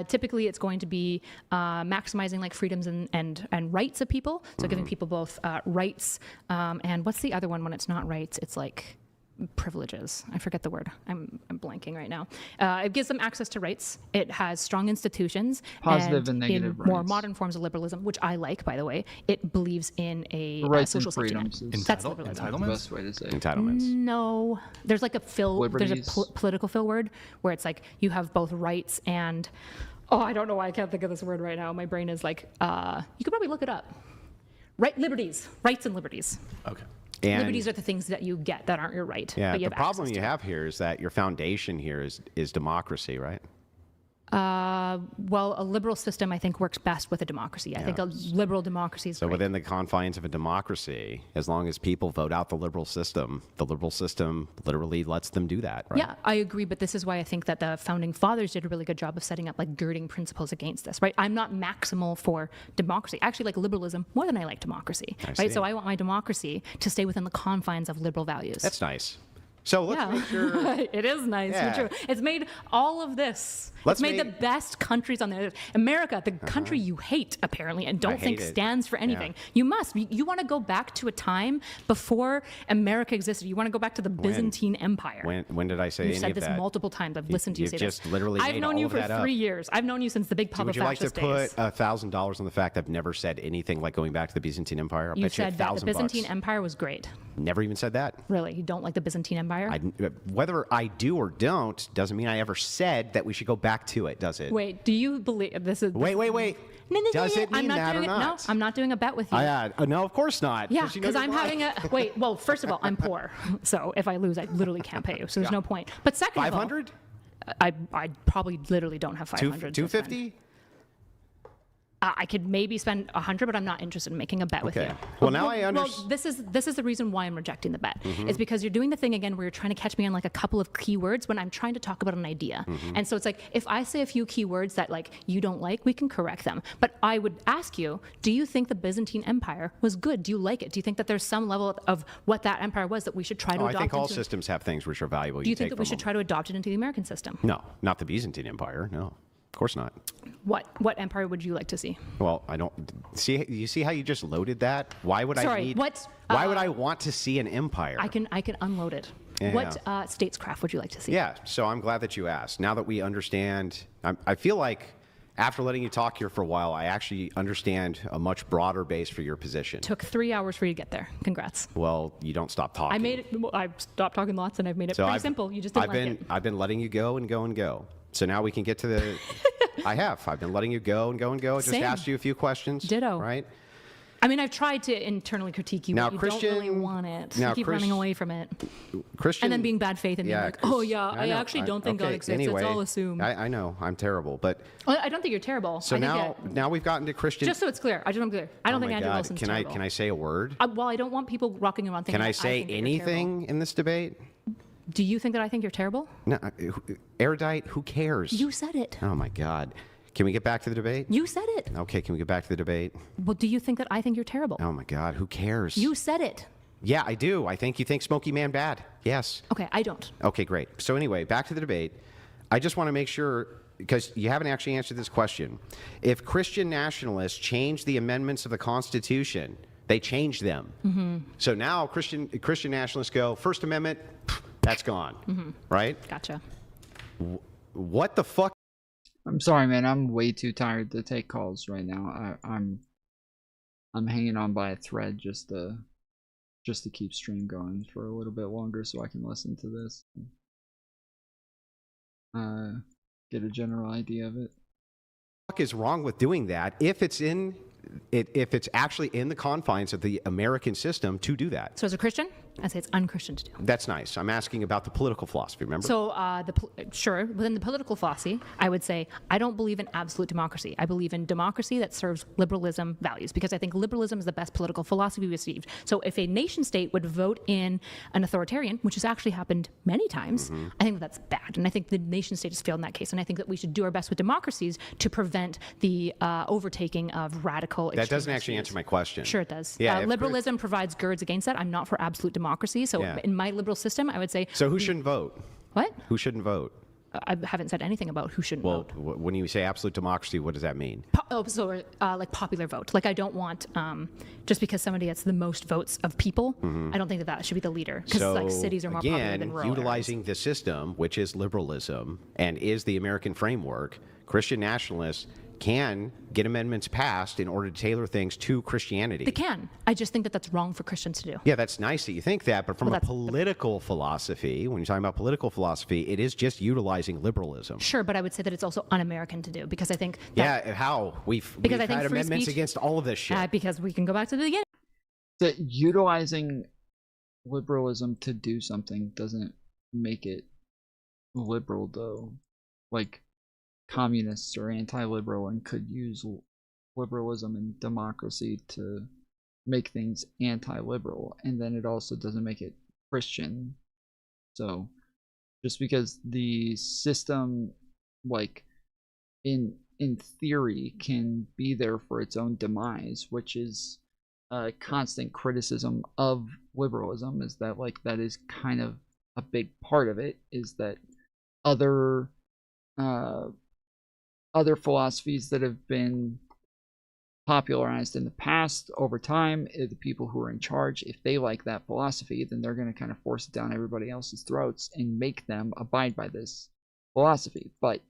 Typically, it's going to be maximizing like freedoms and rights of people. So giving people both rights and what's the other one when it's not rights? It's like privileges. I forget the word. I'm blanking right now. It gives them access to rights. It has strong institutions. Positive and negative in more rights. modern forms of liberalism, which I like, by the way. It believes in a rights social and safety net. freedoms. That's liberalism. That's the best way to say it. Entitlements. No, there's like a Liberties. political fill word where it's like you have both rights and I don't know why I can't think of this word right now. My brain is like you could probably look it up. Rights and liberties. Okay. And liberties are the things that you get that aren't your right. Yeah, but you the have problem access you to. have here is that your foundation here is democracy, right? Well, a liberal system, I think, works best with a democracy. I think a liberal democracy is So great. within the confines of a democracy, as long as people vote out the liberal system literally lets them do that, right? Yeah, I agree, but this is why I think that the founding fathers did a really good job of setting up like girding principles against this, right? I'm not maximal for democracy. I actually like liberalism more than I like democracy, right? see. So I want my democracy to stay within the confines of liberal values. That's nice. So let's make sure. It is nice. Yeah. True. It's made all of this. Let's it's made make- the best countries on the earth. America, the country you hate, apparently, and don't think hate it. stands for anything. Yeah. You must. You want to go back to a time before America existed. You want to go back to the Byzantine Empire. When did I say You've any said of this that? multiple times. I've listened to you You've say just this. literally I've made known all you of for that up. 3 years. I've known you since the big So pub would of you like to fascist put days. $1,000 on the fact I've never said anything like going back to the Byzantine Empire? I'll You bet you said that the $1,000. Byzantine Empire was great. Never even said that. Really? You don't like the Byzantine Empire? Whether I do or don't doesn't mean I ever said that we should go back to it, does it? Wait, do you believe this is? Wait. No, Does it I'm mean not that doing or it. not? No, I'm not doing a bet with you. No, of course not. Yeah, you know because you're I'm right. having a wait. Well, first of all, I'm poor, so if I lose, I literally can't pay you. So there's no point. But second of all, 500? I probably literally don't have 500. 250? I could maybe spend 100, but I'm not interested in making a bet with you. Well, now I Well, understand. this is the reason why I'm rejecting the bet. Mhm. Is because you're doing the thing again where you're trying to catch me on like a couple of keywords when I'm trying to talk about an idea. Mhm. And so it's like if I say a few keywords that like you don't like, we can correct them. But I would ask you, do you think the Byzantine Empire was good? Do you like it? Do you think that there's some level of what that empire was that we should try to adopt? I think all into- systems have things which are valuable. Do you take think that we from should them. try to adopt it into the American system? No, not the Byzantine Empire. No, of course not. What empire would you like to see? Well, I don't see. You see how you just loaded that? Why would I Sorry, need? what, Why would I want to see an empire? I can unload it. Yeah. What statescraft would you like to see? Yeah. So I'm glad that you asked. Now that we understand, I feel like after letting you talk here for a while, I actually understand a much broader base for your position. Took 3 hours for you to get there. Congrats. Well, you don't stop talking. I made it. Well, I've stopped talking lots, and I've made it So pretty I've- simple. You just didn't like it. I've been letting you go and go and go. So now we can get to the. I've been letting you go and go and go. I just Same. asked you a few questions. Ditto. Right. I mean, I've tried to internally critique you, Now, but you Christian- don't really want it. now, You keep running away from it. Christian, And then being bad faith and being like, oh yeah, I know. actually don't think God Okay, exists. Anyway, It's all assumed. I know I'm terrible, but Well, I don't think you're terrible. so I think now we've gotten to Christian. just so it's clear, I don't think Oh Andrew my God. Wilson's Can terrible. I say a word? Well, I don't want people rocking around thinking Can I that say think that you're anything in this debate? terrible. Do you think that I think you're terrible? No, erudite. Who cares? You said it. Oh my God. Can we get back to the debate? You said it. Okay, can we get back to the debate? Well, do you think that I think you're terrible? Oh my God, who cares? You said it. Yeah, I do. I think you think Smokey Man bad. Yes. Okay, I don't. Okay, great. So anyway, back to the debate. I just want to make sure, because you haven't actually answered this question. If Christian nationalists change the amendments of the Constitution, they change them. Mm-hmm. So now Christian nationalists go, First Amendment, that's gone, Mm-hmm. right? Gotcha. What the fuck? I'm sorry, man. I'm way too tired to take calls right now. I'm hanging on by a thread just to keep stream going for a little bit longer so I can listen to this. Get a general idea of it. What is wrong with doing that if it's actually in the confines of the American system to do that? So as a Christian, I say it's unchristian to do. That's nice. I'm asking about the political philosophy, remember? So, sure, within the political philosophy, I would say I don't believe in absolute democracy. I believe in democracy that serves liberalism values, because I think liberalism is the best political philosophy we received. So if a nation state would vote in an authoritarian, which has actually happened many times, I think that's bad. And I think the nation state has failed in that case. And I think that we should do our best with democracies to prevent the overtaking of radical That doesn't actually answer my question. Sure it does. Yeah, liberalism provides girds against that. I'm not for absolute democracy. So Yeah. in my liberal system, I would say... So who shouldn't vote? What? Who shouldn't vote? I haven't said anything about who shouldn't vote. Well, when you say absolute democracy, what does that mean? Like popular vote. Like I don't want, just because somebody gets the most votes of people, I don't think that should be the leader. Because So, like cities are more popular than rural utilizing the system, which is liberalism and is the American framework, Christian nationalists can get amendments passed in order to tailor things to Christianity. They can. I just think that that's wrong for Christians to do. Yeah, that's nice that you think that, but from Well, a that's political philosophy, when you're talking about political philosophy, it is just utilizing liberalism. Sure, but I would say that it's also un-American to do, because I think that, Yeah, how? We've Because I think had free amendments speech- against all of this shit. because we can go back to the beginning. That utilizing liberalism to do something doesn't make it liberal, though. Like, communists are anti-liberal and could use liberalism and democracy to make things anti-liberal, and then it also doesn't make it Christian. So just because the system, like, in theory can be there for its own demise, which is a constant criticism of liberalism, is that, like, that is kind of a big part of it, is that other philosophies that have been popularized in the past over time, the people who are in charge, if they like that philosophy, then they're going to kind of force it down everybody else's throats and make them abide by this philosophy. But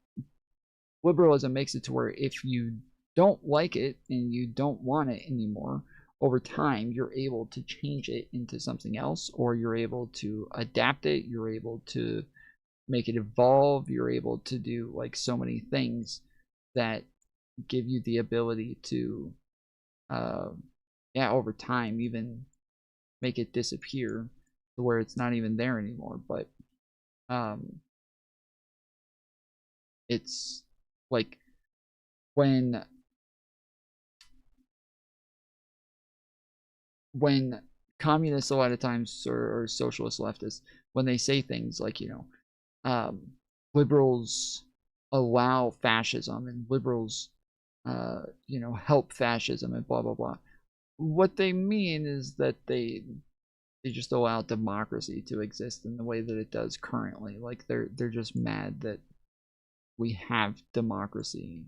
liberalism makes it to where if you don't like it and you don't want it anymore, over time you're able to change it into something else, or you're able to adapt it, you're able to make it evolve, you're able to do like so many things that give you the ability to over time even make it disappear to where it's not even there anymore. But it's like when communists a lot of times, or socialist leftists, when they say things like, liberals allow fascism and liberals help fascism and blah blah blah, what they mean is that they just allow democracy to exist in the way that it does currently. Like they're just mad that we have democracy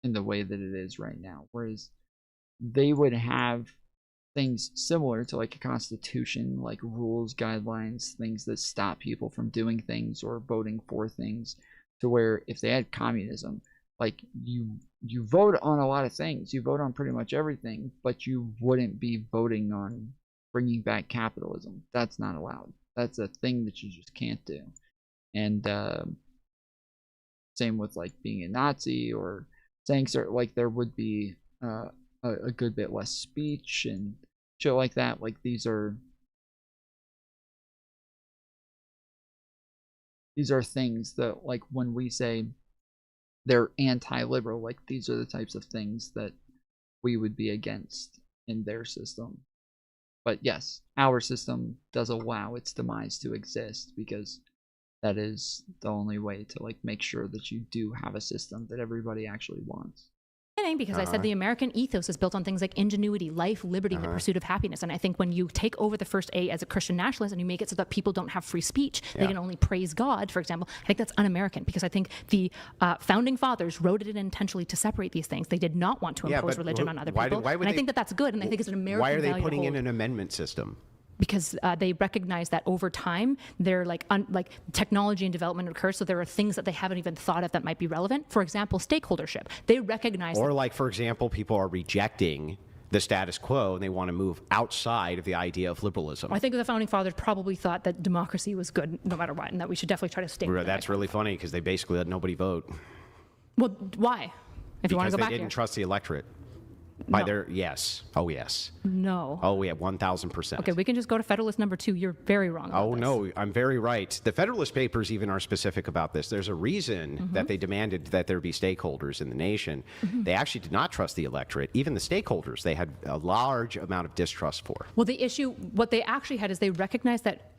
in the way that it is right now, whereas they would have things similar to like a constitution, like rules, guidelines, things that stop people from doing things or voting for things, to where if they had communism, like you vote on a lot of things, you vote on pretty much everything, but you wouldn't be voting on bringing back capitalism. That's not allowed. That's a thing that you just can't do. And same with like being a Nazi or saying certain, like there would be a a good bit less speech and shit like that. Like these are things that, like, when we say they're anti-liberal, like these are the types of things that we would be against in their system. But yes, our system does allow its demise to exist because that is the only way to like make sure that you do have a system that everybody actually wants. Because I said the American ethos is built on things like ingenuity, life, liberty, and the pursuit of happiness. And I think when you take over the first A as a Christian nationalist and you make it so that people don't have free speech, they can only praise God, for example, I think that's un-American, because I think the founding fathers wrote it in intentionally to separate these things. They did not want to impose religion on other people. And I think that that's good, and I think it's an American value to hold. Why are they putting in an amendment system? Because they recognize that over time, they're like technology and development occurs, so there are things that they haven't even thought of that might be relevant. For example, stakeholdership. They recognize. Or like, for example, people are rejecting the status quo and they want to move outside of the idea of liberalism. I think the founding fathers probably thought that democracy was good no matter what, and that we should definitely try to stay. That's really funny because they basically let nobody vote. Well, why? If you want to go back because they didn't trust the electorate. No. Yes. Oh, yes. No. Oh, yeah, 1,000%. Okay, we can just go to Federalist number 2. You're very wrong about this. No, I'm very right. The Federalist Papers even are specific about this. There's a reason that they demanded that there be stakeholders in the nation. They actually did not trust the electorate. Even the stakeholders, they had a large amount of distrust for. Well, the issue, what they actually had is they recognized that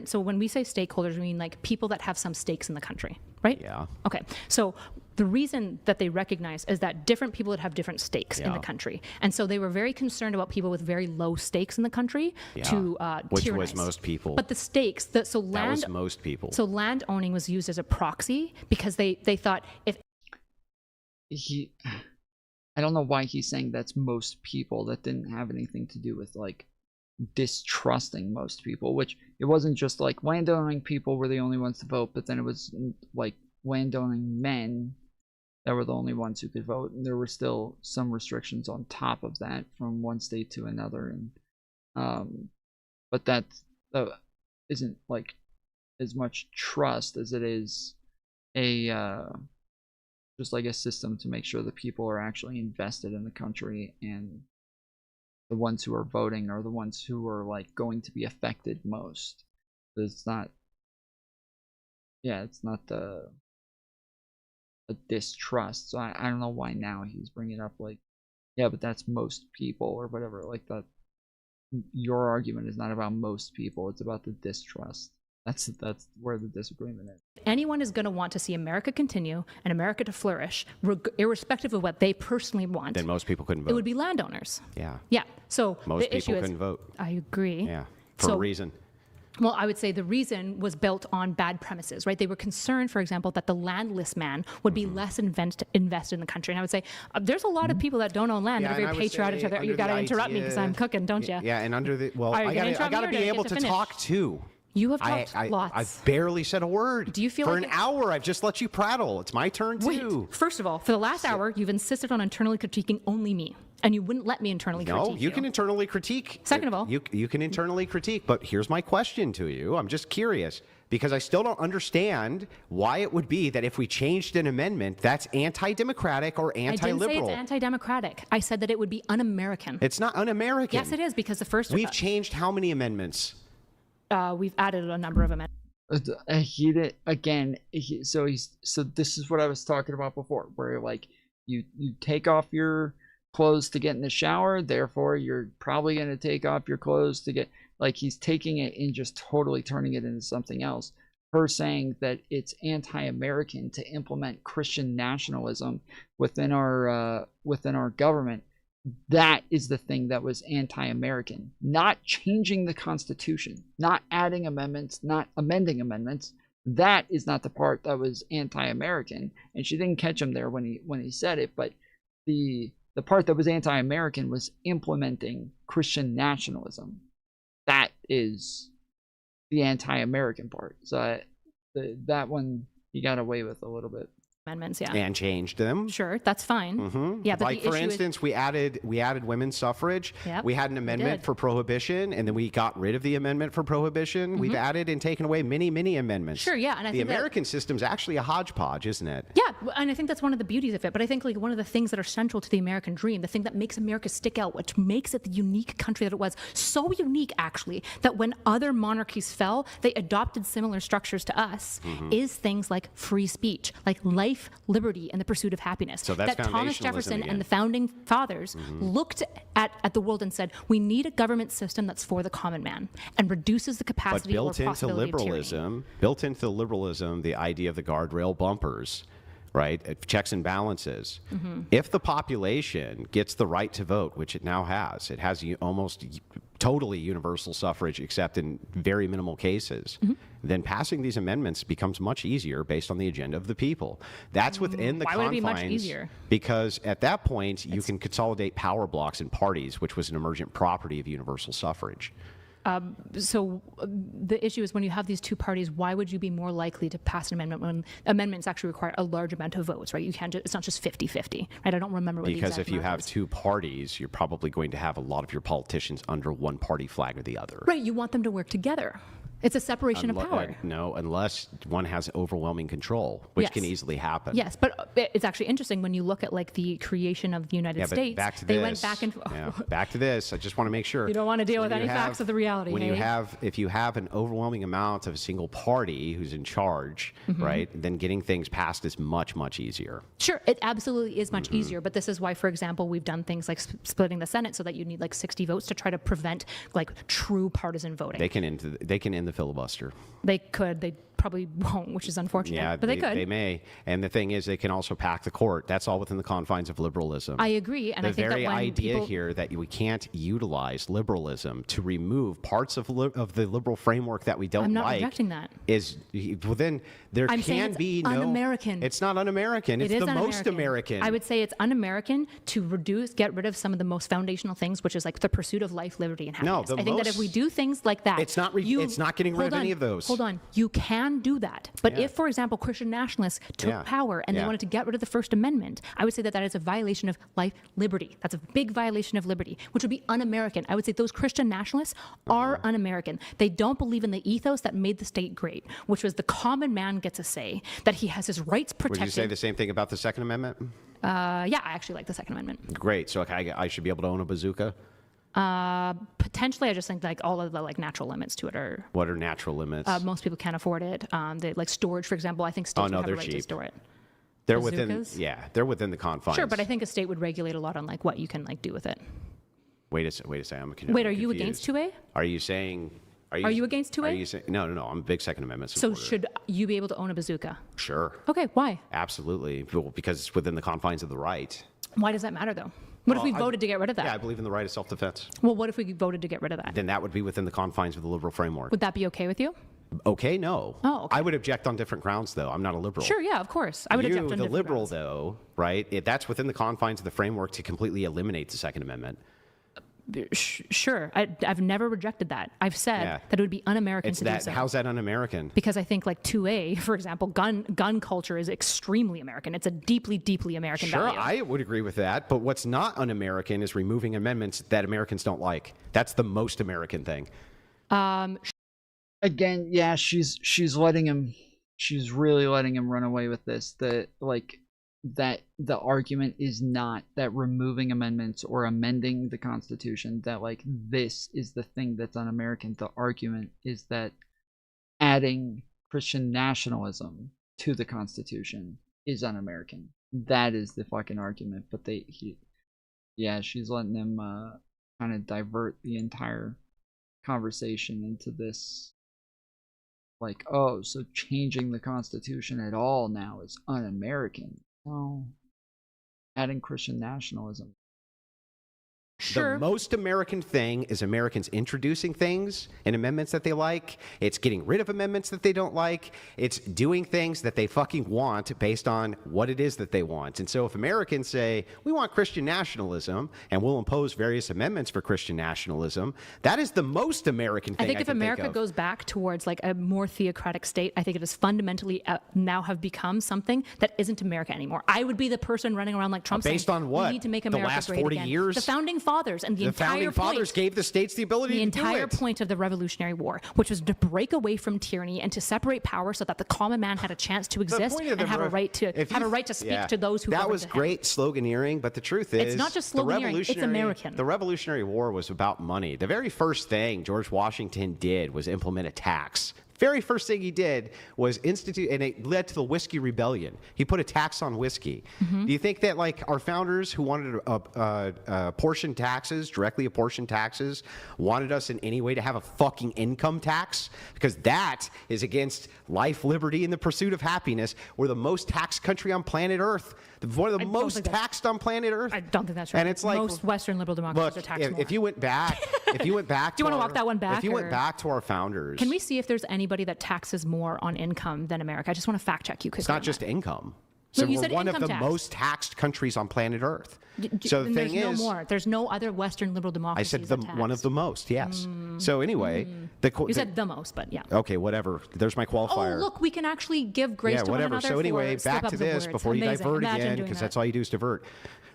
so when we say stakeholders, we mean like people that have some stakes in the country, right? Yeah. Okay, so the reason that they recognize is that different people would have different stakes in the country. And so they were very concerned about people with very low stakes in the country to which tyrannize. was most people. But the stakes, that was most people. So land owning was used as a proxy because they thought if I don't know why he's saying that's most people. That didn't have anything to do with like distrusting most people, which it wasn't just like landowning people were the only ones to vote, but then it was like landowning men that were the only ones who could vote, and there were still some restrictions on top of that from one state to another, and but that isn't like as much trust as it is a just like a system to make sure that people are actually invested in the country, and the ones who are voting are the ones who are like going to be affected most. It's not a distrust. So I don't know why now he's bringing up like, yeah, but that's most people or whatever. Like that, your argument is not about most people. It's about the distrust. That's where the disagreement is. Anyone is going to want to see America continue and America to flourish, irrespective of what they personally want. Then most people couldn't vote. It would be landowners. Yeah. Yeah. So most the issue people couldn't vote. I agree. Yeah. For a reason. Well, I would say the reason was built on bad premises, right? They were concerned, for example, that the landless man would be less invested in the country. And I would say, there's a lot of people that don't own land that are very patriotic. You got to interrupt me because I'm cooking, don't you? Yeah, and under the, well, I got to be able to talk too. You have talked lots. I've barely said a word. Do you feel for like an hour? I've just let you prattle. It's my turn too. Wait, first of all, for the last hour, you've insisted on internally critiquing only me. And you wouldn't let me internally critique. No, you can internally critique. Second of all, you can internally critique. But here's my question to you. I'm just curious because I still don't understand why it would be that if we changed an amendment, that's anti-democratic or anti-liberal. I didn't say it's anti-democratic. I said that it would be un-American. It's not un-American. Yes, it is, because the first... We've changed how many amendments? We've added a number of amendments. He did again. So this is what I was talking about before, where like you take off your clothes to get in the shower, therefore you're probably going to take off your clothes to get, like, he's taking it and just totally turning it into something else. Her saying that it's anti-American to implement Christian nationalism within our government, that is the thing that was anti-American. Not changing the Constitution, not adding amendments, not amending amendments. That is not the part that was anti-American. And she didn't catch him there when he said it, but the part that was anti-American was implementing Christian nationalism. That is the anti-American part. So that one he got away with a little bit. amendments, yeah. And changed them. Sure, that's fine. Mm-hmm. Yeah, but like the for issue instance, we added women's suffrage. Yep, we had an amendment did. for prohibition, and then we got rid of the amendment for prohibition. We've added and taken away many amendments. Sure, yeah, and I the think American system's actually a hodgepodge, isn't it? Yeah, and I think that's one of the beauties of it. But I think like one of the things that are central to the American dream, the thing that makes America stick out, which makes it the unique country that it was, so unique actually, that when other monarchies fell, they adopted similar structures to us, is things like free speech, like life, liberty, and the pursuit of happiness. So that's that Thomas foundationalism Jefferson again. and the founding fathers looked at the world and said, we need a government system that's for the common man and reduces the But capacity or built into possibility of tyranny. liberalism, the idea of the guardrail bumpers, right? Checks and balances. Mm-hmm. If the population gets the right to vote, which it now has, it has almost totally universal suffrage, except in very minimal cases, then passing these amendments becomes much easier based on the agenda of the people. That's within the Why confines. would it be much easier? Because at that point, you can consolidate power blocks and parties, which was an emergent property of universal suffrage. So the issue is when you have these two parties, why would you be more likely to pass an amendment when amendments actually require a large amount of votes, right? You can't it's not just 50-50, right? I don't remember what the Because exact if you amount have was. two parties, you're probably going to have a lot of your politicians under one party flag or the other. Right, you want them to work together. It's a separation of power. No, unless one has overwhelming control, which can easily happen. Yes, but it's actually interesting when you look at like the creation of the United States. Back to they this. went back and back to this. I just want to make sure you don't want to deal with when any you facts of the reality. When hey? if you have an overwhelming amount of a single party who's in charge, right, then getting things passed is much easier. Sure, it absolutely is much easier, but this is why, for example, we've done things like splitting the Senate so that you need like 60 votes to try to prevent like true partisan voting. They can end the filibuster. They could. They probably won't, which is unfortunate. Yeah, but they could. They may. And the thing is, they can also pack the court. That's all within the confines of liberalism. I agree, and the I think very that when idea people... here that we can't utilize liberalism to remove parts of the liberal framework that we don't like. I'm not rejecting that. Is well, then there I'm saying can it's be no un-American. It's not un-American. It's It is the un-American. most American. I would say it's un-American to get rid of some of the most foundational things, which is like the pursuit of life, liberty, and happiness. I think that if we do things like that, it's not getting rid of any of those. Hold on, you can do that. But if, for example, Christian nationalists took power and they wanted to get rid of the First Amendment, I would say that that is a violation of life, liberty. That's a big violation of liberty, which would be un-American. I would say those Christian nationalists are un-American. They don't believe in the ethos that made the state great, which was the common man gets a say, that he has his rights protected. Would you say the same thing about the Second Amendment? Yeah, I actually like the Second Amendment. Great. So I should be able to own a bazooka? Potentially, I just think like all of the like natural limits to it are. What are natural limits? Most people can't afford it. They, like storage, for example. I think states would have a right to store it. They're Bazookas? they're within the confines. Sure, but I think a state would regulate a lot on like what you can like do with it. Wait a second. I'm confused. Wait, are you against 2A? Are you saying? Are you against 2A? Are you saying, no. I'm a big Second Amendment So supporter. should you be able to own a bazooka? Sure. Okay, why? Absolutely. Well, because it's within the confines of the right. Why does that matter though? What if we voted to get rid of that? Yeah, I believe in the right of self-defense. Well, what if we voted to get rid of that? Then that would be within the confines of the liberal framework. Would that be okay with you? Okay, no. Oh, okay. I would object on different grounds, though. I'm not a liberal. Sure, yeah, of course. I would object on the different liberal, grounds. though, right? That's within the confines of the framework to completely eliminate the Second Amendment. Sure, I've never rejected that. I've said that it would be un-American to do so. How's that un-American? Because I think like 2A, for example, gun culture is extremely American. It's a deeply American Sure, value. I would agree with that. But what's not un-American is removing amendments that Americans don't like. That's the most American thing. Again, yeah, she's letting him. She's really letting him run away with this. That the argument is not that removing amendments or amending the Constitution, that like this is the thing that's un-American. The argument is that adding Christian nationalism to the Constitution is un-American. That is the fucking argument. But she's letting them kind of divert the entire conversation into this. Like, oh, so changing the Constitution at all now is un-American. No. Adding Christian nationalism Sure. The most American thing is Americans introducing things and amendments that they like. It's getting rid of amendments that they don't like. It's doing things that they fucking want based on what it is that they want. And so if Americans say, we want Christian nationalism and we'll impose various amendments for Christian nationalism, that is the most American thing I think if America goes back towards like a more theocratic state, I think it is fundamentally now have become something that isn't America anymore. I would be the person running around like Trump based saying, on what? We need to make The America last great 40 again. years? The founding fathers and the entire founding fathers gave the states the ability to do it. The entire point of the Revolutionary War, which was to break away from tyranny and to separate power so that the common man had a chance to exist and have a right to speak to those who That was governed him. great sloganeering, but the truth is, It's not just sloganeering, it's American. The Revolutionary War was about money. The very first thing George Washington did was implement a tax. Very first thing he did was institute, and it led to the Whiskey Rebellion. He put a tax on whiskey. Mm-hmm. Do you think that like our founders who wanted apportioned taxes, directly apportioned taxes, wanted us in any way to have a fucking income tax? Because that is against life, liberty, and the pursuit of happiness. We're the most taxed country on planet Earth. One of the most taxed on planet Earth. I don't think that's right. And it's like most Western liberal democracies look, are taxed more. if you went back, do you want to walk that one back? If you went back to our founders, can we see if there's anybody that taxes more on income than America? I just want to fact check you. It's not just income. So So you we're said one of income the tax. most taxed countries on planet Earth. So the thing there's no is, more. There's no other Western liberal I democracies. said that one of the most. Yes. So anyway, You said the most, but yeah. okay, whatever. There's my qualifier. Oh, look, we can actually give grace yeah, to whatever. one another. So anyway, for slip back ups to of this words. before you Amazing. divert Imagine again, doing because that. that's all you do is divert.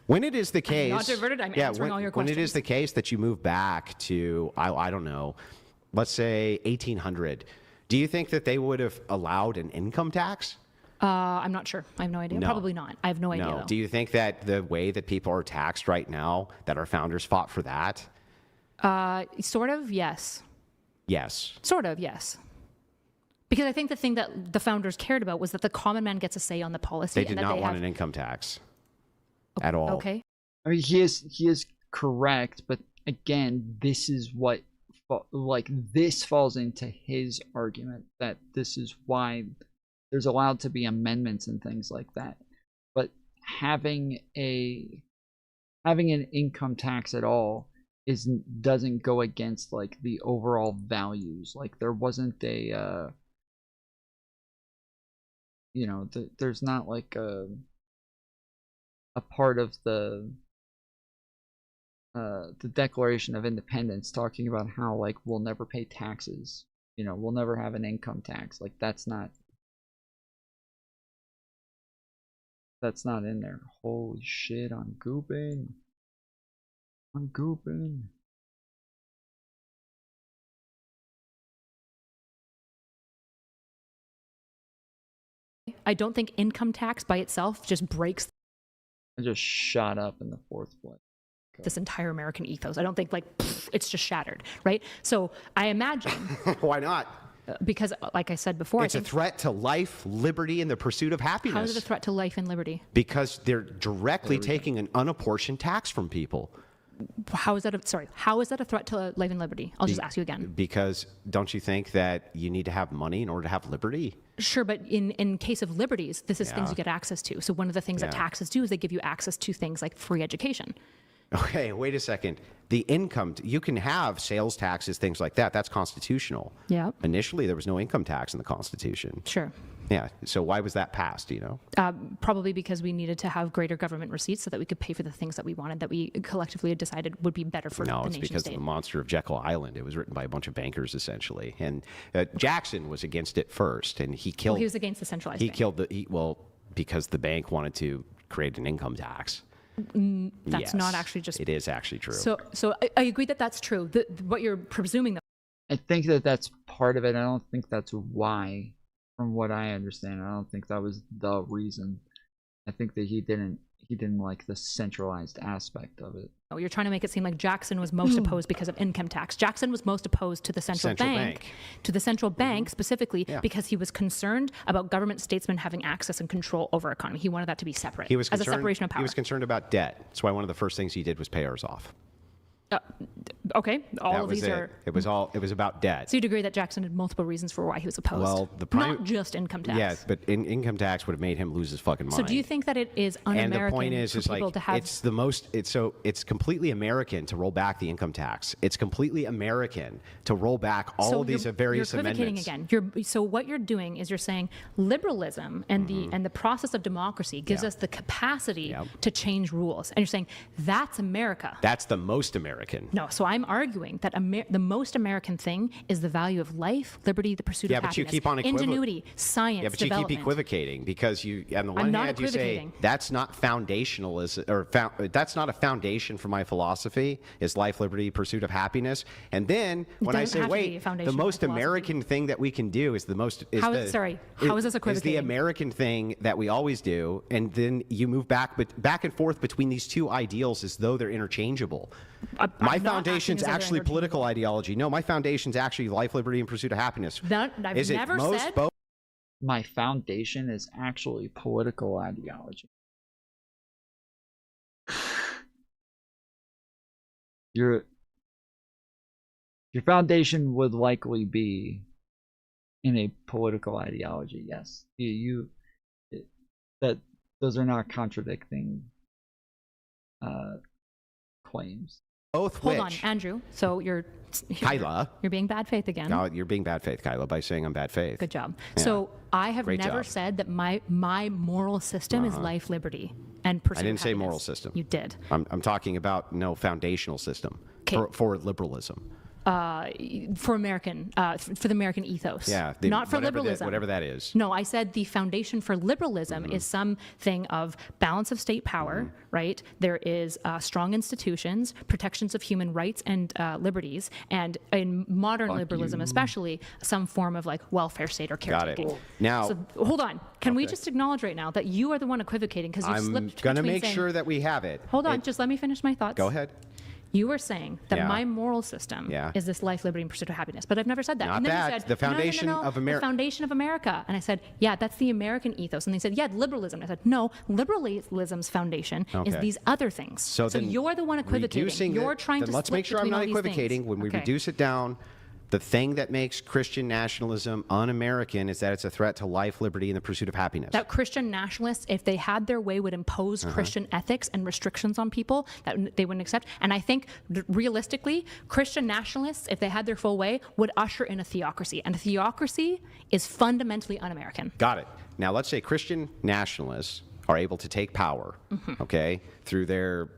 When it is the case, not diverted, I'm answering all your when it is questions. the case that you move back to, I don't know, let's say 1800, do you think that they would have allowed an income tax? I'm not sure. I have no idea. No. Probably not. I have no idea. No. Though. Do you think that the way that people are taxed right now, that our founders fought for that? Sort of, yes. Yes. Sort of, yes. Because I think the thing that the founders cared about was that the common man gets a say on the policy. They did and that not they want have... an income tax at all. Okay. I mean, he is correct, but again, this is what this falls into his argument that this is why there's allowed to be amendments and things like that. But having an income tax at all doesn't go against like the overall values. Like there wasn't a there's not like a part of the Declaration of Independence talking about how like we'll never pay taxes. We'll never have an income tax. Like that's not in there. Holy shit, I'm gooping. I don't think income tax by itself just breaks I just shot up in the fourth place. this entire American ethos. I don't think it's just shattered, right? So I imagine. Why not? Because, like I said before, It's a threat to life, liberty, and the pursuit of happiness. How is it a threat to life and liberty? Because they're directly taking an unapportioned tax from people. How is that a threat to life and liberty? I'll just ask you again. Because don't you think that you need to have money in order to have liberty? Sure, but in case of liberties, this is things Yeah. you get access to. So one of the things that Yeah. taxes do is they give you access to things like free education. Okay, wait a second. The income, you can have sales taxes, things like that. That's constitutional. Yeah. Initially, there was no income tax in the Constitution. Sure. Yeah. So why was that passed, Probably because we needed to have greater government receipts so that we could pay for the things that we wanted that we collectively decided would be better for No, the it's nation because state. of the monster of Jekyll Island. It was written by a bunch of bankers, essentially. And Jackson was against it first, and he killed... Well, he was against the centralized He bank. killed because the bank wanted to create an income tax. That's Yes, not actually just... It is actually true. So I agree that that's true. What you're presuming, though... I think that's part of it. I don't think that's why, from what I understand. I don't think that was the reason. I think that he didn't like the centralized aspect of it. Oh, you're trying to make it seem like Jackson was most opposed because of income tax. Jackson was most opposed to the central bank. To the central bank specifically because he was concerned about government statesmen having access and control over economy. He wanted that to be separate. He was as a separation of power. He was concerned about debt. That's why one of the first things he did was pay ours off. Okay, all That of was these it. are. It was about debt. So you'd agree that Jackson had multiple reasons for why he was opposed? Well, not just income tax. Yes, but income tax would have made him lose his fucking mind. So do you think that it is un-American and the point is for people like to have? it's completely American to roll back the income tax. It's completely American to roll back all of these various you're equivocating amendments. again. So what you're doing is you're saying liberalism and the process of democracy gives us the capacity to change rules, and you're saying that's America. That's the most American. No, so I'm arguing that the most American thing is the value of life, liberty, the pursuit of happiness, but you keep on ingenuity, science, Yeah, but development. you keep equivocating because you, on the one not hand, you say equivocating. that's not foundational, that's not a foundation for my philosophy. Is life, liberty, pursuit of happiness? And then when I say, wait, the most American thing that we can do is the most. How is this equivocating? Is the American thing that we always do, and then you move back and forth between these two ideals as though they're interchangeable. My foundation's actually political ideology. No, my foundation's actually life, liberty, and pursuit of happiness. I've never said. My foundation is actually political ideology. Your foundation would likely be in a political ideology. Yes, that those are not contradicting claims. Both. Hold on, Andrew. So Kyla. You're being bad faith again. No, you're being bad faith, Kyla, by saying I'm bad faith. Good job. Yeah. So I have Great never job. said that my moral system is life, liberty, and pursuit I didn't of say happiness. moral system. You did. I'm talking about foundational system for liberalism. For the American ethos. Yeah, not for liberalism. Whatever that is. No, I said the foundation for liberalism is something of balance of state power, right? There is strong institutions, protections of human rights and liberties, and in modern liberalism especially, some form of like welfare state or caretaking. Got it. Now, so, hold on. Can we just acknowledge right now that you are the one equivocating because you slipped between I'm going to make saying, sure that we have it. Hold on, just let me finish my thoughts. Go ahead. You were saying that Yeah. my moral system Yeah. is this life, liberty, and pursuit of happiness, but I've never said that. Not and then that. you said, The foundation of America. The foundation of America. And I said, yeah, that's the American ethos. And they said, yeah, liberalism. And I said, no, liberalism's foundation is Okay. these other things. So then you're the one equivocating. You're trying then to let's split make sure I'm between not all these equivocating. things. When we Okay. reduce it down, the thing that makes Christian nationalism un-American is that it's a threat to life, liberty, and the pursuit of happiness. That Christian nationalists, if they had their way, would impose Christian ethics and restrictions on people that they wouldn't accept. And I think realistically, Christian nationalists, if they had their full way, would usher in a theocracy. And a theocracy is fundamentally un-American. Got it. Now let's say Christian nationalists are able to take power, okay, through their,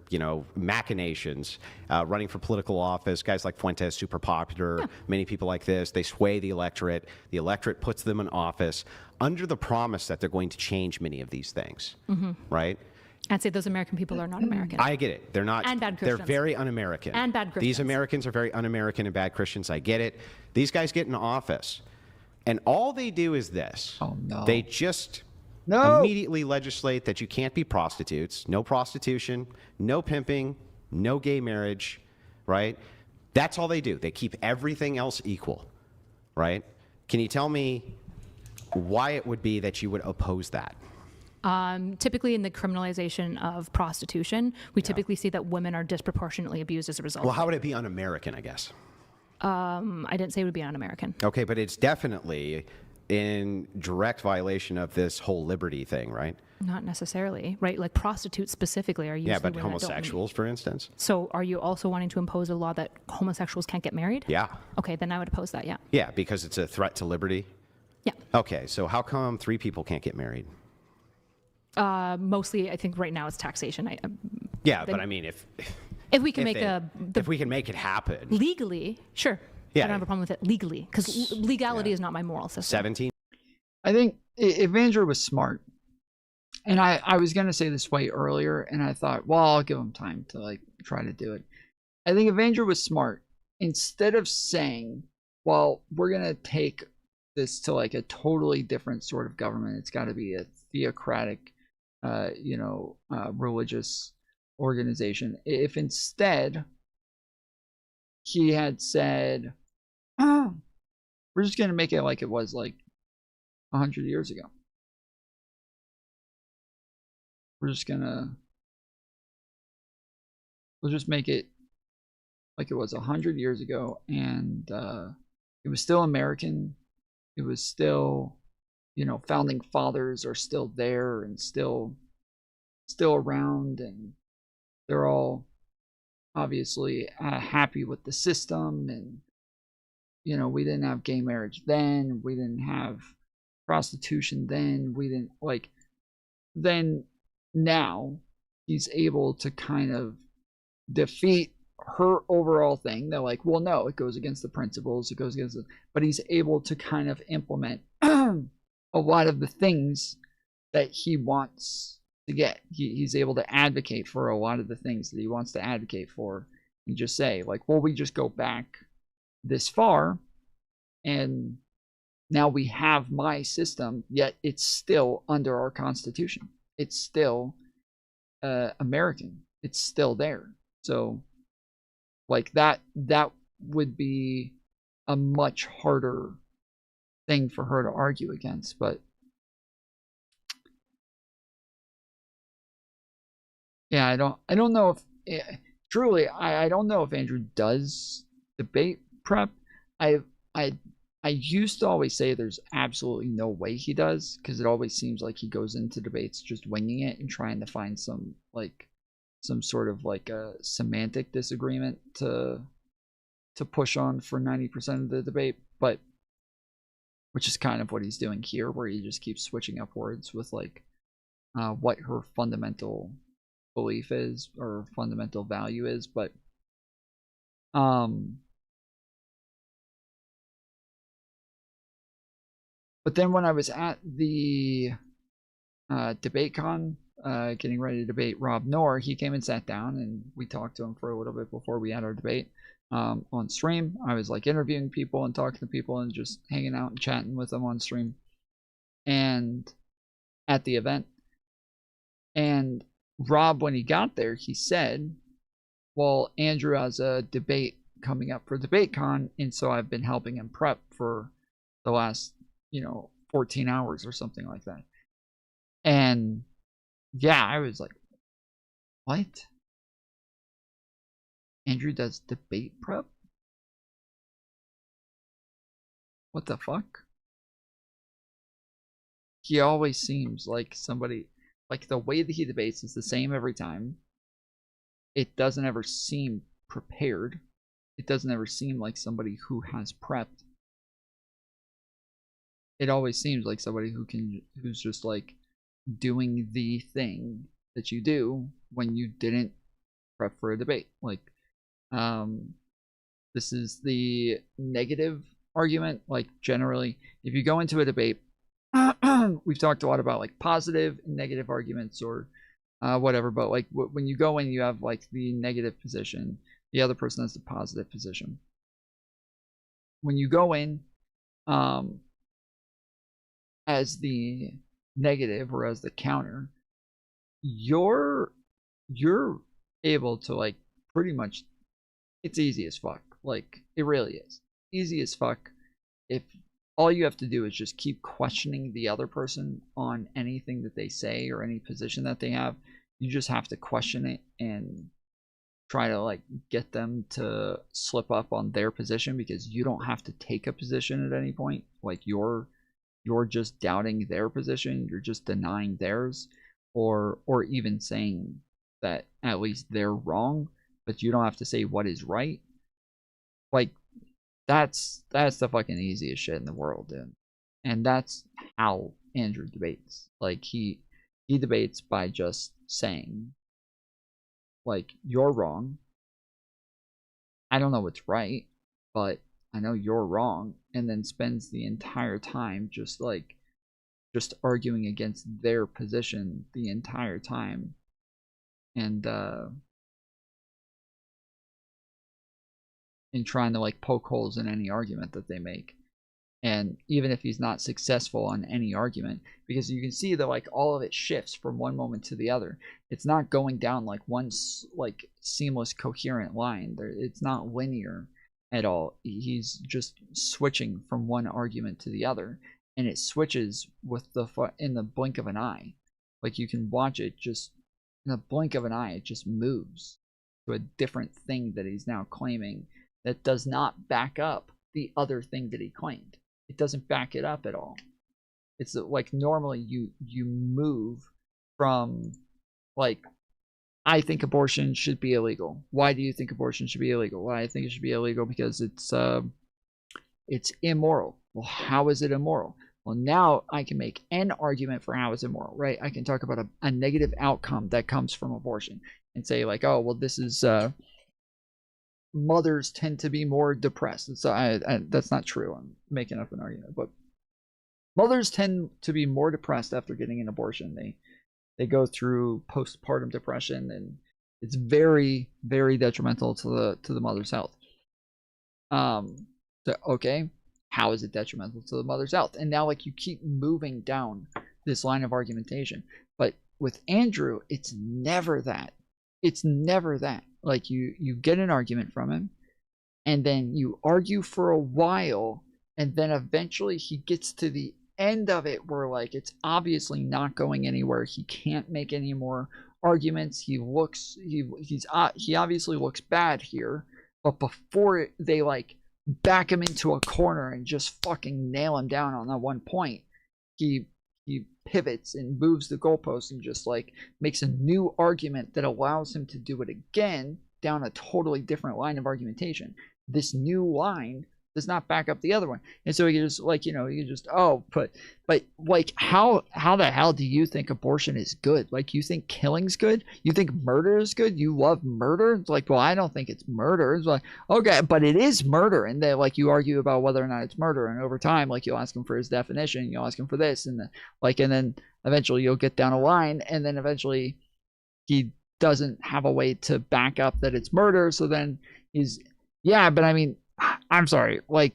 machinations, running for political office. Guys like Fuentes, super popular. Many people like this. They sway the electorate. The electorate puts them in office under the promise that they're going to change many of these things, right? I'd say those American people are not American. I get it. They're not. And bad They're Christians. very un-American. And bad Christians. These Americans are very un-American and bad Christians. I get it. These guys get in office, and all they do is this. Oh no. They just immediately legislate that you can't be prostitutes, no prostitution, no pimping, no gay marriage, right? That's all they do. They keep everything else equal, right? Can you tell me why it would be that you would oppose that? Typically in the criminalization of prostitution, we typically see that women are disproportionately abused as a result. Well, how would it be un-American, I guess? I didn't say it would be un-American. Okay, but it's definitely in direct violation of this whole liberty thing, right? Not necessarily, right? Like prostitutes specifically are usually Yeah, but women that don't homosexuals, for instance? So are you also wanting to impose a law that homosexuals can't get married? Yeah. Okay, then I would oppose that, yeah. Yeah, because it's a threat to liberty? Yeah. Okay, so how come 3 people can't get married? Mostly, I think right now it's taxation. But I mean, if we can if we can make it happen. Legally, sure. Yeah. I don't have a problem with it legally, because legality is not my moral system. 17? I think if Andrew was smart, and I was going to say this way earlier, and I thought, well, I'll give him time to try to do it. I think if Andrew was smart, instead of saying, well, we're going to take this to a totally different sort of government, it's got to be a theocratic, religious organization. If instead he had said, we're just going to make it like it was 100 years ago. We'll just make it like it was 100 years ago, and it was still American. It was still, founding fathers are still there and still around, and they're all obviously happy with the system. And we didn't have gay marriage then, we didn't have prostitution then, we didn't then now he's able to kind of defeat her overall thing. They're like, well, no, it goes against the principles, it goes against but he's able to kind of implement a lot of the things that he wants to get. He's able to advocate for a lot of the things that he wants to advocate for, and just say, like, well, we just go back this far, and now we have my system, yet it's still under our Constitution. It's still American. It's still there. So, like, that would be a much harder thing for her to argue against. But yeah, I don't know if truly I don't know if Andrew does debate prep. I used to always say there's absolutely no way he does, because it always seems like he goes into debates just winging it and trying to find some sort of like a semantic disagreement to push on for 90% of the debate, but which is kind of what he's doing here, where he just keeps switching up words with like what her fundamental belief is or fundamental value is. But then when I was at the debate con, getting ready to debate Rob Noor, he came and sat down and we talked to him for a little bit before we had our debate on stream. I was like interviewing people and talking to people and just hanging out and chatting with them on stream and at the event. And Rob, when he got there, he said, well, Andrew has a debate coming up for DebateCon, and so I've been helping him prep for the last 14 hours or something like that. And yeah, I was like, what? Andrew does debate prep? What the fuck? He always seems like somebody, like the way that he debates is the same every time. It doesn't ever seem prepared. It doesn't ever seem like somebody who has prepped. It always seems like somebody who's just like doing the thing that you do when you didn't prep for a debate. Like, this is the negative argument. Like, generally, if you go into a debate, we've talked a lot about like positive and negative arguments or whatever, but like when you go in, you have like the negative position, the other person has the positive position. When you go in as the negative or as the counter, you're able to like pretty much, it's easy as fuck. Like, it really is easy as fuck. If all you have to do is just keep questioning the other person on anything that they say or any position that they have, you just have to question it and try to like get them to slip up on their position, because you don't have to take a position at any point. Like, you're just doubting their position, you're just denying theirs, or even saying that at least they're wrong, but you don't have to say what is right. Like, that's the fucking easiest shit in the world, dude. And that's how Andrew debates. Like, he debates by just saying, like, you're wrong. I don't know what's right, but I know you're wrong. And then spends the entire time just arguing against their position the entire time. And trying to like poke holes in any argument that they make. And even if he's not successful on any argument, because you can see that like all of it shifts from one moment to the other. It's not going down like one like seamless coherent line. It's not linear at all. He's just switching from one argument to the other, and it switches with in the blink of an eye. Like, you can watch it just in the blink of an eye, it just moves. to a different thing that he's now claiming that does not back up the other thing that he claimed. It doesn't back it up at all. It's like normally you move from like, I think abortion should be illegal. Why do you think abortion should be illegal? Well, I think it should be illegal because it's immoral. Well, how is it immoral? Well, now I can make an argument for how it's immoral, right? I can talk about a negative outcome that comes from abortion and say like, oh, well, this is mothers tend to be more depressed. So that's not true. I'm making up an argument, but mothers tend to be more depressed after getting an abortion. They go through postpartum depression, and it's very, very detrimental to the mother's health. So, okay, how is it detrimental to the mother's health? And now, like, you keep moving down this line of argumentation. But with Andrew, it's never that. It's never that. Like, you get an argument from him, and then you argue for a while, and then eventually he gets to the end of it where, like, it's obviously not going anywhere. He can't make any more arguments. He obviously looks bad here, but before they like back him into a corner and just fucking nail him down on that one point, he pivots and moves the goalpost and just like makes a new argument that allows him to do it again down a totally different line of argumentation. This new line does not back up the other one. And so you just like, you just, but like how the hell do you think abortion is good? Like, you think killing's good? You think murder is good? You love murder? It's like, well, I don't think it's murder. It's like, okay, but it is murder. And then like you argue about whether or not it's murder. And over time, like you'll ask him for his definition, you'll ask him for this, and then eventually you'll get down a line, and then eventually he doesn't have a way to back up that it's murder. So then but I mean, I'm sorry, like,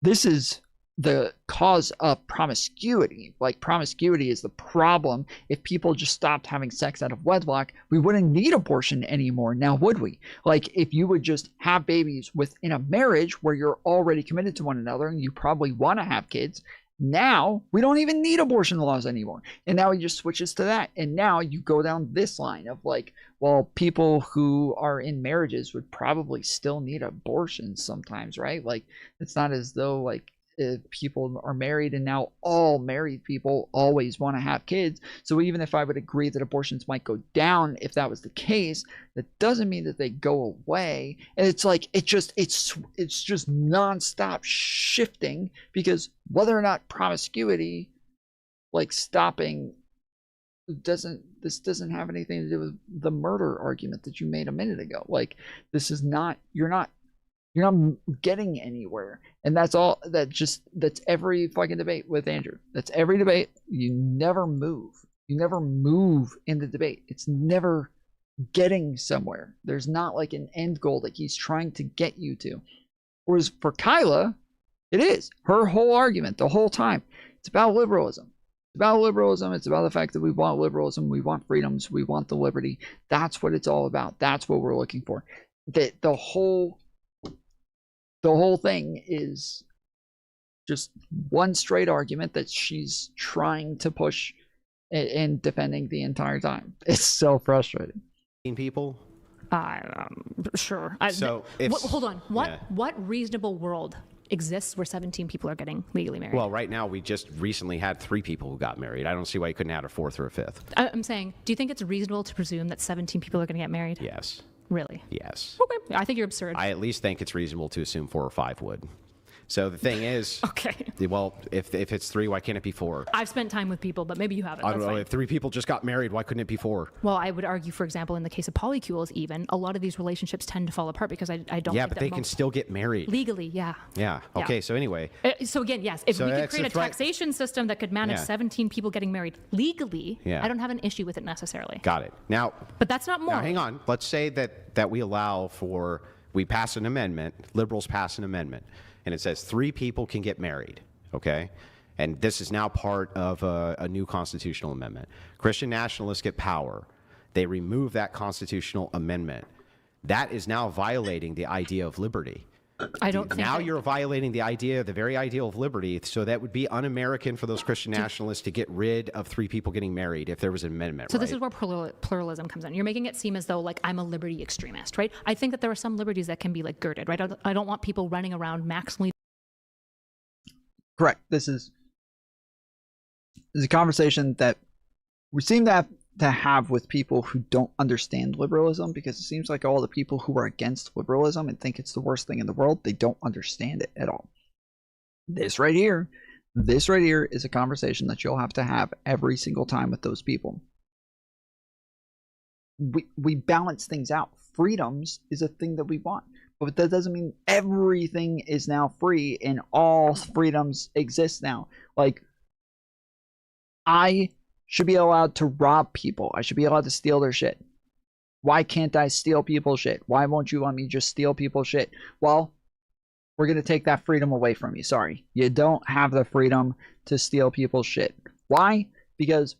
this is the cause of promiscuity. Like, promiscuity is the problem. If people just stopped having sex out of wedlock, we wouldn't need abortion anymore, now would we? Like, if you would just have babies within a marriage where you're already committed to one another and you probably want to have kids, now we don't even need abortion laws anymore. And now he just switches to that. And now you go down this line of like, well, people who are in marriages would probably still need abortions sometimes, right? Like, it's not as though like if people are married and now all married people always want to have kids. So even if I would agree that abortions might go down if that was the case, that doesn't mean that they go away. And it's like it's just nonstop shifting, because whether or not promiscuity like stopping doesn't have anything to do with the murder argument that you made a minute ago. Like, this is not, you're not getting anywhere. And that's every fucking debate with Andrew. That's every debate. You never move in the debate. It's never getting somewhere. There's not like an end goal that he's trying to get you to. Whereas for Kyla, it is her whole argument the whole time. It's about liberalism. It's about liberalism. It's about the fact that we want liberalism. We want freedoms. We want the liberty. That's what it's all about. That's what we're looking for. The whole thing is just one straight argument that she's trying to push and defending the entire time. It's so frustrating. People? Sure. Hold on. What reasonable world exists where 17 people are getting legally married? Well, right now we just recently had 3 people who got married. I don't see why you couldn't add a 4th or a 5th. I'm saying, do you think it's reasonable to presume that 17 people are going to get married? Yes. Really? Yes. Okay. I think you're absurd. I at least think it's reasonable to assume 4 or 5 would. So the thing is, okay. Well, if it's 3, why can't it be 4? I've spent time with people, but maybe you haven't. I don't know. If 3 people just got married, why couldn't it be 4? Well, I would argue, for example, in the case of polycules, even a lot of these relationships tend to fall apart because I don't. Yeah, but they can still get married legally. Yeah. Yeah. Okay. Yeah. So anyway. So again, yes, if we could create a taxation system that could manage 17 people getting married legally, I don't have an issue with it necessarily. Got it. Now. But that's not more. Now, hang on. Let's say that we pass an amendment. Liberals pass an amendment. And it says 3 people can get married, okay? And this is now part of a new constitutional amendment. Christian nationalists get power. They remove that constitutional amendment. That is now violating the idea of liberty. I don't think now that- you're violating the very ideal of liberty. So that would be un-American for those Christian nationalists to get rid of 3 people getting married if there was an amendment. So right? this is where pluralism comes in. You're making it seem as though like I'm a liberty extremist, right? I think that there are some liberties that can be like girded, right? I don't want people running around maximally. Correct. This is a conversation that we seem to have with people who don't understand liberalism, because it seems like all the people who are against liberalism and think it's the worst thing in the world, they don't understand it at all. This right here is a conversation that you'll have to have every single time with those people. We balance things out. Freedoms is a thing that we want, but that doesn't mean everything is now free and all freedoms exist now. Like, I should be allowed to rob people. I should be allowed to steal their shit. Why can't I steal people's shit? Why won't you let me just steal people's shit? Well, we're going to take that freedom away from you. Sorry. You don't have the freedom to steal people's shit. Why? Because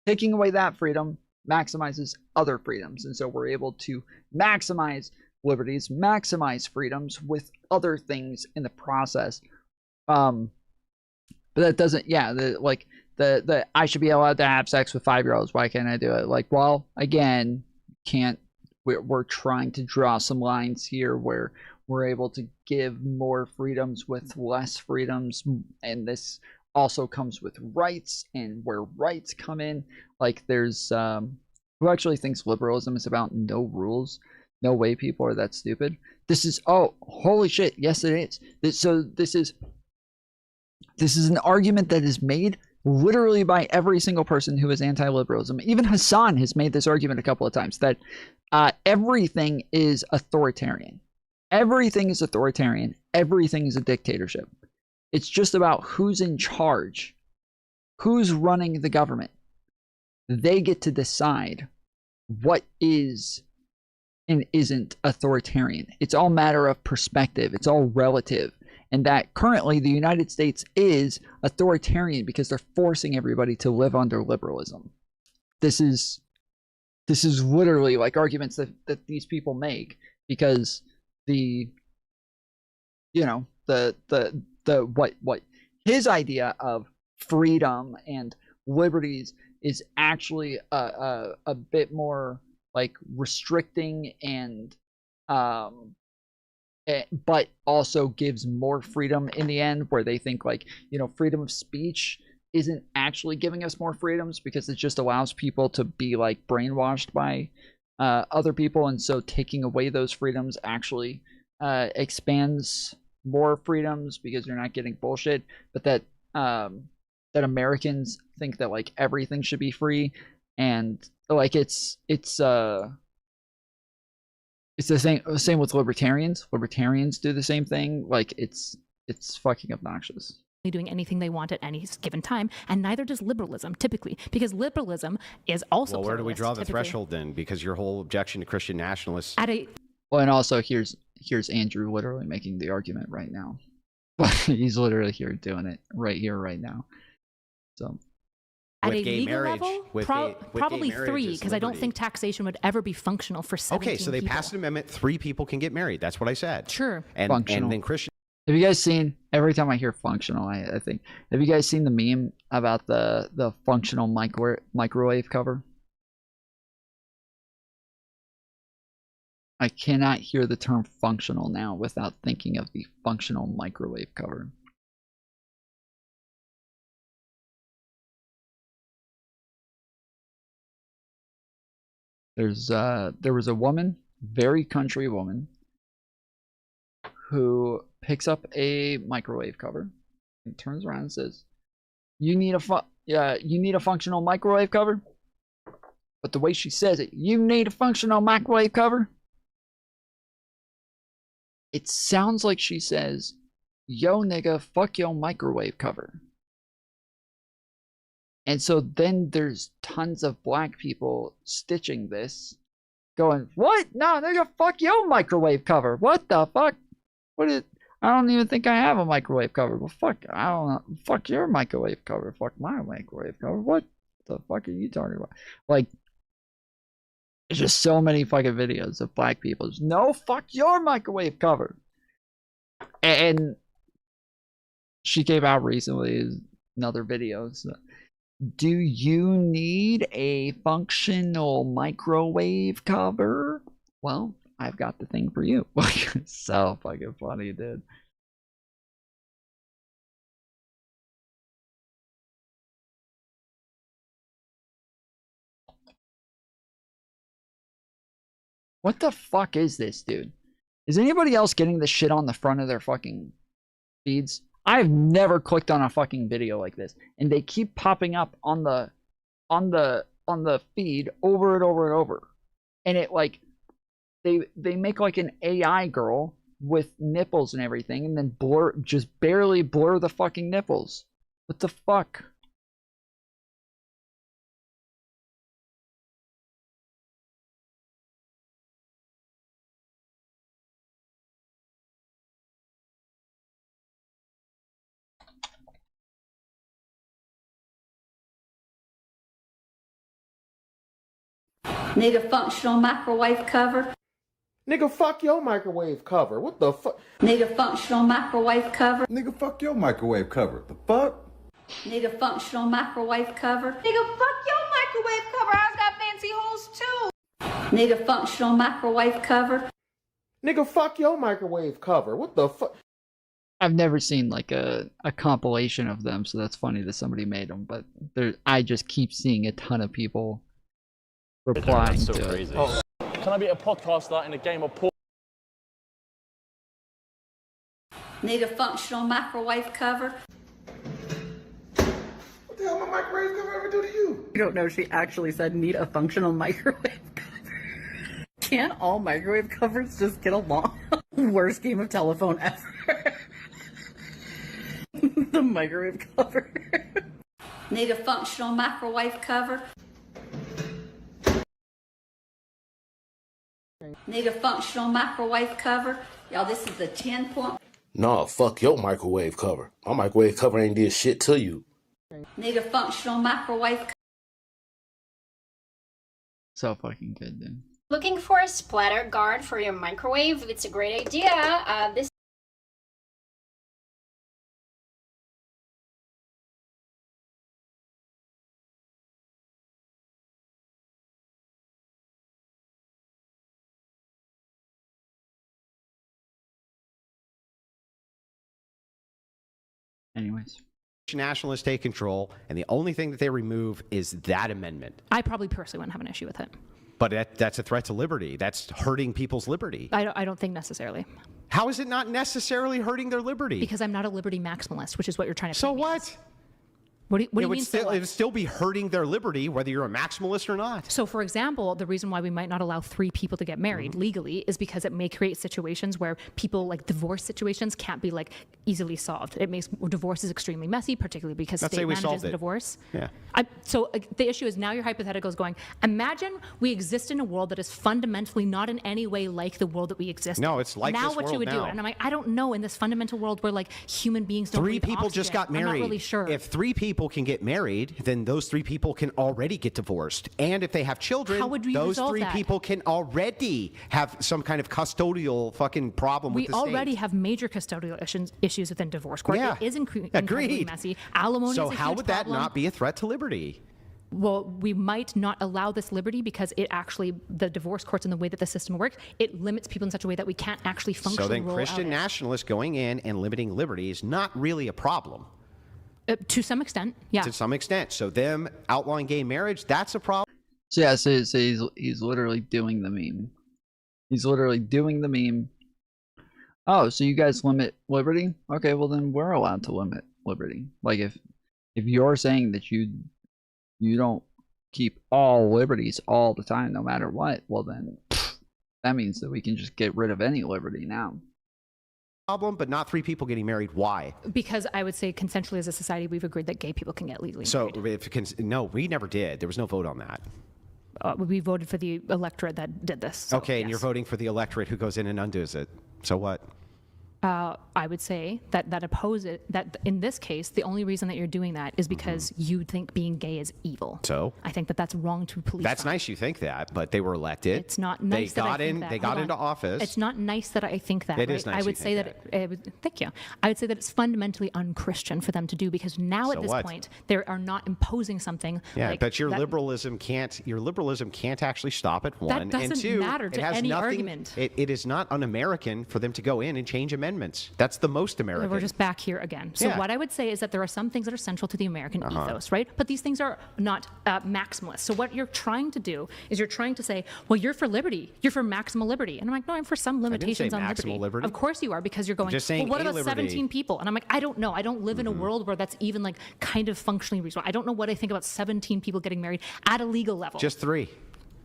taking away that freedom maximizes other freedoms. And so we're able to maximize liberties, maximize freedoms with other things in the process. But that doesn't, the I should be allowed to have sex with 5-year-olds. Why can't I do it? Like, well, again, we're trying to draw some lines here where we're able to give more freedoms with less freedoms, and this also comes with rights, and where rights come in, like there's who actually thinks liberalism is about no rules? No way, people are that stupid. This is, oh, holy shit, yes it is. This is an argument that is made literally by every single person who is anti-liberalism. Even Hassan has made this argument a couple of times, that everything is authoritarian. Everything is authoritarian. Everything is a dictatorship. It's just about who's in charge, who's running the government. They get to decide what is and isn't authoritarian. It's all matter of perspective. It's all relative. And that currently the United States is authoritarian because they're forcing everybody to live under liberalism. This is literally like arguments that these people make, because what his idea of freedom and liberties is actually a bit more like restricting and but also gives more freedom in the end, where they think like, freedom of speech isn't actually giving us more freedoms because it just allows people to be like brainwashed by other people, and so taking away those freedoms actually expands more freedoms because you're not getting bullshit. But that Americans think that like everything should be free, and like it's the same with libertarians. Libertarians do the same thing. Like it's fucking obnoxious. Doing anything they want at any given time, and neither does liberalism typically, because liberalism is also well, where do we draw the typically. threshold then? Because your whole objection to Christian nationalists well, and also here's Andrew literally making the argument right now. He's literally here doing it right here right now. So at a legal level, probably 3, because I don't think taxation would ever be functional for 17 Okay, so they passed an amendment, 3 people can get married. That's what I said. Sure. And then Christian. Have you guys seen, every time I hear functional, I think, have you guys seen the meme about the functional microwave cover? I cannot hear the term functional now without thinking of the functional microwave cover. There was a woman, very country woman, who picks up a microwave cover and turns around and says, you need a functional microwave cover? But the way she says it, you need a functional microwave cover? It sounds like she says, yo nigga, fuck your microwave cover. And so then there's tons of black people stitching this, going, what? No, nigga, fuck your microwave cover. What the fuck? I don't even think I have a microwave cover. Well, fuck, I don't know. Fuck your microwave cover. Fuck my microwave cover. What the fuck are you talking about? Like, there's just so many fucking videos of black people. No, fuck your microwave cover. And she came out recently another video. So, do you need a functional microwave cover? Well, I've got the thing for you. So fucking funny, dude. What the fuck is this, dude? Is anybody else getting this shit on the front of their fucking feeds? I've never clicked on a fucking video like this, and they keep popping up on the feed over and over and over. And it like they make like an AI girl with nipples and everything, and then just barely blur the fucking nipples. What the fuck? Need a functional microwave cover? Nigga, fuck your microwave cover. What the fuck? Need a functional microwave cover? Nigga, fuck your microwave cover. The fuck? Need a functional microwave cover? Nigga, fuck your microwave cover. Ours got fancy holes too. Need a functional microwave cover? Nigga, fuck your microwave cover. What the fuck? I've never seen like a compilation of them, so that's funny that somebody made them. But I just keep seeing a ton of people replying so to crazy. it. Oh. Can I be a podcaster in a game of porn? Need a functional microwave cover? What the hell my microwave cover ever do to you? You don't know, she actually said need a functional microwave cover. Can't all microwave covers just get along? Worst game of telephone ever. The microwave cover. Need a functional microwave cover? Need a functional microwave cover? Y'all, this is the 10-point. Nah, fuck your microwave cover. My microwave cover ain't did shit to you. Need a functional microwave cover? So fucking good, dude. Looking for a splatter guard for your microwave? It's a great idea. This Anyways. Nationalists take control, and the only thing that they remove is that amendment. I probably personally wouldn't have an issue with it. But that's a threat to liberty. That's hurting people's liberty. I don't think necessarily. How is it not necessarily hurting their liberty? Because I'm not a liberty maximalist, which is what you're trying to. So what? What do you mean? It would still be hurting their liberty, whether you're a maximalist or not. So, for example, the reason why we might not allow 3 people to get married legally is because it may create situations where people, like divorce situations, can't be like easily solved. It makes divorces extremely messy, particularly because Let's state say we manages solved the it. divorce. Yeah. So the issue is now your hypothetical is going, imagine we exist in a world that is fundamentally not in any way like the world that we exist in. No, it's like now this what you world would do. now. And I'm like, I don't know, in this fundamental world where like human beings don't 3 breathe people just oxygen, got married. I'm not really sure. If 3 people can get married, then those 3 people can already get divorced. And if they have children, How would we those resolve 3 that? people can already have some kind of custodial fucking problem We with the state. already have major custodial issues within divorce court. Yeah. It is incredibly Agreed. messy. Alimony So is a how huge would that problem. not be a threat to liberty? Well, we might not allow this liberty because it actually, the divorce courts and the way that the system works, it limits people in such a way that we can't actually functionally So then roll Christian out it. nationalists going in and limiting liberty is not really a problem. To some extent, yeah. To some extent. So them outlawing gay marriage, that's a problem. So yeah, so he's literally doing the meme. He's literally doing the meme. Oh, so you guys limit liberty? Okay, well then we're allowed to limit liberty. Like if you're saying that you don't keep all liberties all the time, no matter what, well then that means that we can just get rid of any liberty now. Problem, but not 3 people getting married. Why? Because I would say consensually as a society, we've agreed that gay people can get legally So married. no, we never did. There was no vote on that. We voted for the electorate that did this. So, Okay, and yes. you're voting for the electorate who goes in and undoes it. So what? I would say that in this case, the only reason that you're doing that is because you think being gay is evil. So I think that that's wrong to police. That's nice you think that, but they were elected. It's not nice that I think that. They got into office. It's not nice that I think that. It right? is nice I would you say think that. Thank you. I would say that it's fundamentally unchristian for them to do, because now at this point they are not imposing something. Yeah, like but your that, liberalism can't actually stop at one. That doesn't and two, matter to it has any nothing, argument. It is not un-American for them to go in and change amendments. That's the most American. We're just back here again. So what I would say is that there are some things that are central to the American ethos, right? But these things are not maximalist. So what you're trying to do is you're trying to say, well, you're for liberty. You're for maximal liberty. And I'm like, no, I'm for some limitations on liberty. Of course you are, because you're going, well, what about 17 people? And I'm like, I don't know. I don't live in a world where that's even like kind of functionally reasonable. I don't know what I think about 17 people getting married at a legal level. Just 3.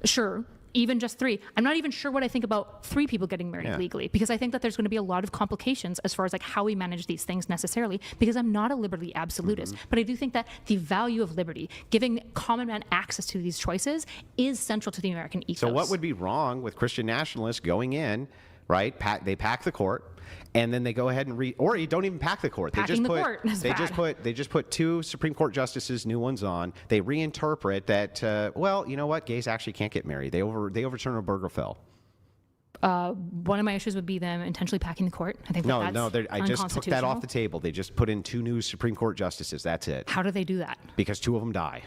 Sure. Even just 3. I'm not even sure what I think about 3 people getting married legally, because I think that there's going to be a lot of complications as far as like how we manage these things necessarily, because I'm not a liberty absolutist. But I do think that the value of liberty, giving common man access to these choices, is central to the American ethos. So what would be wrong with Christian nationalists going in, right? They pack the court, and then they go ahead and or you don't even pack the court. They just put 2 Supreme Court justices, new ones on. They reinterpret that. Well, you know what? Gays actually can't get married. They overturn Obergefell. One of my issues would be them intentionally packing the court. I think I just took that off the table. They just put in 2 new Supreme Court justices. That's it. How do they do that? Because 2 of them die.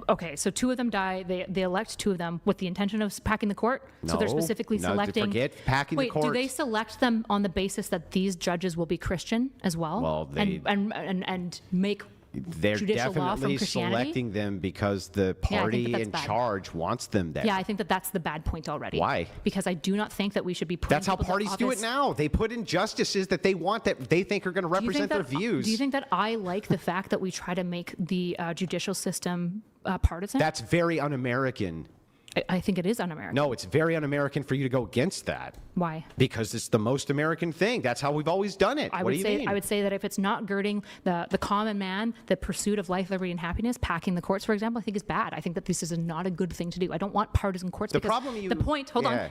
Okay, so 2 of them die. They elect 2 of them with the intention of packing the court. So they're specifically selecting. Forget packing the court. Wait, do they select them on the basis that these judges will be Christian as well? Well, and make they're judicial law from definitely Christianity? Selecting them because the party in charge wants them there. Yeah, I think that that's the bad point already. Why? Because I do not think that we should be putting That's how people to parties do it office. now. They put in justices that they want, that they think are going to represent their views. Do you think that I like the fact that we try to make the judicial system partisan? That's very un-American. I think it is un-American. No, it's very un-American for you to go against that. Why? Because it's the most American thing. That's how we've always done it. What do you mean? I would say that if it's not girding the common man, the pursuit of life, liberty, and happiness, packing the courts, for example, I think is bad. I think that this is not a good thing to do. I don't want partisan courts. The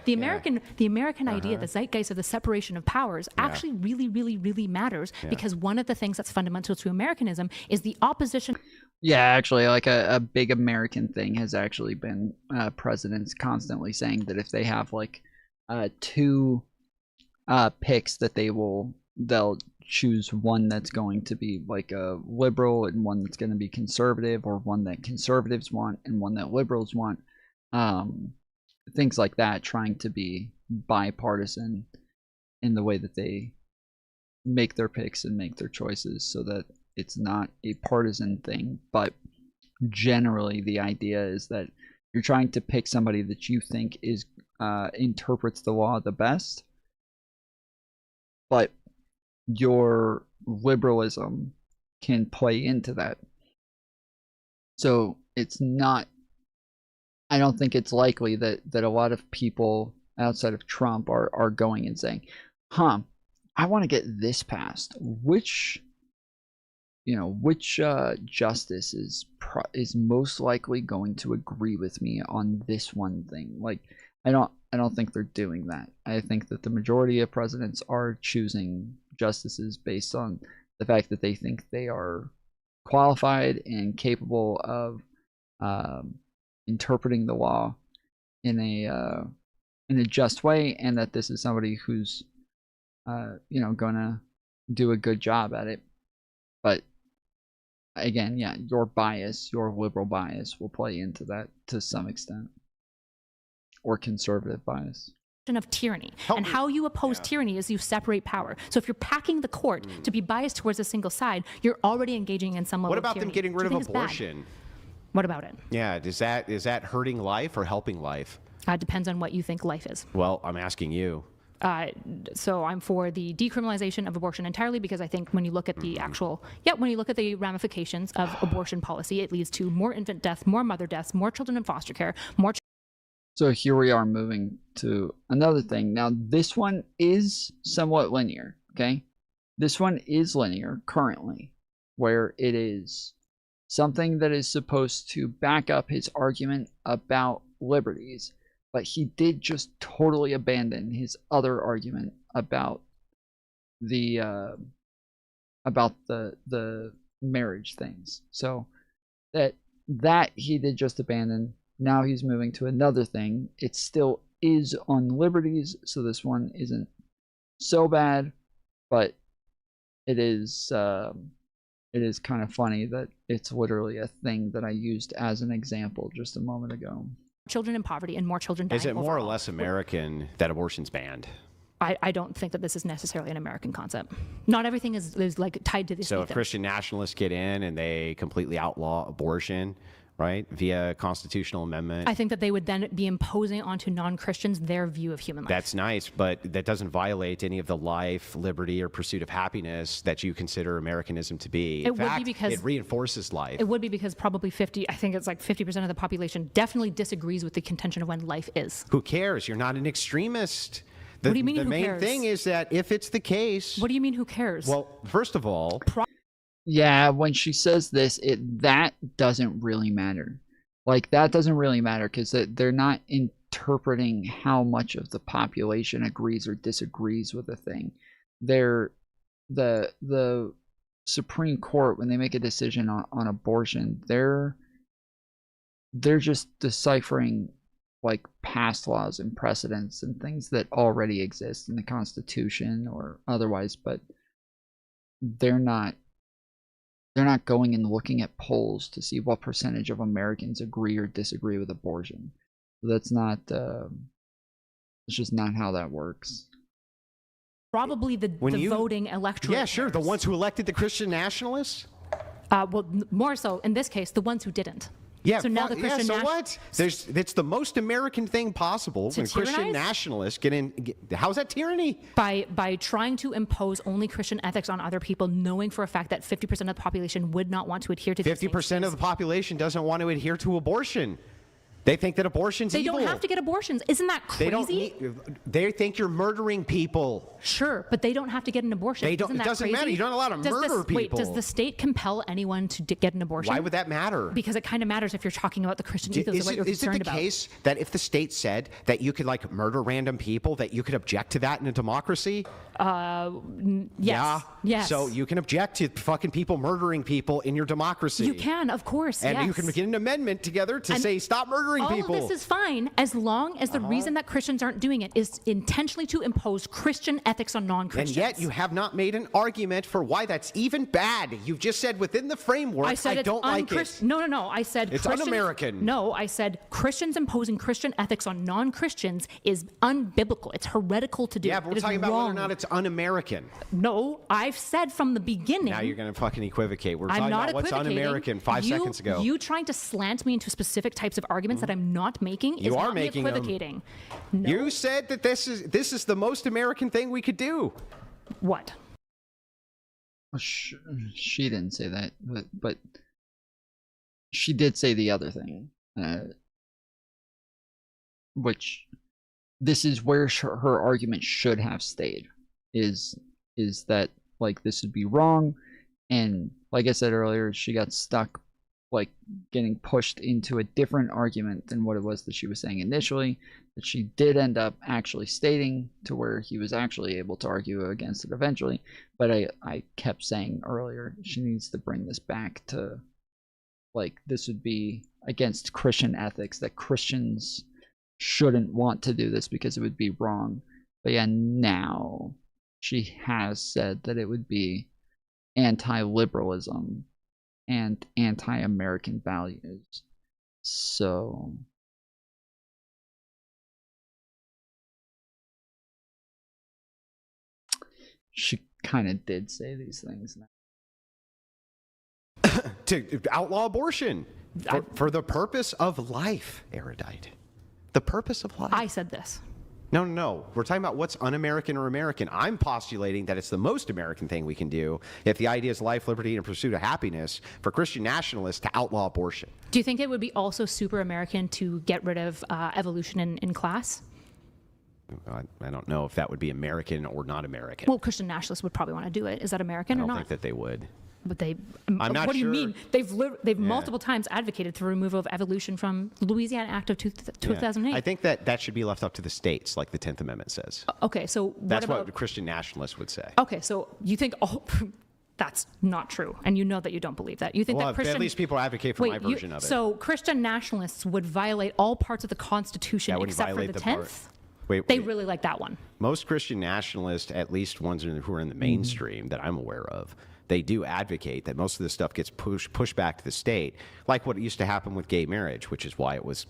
American idea, the zeitgeist of the separation of powers, actually really, really, really matters, because one of the things that's fundamental to Americanism is the opposition. Yeah, actually, like a big American thing has actually been presidents constantly saying that if they have like 2 picks, that they'll choose one that's going to be like a liberal and one that's going to be conservative, or one that conservatives want and one that liberals want. Things like that, trying to be bipartisan in the way that they make their picks and make their choices, so that it's not a partisan thing. But generally the idea is that you're trying to pick somebody that you think is interprets the law the best, but your liberalism can play into that. So it's not, I don't think it's likely that a lot of people outside of Trump are going and saying, I want to get this passed. Which justice is most likely going to agree with me on this one thing? Like, I don't think they're doing that. I think that the majority of presidents are choosing justices based on the fact that they think they are qualified and capable of interpreting the law in a just way, and that this is somebody who's gonna do a good job at it. But again, yeah, your liberal bias will play into that to some extent, or conservative bias. Of tyranny. How you oppose tyranny is you separate power. So if you're packing the court to be biased towards a single side, you're already engaging in some level of tyranny. What about them getting rid of abortion? What about it? Yeah, is that hurting life or helping life? Depends on what you think life is. Well, I'm asking you. So I'm for the decriminalization of abortion entirely, because I think when you look at the when you look at the ramifications of abortion policy, it leads to more infant death, more mother deaths, more children in foster care, more. So here we are moving to another thing. Now, this one is somewhat linear, okay? This one is linear currently, where it is something that is supposed to back up his argument about liberties, but he did just totally abandon his other argument about the about the marriage things. So that he did just abandon. Now he's moving to another thing. It still is on liberties, so this one isn't so bad, but it is kind of funny that it's literally a thing that I used as an example just a moment ago. Children in poverty and more children dying. Is it more overall. or less American that abortion's banned? I don't think that this is necessarily an American concept. Not everything is like tied to this. So if Christian nationalists get in and they completely outlaw abortion, right, via constitutional amendment, I think that they would then be imposing onto non-Christians their view of human life. that's nice, but that doesn't violate any of the life, liberty, or pursuit of happiness that you consider Americanism to be. In fact, it reinforces life. It would be because probably 50% of the population definitely disagrees with the contention of when life is. Who cares? You're not an extremist. What do you mean, the who main cares? thing is that if it's the case... What do you mean, who cares? Well, first of all... Yeah, when she says this, that doesn't really matter. Like, that doesn't really matter because they're not interpreting how much of the population agrees or disagrees with a thing. The Supreme Court, when they make a decision on abortion, they're just deciphering like past laws and precedents and things that already exist in the Constitution or otherwise, but they're not going and looking at polls to see what percentage of Americans agree or disagree with abortion. So that's not it's just not how that works. Probably the voting electorate. Yeah, sure, the ones who elected the Christian nationalists? Well, more so in this case, the ones who didn't. Yeah, so now the Christian what? It's the most American thing possible when Christian nationalists get in. How's that tyranny? By trying to impose only Christian ethics on other people, knowing for a fact that 50% of the population would not want to adhere to 50% of the population doesn't want to adhere to abortion. They think that abortion's evil. They don't have to get abortions. Isn't that crazy? They think you're murdering people. Sure, but they don't have to get an abortion. It doesn't matter. You're not allowed to murder people. Wait, does the state compel anyone to get an abortion? Why would that matter? Because it kind of matters if you're talking about the Christian ethos of what you're concerned about. Is it the case that if the state said that you could like murder random people, that you could object to that in a democracy? Yes. Yeah. Yes. So you can object to fucking people murdering people in your democracy. You can, of course. And you can get an amendment together to say stop murdering people. All of this is fine as long as the reason that Christians aren't doing it is intentionally to impose Christian ethics on non-Christians. And yet you have not made an argument for why that's even bad. You've just said within the framework, I don't like it. No. I said it's un-American. No, I said Christians imposing Christian ethics on non-Christians is unbiblical. It's heretical to do. Yeah, but we're talking about whether or not it's un-American. No, I've said from the beginning. Now you're going to fucking equivocate. We're talking about what's un-American 5 seconds ago. You trying to slant me into specific types of arguments that I'm not making is not me equivocating. No. You said that this is the most American thing we could do. What? She didn't say that, but she did say the other thing, which this is where her argument should have stayed, is that like this would be wrong, and like I said earlier, she got stuck like getting pushed into a different argument than what it was that she was saying initially, that she did end up actually stating to where he was actually able to argue against it eventually. But I kept saying earlier, she needs to bring this back to like this would be against Christian ethics, that Christians shouldn't want to do this because it would be wrong. But yeah, now she has said that it would be anti-liberalism and anti-American values. So she kind of did say these things now. To outlaw abortion for the purpose of life, erudite. The purpose of life. I said this. No. We're talking about what's un-American or American. I'm postulating that it's the most American thing we can do if the idea is life, liberty, and pursuit of happiness for Christian nationalists to outlaw abortion. Do you think it would be also super American to get rid of evolution in class? I don't know if that would be American or not American. Well, Christian nationalists would probably want to do it. Is that American or not? I don't think that they would. But they, I'm not what do you sure. mean? They've multiple times advocated for removal of evolution from the Louisiana Act of 2008. I think that should be left up to the states, like the 10th Amendment says. Okay, so That's what Christian nationalists would say. Okay, so you think that's not true, and you know that you don't believe that. You think that Christian... at least people advocate for my version of it. So Christian nationalists would violate all parts of the Constitution except for the 10th? They really like that one. Most Christian nationalists, at least ones who are in the mainstream that I'm aware of, they do advocate that most of this stuff gets pushed back to the state, like what used to happen with gay marriage, which is why it was,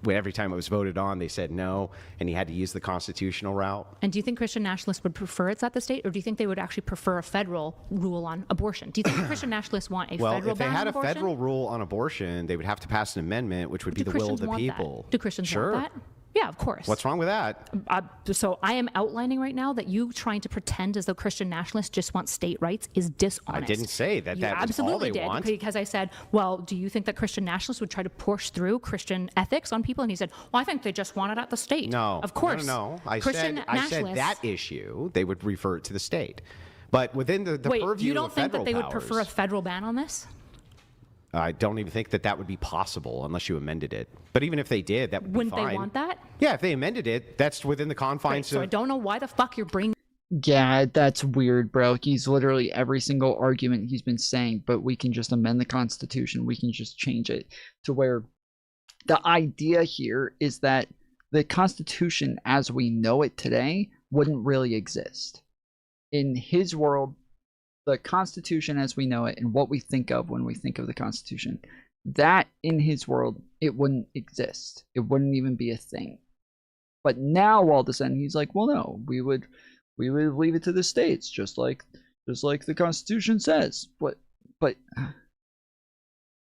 every time it was voted on, they said no, and you had to use the constitutional route. And do you think Christian nationalists would prefer it's at the state, or do you think they would actually prefer a federal rule on abortion? Do you think Christian nationalists want a federal ban on abortion? Well, if they had a federal rule on abortion, they would have to pass an amendment, which would be the will of the people. Do Christians want that? Yeah, of course. What's wrong with that? So I am outlining right now that you trying to pretend as though Christian nationalists just want state rights is dishonest. I didn't say that. That was all they want. Because I said, well, do you think that Christian nationalists would try to push through Christian ethics on people? And he said, well, I think they just want it at the state. No, of course. No. I said that issue they would refer it to the state, but within the purview of federal powers. You don't think that they would prefer a federal ban on this? I don't even think that would be possible unless you amended it. But even if they did, that would Wouldn't be fine. They want that? Yeah, if they amended it, that's within the confines So I don't know why the fuck you're bringing... Yeah, that's weird, bro. He's literally every single argument he's been saying, but we can just amend the Constitution. We can just change it to where the idea here is that the Constitution as we know it today wouldn't really exist. In his world, the Constitution as we know it and what we think of when we think of the Constitution, that in his world, it wouldn't exist. It wouldn't even be a thing. But now all of a sudden he's like, well, no, we would leave it to the states, just like the Constitution says. But you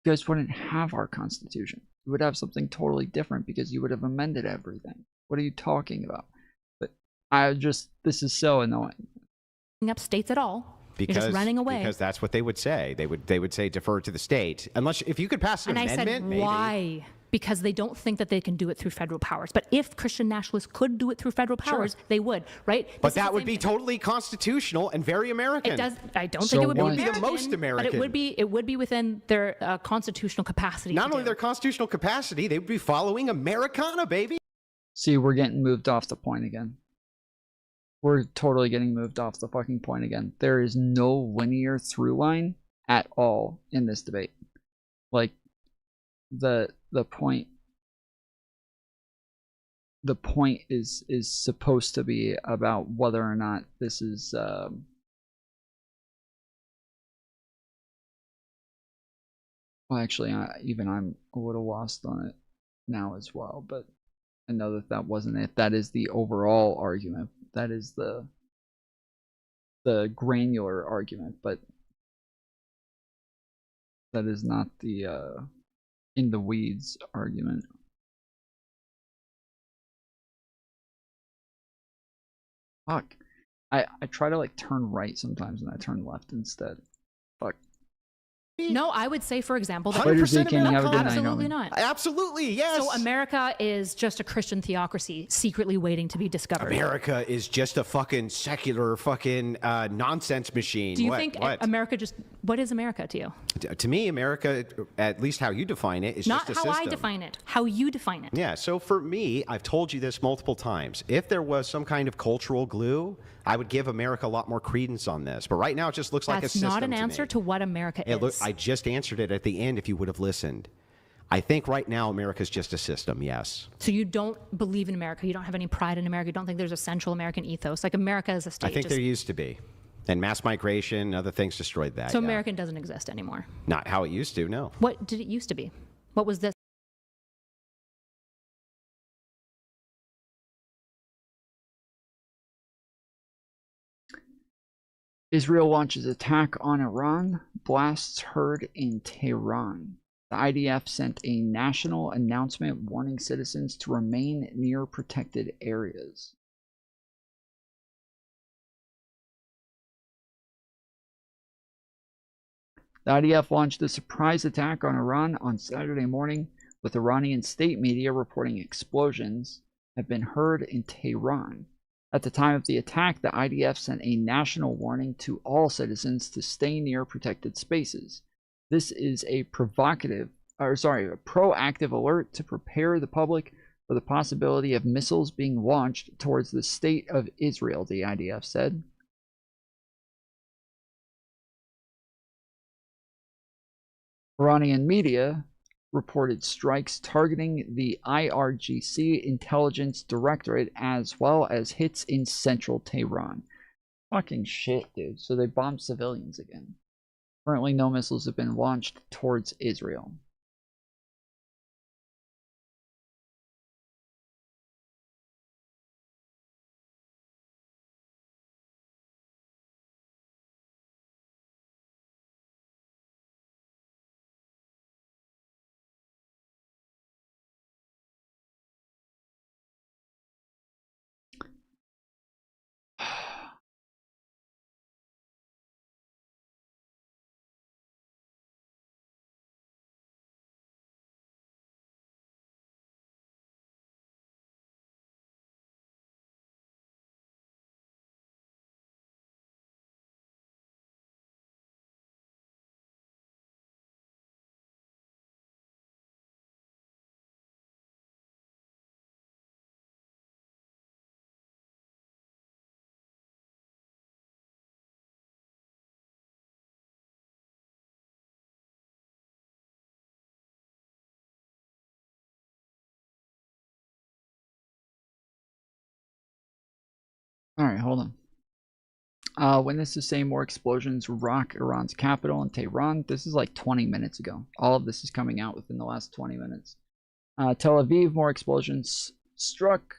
guys wouldn't have our Constitution. You would have something totally different because you would have amended everything. What are you talking about? But this is so annoying. Up states at all. Because, You're just running away. Because that's what they would say. They would say defer to the state. Unless if you could pass an amendment, I said, maybe. Why? Because they don't think that they can do it through federal powers. But if Christian nationalists could do it through federal powers, they would, right? But that would be totally constitutional and very American. It does. I don't think it would be American, the most American. But it would be within their constitutional capacity. Not only their constitutional capacity, they would be following Americana, baby. See, we're getting moved off the point again. We're totally getting moved off the fucking point again. There is no linear through line at all in this debate. Like the point is supposed to be about whether or not this is well, actually I'm a little lost on it now as well, but I know that wasn't it. That is the overall argument. That is the granular argument, but that is not the in the weeds argument. Fuck. I try to like turn right sometimes and I turn left instead. Fuck. No, I would say, for example, that 100% absolutely not. Absolutely, yes. So America is just a Christian theocracy secretly waiting to be discovered. America is just a fucking secular fucking nonsense machine. Do you think America just... What is America to you? To me, America, at least how you define it, is not just a system. Not how I define it, how you define it. Yeah, so for me, I've told you this multiple times. If there was some kind of cultural glue, I would give America a lot more credence on this. But right now, it just looks like a system. That's not an answer to what America is. I just answered it at the end if you would have listened. I think right now America's just a system, yes. So you don't believe in America? You don't have any pride in America? You don't think there's a central American ethos? Like America as a state? I think there used to be. And mass migration and other things destroyed that. So American doesn't exist anymore? Not how it used to, no. What did it used to be? What was this? Israel launches attack on Iran, blasts heard in Tehran. The IDF sent a national announcement warning citizens to remain near protected areas. The IDF launched a surprise attack on Iran on Saturday morning, with Iranian state media reporting explosions have been heard in Tehran. At the time of the attack, the IDF sent a national warning to all citizens to stay near protected spaces. This is a proactive alert to prepare the public for the possibility of missiles being launched towards the state of Israel, the IDF said. Iranian media reported strikes targeting the IRGC intelligence directorate as well as hits in central Tehran. Fucking shit, dude. So they bombed civilians again. Currently, no missiles have been launched towards Israel. Alright, hold on. Witnesses say more explosions rock Iran's capital in Tehran. This is like 20 minutes ago. All of this is coming out within the last 20 minutes. Tel Aviv, more explosions struck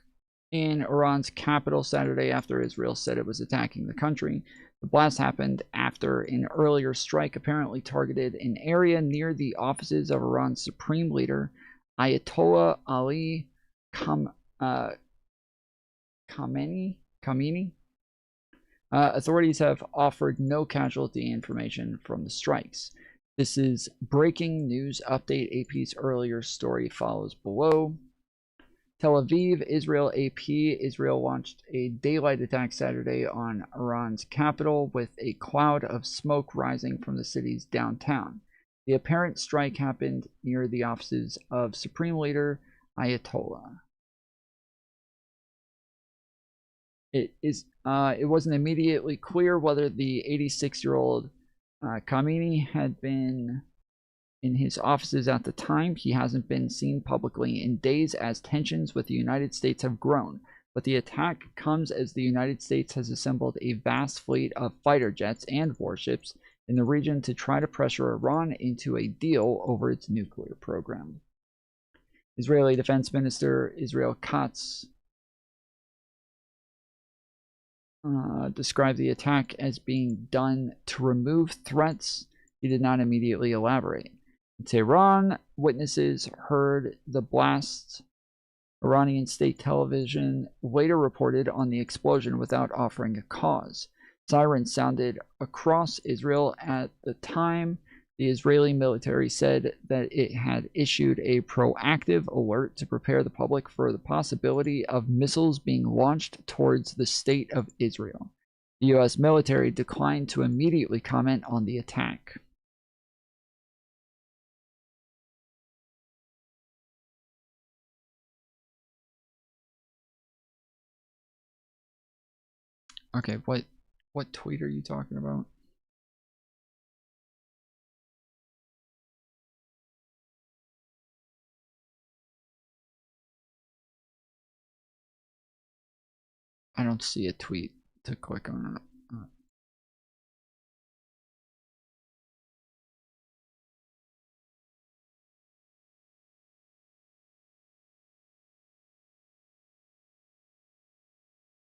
in Iran's capital Saturday after Israel said it was attacking the country. The blast happened after an earlier strike apparently targeted an area near the offices of Iran's supreme leader, Ayatollah Ali Khamenei. Authorities have offered no casualty information from the strikes. This is breaking news update. AP's earlier story follows below. Tel Aviv, Israel. AP. Israel launched a daylight attack Saturday on Iran's capital with a cloud of smoke rising from the city's downtown. The apparent strike happened near the offices of Supreme Leader Ayatollah. It wasn't immediately clear whether the 86-year-old Khamenei had been in his offices at the time. He hasn't been seen publicly in days as tensions with the United States have grown. But the attack comes as the United States has assembled a vast fleet of fighter jets and warships in the region to try to pressure Iran into a deal over its nuclear program. Israeli Defense Minister Israel Katz described the attack as being done to remove threats. He did not immediately elaborate. In Tehran, witnesses heard the blast. Iranian state television later reported on the explosion without offering a cause. Sirens sounded across Israel at the time. The Israeli military said that it had issued a proactive alert to prepare the public for the possibility of missiles being launched towards the state of Israel. The U.S. military declined to immediately comment on the attack. Okay, what tweet are you talking about? I don't see a tweet to click on.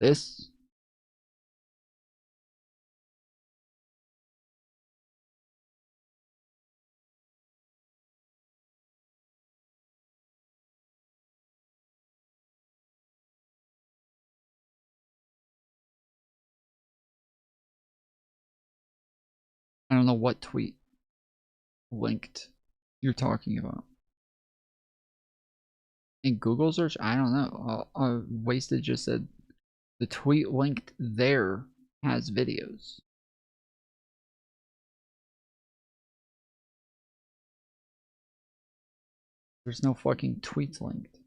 This? I don't know what tweet linked you're talking about. In Google search? I don't know. Wasted just said The tweet linked there has videos. There's no fucking tweets linked.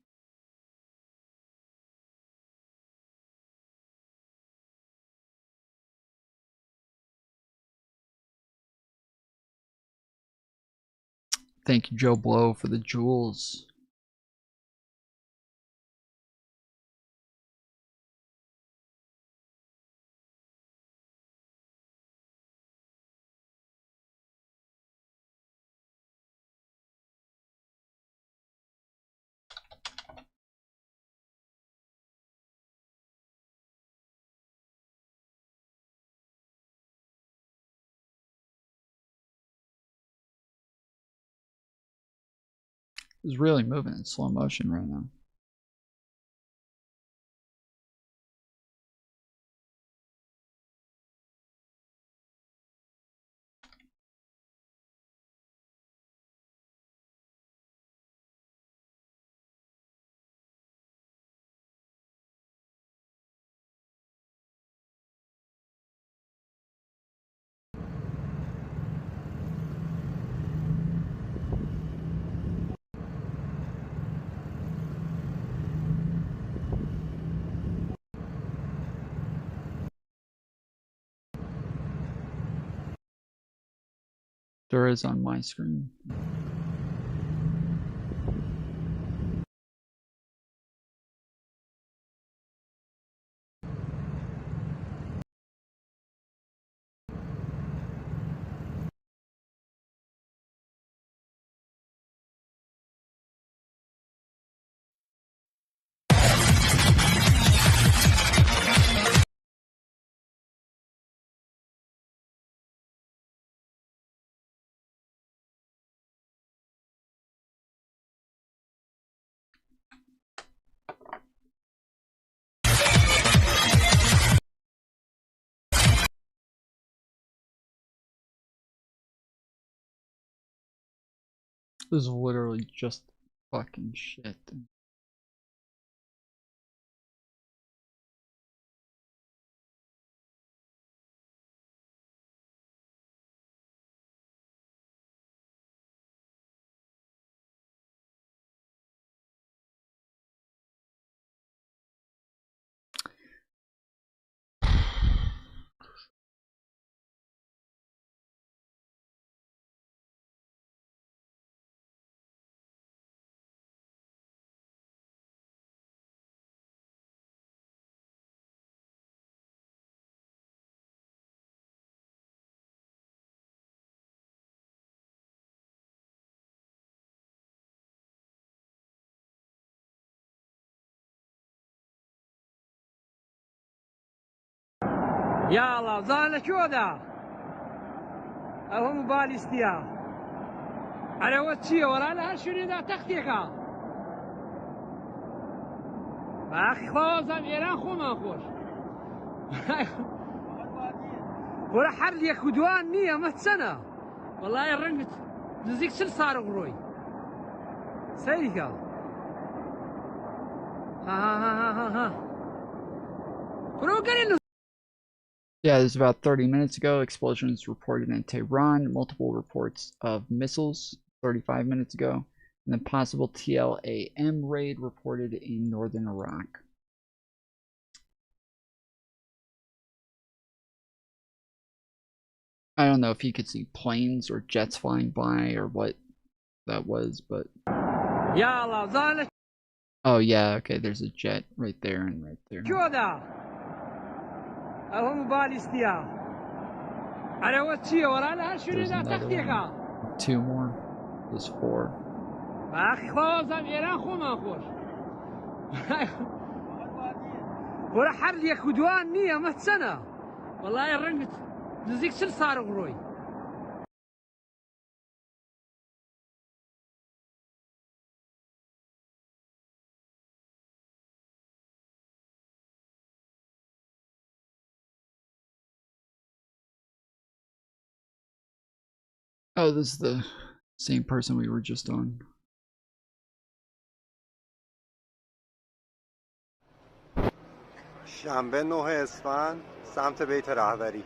Thank you, Joe Blow, for the jewels. It's really moving in slow motion right now. There is on my screen. This is literally just fucking shit. يلا ظل كودا أهو مباليستيا على وجهي ولا لها شنو ذا تختيكا أخي خوزم إيران خو ما خوش ولا حر يكودوان نية متسنة والله الرنج نزيك سل صار غروي سيكا ها فروقني. Yeah, this is about 30 minutes ago. Explosions reported in Tehran. Multiple reports of missiles 35 minutes ago. And then possible TLAM raid reported in northern Iraq. I don't know if you could see planes or jets flying by or what that was, but... Oh yeah, okay, there's a jet right there and right there. أهو مباليستيا على وجهي ولا لها شنو ذا تختيكا. Two more. There's four. أخي خوزم إيران خو ما خوش ولا حر يكودوان نية متسنة والله الرنج نزيك سل صار غروي. Oh, this is the same person we were just on. شنبه 9 اسفند سمت بیت رهبری.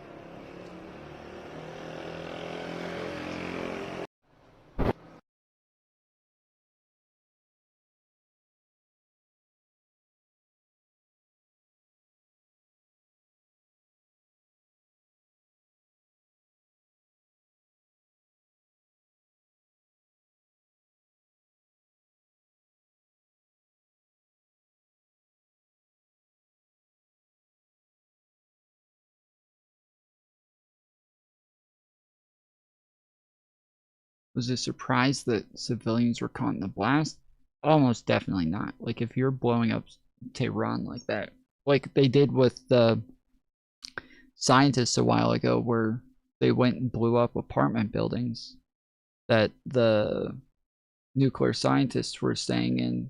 Was it a surprise that civilians were caught in the blast? Almost definitely not. Like, if you're blowing up Tehran like that, like they did with the scientists a while ago, where they went and blew up apartment buildings that the nuclear scientists were staying in,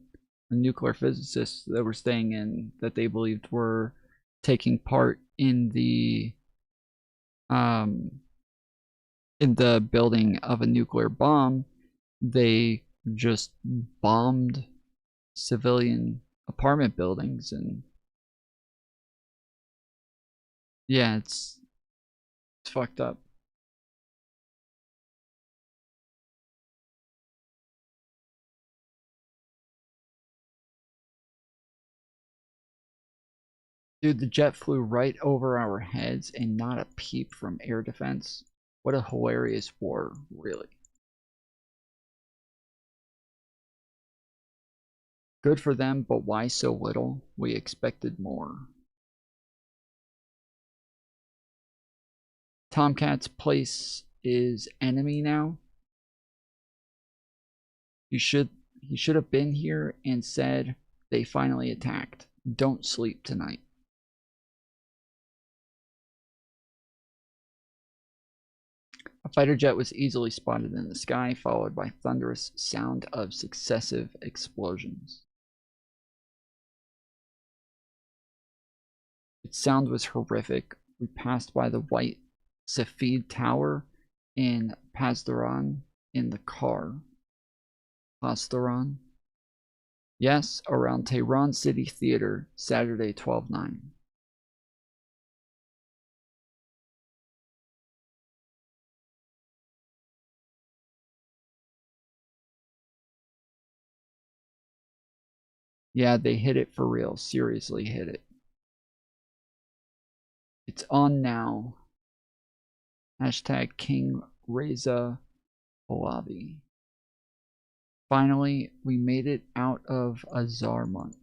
the nuclear physicists that were staying in, that they believed were taking part in the building of a nuclear bomb. They just bombed civilian apartment buildings, and yeah, it's fucked up. Dude, the jet flew right over our heads and not a peep from air defense. What a hilarious war, really. Good for them, but why so little? We expected more. Tomcat's place is enemy now. He should have been here and said they finally attacked. Don't sleep tonight. A fighter jet was easily spotted in the sky, followed by thunderous sound of successive explosions. Its sound was horrific. We passed by the white Safed Tower in Pasdaran in the car. Pasdaran? Yes, around Tehran City Theater, Saturday 12/9. Yeah, they hit it for real. Seriously hit it. It's on now. Hashtag King Reza Pahlavi. Finally, we made it out of Azar month.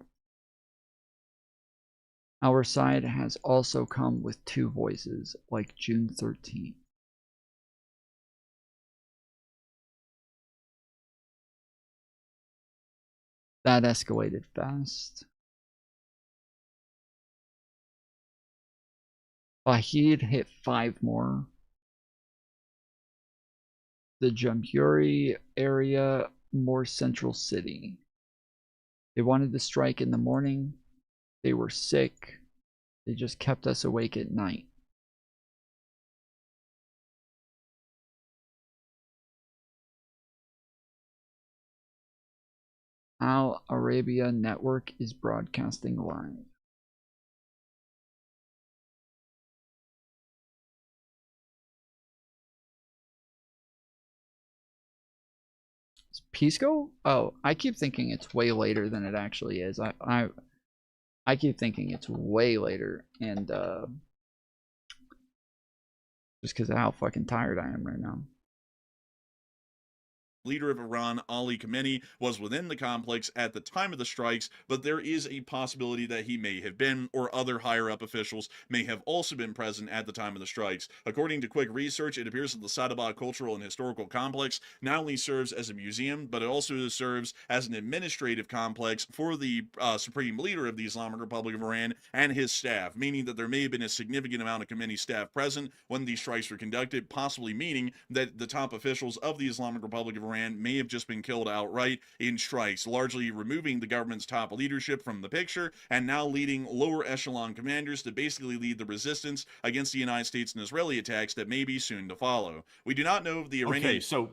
Our side has also come with two voices, like June 13th. That escalated fast. Vahid hit 5 more. The Jamhuri area, more central city. They wanted to strike in the morning. They were sick. They just kept us awake at night. Al Arabia Network is broadcasting live. Is Pisco? Oh, I keep thinking it's way later than it actually is. I keep thinking it's way later, and just because of how fucking tired I am right now. Leader of Iran, Ali Khamenei, was within the complex at the time of the strikes, but there is a possibility that he may have been, or other higher-up officials may have also been present at the time of the strikes. According to quick research, it appears that the Sadabad Cultural and Historical Complex not only serves as a museum, but it also serves as an administrative complex for the supreme leader of the Islamic Republic of Iran and his staff, meaning that there may have been a significant amount of Khamenei staff present when these strikes were conducted, possibly meaning that the top officials of the Islamic Republic of Iran may have just been killed outright in strikes, largely removing the government's top leadership from the picture and now leading lower echelon commanders to basically lead the resistance against the United States and Israeli attacks that may be soon to follow. We do not know if the Iranian... Okay, so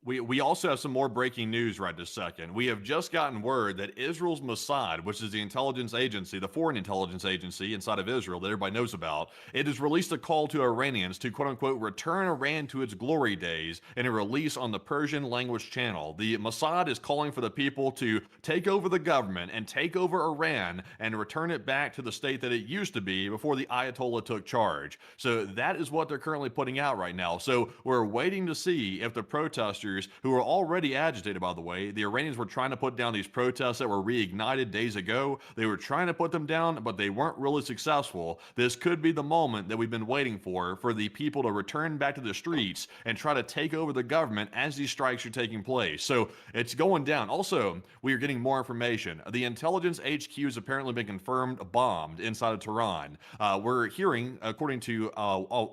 We also have some more breaking news right this second. We have just gotten word that Israel's Mossad, which is the intelligence agency, the foreign intelligence agency inside of Israel that everybody knows about, it has released a call to Iranians to quote-unquote return Iran to its glory days in a release on the Persian language channel. The Mossad is calling for the people to take over the government and take over Iran and return it back to the state that it used to be before the Ayatollah took charge. So that is what they're currently putting out right now. So we're waiting to see if the protesters, who are already agitated, by the way, the Iranians were trying to put down these protests that were reignited days ago. They were trying to put them down, but they weren't really successful. This could be the moment that we've been waiting for the people to return back to the streets and try to take over the government as these strikes are taking place. So it's going down. Also, we are getting more information. The intelligence HQ has apparently been confirmed bombed inside of Tehran. We're hearing, according to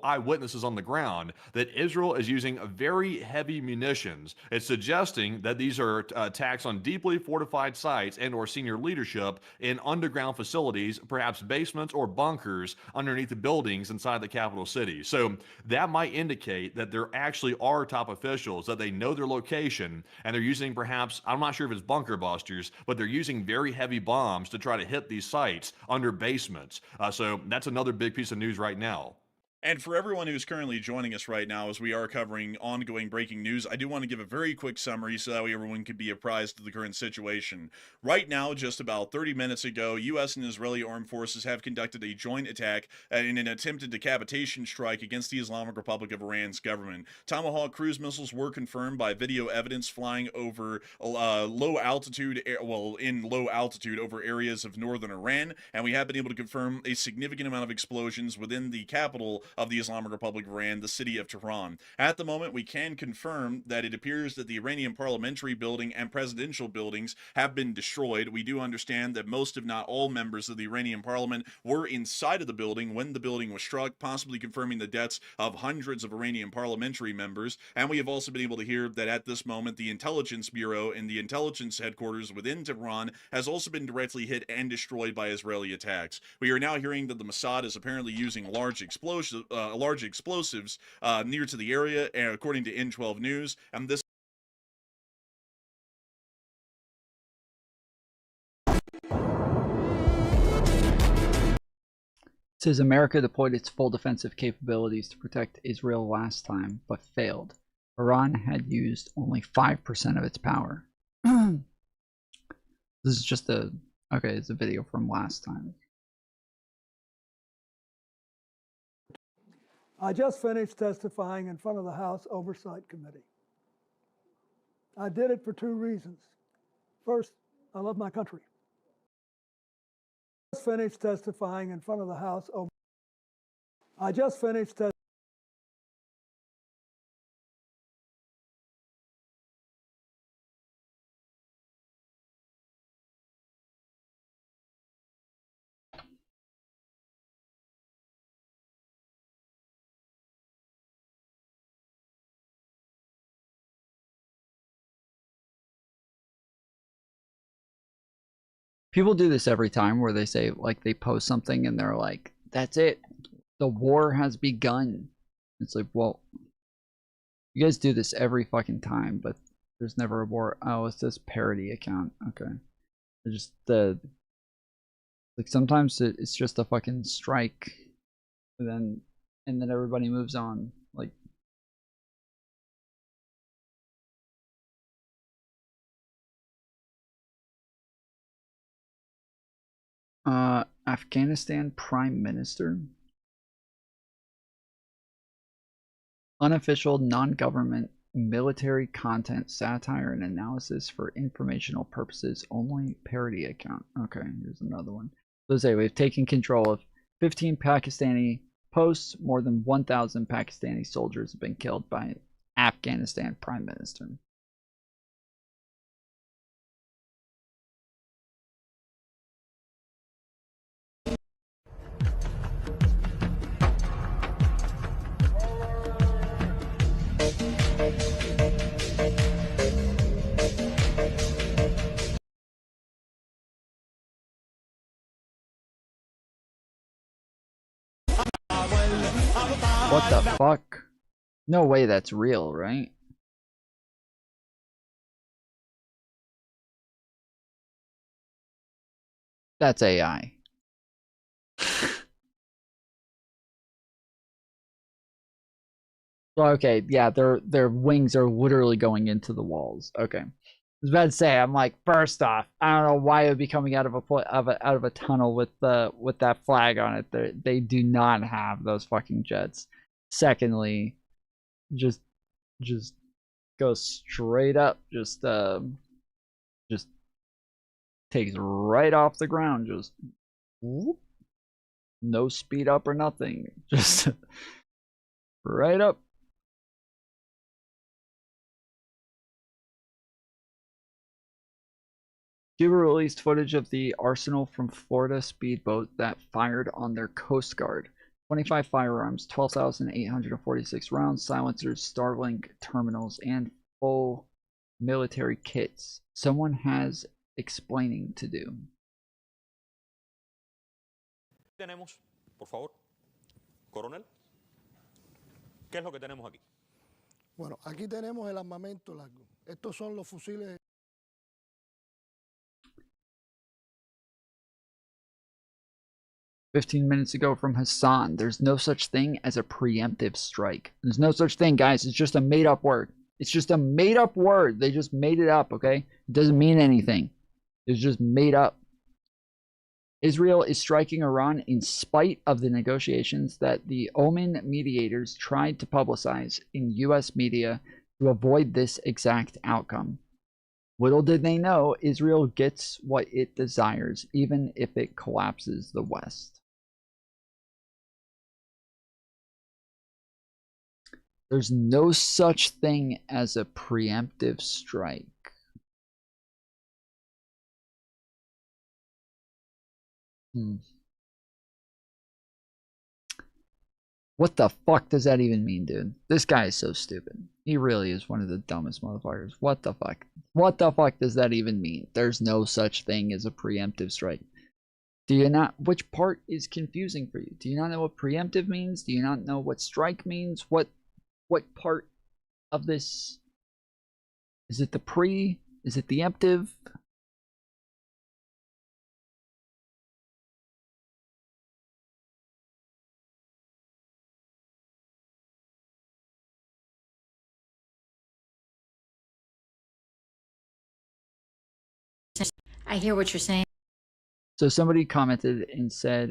eyewitnesses on the ground, that Israel is using very heavy munitions. It's suggesting that these are attacks on deeply fortified sites and or senior leadership in underground facilities, perhaps basements or bunkers underneath the buildings inside the capital city. So that might indicate that there actually are top officials, that they know their location, and they're using perhaps, I'm not sure if it's bunker busters, but they're using very heavy bombs to try to hit these sites under basements. So that's another big piece of news right now. And for everyone who's currently joining us right now, as we are covering ongoing breaking news, I do want to give a very quick summary so that way everyone can be apprised of the current situation. Right now, just about 30 minutes ago, U.S. and Israeli armed forces have conducted a joint attack in an attempted decapitation strike against the Islamic Republic of Iran's government. Tomahawk cruise missiles were confirmed by video evidence flying over in low altitude over areas of northern Iran, and we have been able to confirm a significant amount of explosions within the capital of the Islamic Republic of Iran, the city of Tehran. At the moment, we can confirm that it appears that the Iranian parliamentary building and presidential buildings have been destroyed. We do understand that most, if not all, members of the Iranian parliament were inside of the building when the building was struck, possibly confirming the deaths of hundreds of Iranian parliamentary members. And we have also been able to hear that at this moment, the intelligence bureau and the intelligence headquarters within Tehran has also been directly hit and destroyed by Israeli attacks. We are now hearing that the Mossad is apparently using large explosives near to the area, according to N12 News, and this says America deployed its full defensive capabilities to protect Israel last time, but failed. Iran had used only 5% of its power. This is just it's a video from last time. I just finished testifying in front of the House Oversight Committee. I did it for two reasons. First, I love my country. I just finished testifying in front of the House. I just finished testifying. People do this every time where they say, like, they post something and they're like, that's it. The war has begun. It's like, well, you guys do this every fucking time, but there's never a war. Oh, it's this parody account. Okay. It's just like sometimes it's just a fucking strike and then everybody moves on. Like, Afghanistan Prime Minister? Unofficial, non-government, military content, satire, and analysis for informational purposes only. Parody account. Okay, here's another one. So say we've taken control of 15 Pakistani posts. More than 1,000 Pakistani soldiers have been killed by Afghanistan Prime Minister. What the fuck? No way that's real, right? That's AI. Okay, yeah, their wings are literally going into the walls. Okay, I was about to say, I'm like, first off, I don't know why it would be coming out of a tunnel with that flag on it. They do not have those fucking jets. Secondly, just go straight up, just takes right off the ground, just whoop, no speed up or nothing, just right up. Cuba released footage of the arsenal from Florida speedboat that fired on their Coast Guard. 25 firearms, 12,846 rounds, silencers, Starlink terminals, and full military kits. Someone has explaining to do. Tenemos, por favor, coronel. ¿Qué es lo que tenemos aquí? Bueno, aquí tenemos el armamento largo. Estos son los fusiles. 15 minutes ago from Hassan, there's no such thing as a preemptive strike. There's no such thing, guys. It's just a made-up word. It's just a made-up word. They just made it up, okay? It doesn't mean anything. It's just made up. Israel is striking Iran in spite of the negotiations that the Oman mediators tried to publicize in U.S. media to avoid this exact outcome. Little did they know, Israel gets what it desires, even if it collapses the West. There's no such thing as a preemptive strike. What the fuck does that even mean, dude? This guy is so stupid. He really is one of the dumbest motherfuckers. What the fuck? What the fuck does that even mean? There's no such thing as a preemptive strike. Do you not? Which part is confusing for you? Do you not know what preemptive means? Do you not know what strike means? What part of this? Is it the pre? Is it the emptive? I hear what you're saying. So somebody commented and said,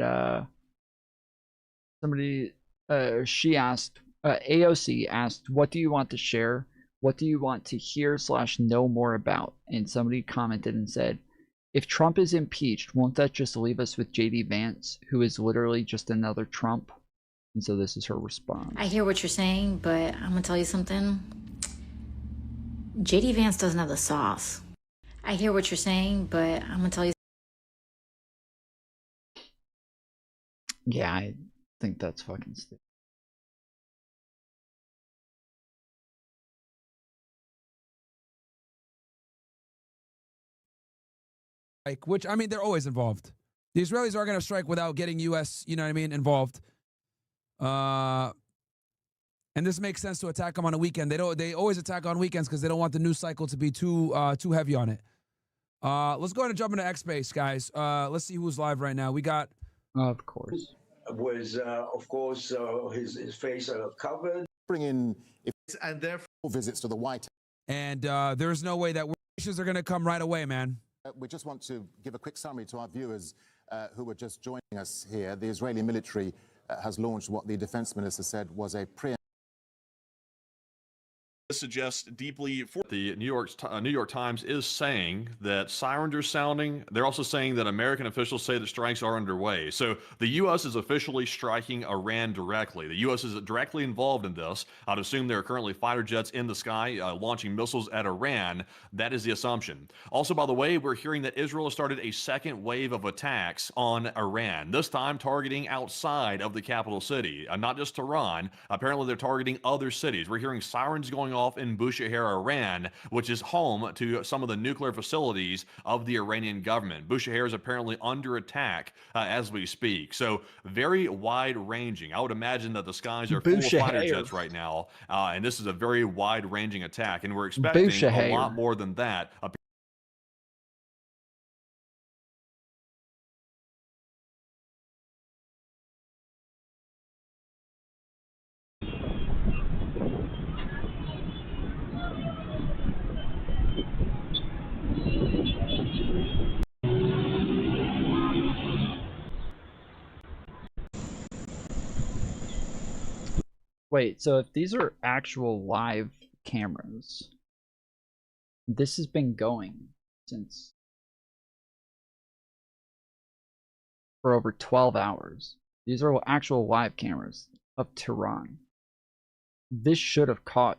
she asked, AOC asked, what do you want to share? What do you want to hear / know more about? And somebody commented and said, if Trump is impeached, won't that just leave us with JD Vance, who is literally just another Trump? And so this is her response. I hear what you're saying, but I'm gonna tell you something. JD Vance doesn't have the sauce. I hear what you're saying, but I'm gonna tell you. Yeah, I think that's fucking stupid. Which, I mean, they're always involved. The Israelis are going to strike without getting U.S., you know what I mean, involved. And this makes sense to attack them on a weekend. They always attack on weekends because they don't want the news cycle to be too heavy on it. Let's go ahead and jump into X-Space, guys. Let's see who's live right now. We got... Of course. Was, of course, his face covered. Bring in... and therefore visits to the White House. And there's no way that issues are going to come right away, man. We just want to give a quick summary to our viewers who were just joining us here. The Israeli military has launched what the defense minister said was a suggests deeply for the New York Times is saying that sirens are sounding. They're also saying that American officials say that strikes are underway. So the U.S. is officially striking Iran directly. The U.S. is directly involved in this. I'd assume there are currently fighter jets in the sky launching missiles at Iran. That is the assumption. Also, by the way, we're hearing that Israel has started a second wave of attacks on Iran, this time targeting outside of the capital city, not just Tehran. Apparently, they're targeting other cities. We're hearing sirens going off in Bushehr, Iran, which is home to some of the nuclear facilities of the Iranian government. Bushehr is apparently under attack as we speak. So very wide-ranging. I would imagine that the skies are full of fighter jets right now, and this is a very wide-ranging attack, and we're expecting a lot more than that. Wait, so if these are actual live cameras, this has been going since for over 12 hours. These are actual live cameras of Tehran. This should have caught.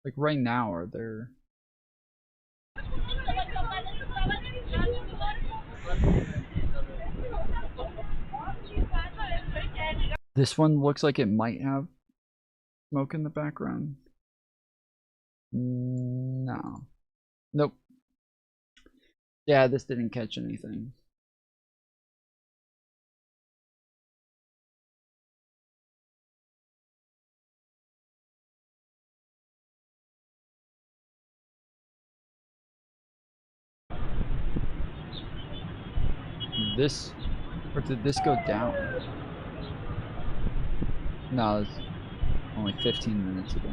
Like right now, are there? This one looks like it might have smoke in the background. No. Nope. Yeah, this didn't catch anything. This, or did this go down? No, it's only 15 minutes ago.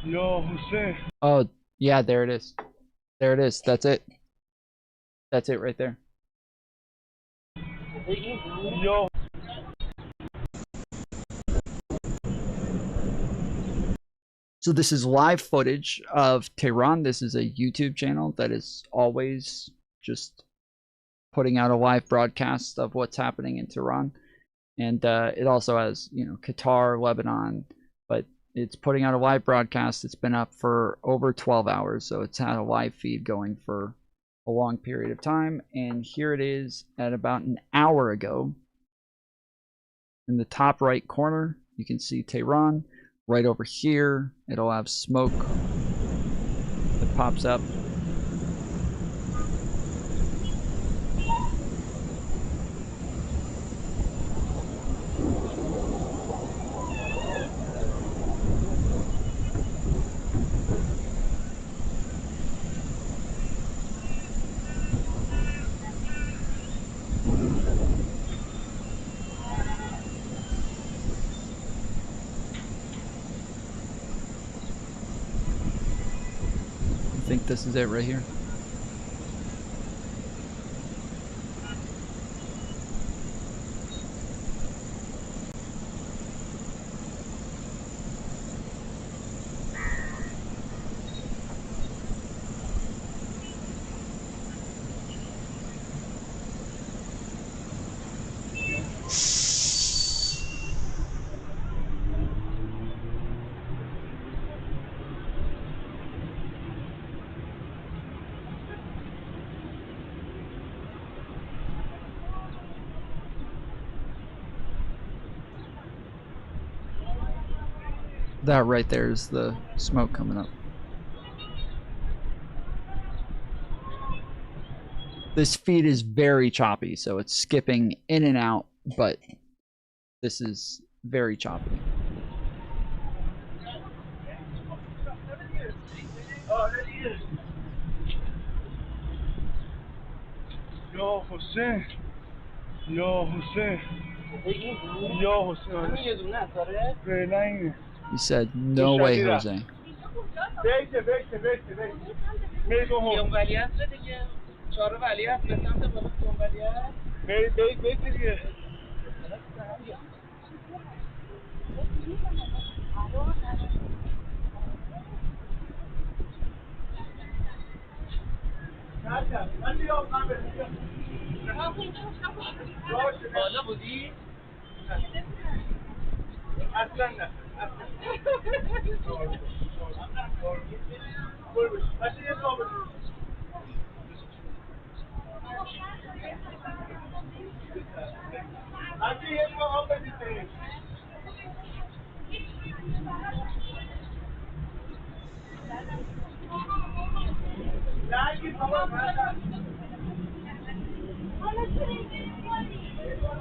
Yo, Jose. Oh, yeah, there it is. There it is. That's it. That's it right there. Yo. So this is live footage of Tehran. This is a YouTube channel that is always just putting out a live broadcast of what's happening in Tehran. And it also has, you know, Qatar, Lebanon, but it's putting out a live broadcast. It's been up for over 12 hours, so it's had a live feed going for a long period of time. And here it is at about an hour ago. In the top right corner, you can see Tehran. Right over here, it'll have smoke that pops up. I think this is it right here. That right there is the smoke coming up. This feed is very choppy, so it's skipping in and out, but this is very choppy. Yo, Jose. Yo, Jose. Yo, Jose. He said, no way, Jose.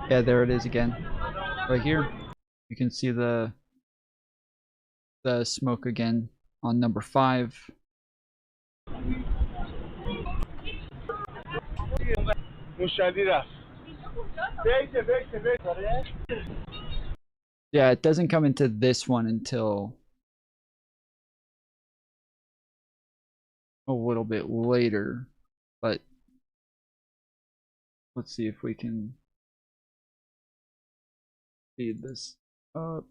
Yeah, there it is again. Right here. You can see the smoke again on number 5. موشلی رفت. Yeah, it doesn't come into this one until a little bit later, but let's see if we can speed this up.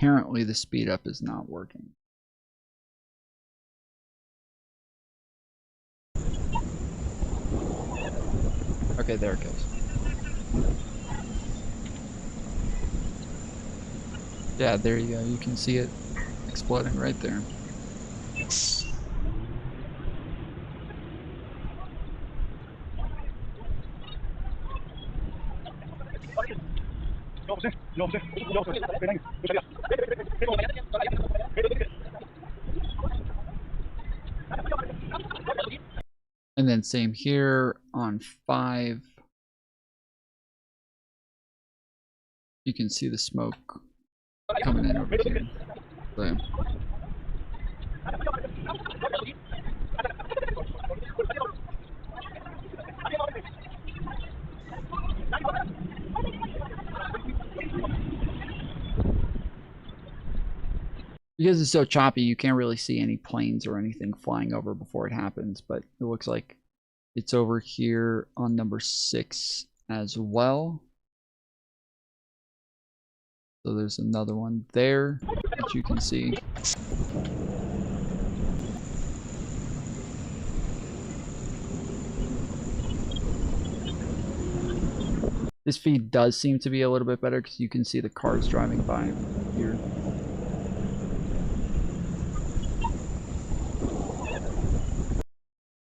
Apparently the speed up is not working. Okay, there it goes. Yeah, there you go. You can see it exploding right there. And then same here on 5. You can see the smoke coming in over here. So, because it's so choppy, you can't really see any planes or anything flying over before it happens, but it looks like it's over here on number 6 as well. So there's another one there that you can see. This feed does seem to be a little bit better because you can see the cars driving by here.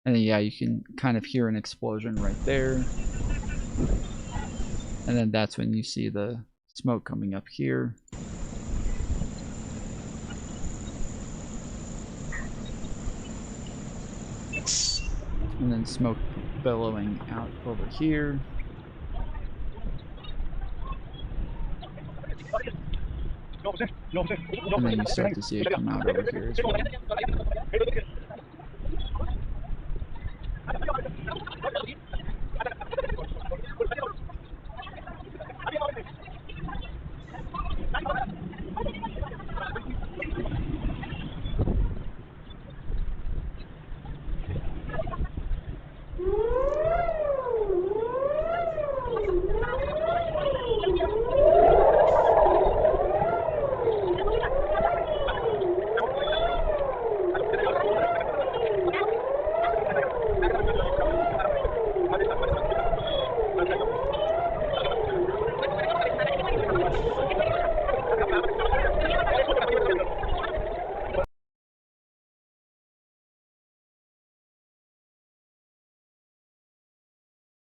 And then, yeah, you can kind of hear an explosion right there. And then that's when you see the smoke coming up here. And then smoke billowing out over here. And then you start to see it come out over here as well.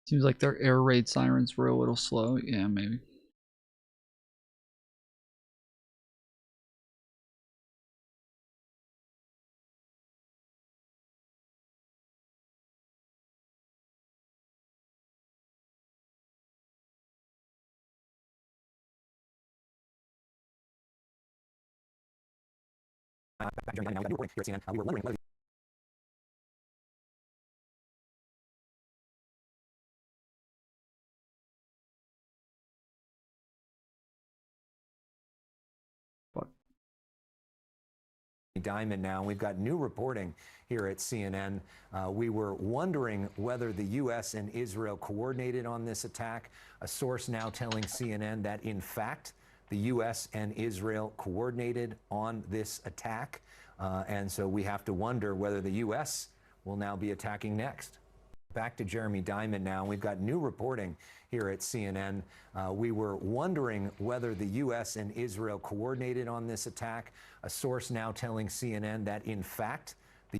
Seems like their air raid sirens were a little slow. Yeah, maybe. Diamond now. We've got new reporting here at CNN. We were wondering whether the U.S. and Israel coordinated on this attack. A source now telling CNN that, in fact, the U.S. and Israel coordinated on this attack. And so we have to wonder whether the U.S. will now be attacking next. Back to Jeremy Diamond now. We've got new reporting here at CNN. We were wondering whether the U.S. and Israel coordinated on this attack. A source now telling CNN that, in fact, the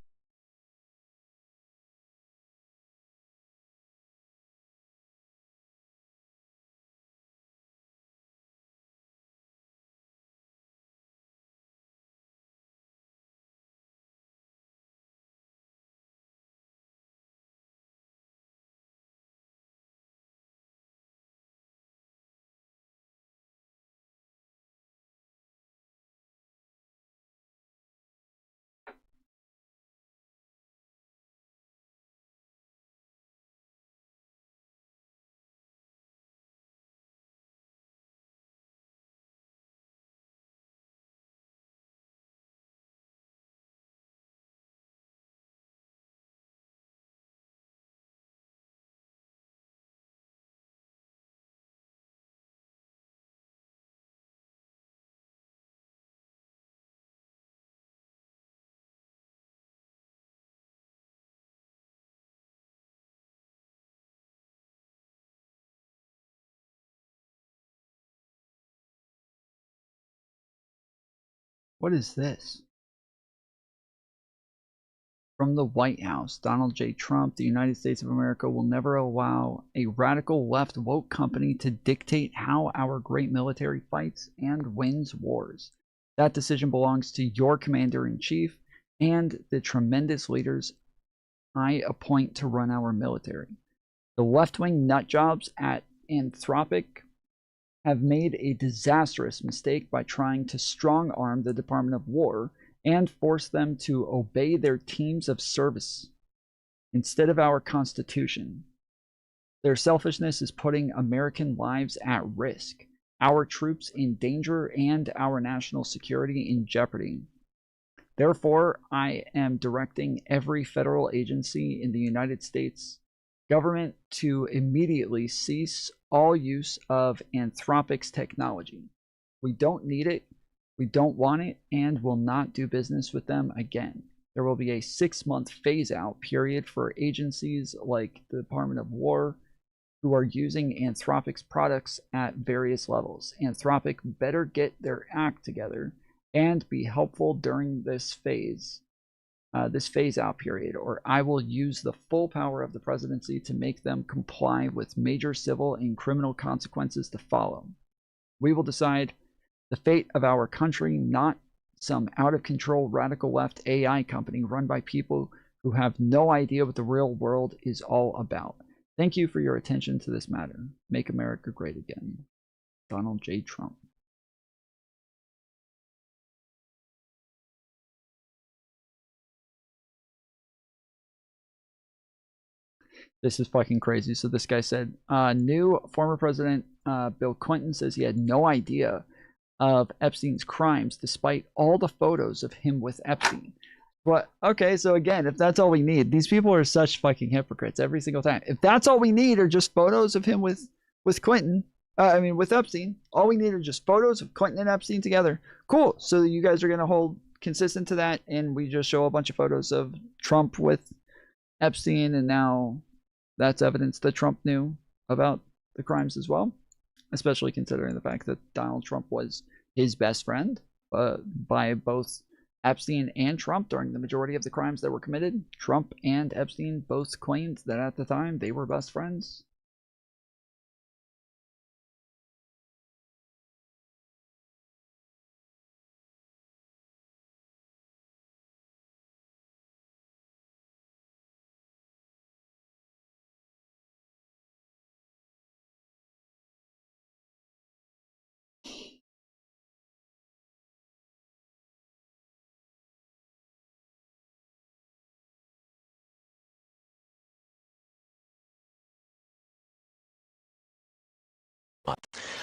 What is this? From the White House, Donald J. Trump, the United States of America will never allow a radical left woke company to dictate how our great military fights and wins wars. That decision belongs to your commander-in-chief and the tremendous leaders I appoint to run our military. The left-wing nutjobs at Anthropic have made a disastrous mistake by trying to strong-arm the Department of War and force them to obey their teams of service instead of our Constitution. Their selfishness is putting American lives at risk, our troops in danger, and our national security in jeopardy. Therefore, I am directing every federal agency in the United States government to immediately cease all use of Anthropic's technology. We don't need it, we don't want it, and will not do business with them again. There will be a 6-month phase-out period for agencies like the Department of War who are using Anthropic's products at various levels. Anthropic better get their act together and be helpful during this phase-out period, or I will use the full power of the presidency to make them comply with major civil and criminal consequences to follow. We will decide the fate of our country, not some out-of-control radical left AI company run by people who have no idea what the real world is all about. Thank you for your attention to this matter. Make America great again. Donald J. Trump. This is fucking crazy. So this guy said, new former President Bill Clinton says he had no idea of Epstein's crimes despite all the photos of him with Epstein. But okay, so again, if that's all we need, these people are such fucking hypocrites every single time. If that's all we need are just photos of him with Clinton, with Epstein, all we need are just photos of Clinton and Epstein together. Cool. So you guys are going to hold consistent to that, and we just show a bunch of photos of Trump with Epstein, and now that's evidence that Trump knew about the crimes as well, especially considering the fact that Donald Trump was his best friend by both Epstein and Trump during the majority of the crimes that were committed. Trump and Epstein both claimed that at the time they were best friends.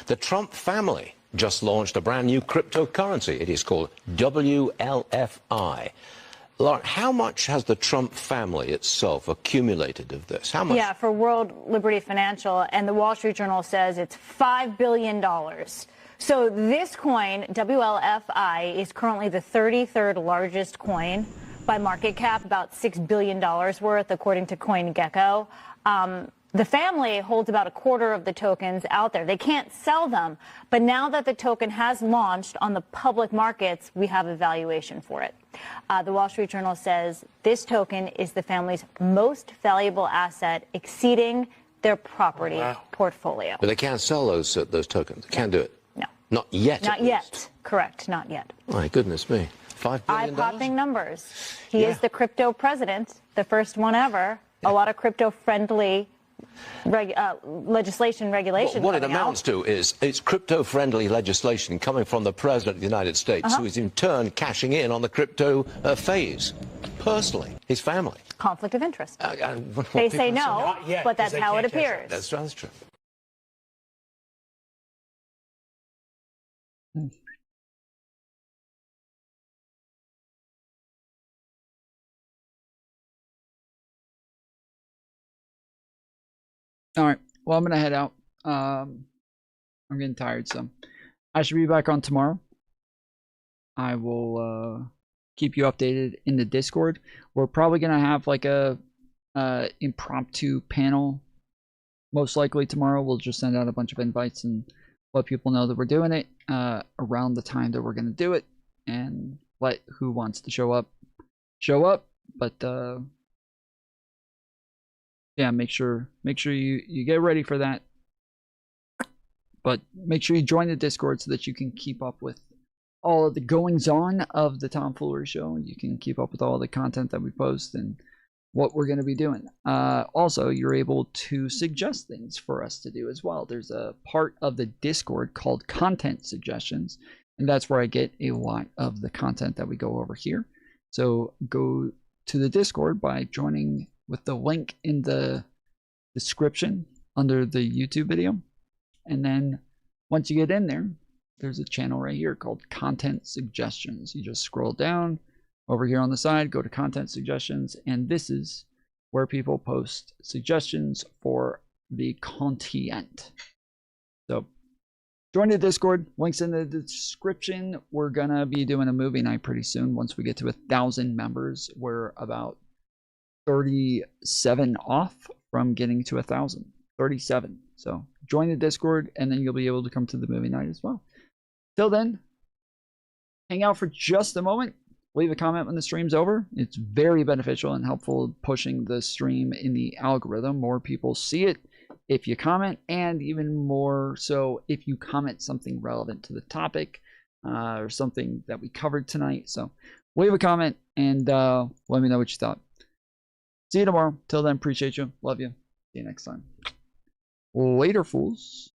The Trump family just launched a brand new cryptocurrency. It is called WLFI. Lauren, how much has the Trump family itself accumulated of this? How much? Yeah, for World Liberty Financial, and the Wall Street Journal says it's $5 billion. So this coin, WLFI, is currently the 33rd largest coin by market cap, about $6 billion worth, according to CoinGecko. The family holds about a quarter of the tokens out there. They can't sell them, but now that the token has launched on the public markets, we have a valuation for it. The Wall Street Journal says this token is the family's most valuable asset, exceeding their property portfolio. But they can't sell those tokens. They can't do it. No. Not yet. Not yet. Correct. Not yet. My goodness me. $5 billion? Eye-popping numbers. He is the crypto president, the first one ever. A lot of crypto-friendly legislation, regulation. What it amounts to is it's crypto-friendly legislation coming from the President of the United States, who is in turn cashing in on the crypto phase, personally, his family. Conflict of interest. They say no, but that's how it appears. That's true. All right. Well, I'm going to head out. I'm getting tired, so I should be back on tomorrow. I will keep you updated in the Discord. We're probably going to have like a impromptu panel. Most likely tomorrow. We'll just send out a bunch of invites and let people know that we're doing it around the time that we're going to do it, and let who wants to show up. But yeah, make sure you get ready for that. But make sure you join the Discord so that you can keep up with all of the goings on of the Tomfoolery Show. You can keep up with all the content that we post and what we're going to be doing. Also, you're able to suggest things for us to do as well. There's a part of the Discord called Content Suggestions, and that's where I get a lot of the content that we go over here. So go to the Discord by joining with the link in the description under the YouTube video. And then once you get in there, there's a channel right here called Content Suggestions. You just scroll down over here on the side, go to Content Suggestions, and this is where people post suggestions for the content. So join the Discord, links in the description. We're gonna be doing a movie night pretty soon. Once we get to 1,000 members, we're about 37 off from getting to 1,000. 37. So join the Discord, and then you'll be able to come to the movie night as well. Till then, hang out for just a moment. Leave a comment when the stream's over. It's very beneficial and helpful pushing the stream in the algorithm. More people see it if you comment, and even more so if you comment something relevant to the topic or something that we covered tonight. So leave a comment and let me know what you thought. See you tomorrow. Till then, appreciate you. Love you. See you next time. Later, fools.